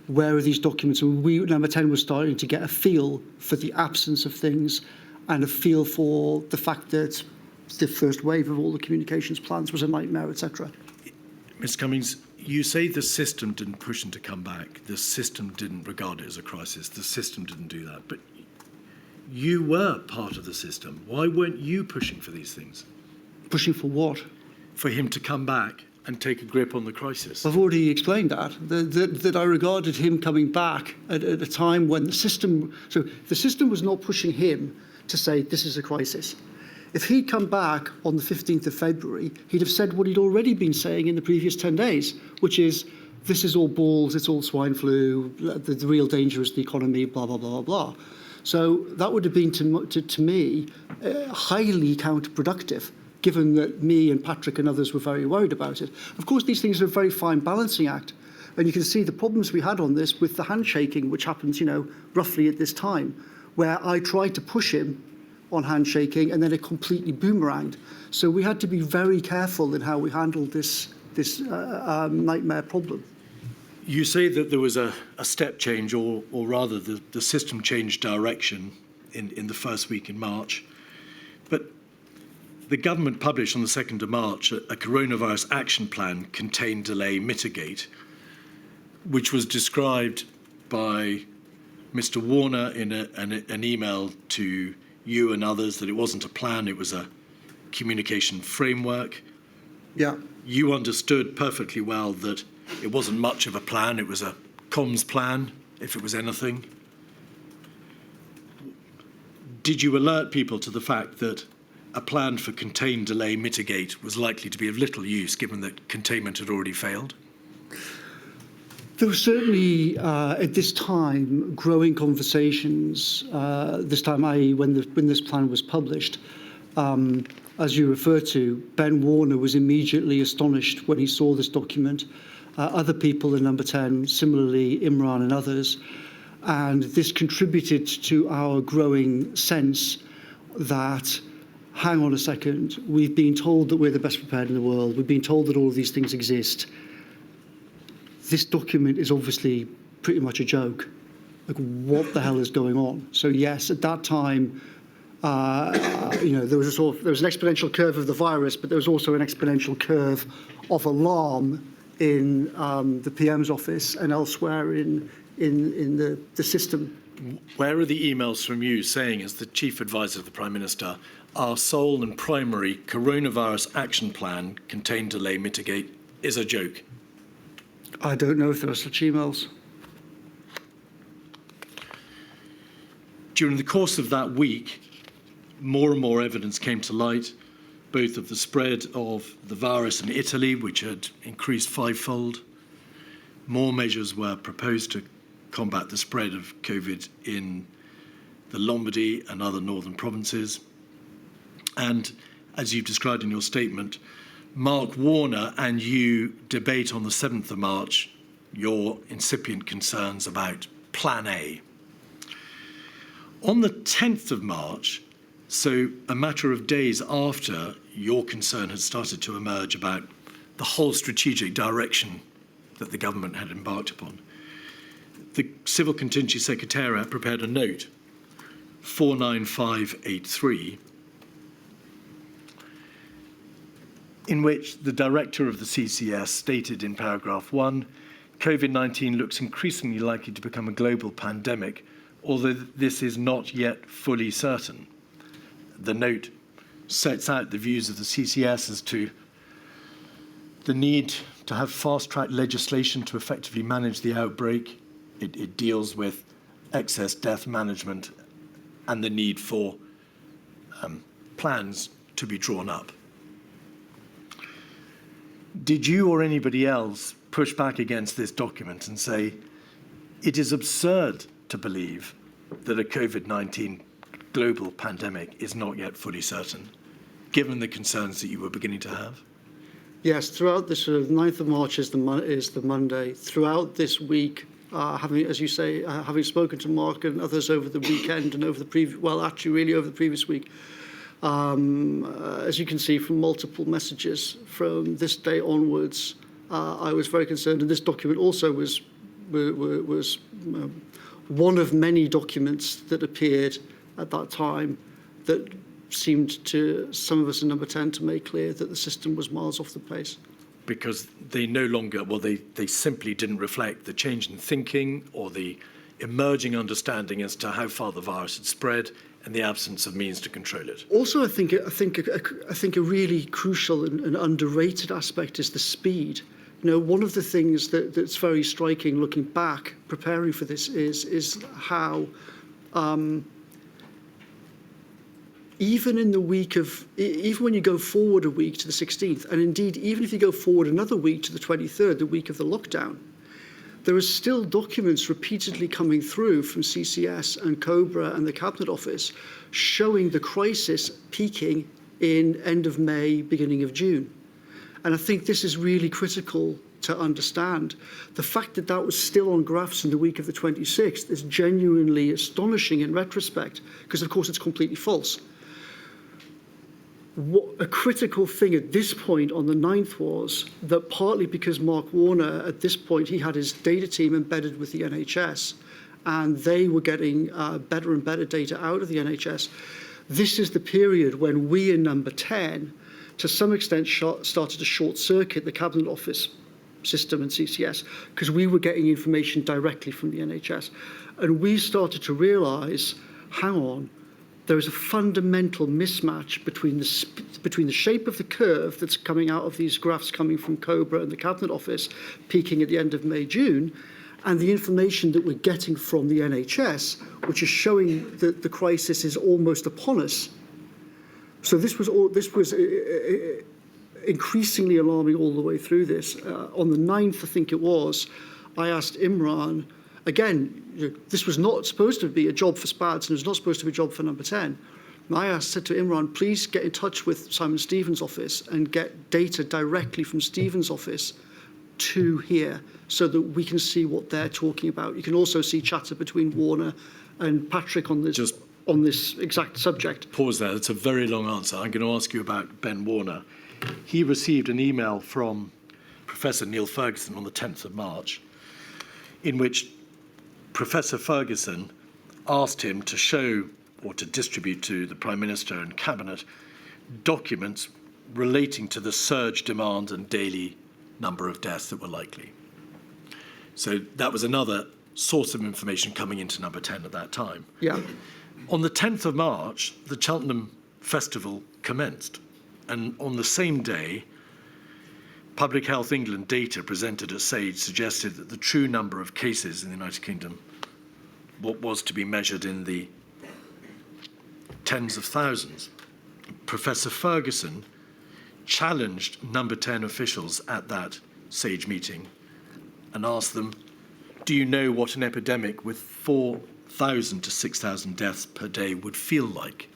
Where are these documents? And we, number 10, was starting to get a feel for the absence of things and a feel for the fact that the first wave of all the communications plans was a nightmare, etc. Ms. Cummings, you say the system didn't push him to come back. The system didn't regard it as a crisis. The system didn't do that. But you were part of the system. Why weren't you pushing for these things? Pushing for what? For him to come back and take a grip on the crisis. I've already explained that I regarded him coming back at a time when the system was not pushing him to say this is a crisis. If he'd come back on the 15th of February, he'd have said what he'd already been saying in the previous 10 days, which is, this is all balls, it's all swine flu, the real danger is the economy, blah, blah, blah, blah. So that would have been, to me, highly counterproductive, given that me and Patrick and others were very worried about it. Of course, these things are a very fine balancing act. And you can see the problems we had on this with the handshaking, which happens, roughly at this time, where I tried to push him on handshaking, and then it completely boomeranged. So we had to be very careful in how we handled this nightmare problem. You say that there was a step change, or rather the system changed direction in the first week in March. But the government published on the 2nd of March a coronavirus action plan, Contain, Delay, Mitigate, which was described by Mr. Warner in an email to you and others that it wasn't a plan, it was a communication framework. Yeah. You understood perfectly well that it wasn't much of a plan, it was a comms plan, if it was anything. Did you alert people to the fact that a plan for contain, delay, mitigate was likely to be of little use given that containment had already failed? There were certainly, at this time, growing conversations, this time, i.e. when this plan was published. As you refer to, Ben Warner was immediately astonished when he saw this document. Other people in Number 10, similarly Imran and others. And this contributed to our growing sense that, hang on a second, we've been told that we're the best prepared in the world. We've been told that all of these things exist. This document is obviously pretty much a joke. Like, what the hell is going on? So yes, at that time, there was an exponential curve of the virus, but there was also an exponential curve of alarm in the PM's office and elsewhere in the system. Where are the emails from you saying, as the Chief Advisor of the Prime Minister, our sole and primary coronavirus action plan, Contain, Delay, Mitigate, is a joke? I don't know if there are such emails. During the course of that week, more and more evidence came to light, both of the spread of the virus in Italy, which had increased fivefold. More measures were proposed to combat the spread of COVID in the Lombardy and other northern provinces. And as you've described in your statement, Mark Warner and you debate on the 7th of March your incipient concerns about Plan A. On the 10th of March, so a matter of days after your concern had started to emerge about the whole strategic direction that the government had embarked upon, the Civil Contingency Secretariat prepared a note, 49583, in which the director of the CCS stated in paragraph 1, COVID-19 looks increasingly likely to become a global pandemic, although this is not yet fully certain. The note sets out the views of the CCS as to the need to have fast-track legislation to effectively manage the outbreak. It deals with excess death management and the need for plans to be drawn up. Did you or anybody else push back against this document and say, it is absurd to believe that a COVID-19 global pandemic is not yet fully certain, given the concerns that you were beginning to have? Yes, throughout this 9th of March is the Monday. Throughout this week, having, as you say, having spoken to Mark and others over the weekend and over the over the previous week, as you can see from multiple messages from this day onwards, I was very concerned, and this document also was one of many documents that appeared at that time that seemed to some of us in Number 10 to make clear that the system was miles off the pace. Because they no longer, they simply didn't reflect the change in thinking or the emerging understanding as to how far the virus had spread and the absence of means to control it. Also, I think a really crucial and underrated aspect is the speed. You know, one of the things that's very striking looking back, preparing for this, is how even in the week of, even when you go forward a week to the 16th, and indeed even if you go forward another week to the 23rd, the week of the lockdown, there are still documents repeatedly coming through from CCS and COBRA and the Cabinet Office showing the crisis peaking in end of May, beginning of June. And I think this is really critical to understand. The fact that that was still on graphs in the week of the 26th is genuinely astonishing in retrospect, because of course it's completely false. what a critical thing at this point on the 9th was that partly because Mark Warner, at this point, he had his data team embedded with the NHS, and they were getting better and better data out of the NHS. This is the period when we in number 10, to some extent, started to short circuit the Cabinet Office system and CCS, because we were getting information directly from the NHS. And we started to realise, hang on, there is a fundamental mismatch between the shape of the curve that's coming out of these graphs coming from COBRA and the Cabinet Office, peaking at the end of May, June, and the information that we're getting from the NHS, which is showing that the crisis is almost upon us. So this was increasingly alarming all the way through this. On the 9th, I think it was, I asked Imran, again, this was not supposed to be a job for SPADS, and it was not supposed to be a job for number 10. And I said to Imran, please get in touch with Simon Stevens' office and get data directly from Stevens' office to here so that we can see what they're talking about. You can also see chatter between Warner and Patrick on this exact subject. Pause there. That's a very long answer. I'm going to ask you about Ben Warner. He received an email from Professor Neil Ferguson on the 10th of March, in which Professor Ferguson asked him to show or to distribute to the Prime Minister and Cabinet documents relating to the surge demand and daily number of deaths that were likely. So that was another source of information coming into number 10 at that time. Yeah. On the 10th of March, the Cheltenham Festival commenced. And on the same day, Public Health England data presented at SAGE suggested that the true number of cases in the United Kingdom, what was to be measured in the tens of thousands. Professor Ferguson challenged number 10 officials at that SAGE meeting and asked them, do you know what an epidemic with 4,000 to 6,000 deaths per day would feel like?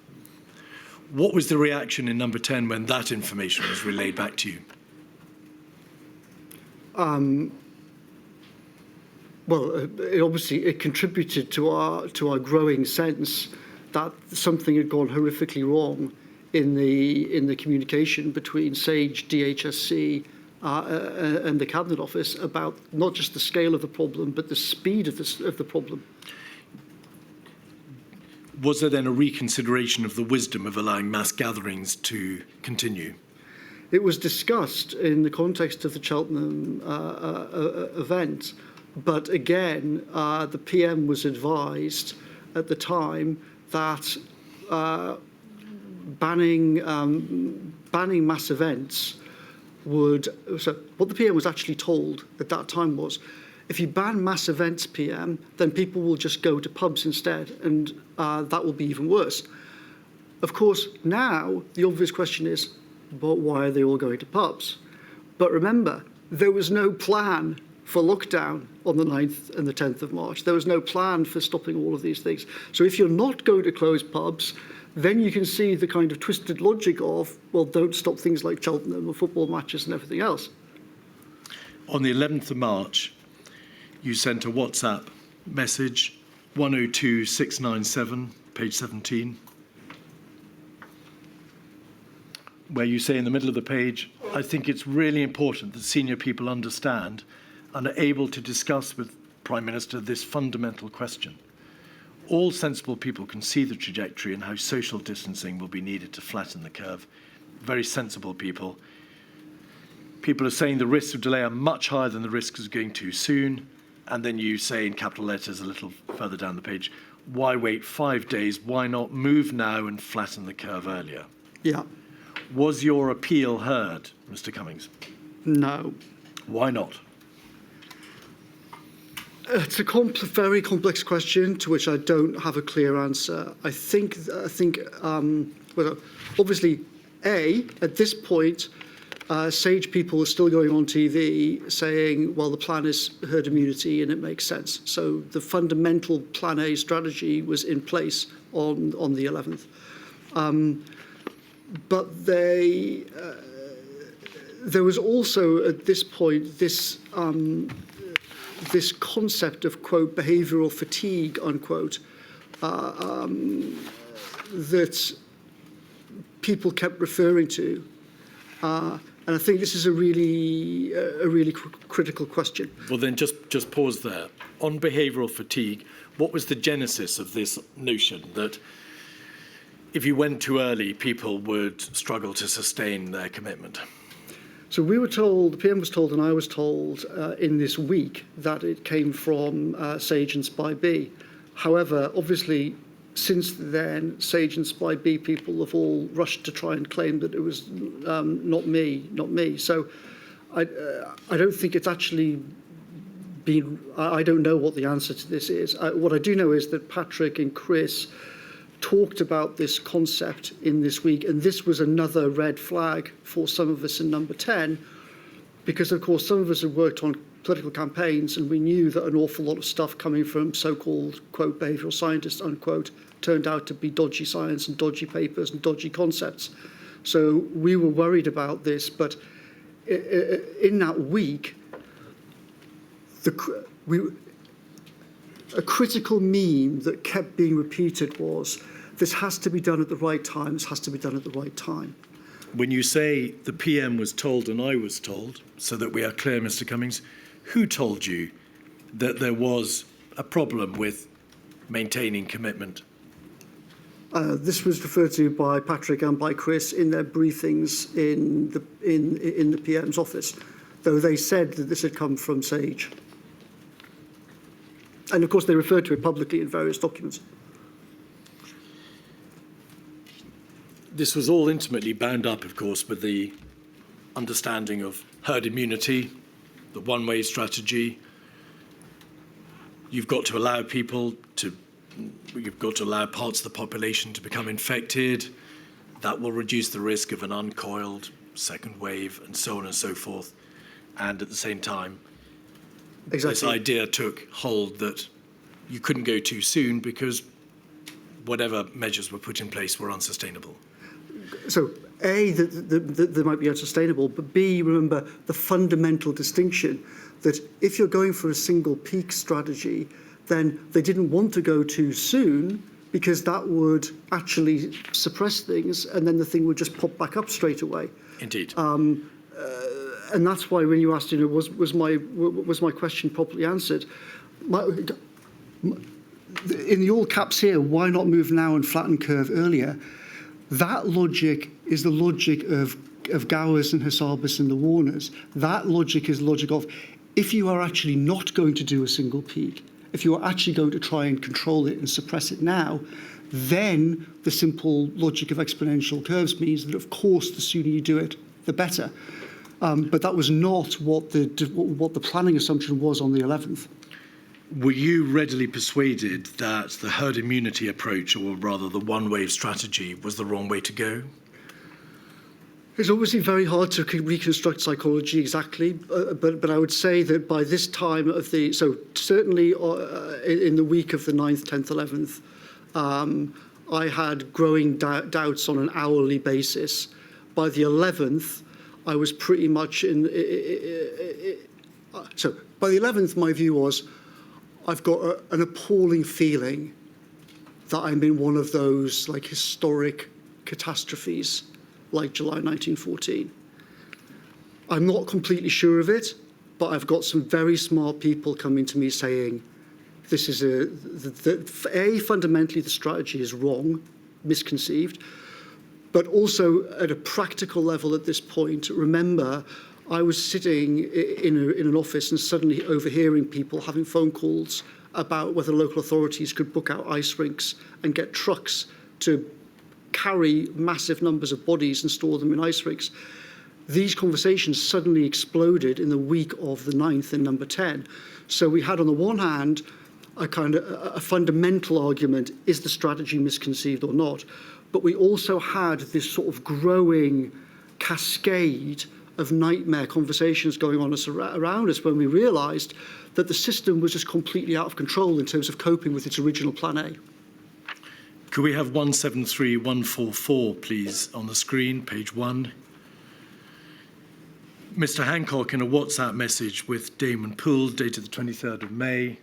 What was the reaction in number 10 when that information was relayed back to you? Well, it contributed to our growing sense that something had gone horrifically wrong in the communication between SAGE, DHSC, and the Cabinet Office about not just the scale of the problem, but the speed of the problem. Was there then a reconsideration of the wisdom of allowing mass gatherings to continue? It was discussed in the context of the Cheltenham event, but again, the PM was advised at the time that banning mass events would. So what the PM was actually told at that time was, if you ban mass events, PM, then people will just go to pubs instead, and that will be even worse. Of course, now the obvious question is, but why are they all going to pubs? But remember, there was no plan for lockdown on the 9th and the 10th of March. There was no plan for stopping all of these things. So if you're not going to close pubs, then you can see the kind of twisted logic of, well, don't stop things like Cheltenham or football matches and everything else. On the 11th of March, you sent a WhatsApp message, 102697, page 17, where you say in the middle of the page, I think it's really important that senior people understand and are able to discuss with Prime Minister this fundamental question. All sensible people can see the trajectory and how social distancing will be needed to flatten the curve. Very sensible people. People are saying the risks of delay are much higher than the risks of going too soon. And then you say in capital letters a little further down the page, why wait 5 days? Why not move now and flatten the curve earlier? Yeah. Was your appeal heard, Mr. Cummings? No. Why not? It's a very complex question to which I don't have a clear answer. I think, well, obviously, at this point, SAGE people are still going on TV saying, well, the plan is herd immunity and it makes sense. So the fundamental Plan A strategy was in place on the 11th. But there was also at this point this concept of, quote, behavioural fatigue, unquote, that people kept referring to. And I think this is a really critical question. Well, then just pause there. On behavioural fatigue, what was the genesis of this notion that if you went too early, people would struggle to sustain their commitment? So we were told, the PM was told, and I was told in this week that it came from Sage and Spy B. However, obviously, since then, Sage and Spy B people have all rushed to try and claim that it was not me. So I don't think it's actually been, I don't know what the answer to this is. What I do know is that Patrick and Chris talked about this concept in this week, and this was another red flag for some of us in number 10, because of course some of us had worked on political campaigns and we knew that an awful lot of stuff coming from so-called, quote, behavioural scientists, unquote, turned out to be dodgy science and dodgy papers and dodgy concepts. So we were worried about this, but in that week, a critical meme that kept being repeated was, this has to be done at the right time, this has to be done at the right time. When you say the PM was told and I was told, so that we are clear, Mr. Cummings, who told you that there was a problem with maintaining commitment? This was referred to by Patrick and by Chris in their briefings in the PM's office, though they said that this had come from Sage. And of course, they referred to it publicly in various documents. This was all intimately bound up, of course, with the understanding of herd immunity, the one-way strategy. You've got to allow parts of the population to become infected. That will reduce the risk of an uncoiled second wave and so on and so forth. And at the same time, this idea took hold that you couldn't go too soon because whatever measures were put in place were unsustainable. So, A, that they might be unsustainable, but B, remember the fundamental distinction that if you're going for a single peak strategy, then they didn't want to go too soon because that would actually suppress things and then the thing would just pop back up straight away. Indeed. And that's why when you asked, was my question properly answered? In the all caps here, why not move now and flatten curve earlier? That logic is the logic of Gowers and Hassabis and the Warners. That logic is the logic of if you are actually not going to do a single peak, if you are actually going to try and control it and suppress it now, then the simple logic of exponential curves means that, of course, the sooner you do it, the better. But that was not what the planning assumption was on the 11th. Were you readily persuaded that the herd immunity approach, or rather the one-wave strategy, was the wrong way to go? It's obviously very hard to reconstruct psychology exactly, but I would say that by this time of so certainly in the week of the 9th, 10th, 11th, I had growing doubts on an hourly basis. By the 11th, I was pretty much so by the 11th, my view was, I've got an appalling feeling that I'm in one of those like historic catastrophes like July 1914. I'm not completely sure of it, but I've got some very smart people coming to me saying, this is fundamentally the strategy is wrong, misconceived, but also at a practical level at this point, remember, I was sitting in an office and suddenly overhearing people having phone calls about whether local authorities could book out ice rinks and get trucks to carry massive numbers of bodies and store them in ice rinks. These conversations suddenly exploded in the week of the 9th in number 10. So we had on the one hand a fundamental argument, is the strategy misconceived or not? But we also had this sort of growing cascade of nightmare conversations going on around us when we realised that the system was just completely out of control in terms of coping with its original plan A. Could we have 173144, please, on the screen, page 1? Mr. Hancock, in a WhatsApp message with Damon Poole, dated the 23rd of May,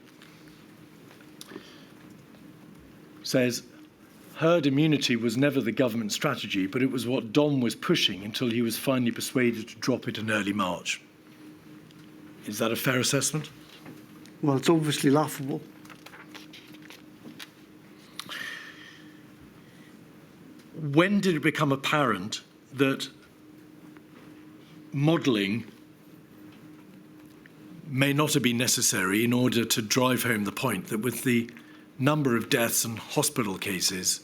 says, herd immunity was never the government strategy, but it was what Dom was pushing until he was finally persuaded to drop it in early March. Is that a fair assessment? Well, it's obviously laughable. When did it become apparent that modelling may not have been necessary in order to drive home the point that with the number of deaths and hospital cases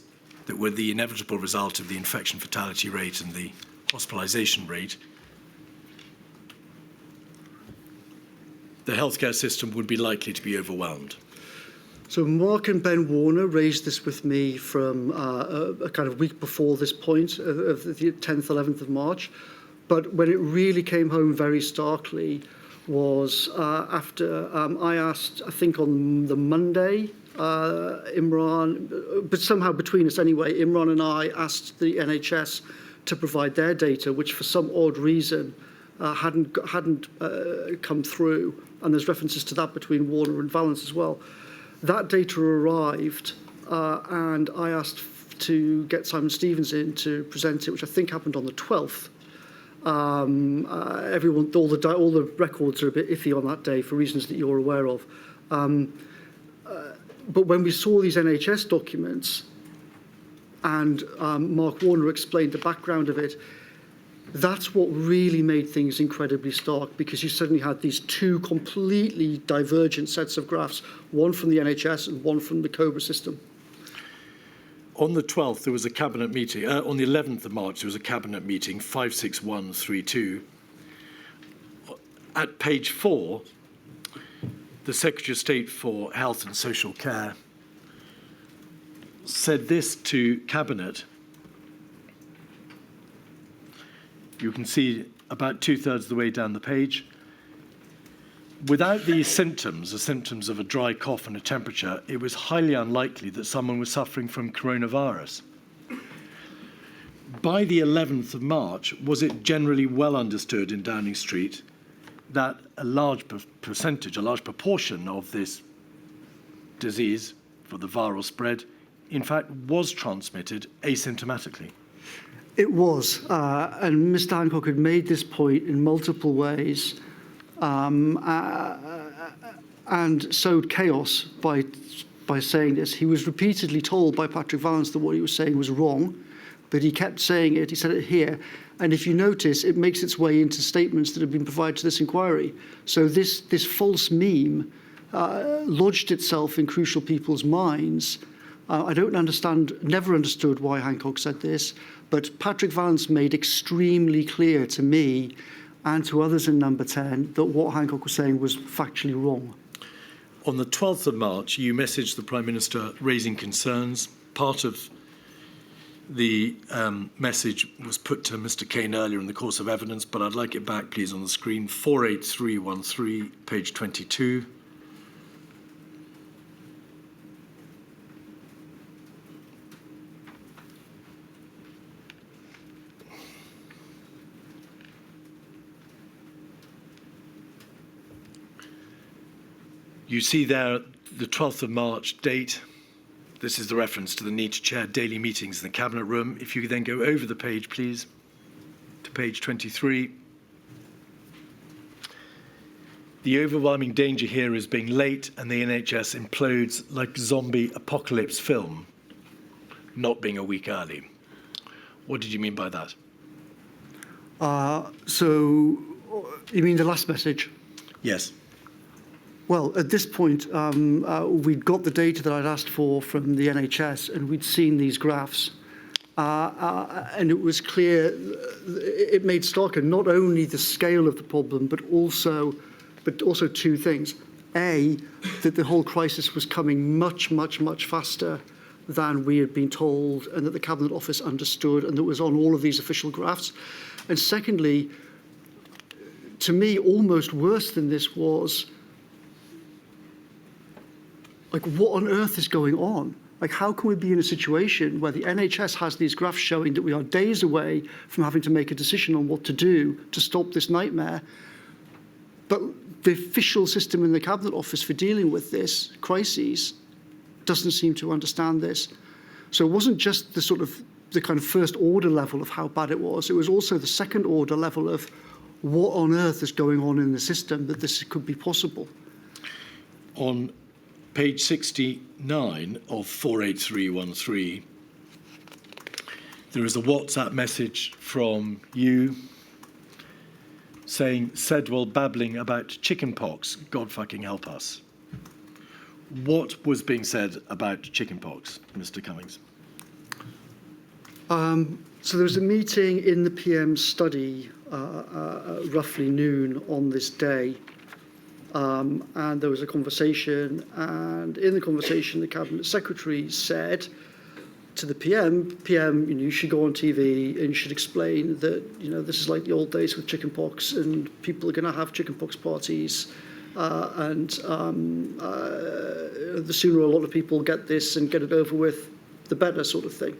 that were the inevitable result of the infection fatality rate and the hospitalisation rate, the healthcare system would be likely to be overwhelmed? So Mark and Ben Warner raised this with me from a kind of week before this point of the 10th, 11th of March. But when it really came home very starkly was after I asked, I think on the Monday, Imran, but somehow between us anyway, Imran and I asked the NHS to provide their data, which for some odd reason hadn't come through. And there's references to that between Warner and Valence as well. That data arrived, and I asked to get Simon Stevens in to present it, which I think happened on the 12th. All the records are a bit iffy on that day for reasons that you're aware of. But when we saw these NHS documents, and Mark Warner explained the background of it, that's what really made things incredibly stark, because you suddenly had these two completely divergent sets of graphs, one from the NHS and one from the COBRA system. On the 12th, there was a cabinet meeting. On the 11th of March, there was a cabinet meeting, 56132. At page 4, the Secretary of State for Health and Social Care said this to Cabinet. You can see about 2/3 of the way down the page. Without these symptoms, the symptoms of a dry cough and a temperature, it was highly unlikely that someone was suffering from coronavirus. By the 11th of March, was it generally well understood in Downing Street that a large percentage, a large proportion of this disease for the viral spread, in fact, was transmitted asymptomatically? It was, and Mr. Hancock had made this point in multiple ways, and sowed chaos by saying this. He was repeatedly told by Patrick Vallance that what he was saying was wrong, but he kept saying it. He said it here, and if you notice, it makes its way into statements that have been provided to this inquiry. So this false meme lodged itself in crucial people's minds. I don't understand, never understood why Hancock said this, but Patrick Vallance made extremely clear to me and to others in Number 10 that what Hancock was saying was factually wrong. On the 12th of March, you messaged the Prime Minister raising concerns. Part of the message was put to Mr. Kane earlier in the course of evidence, but I'd like it back, please, on the screen. 48313, page 22. You see there the 12th of March date. This is the reference to the need to chair daily meetings in the Cabinet Room. If you then go over the page, please, to page 23. The overwhelming danger here is being late and the NHS implodes like zombie apocalypse film, not being a week early. What did you mean by that? So, you mean the last message? Yes. Well, at this point, we'd got the data that I'd asked for from the NHS, and we'd seen these graphs. And it was clear, it made starker not only the scale of the problem, but also two things. A, that the whole crisis was coming much, much, much faster than we had been told, and that the Cabinet Office understood, and that was on all of these official graphs. And secondly, to me, almost worse than this was, like, what on earth is going on? Like, how can we be in a situation where the NHS has these graphs showing that we are days away from having to make a decision on what to do to stop this nightmare, but the official system in the Cabinet Office for dealing with this crisis doesn't seem to understand this. So it wasn't just the kind of first order level of how bad it was also the second order level of what on earth is going on in the system that this could be possible. On page 69 of 48313, there is a WhatsApp message from you saying, said while babbling about chickenpox, God fucking help us. What was being said about chickenpox, Mr. Cummings? So there was a meeting in the PM study roughly noon on this day, and there was a conversation, and in the conversation the Cabinet Secretary said to the PM, you should go on TV and you should explain that, this is like the old days with chickenpox and people are going to have chickenpox parties, and the sooner a lot of people get this and get it over with, the better, sort of thing.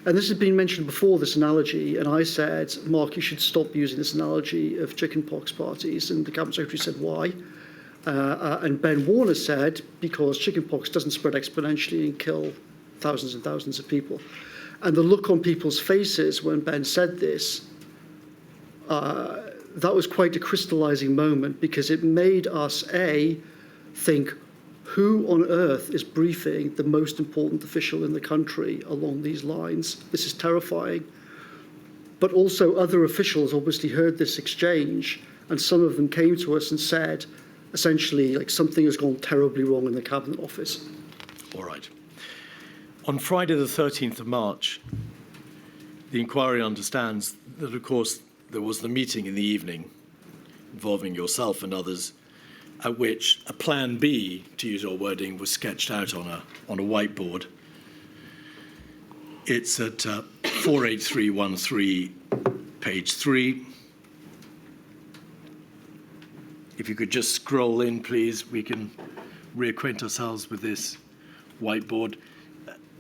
And this has been mentioned before, this analogy, and I said, Mark, you should stop using this analogy of chickenpox parties, and the Cabinet Secretary said, why? And Ben Warner said, because chickenpox doesn't spread exponentially and kill thousands and thousands of people. And the look on people's faces when Ben said this, that was quite a crystallizing moment, because it made us, think, who on earth is briefing the most important official in the country along these lines? This is terrifying. But also other officials obviously heard this exchange, and some of them came to us and said, essentially, like, something has gone terribly wrong in the Cabinet Office. All right. On Friday the 13th of March, the inquiry understands that, of course, there was the meeting in the evening involving yourself and others, at which a plan B, to use your wording, was sketched out on a whiteboard. It's at 48313, page 3. If you could just scroll in, please, we can reacquaint ourselves with this whiteboard.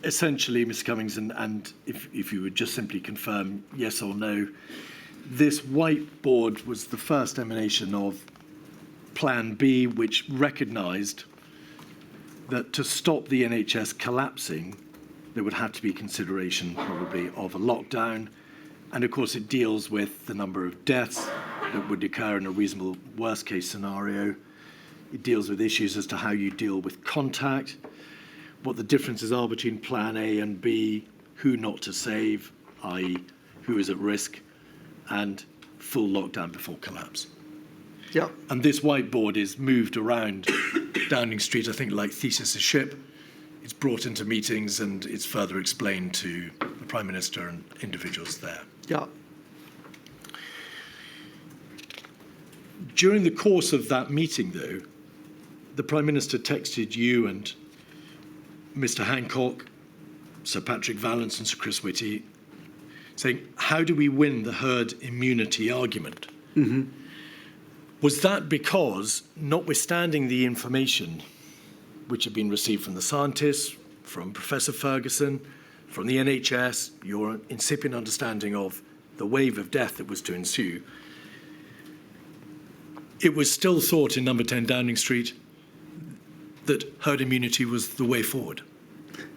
Essentially, Mr. Cummings, and if you would just simply confirm yes or no, this whiteboard was the first emanation of Plan B, which recognised that to stop the NHS collapsing, there would have to be consideration probably of a lockdown. And of course, it deals with the number of deaths that would occur in a reasonable worst case scenario. It deals with issues as to how you deal with contact, what the differences are between Plan A and B, who not to save, i.e. who is at risk, and full lockdown before collapse. Yeah. And this whiteboard is moved around Downing Street, I think, like thesis a ship. It's brought into meetings and it's further explained to the Prime Minister and individuals there. Yeah. During the course of that meeting, though, the Prime Minister texted you and Mr. Hancock, Sir Patrick Vallance and Sir Chris Whitty, saying, how do we win the herd immunity argument? Mm-hmm. Was that because, notwithstanding the information which had been received from the scientists, from Professor Ferguson, from the NHS, your incipient understanding of the wave of death that was to ensue, it was still thought in number 10 Downing Street that herd immunity was the way forward?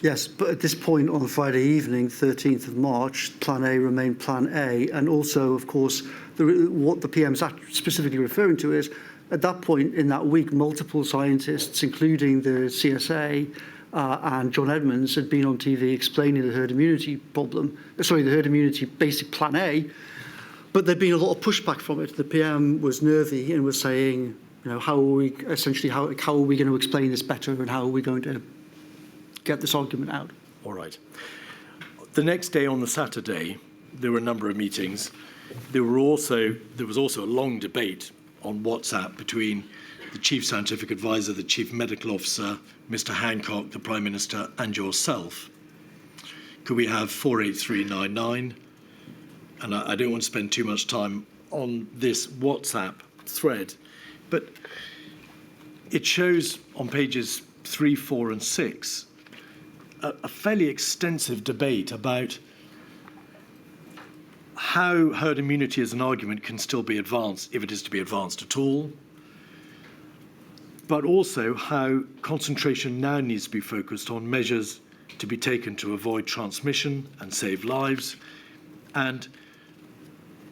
Yes, but at this point on Friday evening, 13th of March, Plan A remained Plan A. And also, of course, what the PM's specifically referring to is, at that point in that week, multiple scientists, including the CSA and John Edmonds, had been on TV explaining the herd immunity the herd immunity basic Plan A. But there'd been a lot of pushback from it. The PM was nervy and was saying, how are we going to explain this better, and how are we going to get this argument out? All right. The next day, on the Saturday, there were a number of meetings. There was also a long debate on WhatsApp between the Chief Scientific Advisor, the Chief Medical Officer, Mr. Hancock, the Prime Minister, and yourself. Could we have 48399? And I don't want to spend too much time on this WhatsApp thread, but it shows on pages 3, 4, and 6 a fairly extensive debate about how herd immunity as an argument can still be advanced, if it is to be advanced at all, but also how concentration now needs to be focused on measures to be taken to avoid transmission and save lives. And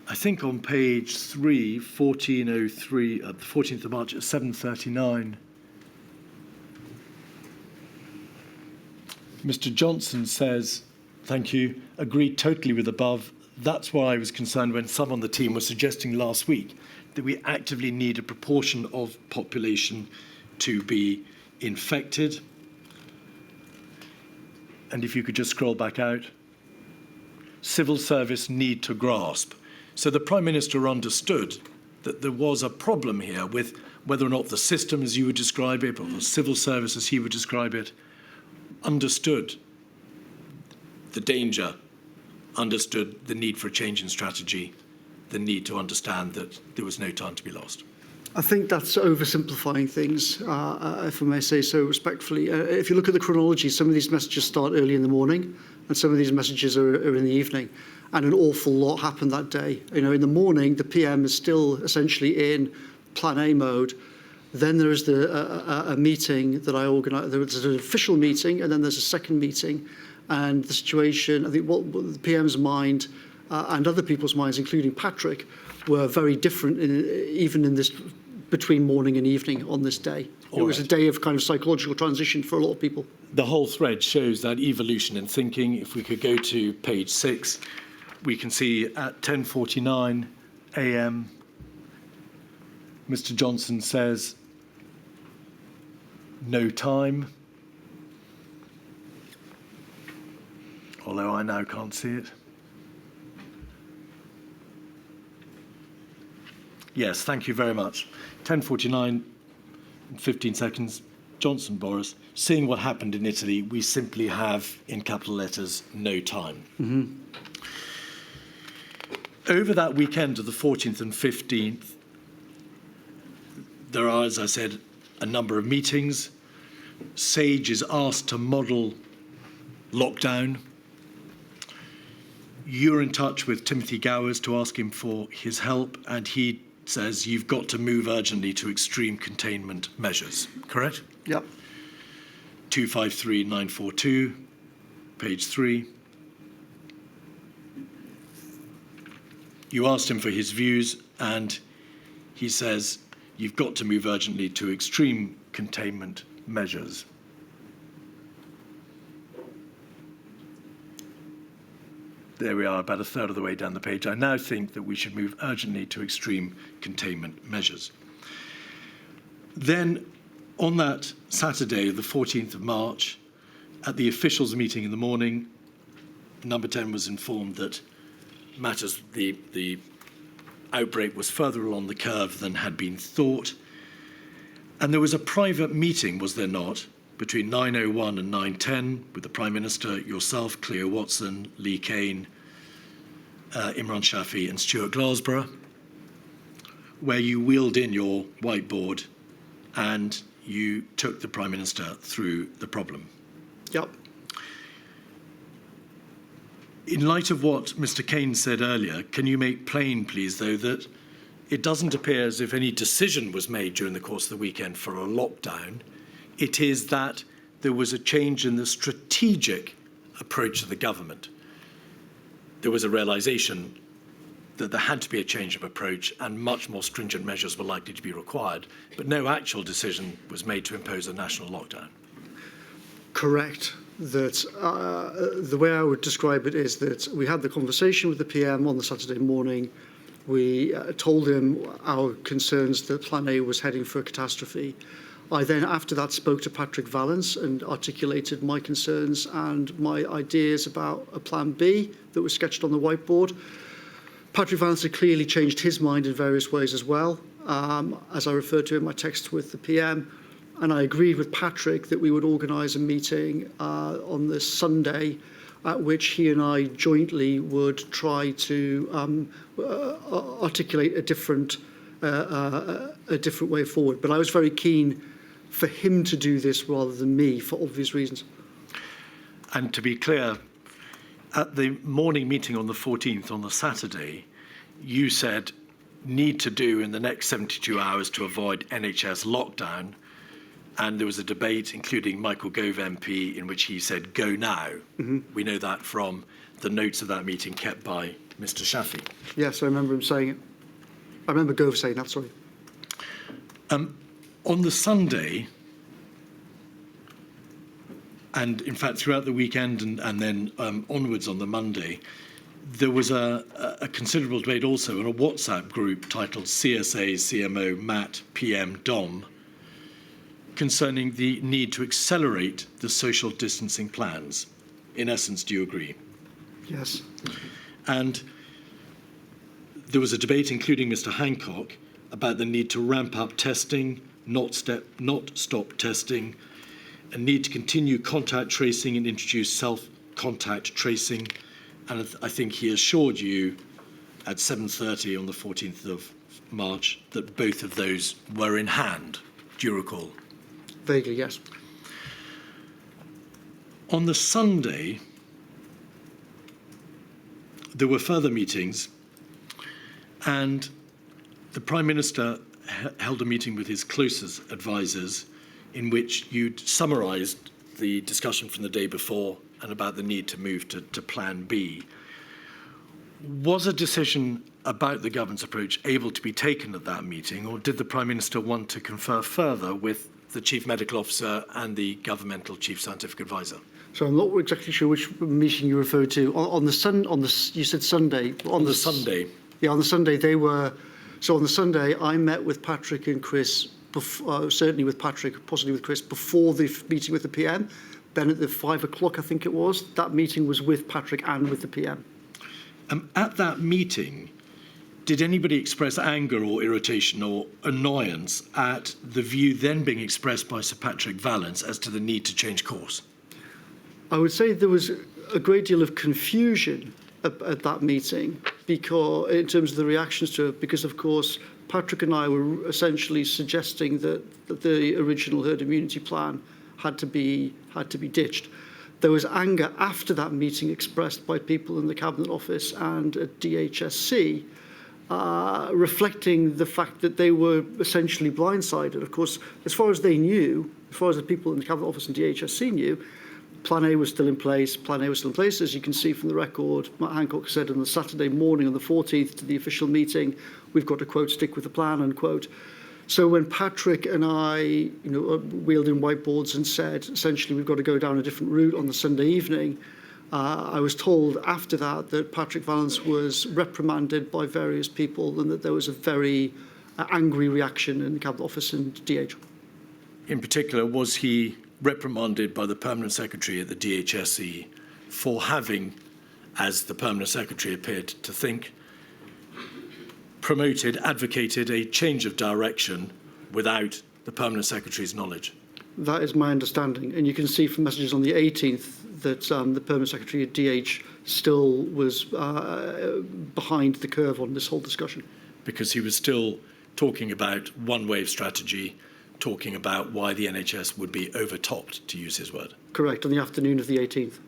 I think on page 3, 1403, the 14th of March at 7:39, Mr. Johnson says, thank you, agreed totally with above. That's why I was concerned when some on the team were suggesting last week that we actively need a proportion of population to be infected. And if you could just scroll back out. Civil service need to grasp. So the Prime Minister understood that there was a problem here with whether or not the system, as you would describe it, or the civil service, as he would describe it, understood the danger, understood the need for a change in strategy, the need to understand that there was no time to be lost. I think that's oversimplifying things, if I may say so respectfully. If you look at the chronology, some of these messages start early in the morning and some of these messages are in the evening. And an awful lot happened that day. You know, in the morning, the PM is still essentially in Plan A mode. Then there is a meeting that I organised. There was an official meeting, and then there's a second meeting. And the situation, I think what the PM's mind and other people's minds, including Patrick, were very different, even in this between morning and evening on this day. It was a day of kind of psychological transition for a lot of people. The whole thread shows that evolution in thinking. If we could go to page 6, we can see at 10:49 a.m., Mr. Johnson says, no time. Although I now can't see it. Yes, thank you very much. 10:49, 15 seconds. Johnson Boris, seeing what happened in Italy, we simply have, in capital letters, no time. Mm-hmm. Over that weekend of the 14th and 15th, there are, as I said, a number of meetings. SAGE is asked to model lockdown. You're in touch with Timothy Gowers to ask him for his help, and he says you've got to move urgently to extreme containment measures, correct? Yep. 253942, page 3. You asked him for his views, and he says you've got to move urgently to extreme containment measures. There we are, about a third of the way down the page. I now think that we should move urgently to extreme containment measures. Then, on that Saturday, the 14th of March, at the officials' meeting in the morning, Number 10 was informed that matters, the outbreak was further along the curve than had been thought. And there was a private meeting, was there not, between 9:01 and 9:10 with the Prime Minister, yourself, Cleo Watson, Lee Kane, Imran Shafi and Stuart Glasborough, where you wheeled in your whiteboard and you took the Prime Minister through the problem. Yep. In light of what Mr. Kane said earlier, can you make plain, please, though, that it doesn't appear as if any decision was made during the course of the weekend for a lockdown. It is that there was a change in the strategic approach of the government. There was a realisation that there had to be a change of approach and much more stringent measures were likely to be required, but no actual decision was made to impose a national lockdown. Correct. That the way I would describe it is that we had the conversation with the PM on the Saturday morning. We told him our concerns that Plan A was heading for a catastrophe. I then, after that, spoke to Patrick Vallance and articulated my concerns and my ideas about a Plan B that was sketched on the whiteboard. Patrick Vallance had clearly changed his mind in various ways as well, as I referred to in my text with the PM. And I agreed with Patrick that we would organise a meeting on this Sunday at which he and I jointly would try to articulate a different way forward. But I was very keen for him to do this rather than me, for obvious reasons. And to be clear, at the morning meeting on the 14th, on the Saturday, you said need to do in the next 72 hours to avoid NHS lockdown. and there was a debate, including Michael Gove MP, in which he said, "Go now." We know that from the notes of that meeting kept by Mr. Shaffi. Yes, I remember him saying it. I remember Gove saying that, sorry. On the Sunday, and in fact throughout the weekend and then onwards on the Monday, there was a considerable debate also in a WhatsApp group titled CSA, CMO, MAT, PM, DOM, concerning the need to accelerate the social distancing plans. In essence, do you agree? Yes. And there was a debate, including Mr. Hancock, about the need to ramp up testing, not stop testing, a need to continue contact tracing and introduce self-contact tracing. And I think he assured you at 7:30 on the 14th of March that both of those were in hand. Do you recall? Vaguely, yes. On the Sunday, there were further meetings, and the Prime Minister held a meeting with his closest advisors in which you'd summarised the discussion from the day before and about the need to move to Plan B. Was a decision about the government's approach able to be taken at that meeting, or did the Prime Minister want to confer further with the Chief Medical Officer and the governmental Chief Scientific Advisor? So I'm not exactly sure which meeting you referred to. You said Sunday. On the Sunday. Yeah, on the Sunday they were. So on the Sunday, I met with Patrick and Chris, certainly with Patrick, possibly with Chris, before the meeting with the PM. Then at the 5 o'clock, I think it was, that meeting was with Patrick and with the PM. At that meeting, did anybody express anger or irritation or annoyance at the view then being expressed by Sir Patrick Vallance as to the need to change course? I would say there was a great deal of confusion at that meeting, because in terms of the reactions to it, because of course Patrick and I were essentially suggesting that the original herd immunity plan had to be ditched. There was anger after that meeting expressed by people in the Cabinet Office and at DHSC, reflecting the fact that they were essentially blindsided. Of course, as far as they knew, as far as the people in the Cabinet Office and DHSC knew, Plan A was still in place. Plan A was still in place. As you can see from the record, Matt Hancock said on the Saturday morning on the 14th to the official meeting, we've got to, quote, stick with the plan, unquote. So when Patrick and I, wheeled in whiteboards and said, essentially, we've got to go down a different route on the Sunday evening, I was told after that Patrick Vallance was reprimanded by various people and that there was a very angry reaction in the Cabinet Office and DH. In particular, was he reprimanded by the Permanent Secretary at the DHSE for having, as the Permanent Secretary appeared to think, promoted, advocated a change of direction without the Permanent Secretary's knowledge? That is my understanding. And you can see from messages on the 18th that the Permanent Secretary at DH still was behind the curve on this whole discussion. Because he was still talking about one-wave strategy, talking about why the NHS would be overtopped, to use his word. Correct, on the afternoon of the 18th.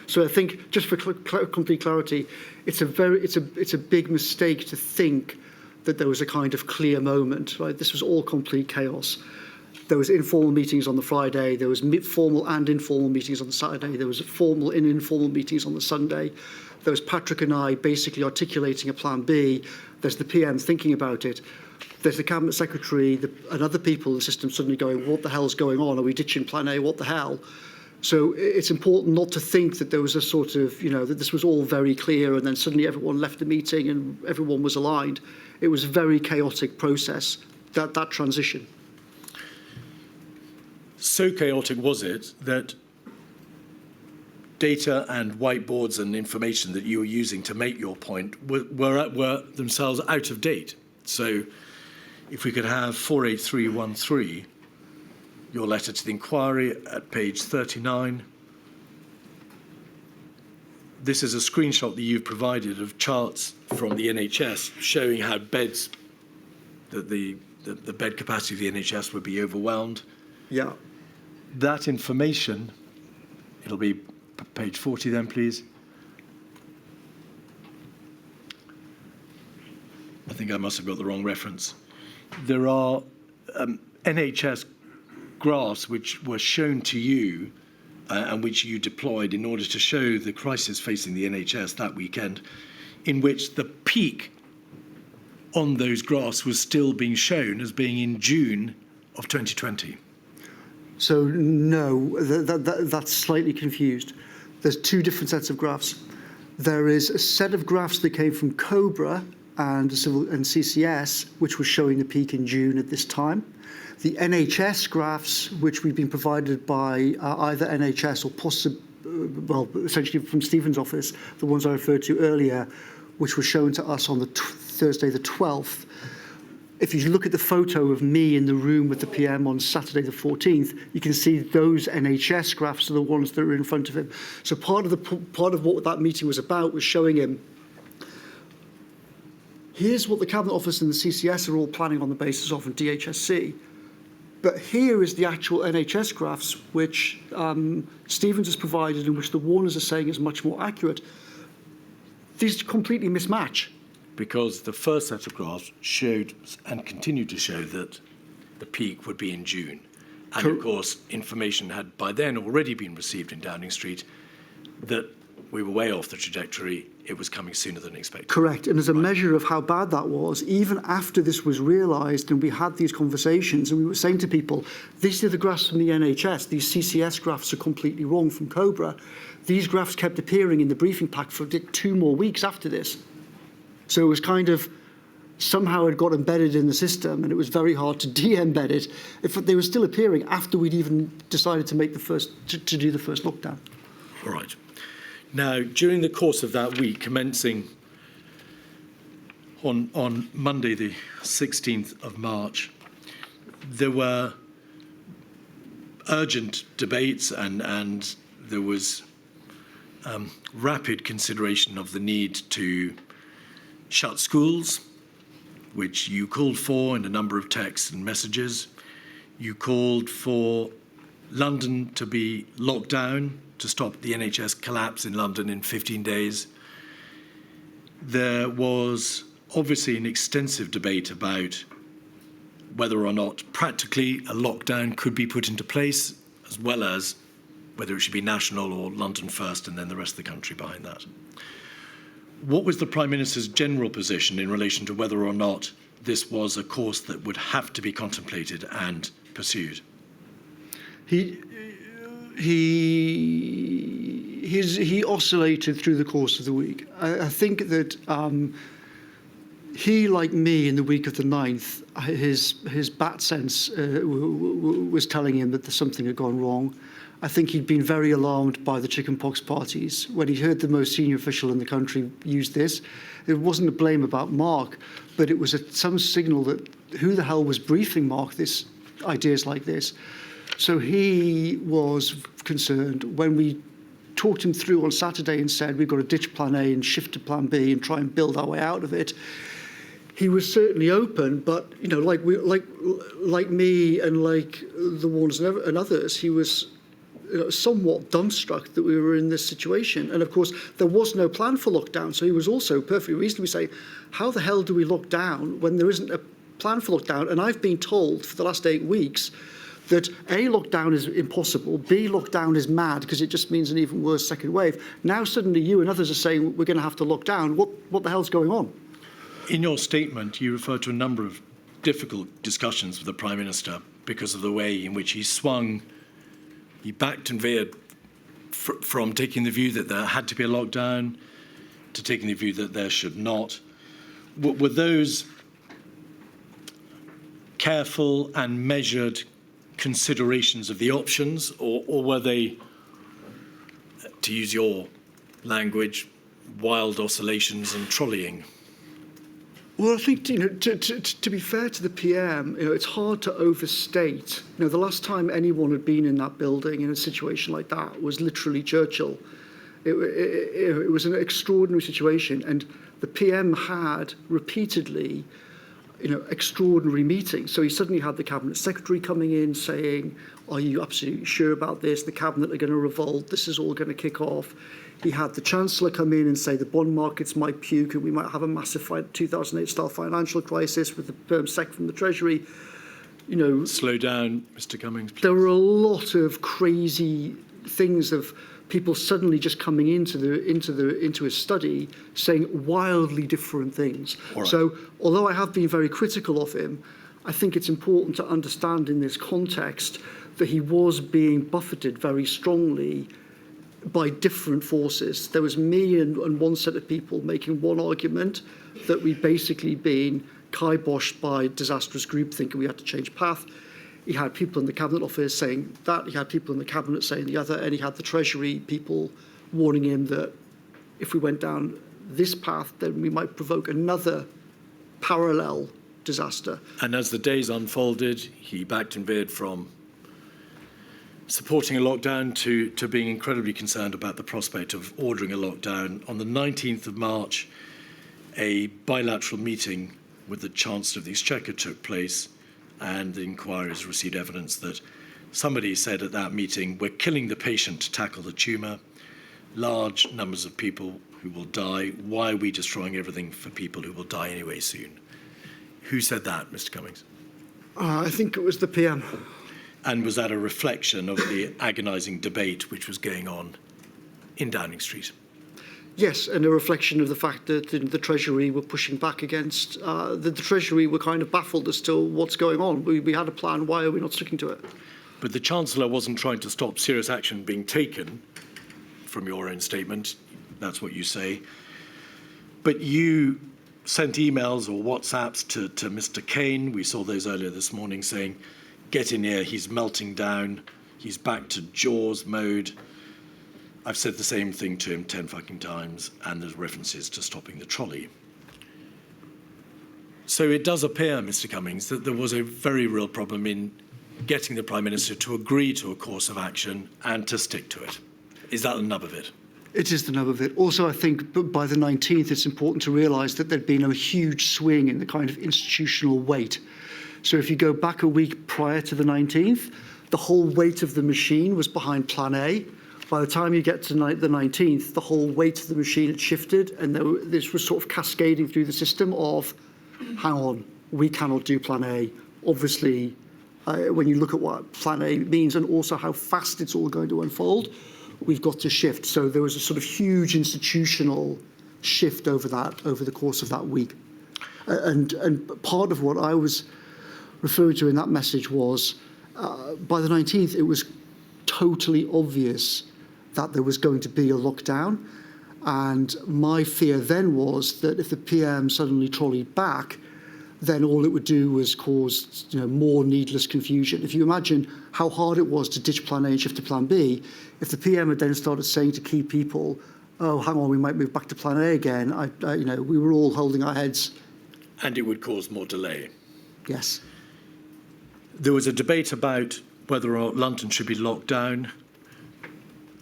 So I think, just for complete clarity, it's a big mistake to think that there was a kind of clear moment. Right? This was all complete chaos. There was informal meetings on the Friday. There was formal and informal meetings on the Saturday. There was formal and informal meetings on the Sunday. There was Patrick and I basically articulating a plan B. There's the PM thinking about it. There's the Cabinet Secretary and other people in the system suddenly going, what the hell's going on? Are we ditching Plan A? What the hell? So it's important not to think that there was a sort of, that this was all very clear and then suddenly everyone left the meeting and everyone was aligned. It was a very chaotic process, that transition. So chaotic was it that data and whiteboards and information that you were using to make your point were themselves out of date. So if we could have 48313, your letter to the inquiry at page 39. This is a screenshot that you've provided of charts from the NHS showing how beds, that the bed capacity of the NHS would be overwhelmed. Yeah. That information, it'll be page 40 then, please. I think I must have got the wrong reference. There are NHS graphs which were shown to you and which you deployed in order to show the crisis facing the NHS that weekend, in which the peak on those graphs was still being shown as being in June of 2020. So no, that's slightly confused. There's two different sets of graphs. There is a set of graphs that came from COBRA and CCS, which was showing the peak in June at this time. The NHS graphs, which we've been provided by either NHS or essentially from Stephen's office, the ones I referred to earlier, which were shown to us on the Thursday the 12th. If you look at the photo of me in the room with the PM on Saturday the 14th, you can see those NHS graphs are the ones that are in front of him. So part of what that meeting was about was showing him, here's what the Cabinet Office and the CCS are all planning on the basis of in DHSC. But here is the actual NHS graphs, which Stevens has provided and which the Warners are saying is much more accurate. These completely mismatch. Because the first set of graphs showed and continued to show that the peak would be in June. And of course, information had by then already been received in Downing Street that we were way off the trajectory. It was coming sooner than expected. Correct. And as a measure of how bad that was, even after this was realised and we had these conversations and we were saying to people, these are the graphs from the NHS, these CCS graphs are completely wrong from COBRA. These graphs kept appearing in the briefing pack for 2 more weeks after this. So it was kind of, somehow it got embedded in the system and it was very hard to de-embed it. If they were still appearing after we'd even decided to make to do the first lockdown. All right. Now, during the course of that week, commencing on Monday, the 16th of March, there were urgent debates and there was rapid consideration of the need to shut schools, which you called for in a number of texts and messages. You called for London to be locked down to stop the NHS collapse in London in 15 days. There was obviously an extensive debate about whether or not practically a lockdown could be put into place, as well as whether it should be national or London first and then the rest of the country behind that. What was the Prime Minister's general position in relation to whether or not this was a course that would have to be contemplated and pursued? He oscillated through the course of the week. I think that he, like me, in the week of the 9th, his bat sense was telling him that something had gone wrong. I think he'd been very alarmed by the chickenpox parties. When he heard the most senior official in the country use this, it wasn't a blame about Mark, but it was some signal that who the hell was briefing Mark this ideas like this. So he was concerned. When we talked him through on Saturday and said we've got to ditch plan A and shift to plan B and try and build our way out of it, he was certainly open, but like me and like the Warners and others, he was somewhat dumbstruck that we were in this situation. And of course, there was no plan for lockdown. So he was also perfectly reasonably saying, how the hell do we lock down when there isn't a plan for lockdown? And I've been told for the last 8 weeks that A, lockdown is impossible, B, lockdown is mad because it just means an even worse second wave. Now suddenly you and others are saying we're going to have to lock down. What the hell's going on? In your statement, you refer to a number of difficult discussions with the Prime Minister because of the way in which he swung. He backed and veered from taking the view that there had to be a lockdown to taking the view that there should not. Were those careful and measured considerations of the options, or were they, to use your language, wild oscillations and trolleying? Well, I think to be fair to the PM, it's hard to overstate. The last time anyone had been in that building in a situation like that was literally Churchill. It was an extraordinary situation, and the PM had repeatedly, extraordinary meetings. So he suddenly had the Cabinet Secretary coming in saying, "Are you absolutely sure about this? The Cabinet are going to revolt. This is all going to kick off." He had the Chancellor come in and say the bond markets might puke and we might have a massive 2008-style financial crisis with the Sec from the Treasury. you know, Slow down, Mr. Cummings, please. there were a lot of crazy things of people suddenly just coming into a study saying wildly different things. All right. So although I have been very critical of him, I think it's important to understand in this context that he was being buffeted very strongly by different forces. There was me and one set of people making one argument that we'd basically been kiboshed by disastrous groupthink and we had to change path. He had people in the Cabinet Office saying that, he had people in the Cabinet saying the other, and he had the Treasury people warning him that if we went down this path, then we might provoke another parallel disaster. And as the days unfolded, he backed and veered from supporting a lockdown to being incredibly concerned about the prospect of ordering a lockdown. On the 19th of March, a bilateral meeting with the Chancellor of the Exchequer took place, and the inquiries received evidence that somebody said at that meeting, we're killing the patient to tackle the tumour, large numbers of people who will die. Why are we destroying everything for people who will die anyway soon? Who said that, Mr. Cummings? I think it was the PM. And was that a reflection of the agonising debate which was going on in Downing Street? Yes, and a reflection of the fact that the Treasury were pushing back against, the Treasury were kind of baffled as to what's going on. We had a plan, why are we not sticking to it? But the Chancellor wasn't trying to stop serious action being taken, from your own statement, that's what you say. But you sent emails or WhatsApps to Mr. Kane, we saw those earlier this morning, saying, get in here, he's melting down, he's back to Jaws mode. I've said the same thing to him 10 fucking times, and there's references to stopping the trolley. So it does appear, Mr. Cummings, that there was a very real problem in getting the Prime Minister to agree to a course of action and to stick to it. Is that the nub of it? It is the nub of it. Also, I think by the 19th, it's important to realise that there'd been a huge swing in the kind of institutional weight. So if you go back a week prior to the 19th, the whole weight of the machine was behind Plan A. By the time you get to the 19th, the whole weight of the machine had shifted, and this was sort of cascading through the system of, hang on, we cannot do Plan A. Obviously, when you look at what Plan A means and also how fast it's all going to unfold, we've got to shift. So there was a sort of huge institutional shift over the course of that week. And part of what I was referring to in that message was, by the 19th, it was totally obvious that there was going to be a lockdown. And my fear then was that if the PM suddenly trolleyed back, then all it would do was cause more needless confusion. If you imagine how hard it was to ditch Plan A and shift to Plan B, if the PM had then started saying to key people, oh, hang on, we might move back to Plan A again, we were all holding our heads. And it would cause more delay. Yes. There was a debate about whether or not London should be locked down.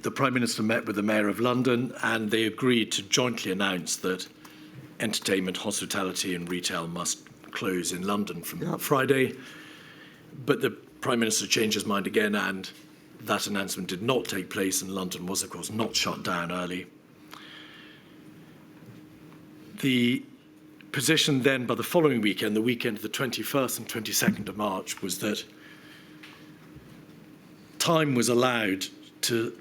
The Prime Minister met with the Mayor of London and they agreed to jointly announce that entertainment, hospitality and retail must close in London from Friday. But the Prime Minister changed his mind again and that announcement did not take place and London was, of course, not shut down early. The position then by the following weekend, the weekend of the 21st and 22nd of March, was that time was allowed to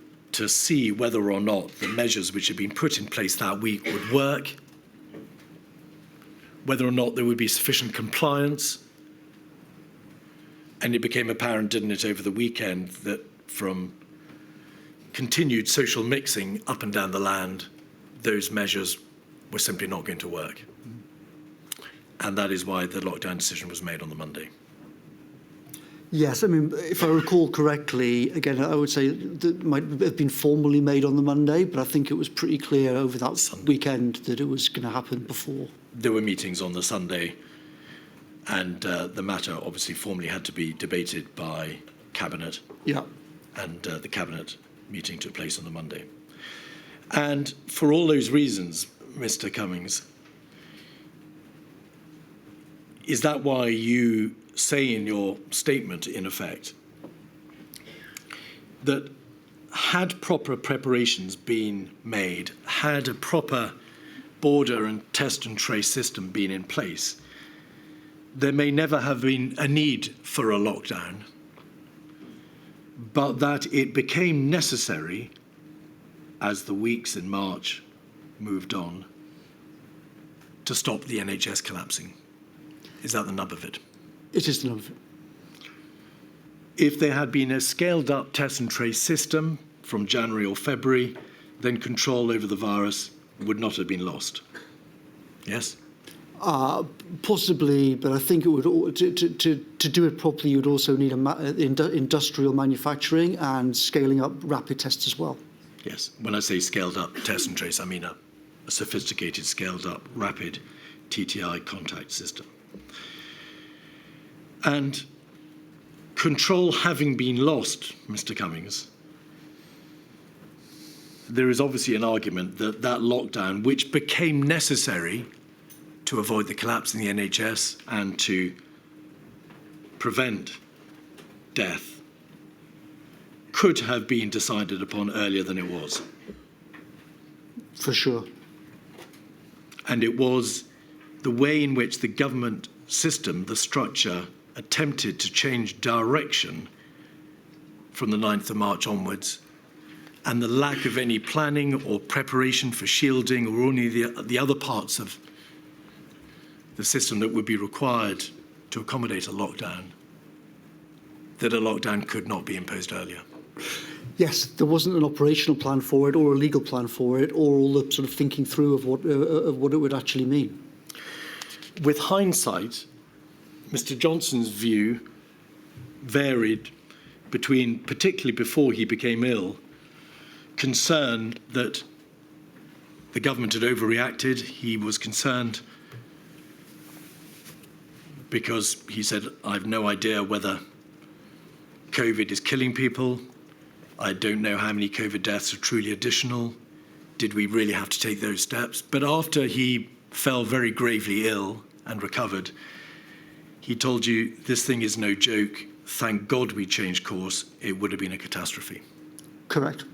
see whether or not the measures which had been put in place that week would work, whether or not there would be sufficient compliance. And it became apparent, didn't it, over the weekend that from continued social mixing up and down the land, those measures were simply not going to work. And that is why the lockdown decision was made on the Monday. Yes, I mean, if I recall correctly, again, I would say that might have been formally made on the Monday, but I think it was pretty clear over that weekend that it was going to happen before. There were meetings on the Sunday, and the matter obviously formally had to be debated by Cabinet. Yeah. And the Cabinet meeting took place on the Monday. And for all those reasons, Mr. Cummings, is that why you say in your statement, in effect, that had proper preparations been made, had a proper border and test and trace system been in place, there may never have been a need for a lockdown, but that it became necessary as the weeks in March moved on to stop the NHS collapsing. Is that the nub of it? It is the nub of it. If there had been a scaled-up test and trace system from January or February, then control over the virus would not have been lost. Yes? Possibly, but I think it would to do it properly. You would also need industrial manufacturing and scaling up rapid tests as well. Yes. When I say scaled-up test and trace, I mean a sophisticated, scaled-up, rapid TTI contact system. And control having been lost, Mr. Cummings, there is obviously an argument that that lockdown, which became necessary to avoid the collapse in the NHS and to prevent death, could have been decided upon earlier than it was. For sure. And it was the way in which the government system, the structure, attempted to change direction from the 9th of March onwards, and the lack of any planning or preparation for shielding or any of the other parts of the system that would be required to accommodate a lockdown, that a lockdown could not be imposed earlier. Yes, there wasn't an operational plan for it or a legal plan for it or all the sort of thinking through of what it would actually mean. With hindsight, Mr. Johnson's view varied between, particularly before he became ill, concern that the government had overreacted. He was concerned because he said, I've no idea whether COVID is killing people. I don't know how many COVID deaths are truly additional. Did we really have to take those steps? But after he fell very gravely ill and recovered, he told you, this thing is no joke. Thank God we changed course. It would have been a catastrophe. Correct.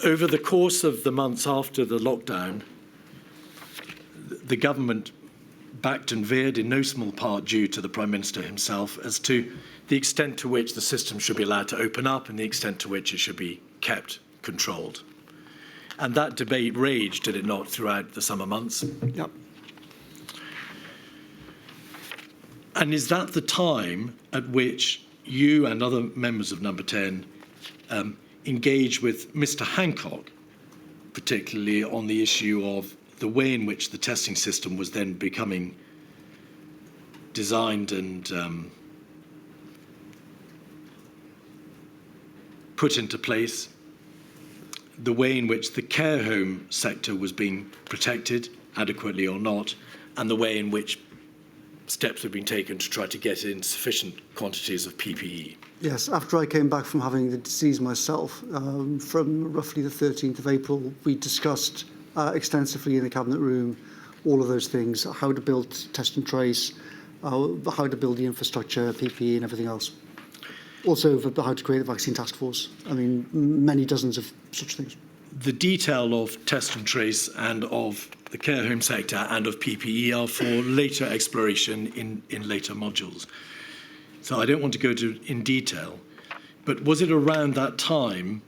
Over the course of the months after the lockdown, the government backed and veered, in no small part due to the Prime Minister himself, as to the extent to which the system should be allowed to open up and the extent to which it should be kept controlled. And that debate raged, did it not, throughout the summer months? Yep. And is that the time at which you and other members of Number 10 engage with Mr. Hancock, particularly on the issue of the way in which the testing system was then becoming designed and put into place, the way in which the care home sector was being protected, adequately or not, and the way in which steps have been taken to try to get in sufficient quantities of PPE? Yes, after I came back from having the disease myself, from roughly the 13th of April, we discussed extensively in the Cabinet room all of those things, how to build test and trace, how to build the infrastructure, PPE and everything else. Also how to create a vaccine task force. I mean, many dozens of such things. The detail of test and trace and of the care home sector and of PPE are for later exploration in later modules. So I don't want to go in detail, but was it around that time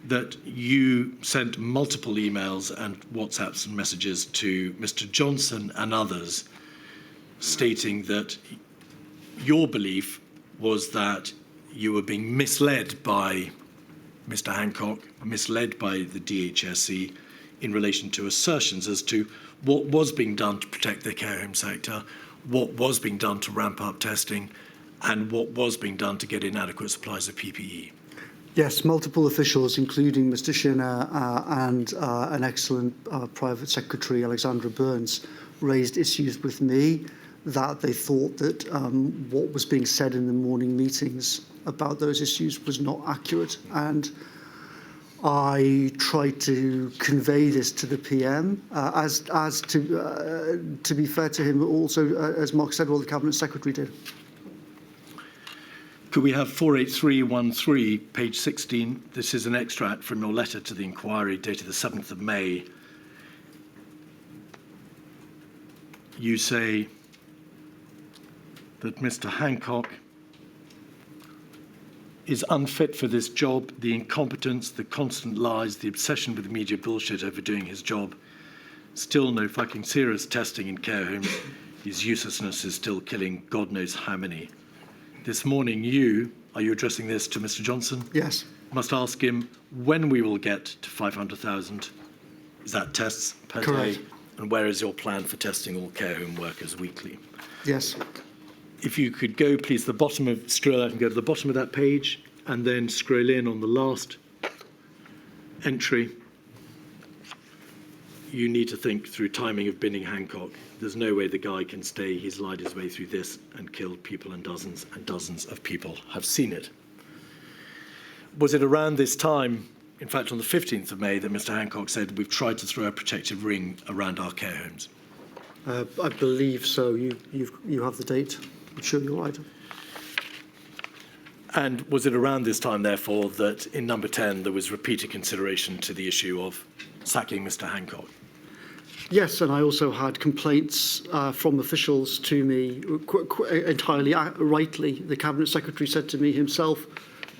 that you sent multiple emails and WhatsApps and messages to Mr. Johnson and others stating that your belief was that you were being misled by Mr. Hancock, misled by the DHSC in relation to assertions as to what was being done to protect the care home sector, what was being done to ramp up testing, and what was being done to get inadequate supplies of PPE? Yes, multiple officials, including Mr. Shinner and an excellent private secretary, Alexandra Burns, raised issues with me that they thought that what was being said in the morning meetings about those issues was not accurate. And I tried to convey this to the PM, as to be fair to him, also, as Mark said, well, the Cabinet Secretary did. Could we have 48313, page 16? This is an extract from your letter to the inquiry dated the 7th of May. You say that Mr. Hancock is unfit for this job, the incompetence, the constant lies, the obsession with media bullshit over doing his job. Still no fucking serious testing in care homes. His uselessness is still killing God knows how many. This morning are you addressing this to Mr. Johnson? Yes. Must ask him when we will get to 500,000. Is that tests per Correct. day? And where is your plan for testing all care home workers weekly? Yes. If you could go, please, scroll out and go to the bottom of that page, and then scroll in on the last entry. You need to think through timing of binning Hancock. There's no way the guy can stay. He's lied his way through this and killed people, and dozens of people have seen it. Was it around this time, in fact on the 15th of May, that Mr. Hancock said, we've tried to throw a protective ring around our care homes? I believe so. You have the date. I'm sure you're right. And was it around this time, therefore, that in number 10 there was repeated consideration to the issue of sacking Mr. Hancock? Yes, and I also had complaints from officials to me, entirely rightly. The Cabinet Secretary said to me himself,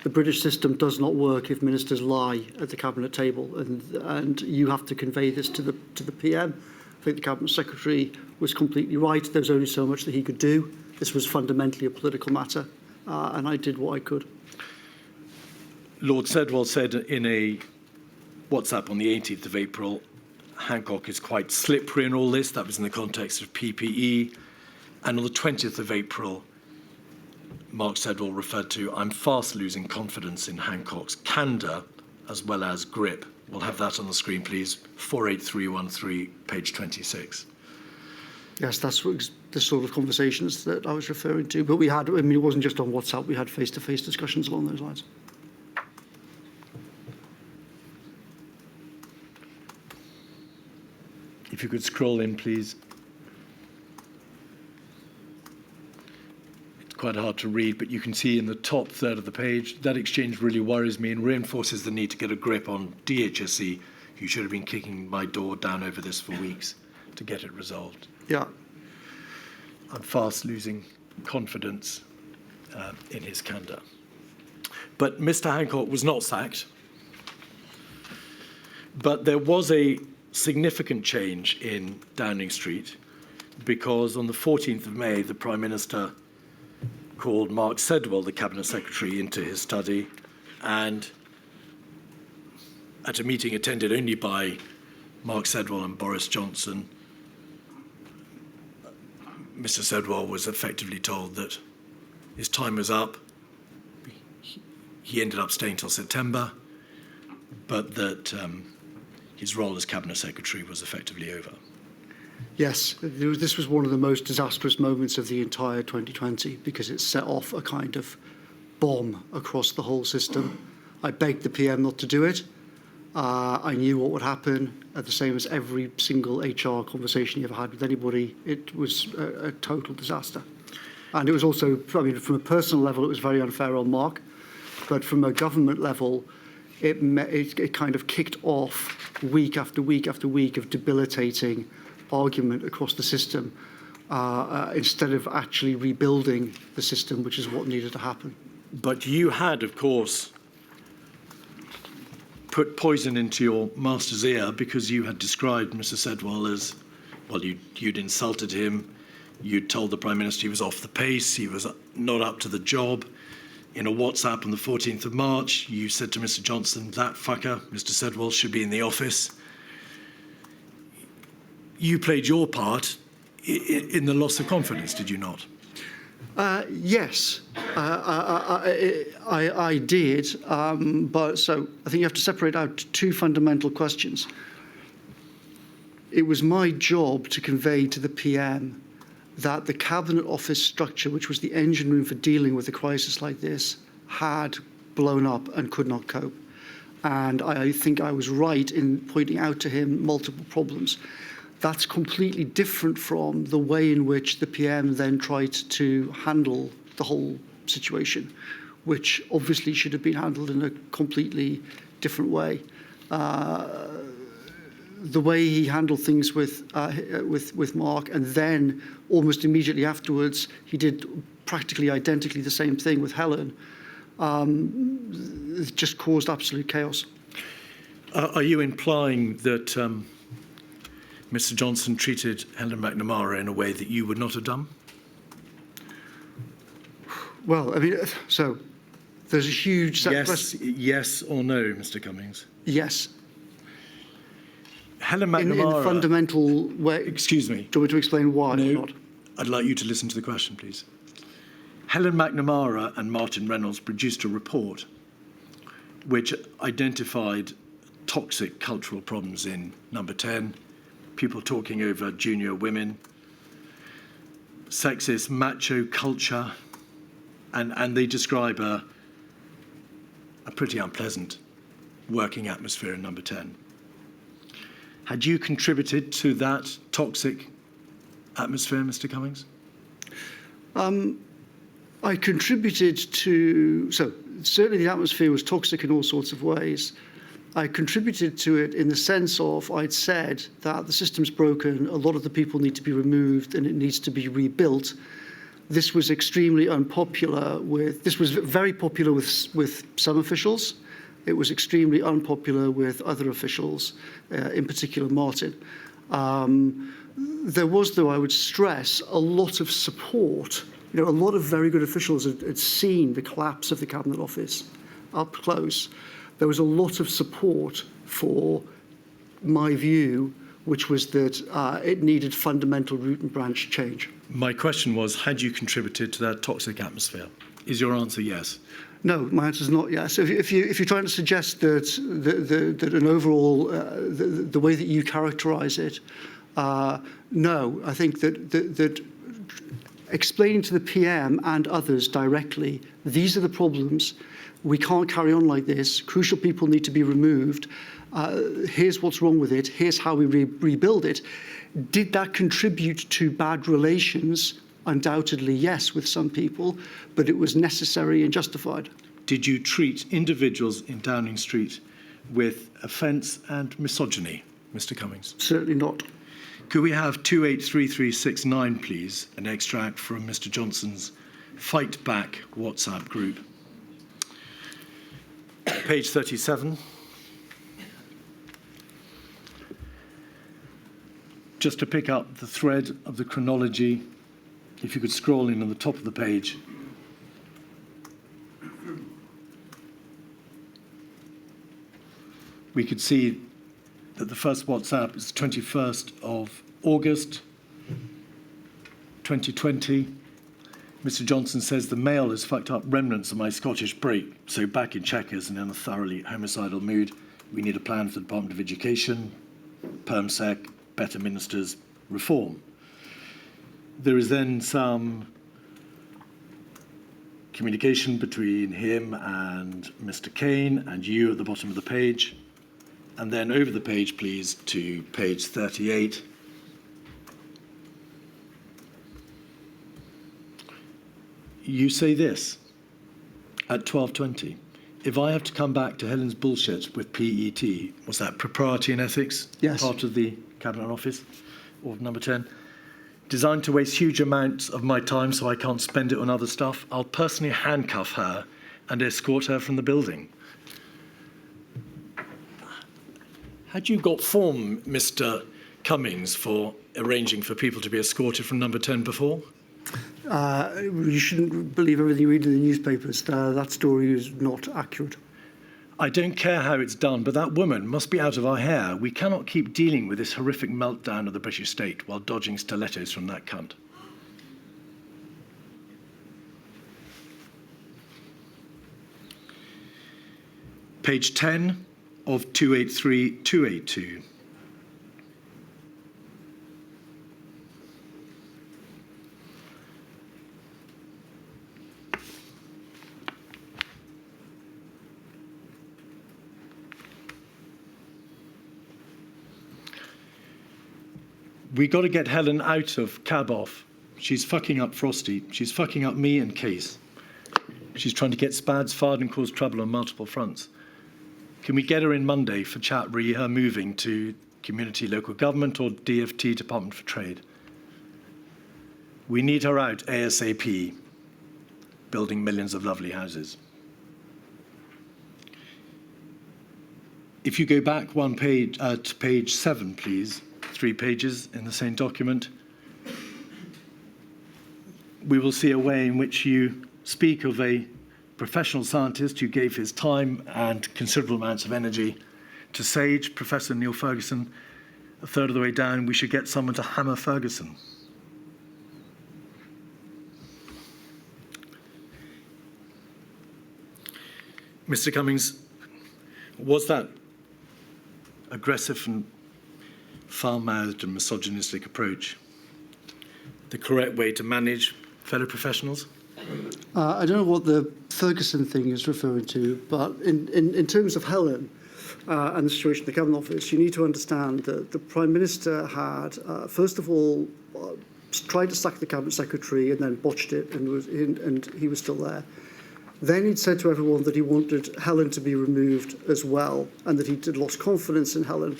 the British system does not work if ministers lie at the Cabinet table, and you have to convey this to the PM. I think the Cabinet Secretary was completely right. There was only so much that he could do. This was fundamentally a political matter, and I did what I could. Lord Sedwell said in a WhatsApp on the 18th of April, Hancock is quite slippery in all this. That was in the context of PPE. And on the 20th of April, Mark Sedwell referred to, I'm fast losing confidence in Hancock's candour as well as grip. We'll have that on the screen, please. 48313, page 26. Yes, that's the sort of conversations that I was referring to. But we had, it wasn't just on WhatsApp, we had face-to-face discussions along those lines. If you could scroll in, please. It's quite hard to read, but you can see in the top third of the page, that exchange really worries me and reinforces the need to get a grip on DHSE, who should have been kicking my door down over this for weeks to get it resolved. Yeah. I'm fast losing confidence in his candour. But Mr. Hancock was not sacked. But there was a significant change in Downing Street, because on the 14th of May, the Prime Minister called Mark Sedwell, the Cabinet Secretary, into his study, and at a meeting attended only by Mark Sedwell and Boris Johnson, Mr. Sedwell was effectively told that his time was up. He ended up staying till September, but that his role as Cabinet Secretary was effectively over. Yes, this was one of the most disastrous moments of the entire 2020 because it set off a kind of bomb across the whole system. I begged the PM not to do it. I knew what would happen. The same as every single HR conversation you ever had with anybody, it was a total disaster. And it was also, I mean, from a personal level, it was very unfair on Mark. But from a government level, it kind of kicked off week after week after week of debilitating argument across the system instead of actually rebuilding the system, which is what needed to happen. But you had, of course, put poison into your master's ear because you had described Mr. Sedwell as, well, you'd insulted him, you'd told the Prime Minister he was off the pace, he was not up to the job. In a WhatsApp on the 14th of March, you said to Mr. Johnson, that fucker, Mr. Sedwell, should be in the office. You played your part in the loss of confidence, did you not? Yes, I did. But so I think you have to separate out two fundamental questions. It was my job to convey to the PM that the Cabinet Office structure, which was the engine room for dealing with a crisis like this, had blown up and could not cope. And I think I was right in pointing out to him multiple problems. That's completely different from the way in which the PM then tried to handle the whole situation, which obviously should have been handled in a completely different way. The way he handled things with Mark, and then almost immediately afterwards, he did practically identically the same thing with Helen, it just caused absolute chaos. Are you implying that Mr. Johnson treated Helen McNamara in a way that you would not have done? Well, I mean, so there's a huge... Yes or no, Mr. Cummings? Yes. Helen McNamara... In a fundamental way... Excuse me. Do you want me to explain why or not? I'd like you to listen to the question, please. Helen McNamara and Martin Reynolds produced a report which identified toxic cultural problems in Number 10, people talking over junior women, sexist macho culture, and they describe a pretty unpleasant working atmosphere in Number 10. Had you contributed to that toxic atmosphere, Mr. Cummings? I contributed to... So, certainly the atmosphere was toxic in all sorts of ways. I contributed to it in the sense of I'd said that the system's broken, a lot of the people need to be removed, and it needs to be rebuilt. This was extremely unpopular with... This was very popular with some officials. It was extremely unpopular with other officials, in particular Martin. There was, though, I would stress, a lot of support. You know, a lot of very good officials had seen the collapse of the Cabinet Office up close. There was a lot of support for my view, which was that it needed fundamental root and branch change. My question was, had you contributed to that toxic atmosphere? Is your answer yes? No, my answer is not yes. If you're trying to suggest that an overall, the way that you characterise it, no, I think that explaining to the PM and others directly, these are the problems, we can't carry on like this, crucial people need to be removed, here's what's wrong with it, here's how we rebuild it. Did that contribute to bad relations? Undoubtedly, yes, with some people, but it was necessary and justified. Did you treat individuals in Downing Street with offence and misogyny, Mr. Cummings? Certainly not. Could we have 283369, please, an extract from Mr. Johnson's Fight Back WhatsApp group? Page 37. Just to pick up the thread of the chronology, if you could scroll in on the top of the page. We could see that the first WhatsApp is the 21st of August 2020. Mr. Johnson says the mail has fucked up remnants of my Scottish break, so back in Chequers and in a thoroughly homicidal mood. We need a plan for the Department of Education, PermSec, better ministers, reform. There is then some communication between him and Mr. Kane and you at the bottom of the page. And then over the page, please, to page 38. You say this at 12:20. If I have to come back to Helen's bullshit with PET, was that propriety and ethics? Yes. Part of the Cabinet Office, or Number 10? Designed to waste huge amounts of my time so I can't spend it on other stuff, I'll personally handcuff her and escort her from the building. Had you got form, Mr. Cummings, for arranging for people to be escorted from Number 10 before? You shouldn't believe everything you read in the newspapers. That story is not accurate. I don't care how it's done, but that woman must be out of our hair. We cannot keep dealing with this horrific meltdown of the British state while dodging stilettos from that cunt. Page 10 of 283282. We got to get Helen out of cab off. She's fucking up Frosty. She's fucking up me and Case. She's trying to get Spads fired and cause trouble on multiple fronts. Can we get her in Monday for chat re her moving to community local government or DFT, Department for Trade? We need her out ASAP, building millions of lovely houses. If you go back one page to page 7, please, 3 pages in the same document, we will see a way in which you speak of a professional scientist who gave his time and considerable amounts of energy to SAGE, Professor Neil Ferguson. A third of the way down, we should get someone to hammer Ferguson. Mr. Cummings, was that aggressive and foul-mouthed and misogynistic approach the correct way to manage fellow professionals? I don't know what the Ferguson thing is referring to, but in terms of Helen and the situation in the Cabinet Office, you need to understand that the Prime Minister had, first of all, tried to sack the Cabinet Secretary and then botched it, and he was still there. Then he'd said to everyone that he wanted Helen to be removed as well, and that he'd lost confidence in Helen.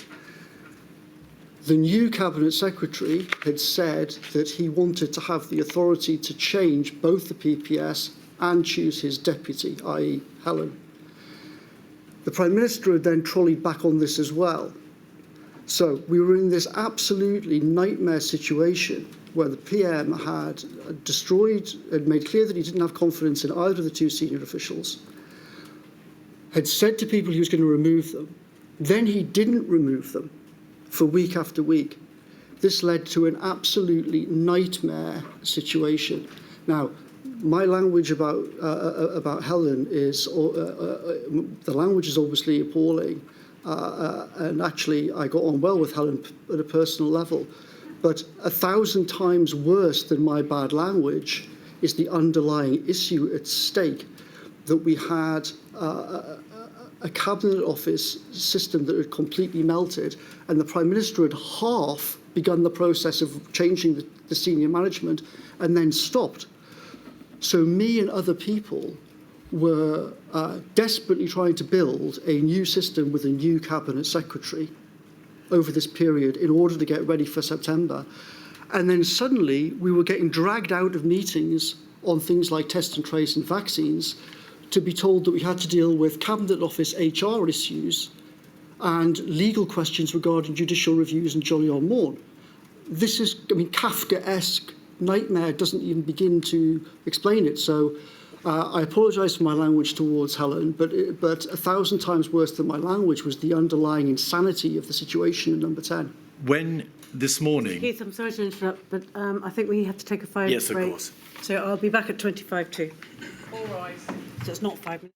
The new Cabinet Secretary had said that he wanted to have the authority to change both the PPS and choose his deputy, i.e. Helen. The Prime Minister had then trolleyed back on this as well. So we were in this absolutely nightmare situation where the PM had made clear that he didn't have confidence in either of the 2 senior officials, had said to people he was going to remove them, then he didn't remove them for week after week. This led to an absolutely nightmare situation. Now, my language about Helen is, the language is obviously appalling, and actually I got on well with Helen at a personal level, but 1,000 times worse than my bad language is the underlying issue at stake, that we had a Cabinet Office system that had completely melted, and the Prime Minister had half begun the process of changing the senior management and then stopped. So me and other people were desperately trying to build a new system with a new Cabinet Secretary over this period in order to get ready for September. And then suddenly we were getting dragged out of meetings on things like test and trace and vaccines to be told that we had to deal with Cabinet Office HR issues and legal questions regarding judicial reviews and jolly on morn. This is, Kafkaesque nightmare doesn't even begin to explain it. So I apologise for my language towards Helen, but 1,000 times worse than my language was the underlying insanity of the situation in number 10. When this morning... Keith, I'm sorry to interrupt, but I think we have to take a 5 Yes, break. of course. So I'll be back at 25 All right. So it's not 5 minutes.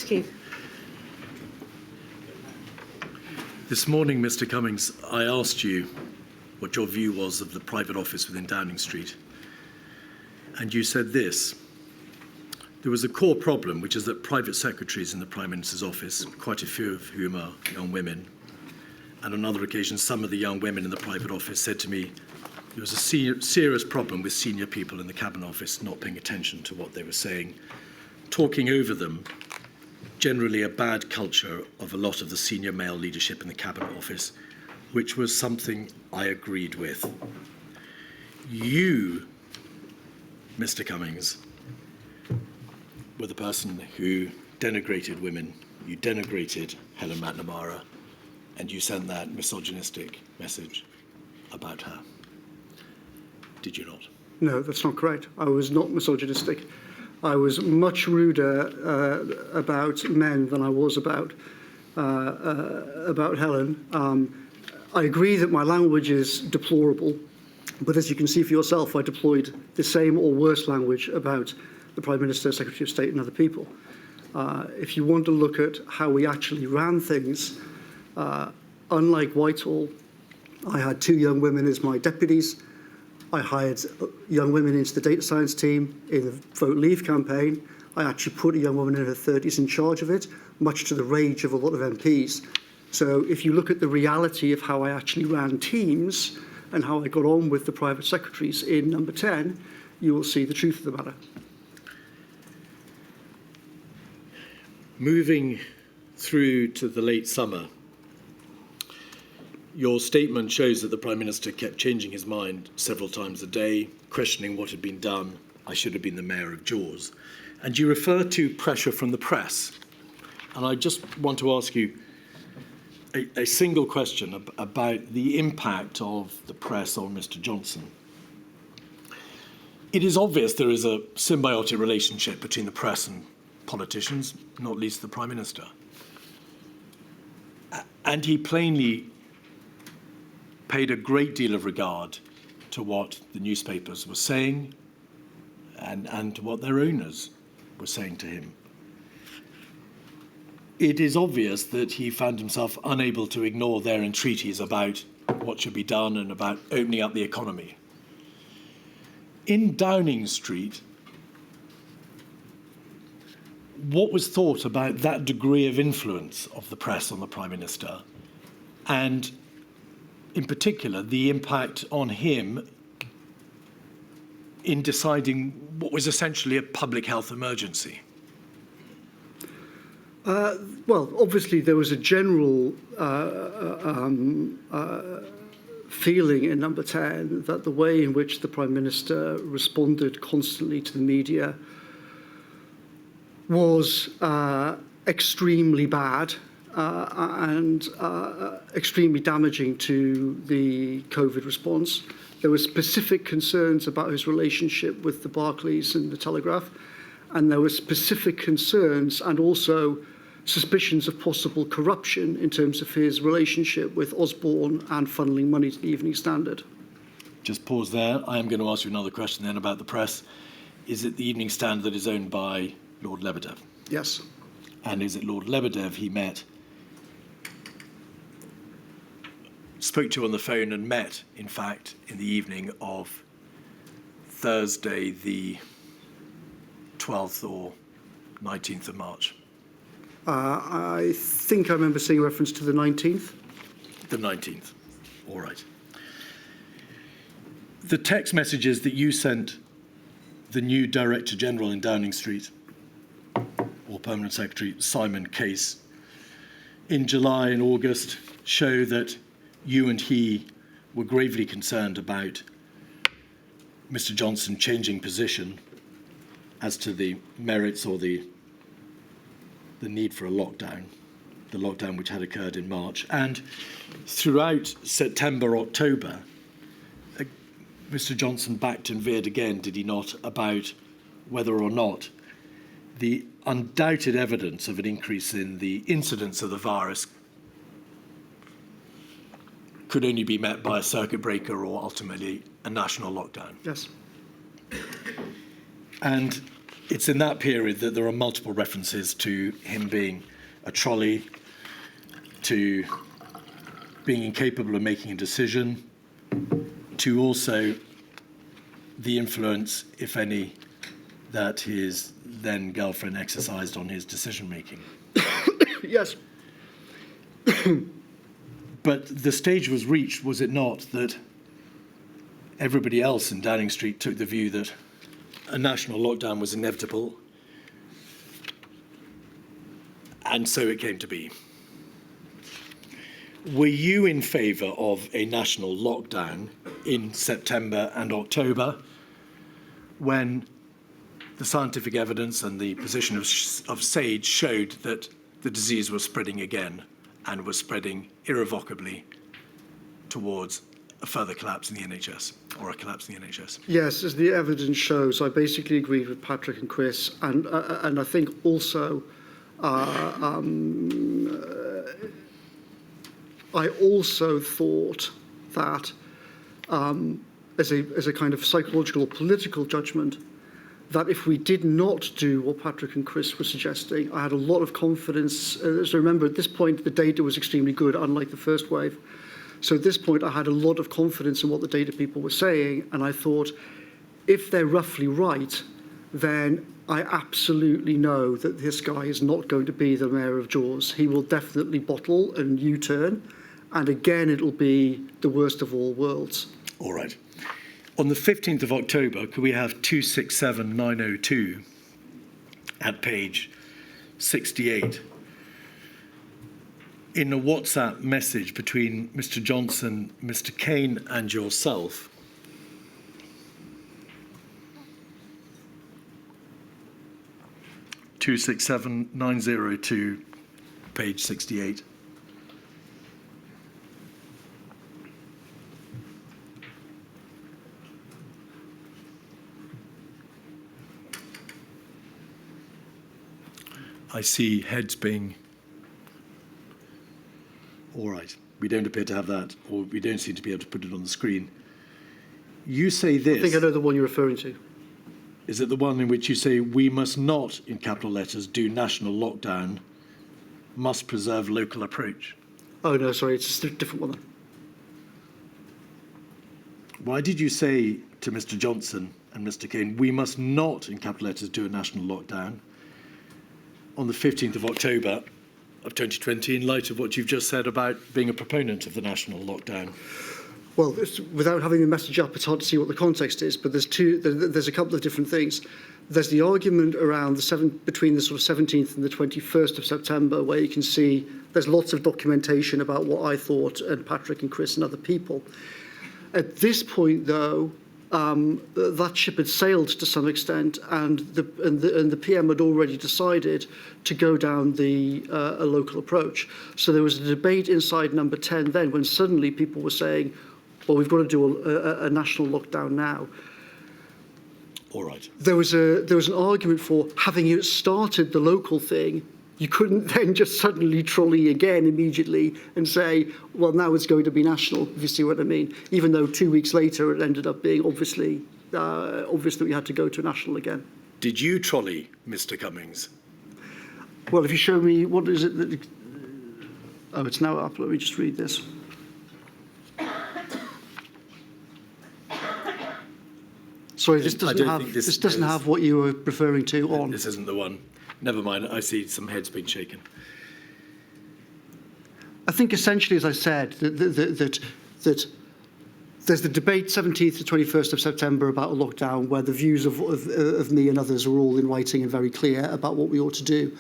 Keith. This morning, Mr. Cummings, I asked you what your view was of the private office within Downing Street. And you said this: there was a core problem, which is that private secretaries in the Prime Minister's office, quite a few of whom are young women, and on other occasions, some of the young women in the private office said to me there was a serious problem with senior people in the Cabinet Office not paying attention to what they were saying, talking over them, generally a bad culture of a lot of the senior male leadership in the Cabinet Office, which was something I agreed with. You, Mr. Cummings, were the person who denigrated women. You denigrated Helen McNamara, and you sent that misogynistic message about her. Did you not? No, that's not correct. I was not misogynistic. I was much ruder about men than I was about Helen. I agree that my language is deplorable, but as you can see for yourself, I deployed the same or worse language about the Prime Minister, Secretary of State and other people. If you want to look at how we actually ran things, unlike Whitehall, I had 2 young women as my deputies. I hired young women into the data science team in the Vote Leave campaign. I actually put a young woman in her 30s in charge of it, much to the rage of a lot of MPs. So if you look at the reality of how I actually ran teams and how I got on with the private secretaries in number 10, you will see the truth of the matter. Moving through to the late summer, your statement shows that the Prime Minister kept changing his mind several times a day, questioning what had been done. I should have been the Mayor of Jaws. And you refer to pressure from the press. And I just want to ask you a single question about the impact of the press on Mr. Johnson. It is obvious there is a symbiotic relationship between the press and politicians, not least the Prime Minister. And he plainly paid a great deal of regard to what the newspapers were saying and to what their owners were saying to him. It is obvious that he found himself unable to ignore their entreaties about what should be done and about opening up the economy. In Downing Street, what was thought about that degree of influence of the press on the Prime Minister, and in particular the impact on him in deciding what was essentially a public health emergency? Well, obviously there was a general feeling in number 10 that the way in which the Prime Minister responded constantly to the media was extremely bad and extremely damaging to the COVID response. There were specific concerns about his relationship with the Barclays and the Telegraph, and there were specific concerns and also suspicions of possible corruption in terms of his relationship with Osborne and funneling money to the Evening Standard. Just pause there. I am going to ask you another question then about the press. Is it the Evening Standard that is owned by Lord Lebedev? Yes. And is it Lord Lebedev he met, spoke to on the phone and met, in fact, in the evening of Thursday, the 12th or 19th of March? I think I remember seeing a reference to the 19th. The 19th. All right. The text messages that you sent the new Director General in Downing Street, or Permanent Secretary Simon Case, in July and August show that you and he were gravely concerned about Mr. Johnson changing position as to the merits or the need for a lockdown, the lockdown which had occurred in March. And throughout September, October, Mr. Johnson backed and veered again, did he not, about whether or not the undoubted evidence of an increase in the incidence of the virus could only be met by a circuit breaker or ultimately a national lockdown. Yes. And it's in that period that there are multiple references to him being a trolley, to being incapable of making a decision, to also the influence, if any, that his then girlfriend exercised on his decision-making. Yes. But the stage was reached, was it not, that everybody else in Downing Street took the view that a national lockdown was inevitable, and so it came to be. Were you in favour of a national lockdown in September and October when the scientific evidence and the position of SAGE showed that the disease was spreading again and was spreading irrevocably towards a further collapse in the NHS, or a collapse in the NHS? Yes, as the evidence shows, I basically agreed with Patrick and Chris, and I think also I also thought that as a kind of psychological or political judgment, that if we did not do what Patrick and Chris were suggesting, I had a lot of confidence. As I remember, at this point, the data was extremely good, unlike the first wave. So at this point, I had a lot of confidence in what the data people were saying, and I thought, if they're roughly right, then I absolutely know that this guy is not going to be the mayor of Jaws. He will definitely bottle and U-turn, and again, it'll be the worst of all worlds. All right. On the 15th of October, could we have 267902 at page 68? In a WhatsApp message between Mr. Johnson, Mr. Kane, and yourself, (267-902), page 68. I see heads being. All right. We don't appear to have that, or we don't seem to be able to put it on the screen. You say this. I think I know the one you're referring to. Is it the one in which you say, we must not, in capital letters, do national lockdown, must preserve local approach? Oh, no, sorry, it's a different one then. Why did you say to Mr. Johnson and Mr. Kane, we must not, in capital letters, do a national lockdown on the 15th of October of 2020, in light of what you've just said about being a proponent of the national lockdown? Well, without having the message up, it's hard to see what the context is, but there's a couple of different things. There's the argument around between the sort of 17th and the 21st of September, where you can see there's lots of documentation about what I thought, and Patrick and Chris and other people. At this point, though, that ship had sailed to some extent, and the PM had already decided to go down a local approach. So there was a debate inside Number 10 then, when suddenly people were saying, well, we've got to do a national lockdown now. All right. There was an argument for having you started the local thing. You couldn't then just suddenly trolley again immediately and say, well, now it's going to be national, if you see what I mean, even though 2 weeks later it ended up being obvious that we had to go to national again. Did you trolley Mr. Cummings? Well, if you show me, what is it that... Oh, it's now up. Let me just read this. Sorry, this doesn't have what you were referring to on. This isn't the one. Never mind, I see some heads being shaken. I think essentially, as I said, that there's the debate 17th to 21st of September about a lockdown, where the views of me and others are all in writing and very clear about what we ought to do.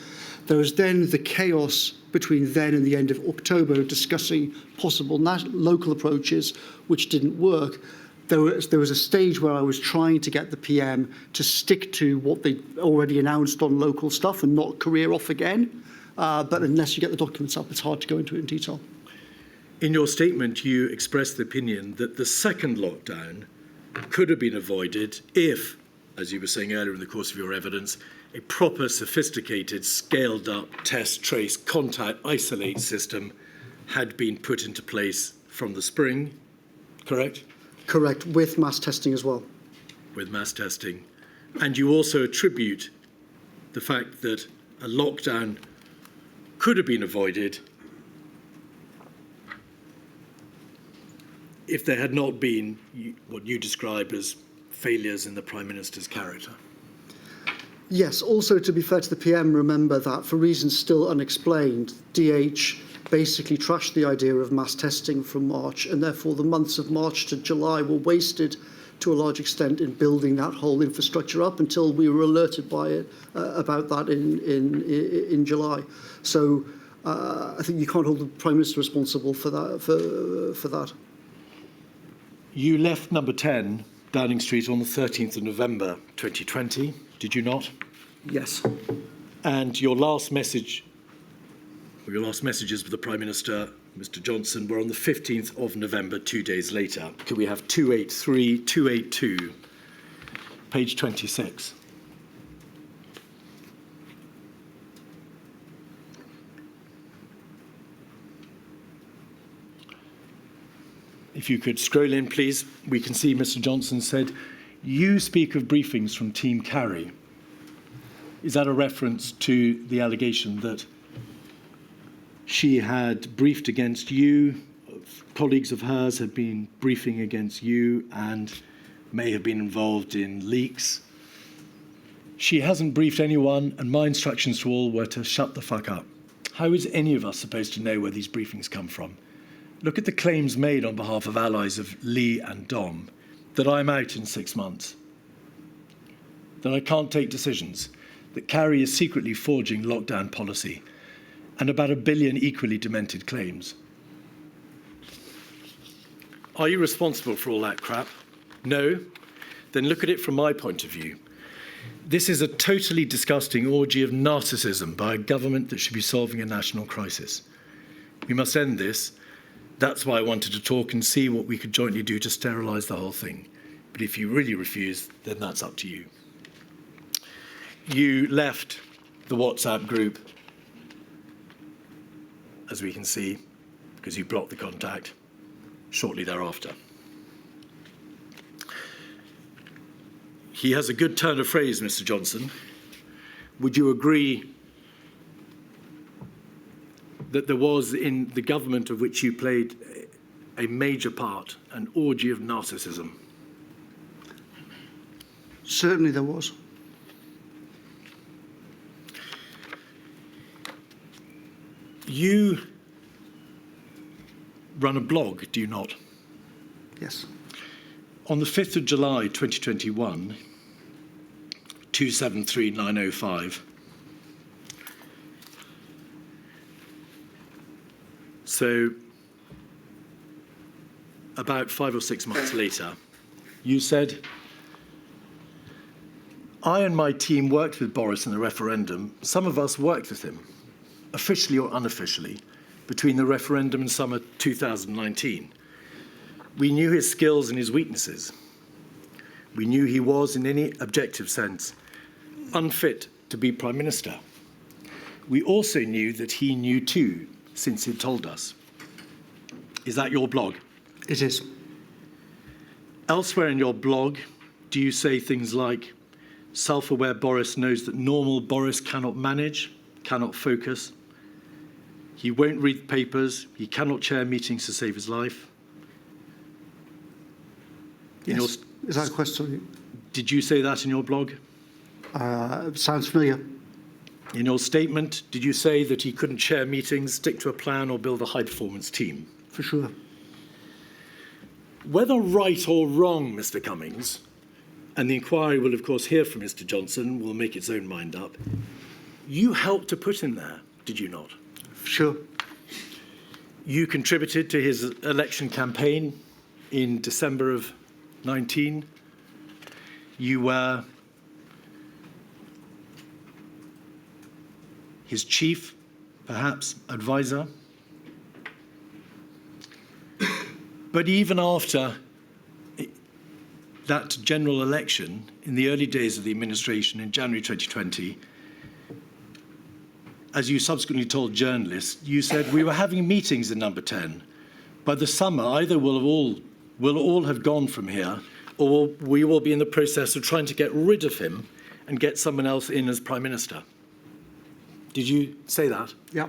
There was then the chaos between then and the end of October discussing possible local approaches, which didn't work. There was a stage where I was trying to get the PM to stick to what they already announced on local stuff and not career off again. But unless you get the documents up, it's hard to go into it in detail. In your statement, you expressed the opinion that the second lockdown could have been avoided if, as you were saying earlier in the course of your evidence, a proper, sophisticated, scaled-up test, trace, contact, isolate system had been put into place from the spring, correct? Correct, with mass testing as well. With mass testing. And you also attribute the fact that a lockdown could have been avoided if there had not been what you describe as failures in the Prime Minister's character. Yes, also to be fair to the PM, remember that for reasons still unexplained, DH basically trashed the idea of mass testing from March, and therefore the months of March to July were wasted to a large extent in building that whole infrastructure up until we were alerted by it about that in July. So I think you can't hold the Prime Minister responsible for that. You left Number 10 Downing Street on the 13th of November 2020, did you not? Yes. And your last messages with the Prime Minister, Mr. Johnson, were on the 15th of November, 2 days later. Could we have 282, page 26? If you could scroll in, please. We can see Mr. Johnson said, you speak of briefings from Team Carey. Is that a reference to the allegation that she had briefed against you, colleagues of hers had been briefing against you and may have been involved in leaks? She hasn't briefed anyone, and my instructions to all were to shut the fuck up. How is any of us supposed to know where these briefings come from? Look at the claims made on behalf of allies of Lee and Dom, that I'm out in 6 months, that I can't take decisions, that Carrie is secretly forging lockdown policy, and about 1 billion equally demented claims. Are you responsible for all that crap? No? Then look at it from my point of view. This is a totally disgusting orgy of narcissism by a government that should be solving a national crisis. We must end this. That's why I wanted to talk and see what we could jointly do to sterilise the whole thing. But if you really refuse, then that's up to you. You left the WhatsApp group, as we can see, because you blocked the contact shortly thereafter. He has a good turn of phrase, Mr. Johnson. Would you agree that there was, in the government of which you played a major part, an orgy of narcissism? Certainly there was. You run a blog, do you not? Yes. On the 5th of July 2021, 273905, so about 5 or 6 months later, you said, I and my team worked with Boris in the referendum. Some of us worked with him, officially or unofficially, between the referendum and summer 2019. We knew his skills and his weaknesses. We knew he was, in any objective sense, unfit to be Prime Minister. We also knew that he knew too, since he told us. Is that your blog? It is. Elsewhere in your blog, do you say things like, self-aware Boris knows that normal Boris cannot manage, cannot focus, he won't read papers, he cannot chair meetings to save his life? Yes. Is that a question? Did you say that in your blog? Sounds familiar. In your statement, did you say that he couldn't chair meetings, stick to a plan, or build a high-performance team? For sure. Whether right or wrong, Mr. Cummings, and the inquiry will, of course, hear from Mr. Johnson, will make its own mind up, you helped to put him there, did you not? Sure. You contributed to his election campaign in December of 19. You were his chief, perhaps, advisor. But even after that general election, in the early days of the administration in January 2020, as you subsequently told journalists, you said, we were having meetings in number 10. By the summer, either we'll all have gone from here, or we will be in the process of trying to get rid of him and get someone else in as Prime Minister. Did you say that? Yeah.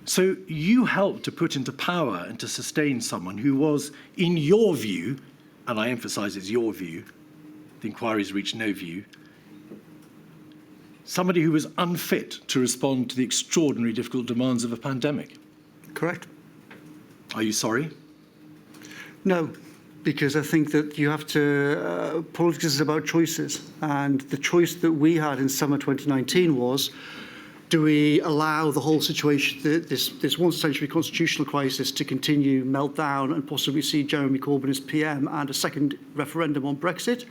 So you helped to put into power and to sustain someone who was, in your view, and I emphasise it's your view, the inquiry's reached no view, somebody who was unfit to respond to the extraordinary difficult demands of a pandemic. Correct. Are you sorry? No, because I think that you have to, politics is about choices. And the choice that we had in summer 2019 was, do we allow the whole situation, this once-century constitutional crisis to continue, melt down, and possibly see Jeremy Corbyn as PM and a second referendum on Brexit,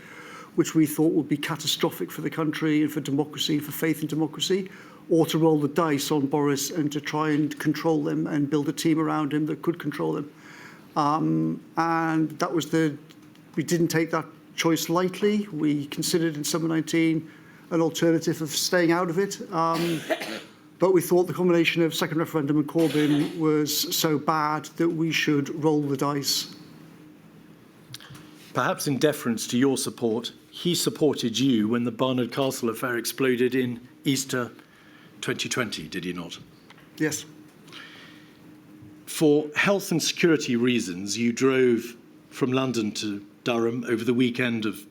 which we thought would be catastrophic for the country and for democracy, for faith in democracy, or to roll the dice on Boris and to try and control him and build a team around him that could control him. And that was we didn't take that choice lightly. We considered in summer 19 an alternative of staying out of it. But we thought the combination of second referendum and Corbyn was so bad that we should roll the dice. Perhaps in deference to your support, he supported you when the Barnard Castle affair exploded in Easter 2020, did he not? Yes. For health and security reasons, you drove from London to Durham over the weekend of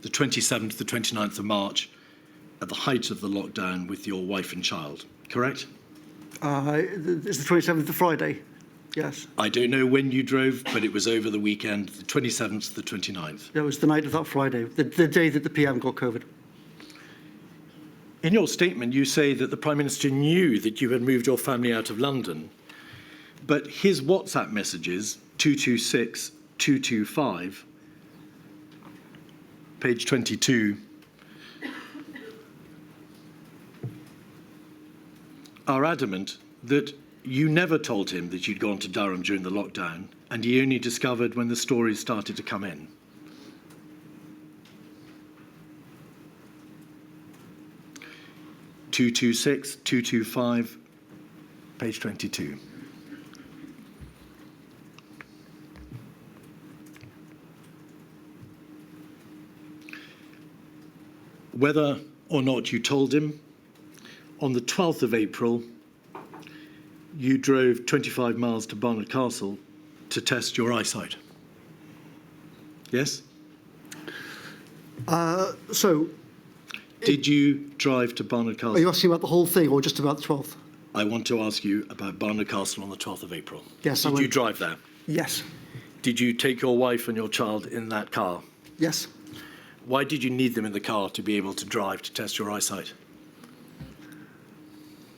the the 27th, the 29th of March, at the height of the lockdown with your wife and child, correct? It's the 27th of Friday, yes. I don't know when you drove, but it was over the weekend, the 27th, the 29th. It was the night of that Friday, the day that the PM got COVID. In your statement, you say that the Prime Minister knew that you had moved your family out of London, but his WhatsApp messages, 226 225, page 22, are adamant that you never told him that you'd gone to Durham during the lockdown, and he only discovered when the stories started to come in. (226, 225, page 22). Whether or not you told him, on the 12th of April, you drove 25 miles to Barnard Castle to test your eyesight. Yes? So, Did you drive to Barnard are you Castle? asking about the whole thing or just about the 12th? I want to ask you about Barnard Castle on the 12th of April. Yes, I Did you went. drive there? Yes, Did you take your wife and your child in that car? yes. Why did you need them in the car to be able to drive to test your eyesight?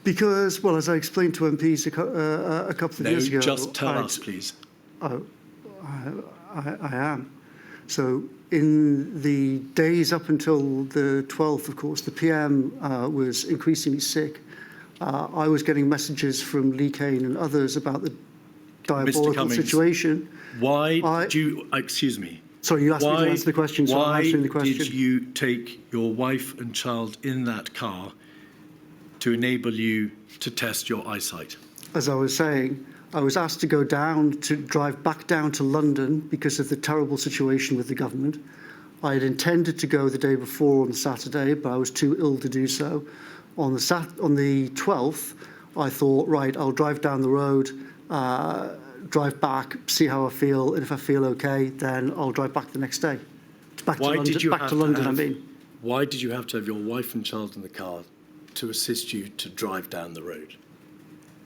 Because, well, as I explained to MPs a couple of No, years ago, just tell I'd- us, please. Oh, I am. So in the days up until the 12th, of course, the PM was increasingly sick. I was getting messages from Lee Kane and others about the diabolical Cummings, situation. Why did you, excuse me, Sorry, you asked me to answer the question, so I'm answering the why question. did you take your wife and child in that car to enable you to test your eyesight? As I was saying, I was asked to go down, to drive back down to London because of the terrible situation with the government. I had intended to go the day before on Saturday, but I was too ill to do so. On the 12th, I thought, right, I'll drive down the road, drive back, see how I feel, and if I feel okay, then I'll drive back the next day. Back to Why London, did you back have to to London, I have- mean. Why did you have to have your wife and child in the car to assist you to drive down the road?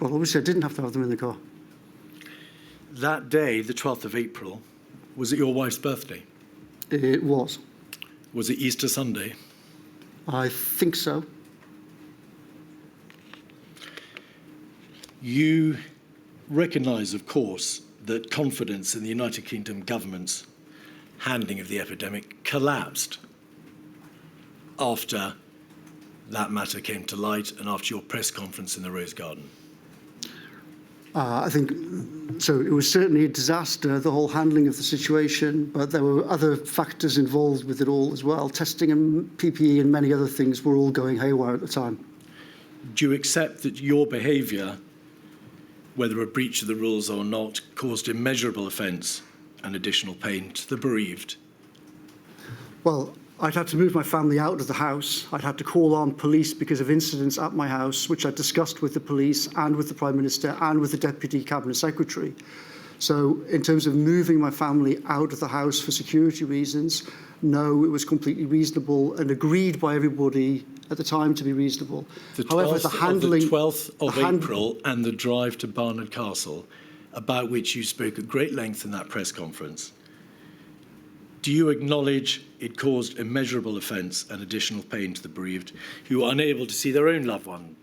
Well, obviously, I didn't have to have them in the car. That day, the 12th of April, was it your wife's birthday? It was. Was it Easter Sunday? I think so. You recognise, of course, that confidence in the United Kingdom government's handling of the epidemic collapsed after that matter came to light and after your press conference in the Rose Garden. I think so. It was certainly a disaster, the whole handling of the situation, but there were other factors involved with it all as well. Testing and PPE and many other things were all going haywire at the time. Do you accept that your behaviour, whether a breach of the rules or not, caused immeasurable offence and additional pain to the bereaved? Well, I'd had to move my family out of the house. I'd had to call on police because of incidents at my house, which I discussed with the police and with the Prime Minister and with the Deputy Cabinet Secretary. So in terms of moving my family out of the house for security reasons, no, it was completely reasonable and agreed by everybody at the time to be reasonable. However, the 12th of April and the drive to Barnard Castle, about which you spoke at great length in that press conference, do you acknowledge it caused immeasurable offence and additional pain to the bereaved who were unable to see their own loved one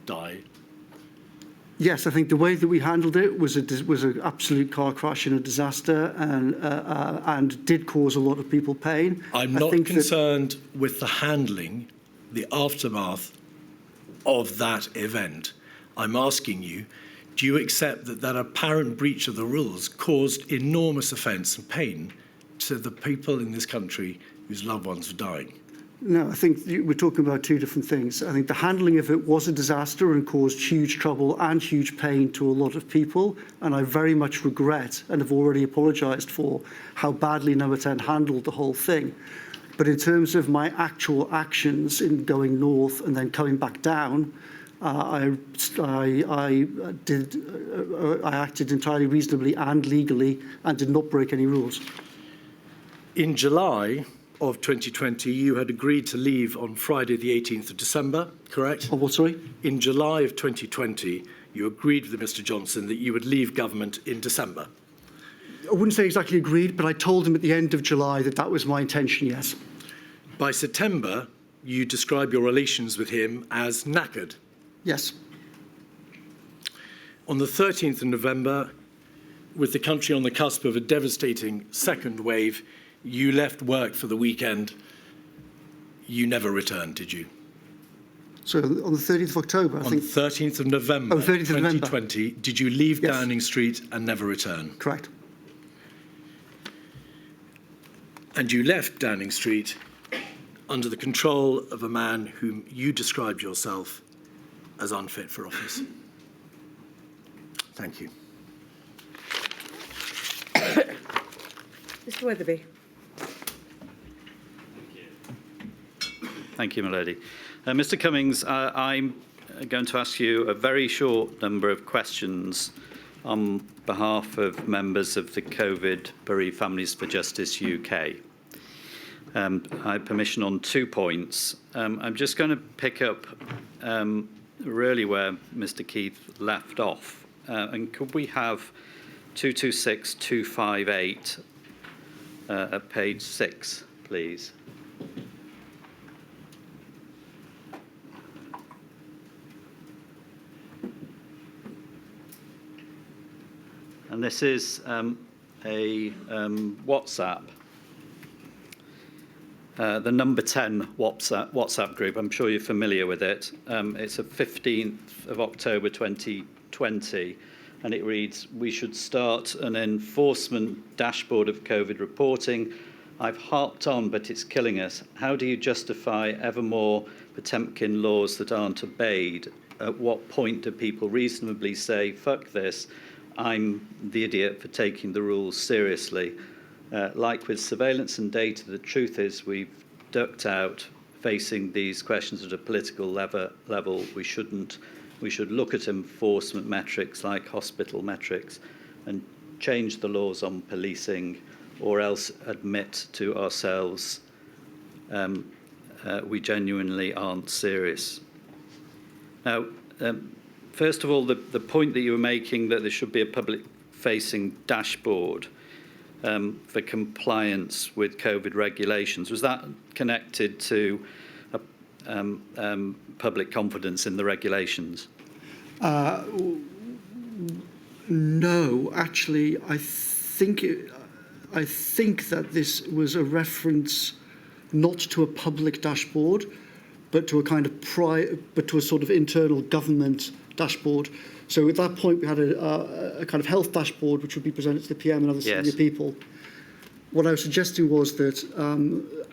die? Yes, I think the way that we handled it was an absolute car crash and a disaster, and did cause a lot of people pain. I'm not concerned with the handling, the aftermath of that event. I'm asking you, do you accept that that apparent breach of the rules caused enormous offence and pain to the people in this country whose loved ones were dying? No, I think we're talking about two different things. I think the handling of it was a disaster and caused huge trouble and huge pain to a lot of people, and I very much regret and have already apologised for how badly Number 10 handled the whole thing. But in terms of my actual actions in going north and then coming back down, I acted entirely reasonably and legally and did not break any rules. In July, of 2020, you had agreed to leave on Friday, the 18th of December, correct? Oh, what, sorry? In July of 2020, you agreed with Mr. Johnson that you would leave government in December. I wouldn't say exactly agreed, but I told him at the end of July that that was my intention, yes. By September, you describe your relations with him as knackered. Yes. On the 13th of November, with the country on the cusp of a devastating second wave, you left work for the weekend. You never returned, did you? So on the 30th of October, I On think. 13th of November, 30th of November. 2020, did you leave Yes. Downing Street and never return? Correct. And you left Downing Street under the control of a man whom you described yourself as unfit for office. Thank you. Mr. Weatherby. Thank you, my lady. Mr. Cummings, I'm going to ask you a very short number of questions on behalf of members of the COVID Bereaved Families for Justice UK. I have permission on 2 points. I'm just going to pick up really where Mr. Keith left off. And could we have 226258 at page 6, please? And this is a WhatsApp, the number 10 WhatsApp group. I'm sure you're familiar with it. It's a 15th of October 2020, and it reads, "We should start an enforcement dashboard of COVID reporting. I've harped on, but it's killing us. How do you justify ever more Potemkin laws that aren't obeyed? At what point do people reasonably say, fuck this, I'm the idiot for taking the rules seriously?" Like with surveillance and data, the truth is we've ducked out facing these questions at a political level. We should look at enforcement metrics like hospital metrics and change the laws on policing, or else admit to ourselves we genuinely aren't serious. Now, first of all, the point that you were making that there should be a public-facing dashboard for compliance with COVID regulations, was that connected to public confidence in the regulations? No, actually, I think that this was a reference not to a public dashboard, but to a kind of to a sort of internal government dashboard. So at that point, we had a kind of health dashboard, which would be presented to the PM and other senior people. What I was suggesting was that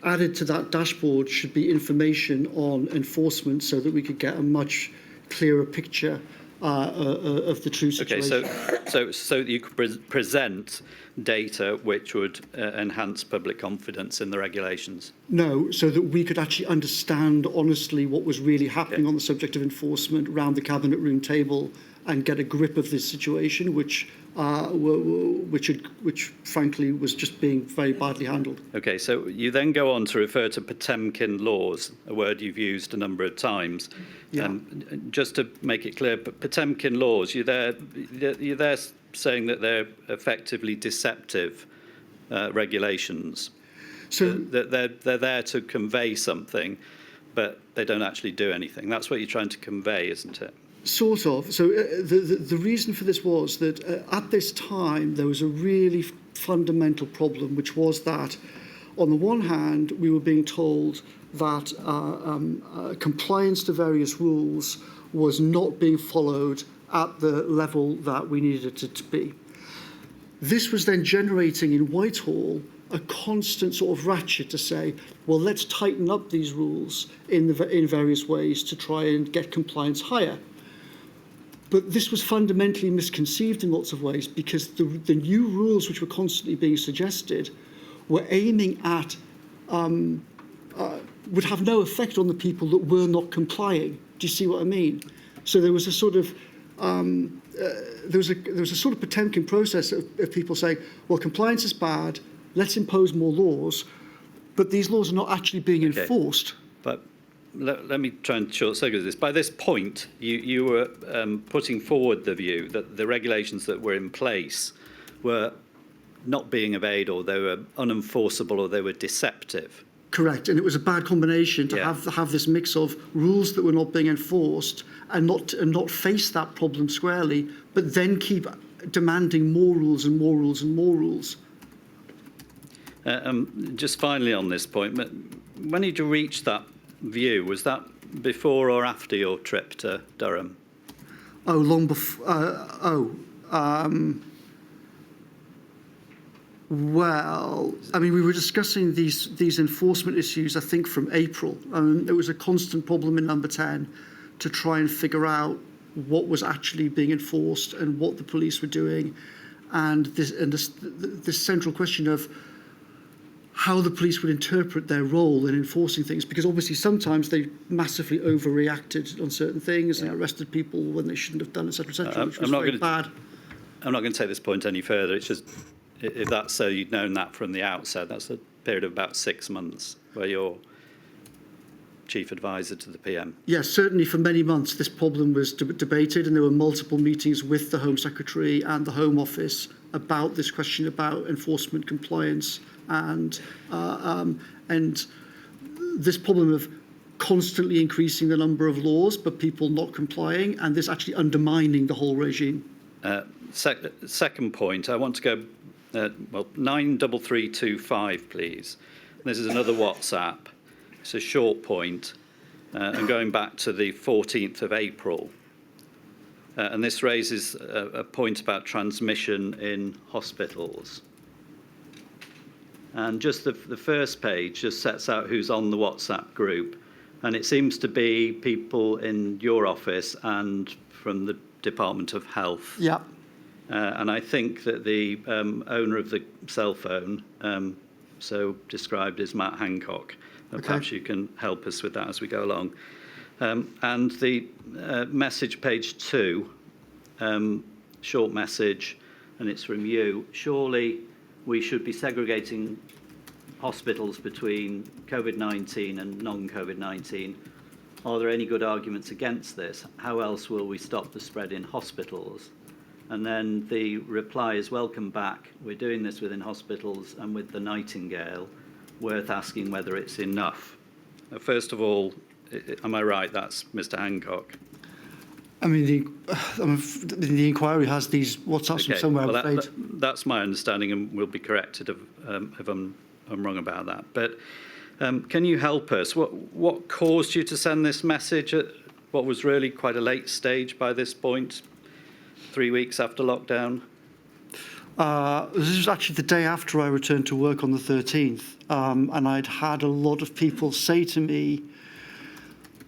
added to that dashboard should be information on enforcement, so that we could get a much clearer picture of the true situation. Okay, so you could present data which would enhance public confidence in the regulations? No, so that we could actually understand honestly what was really happening on the subject of enforcement around the cabinet room table, and get a grip of this situation, which frankly was just being very badly handled. Okay, so you then go on to refer to Potemkin laws, a word you've used a number of times. Yeah. Just to make it clear, Potemkin laws, you're there saying that they're effectively deceptive regulations. So they're there to convey something, but they don't actually do anything. That's what you're trying to convey, isn't it? Sort of. So the reason for this was that at this time there was a really fundamental problem, which was that on the one hand we were being told that compliance to various rules was not being followed at the level that we needed it to be. This was then generating in Whitehall a constant sort of ratchet to say, well, let's tighten up these rules in various ways to try and get compliance higher. But this was fundamentally misconceived in lots of ways, because the new rules which were constantly being suggested were aiming at, would have no effect on the people that were not complying. Do you see what I mean? So there was a sort of, there was a sort of Potemkin process of people saying, well, compliance is bad, let's impose more laws. but these laws are not actually being Okay. enforced. But let me try and short circuit this. By this point, you were putting forward the view that the regulations that were in place were not being obeyed, or they were unenforceable, or they were deceptive. Correct, and it was a bad combination to Yeah. have this mix of rules that were not being enforced and not face that problem squarely, but then keep demanding more rules and more rules and more rules. Just finally on this point, when did you reach that view? Was that before or after your trip to Durham? Oh, long before. Well, I mean, we were discussing these enforcement issues, I think, from April. There was a constant problem in number 10 to try and figure out what was actually being enforced and what the police were doing, and this central question of how the police would interpret their role in enforcing things, because obviously sometimes they massively overreacted on certain things and arrested people when they shouldn't have done, etc., which was very bad. I'm not going to take this point any further. It's just, if that's so, you'd known that from the outset. That's a period of about 6 months where you're chief advisor to the PM. Yes, certainly for many months this problem was debated, and there were multiple meetings with the Home Secretary and the Home Office about this question about enforcement compliance and this problem of constantly increasing the number of laws but people not complying, and this actually undermining the whole regime. Second point, I want to go, 93325, please. This is another WhatsApp. It's a short point, and going back to the 14th of April. And this raises a point about transmission in hospitals. And just the first page just sets out who's on the WhatsApp group. And it seems to be people in your office and from the Department of Health. Yeah. And I think that the owner of the cell phone, so described as Matt Hancock, perhaps you can help us with that as we go along. And the message, page 2, short message, and it's from you. Surely we should be segregating hospitals between COVID-19 and non-COVID-19. Are there any good arguments against this? How else will we stop the spread in hospitals? And then the reply is, welcome back. We're doing this within hospitals and with the Nightingale. Worth asking whether it's enough. First of all, am I right? That's Mr. Hancock. I mean, the inquiry has these WhatsApps from somewhere. Well, I'm afraid. that's my understanding, and we'll be corrected if I'm wrong about that. But can you help us? What caused you to send this message at what was really quite a late stage by this point, 3 weeks after lockdown? This was actually the day after I returned to work on the 13th, and I'd had a lot of people say to me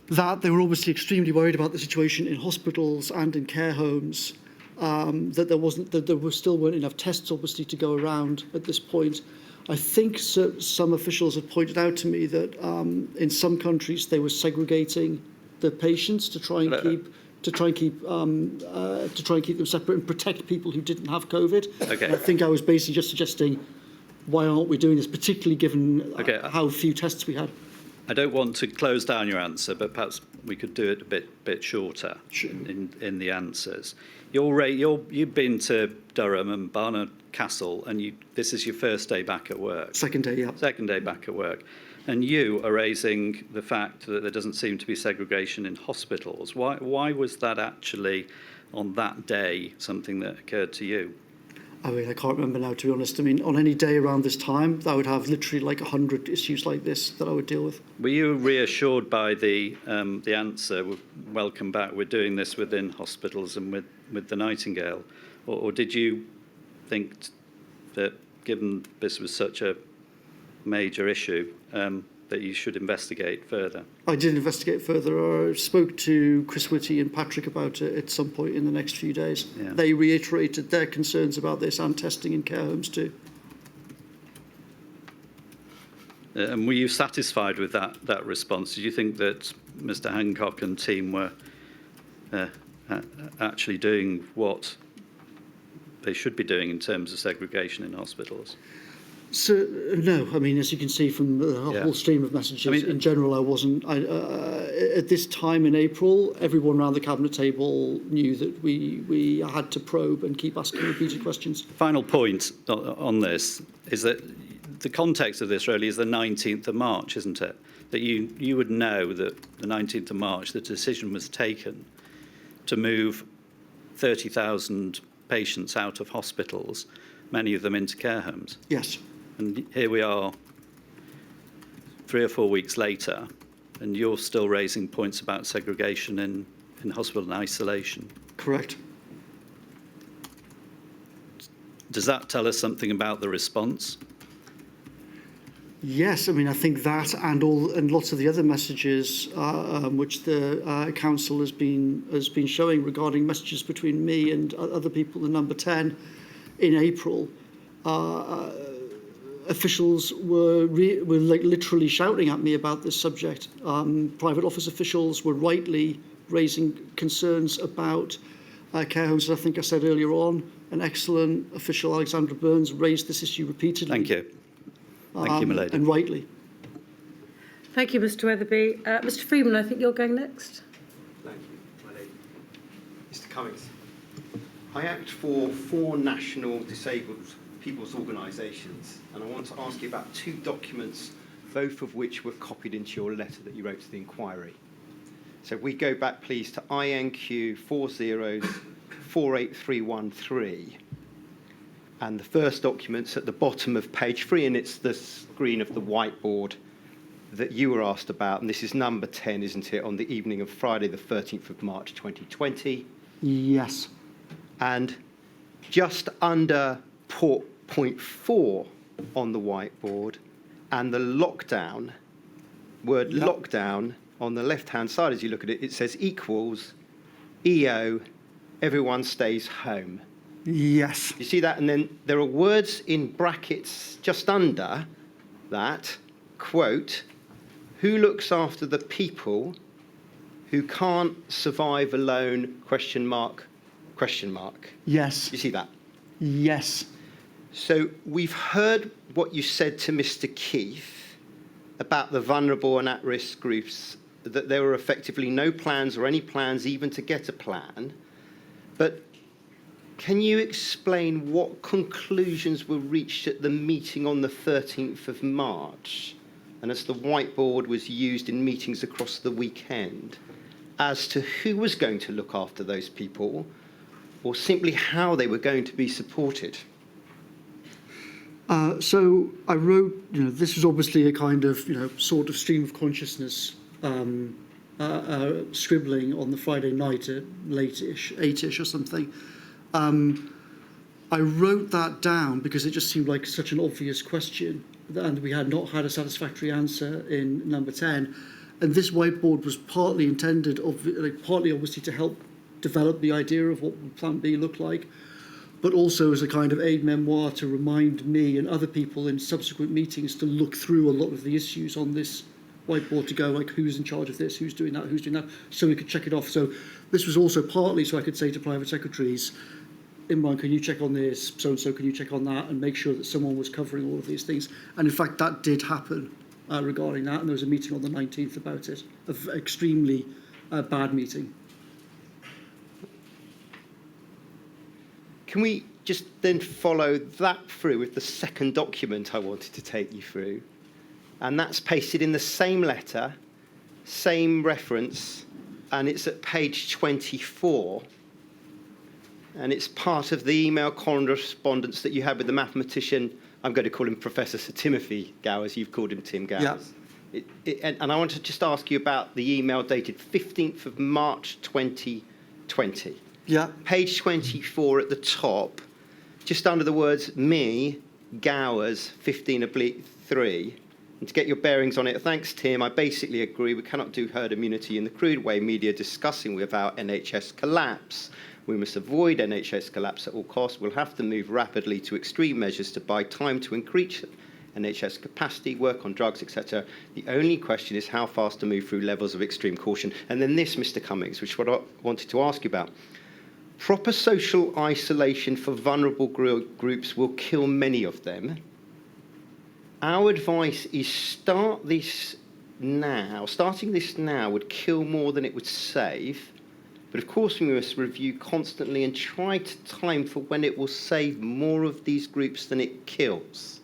that they were obviously extremely worried about the situation in hospitals and in care homes, that there still weren't enough tests, obviously, to go around at this point. I think some officials had pointed out to me that in some countries they were segregating the patients to try and keep them separate and protect people who didn't have COVID. Okay. And I think I was basically just suggesting, why aren't we doing this, particularly given how few tests we had. I don't want to close down your answer, but perhaps we could do it a bit shorter in the answers. You've been to Durham and Barnard Castle, and this is your first day back at work. Second day, yeah. Second day back at work. And you are raising the fact that there doesn't seem to be segregation in hospitals. Why was that actually, on that day, something that occurred to you? I mean, I can't remember now, to be honest. I mean, on any day around this time, I would have literally like 100 issues like this that I would deal with. Were you reassured by the answer, welcome back, we're doing this within hospitals and with the Nightingale? Or did you think that, given this was such a major issue, that you should investigate further? I did investigate further. I spoke to Chris Whitty and Patrick about it at some point in the next few days. Yeah. They reiterated their concerns about this and testing in care homes too. And were you satisfied with that response? Did you think that Mr. Hancock and team were actually doing what they should be doing in terms of segregation in hospitals? So, no, I mean, as you can see from the Yeah. whole stream of messages, I mean, in general, I wasn't. At this time in April, everyone around the cabinet table knew that we had to probe and keep asking repeated questions. Final point on this is that the context of this really is the 19th of March, isn't it? That you would know that the 19th of March, the decision was taken to move 30,000 patients out of hospitals, many of them into care homes. Yes. And here we are 3 or 4 weeks later, and you're still raising points about segregation in hospital and isolation. Correct. Does that tell us something about the response? Yes, I mean, I think that and lots of the other messages which the council has been showing regarding messages between me and other people in Number 10 in April, officials were like literally shouting at me about this subject. Private office officials were rightly raising concerns about care homes. I think I said earlier on, an excellent official, Alexandra Burns, raised this issue repeatedly. Thank you. Thank you, my lady. And rightly. Thank you, Mr. Weatherby. Mr. Freeman, I think you're going next. Thank you, my lady. Mr. Cummings, I act for 4 national disabled people's organisations, and I want to ask you about 2 documents, both of which were copied into your letter that you wrote to the inquiry. So if we go back, please, to INQ 4848313. And the first document's at the bottom of page 3, and it's the screen of the whiteboard that you were asked about. And this is number 10, isn't it, on the evening of Friday, the 13th of March, 2020. Yes. And just under point 4 on the whiteboard, and the lockdown, word lockdown, on the left-hand side as you look at it, it says equals EO, everyone stays home. Yes. You see that? And then there are words in brackets just under that, quote, who looks after the people who can't survive alone, question mark, question mark. Yes. You see that? Yes. So we've heard what you said to Mr. Keith about the vulnerable and at-risk groups, that there were effectively no plans or any plans even to get a plan. But can you explain what conclusions were reached at the meeting on the 13th of March, and as the whiteboard was used in meetings across the weekend, as to who was going to look after those people, or simply how they were going to be supported? So I wrote, this was obviously a kind of, sort of stream of consciousness scribbling on the Friday night at late-ish, 8-ish or something. I wrote that down because it just seemed like such an obvious question, and we had not had a satisfactory answer in Number 10. And this whiteboard was partly intended, partly obviously to help develop the idea of what would Plan B look like, but also as a kind of aid memoir to remind me and other people in subsequent meetings to look through a lot of the issues on this whiteboard, to go like, who's in charge of this, who's doing that, so we could check it off. So this was also partly so I could say to private secretaries, Imran, can you check on this, so-and-so, can you check on that, and make sure that someone was covering all of these things. And in fact, that did happen regarding that, and there was a meeting on the 19th about it, an extremely bad meeting. Can we just then follow that through with the second document I wanted to take you through? And that's pasted in the same letter, same reference, and it's at page 24. And it's part of the email correspondence that you had with the mathematician. I'm going to call him Professor Sir Timothy Gowers. You've called him Tim Gowers. Yeah. And I want to just ask you about the email dated 15th of March 2020. Yeah. Page 24 at the top, just under the words me, Gowers, 15/3. And to get your bearings on it, thanks, Tim, I basically agree. We cannot do herd immunity in the crude way media discussing without NHS collapse. We must avoid NHS collapse at all costs. We'll have to move rapidly to extreme measures to buy time to increase NHS capacity, work on drugs, etc. The only question is how fast to move through levels of extreme caution. And then this, Mr. Cummings, which is what I wanted to ask you about. Proper social isolation for vulnerable groups will kill many of them. Our advice is start this now. Starting this now would kill more than it would save. But of course, we must review constantly and try to time for when it will save more of these groups than it kills.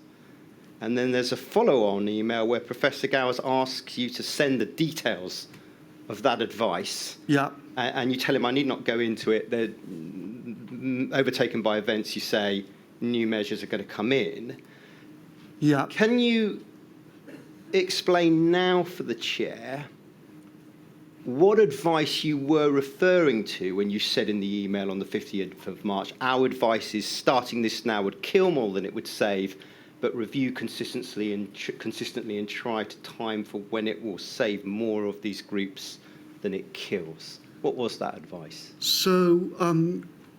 And then there's a follow-on email where Professor Gowers asks you to send the details of that advice. Yeah. And you tell him, I need not go into it. They're overtaken by events. You say new measures are going to come in. Yeah. Can you explain now for the chair what advice you were referring to when you said in the email on the 15th of March, our advice is starting this now would kill more than it would save, but review consistently and try to time for when it will save more of these groups than it kills. What was that advice? So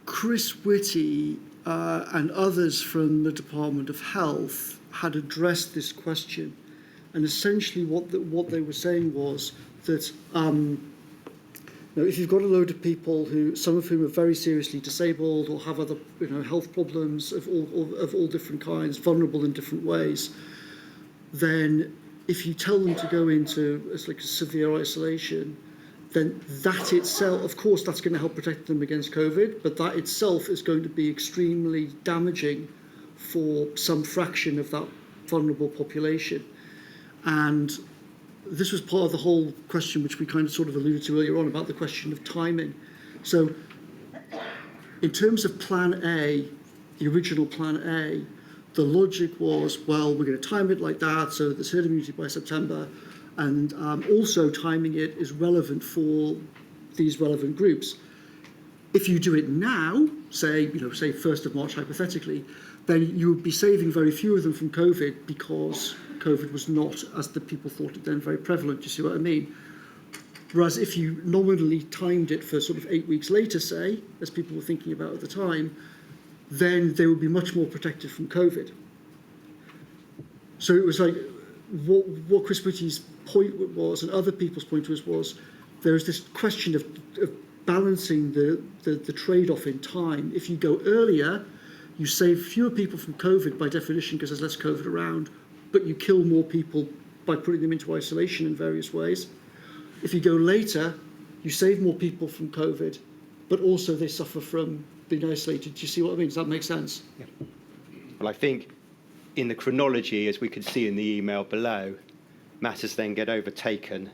Chris Whitty and others from the Department of Health had addressed this question. And essentially what they were saying was that if you've got a load of people some of whom are very seriously disabled or have other health problems of all different kinds, vulnerable in different ways, then if you tell them to go into severe isolation, then that itself, of course, that's going to help protect them against COVID, but that itself is going to be extremely damaging for some fraction of that vulnerable population. And this was part of the whole question which we kind of sort of alluded to earlier on about the question of timing. So in terms of Plan A, the original Plan A, the logic was, well, we're going to time it like that so that there's herd immunity by September, and also timing it is relevant for these relevant groups. If you do it now, say 1st of March hypothetically, then you would be saving very few of them from COVID because COVID was not, as the people thought it then, very prevalent. Do you see what I mean? Whereas if you nominally timed it for sort of 8 weeks later, say, as people were thinking about at the time, then they would be much more protected from COVID. So it was like what Chris Whitty's point was, and other people's point was there's this question of balancing the trade-off in time. If you go earlier, you save fewer people from COVID by definition because there's less COVID around, but you kill more people by putting them into isolation in various ways. If you go later, you save more people from COVID, but also they suffer from being isolated. Do you see what I mean? Does that make sense? Yeah. Well, I think in the chronology, as we could see in the email below, matters then get overtaken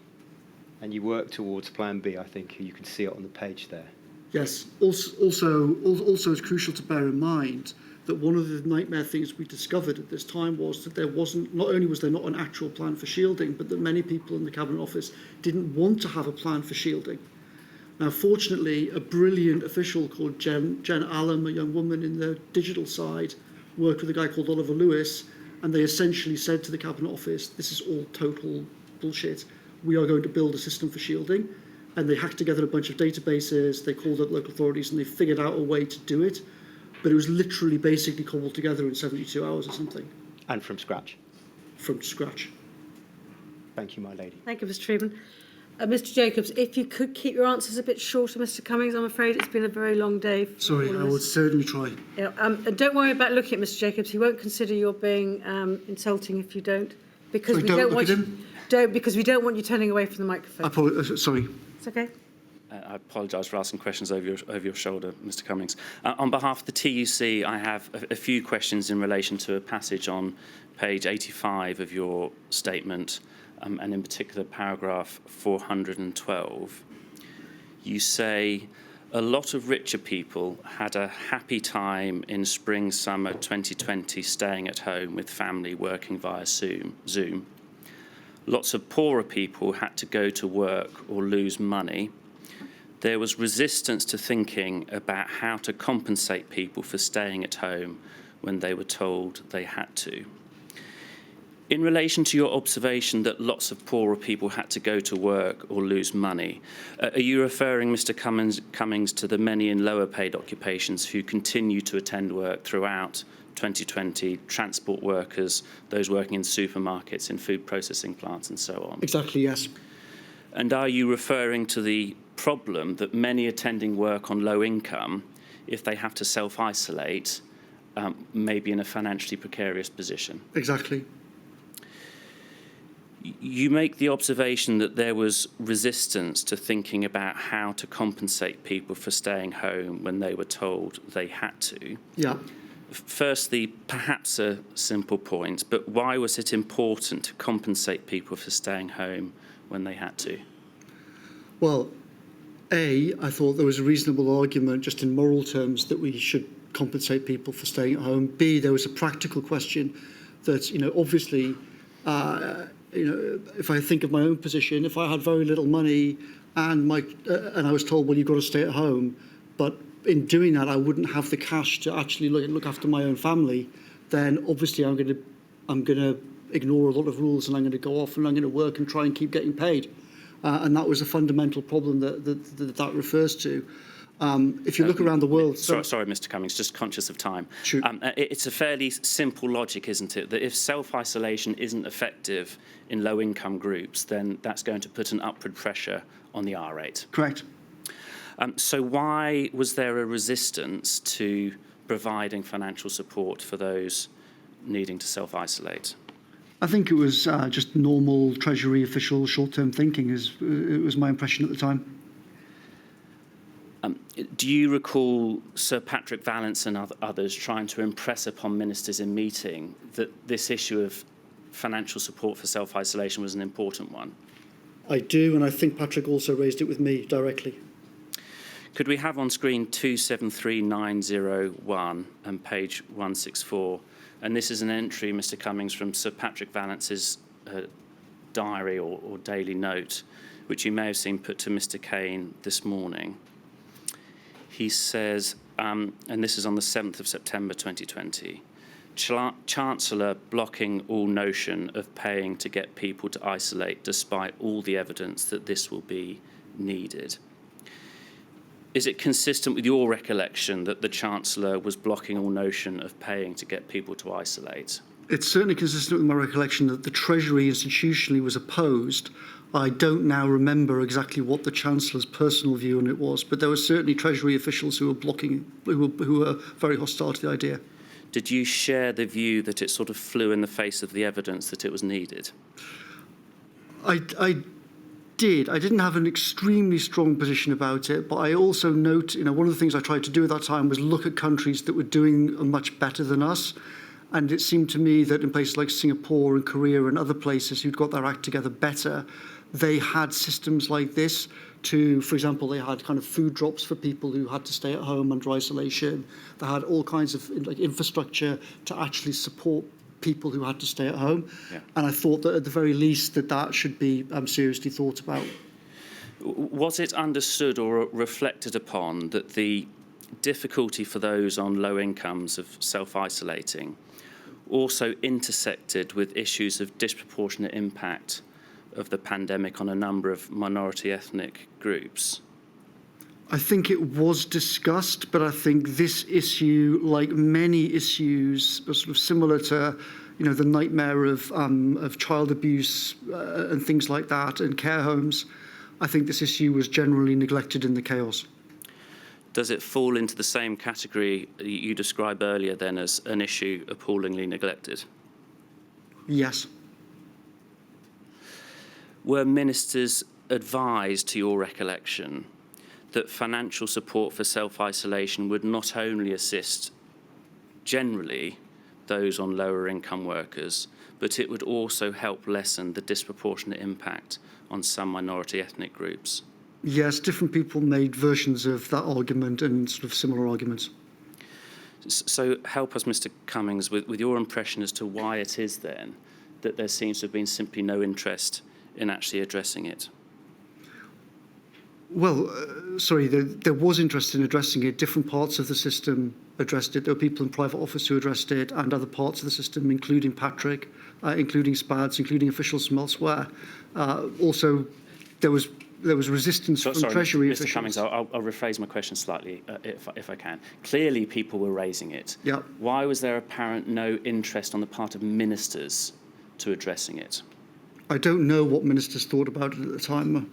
and you work towards Plan B. I think you can see it on the page there. Yes. Also, it's crucial to bear in mind that one of the nightmare things we discovered at this time was that not only was there not an actual plan for shielding, but that many people in the Cabinet Office didn't want to have a plan for shielding. Now, fortunately, a brilliant official called Jen Allen, a young woman in the digital side, worked with a guy called Oliver Lewis, and they essentially said to the Cabinet Office, this is all total bullshit. We are going to build a system for shielding. And they hacked together a bunch of databases, they called up local authorities, and they figured out a way to do it. But it was literally basically cobbled together in 72 hours or something. And from scratch. From scratch. Thank you, my lady. Thank you, Mr. Treven. Mr. Jacobs, if you could keep your answers a bit shorter, Mr. Cummings, I'm afraid it's been a very long day. Sorry, I would certainly try. Yeah, and don't worry about looking at Mr. Jacobs. He won't consider you're being insulting if you don't, because Sorry, we don't don't look want at you. him. Don't, because we don't want you turning away from the microphone. Sorry. It's okay. I apologise for asking questions over your shoulder, Mr. Cummings. On behalf of the TUC, I have a few questions in relation to a passage on page 85 of your statement, and in particular paragraph 412. You say, a lot of richer people had a happy time in spring-summer 2020 staying at home with family working via Zoom. Lots of poorer people had to go to work or lose money. There was resistance to thinking about how to compensate people for staying at home when they were told they had to. In relation to your observation that lots of poorer people had to go to work or lose money, are you referring, Mr. Cummings, to the many in lower paid occupations who continue to attend work throughout 2020, transport workers, those working in supermarkets, in food processing plants and so on? Exactly, yes. And are you referring to the problem that many attending work on low income, if they have to self-isolate, may be in a financially precarious position? Exactly. You make the observation that there was resistance to thinking about how to compensate people for staying home when they were told they had to. Yeah. Firstly, perhaps a simple point, but why was it important to compensate people for staying home when they had to? Well, I thought there was a reasonable argument just in moral terms that we should compensate people for staying at home. B, there was a practical question that, obviously, if I think of my own position, if I had very little money and I was told, well, you've got to stay at home, but in doing that, I wouldn't have the cash to actually look after my own family, then obviously I'm going to ignore a lot of rules and I'm going to go off and I'm going to work and try and keep getting paid. And that was a fundamental problem that refers to. If you look around the world... Sorry, Mr Cummings, just conscious of time. Sure. It's a fairly simple logic, isn't it, that if self-isolation isn't effective in low-income groups, then that's going to put an upward pressure on the R rate. Correct. So why was there a resistance to providing financial support for those needing to self-isolate? I think it was just normal Treasury official short-term thinking. It was my impression at the time. Do you recall Sir Patrick Vallance and others trying to impress upon ministers in meeting that this issue of financial support for self-isolation was an important one? I do, and I think Patrick also raised it with me directly. Could we have on screen 273901 and page 164? And this is an entry, Mr Cummings, from Sir Patrick Vallance's diary or daily note, which you may have seen put to Mr Kane this morning. He says, and this is on the 7th of September 2020, Chancellor blocking all notion of paying to get people to isolate despite all the evidence that this will be needed. Is it consistent with your recollection that the Chancellor was blocking all notion of paying to get people to isolate? It's certainly consistent with my recollection that the Treasury institutionally was opposed. I don't now remember exactly what the Chancellor's personal view on it was, but there were certainly Treasury officials who were blocking, who were very hostile to the idea. Did you share the view that it sort of flew in the face of the evidence that it was needed? I did. I didn't have an extremely strong position about it, but I also note, one of the things I tried to do at that time was look at countries that were doing much better than us. And it seemed to me that in places like Singapore and Korea and other places who'd got their act together better, they had systems like this to, for example, they had kind of food drops for people who had to stay at home under isolation. They had all kinds of infrastructure to actually support people who had to stay at home. Yeah. And I thought that at the very least that should be seriously thought about. Was it understood or reflected upon that the difficulty for those on low incomes of self-isolating also intersected with issues of disproportionate impact of the pandemic on a number of minority ethnic groups? I think it was discussed, but I think this issue, like many issues, are sort of similar to, the nightmare of child abuse and things like that, and care homes. I think this issue was generally neglected in the chaos. Does it fall into the same category you described earlier then as an issue appallingly neglected? Yes. Were ministers advised, to your recollection, that financial support for self-isolation would not only assist generally those on lower income workers, but it would also help lessen the disproportionate impact on some minority ethnic groups? Yes, different people made versions of that argument and sort of similar arguments. So help us, Mr Cummings, with your impression as to why it is then that there seems to have been simply no interest in actually addressing it. Well, there was interest in addressing it. Different parts of the system addressed it. There were people in private office who addressed it, and other parts of the system, including Patrick, including SPADS, including officials from elsewhere. Also, there was resistance from Treasury officials. Mr Cummings, I'll rephrase my question slightly, if I can. Clearly, people were raising it. Yeah. Why was there apparent no interest on the part of ministers to addressing it? I don't know what ministers thought about it at the time.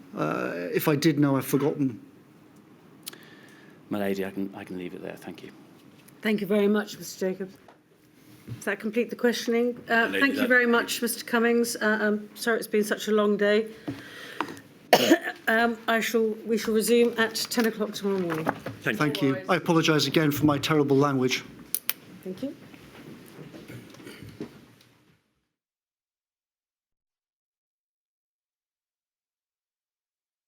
If I did know, I've forgotten. My lady, I can leave it there. Thank you. Thank you very much, Mr Jacobs. Does that complete the questioning? Thank you very much, Mr. Cummings. I'm sorry it's been such a long day. We shall resume at 10 o'clock tomorrow morning. Thank you. I apologise again for my terrible language. Thank you.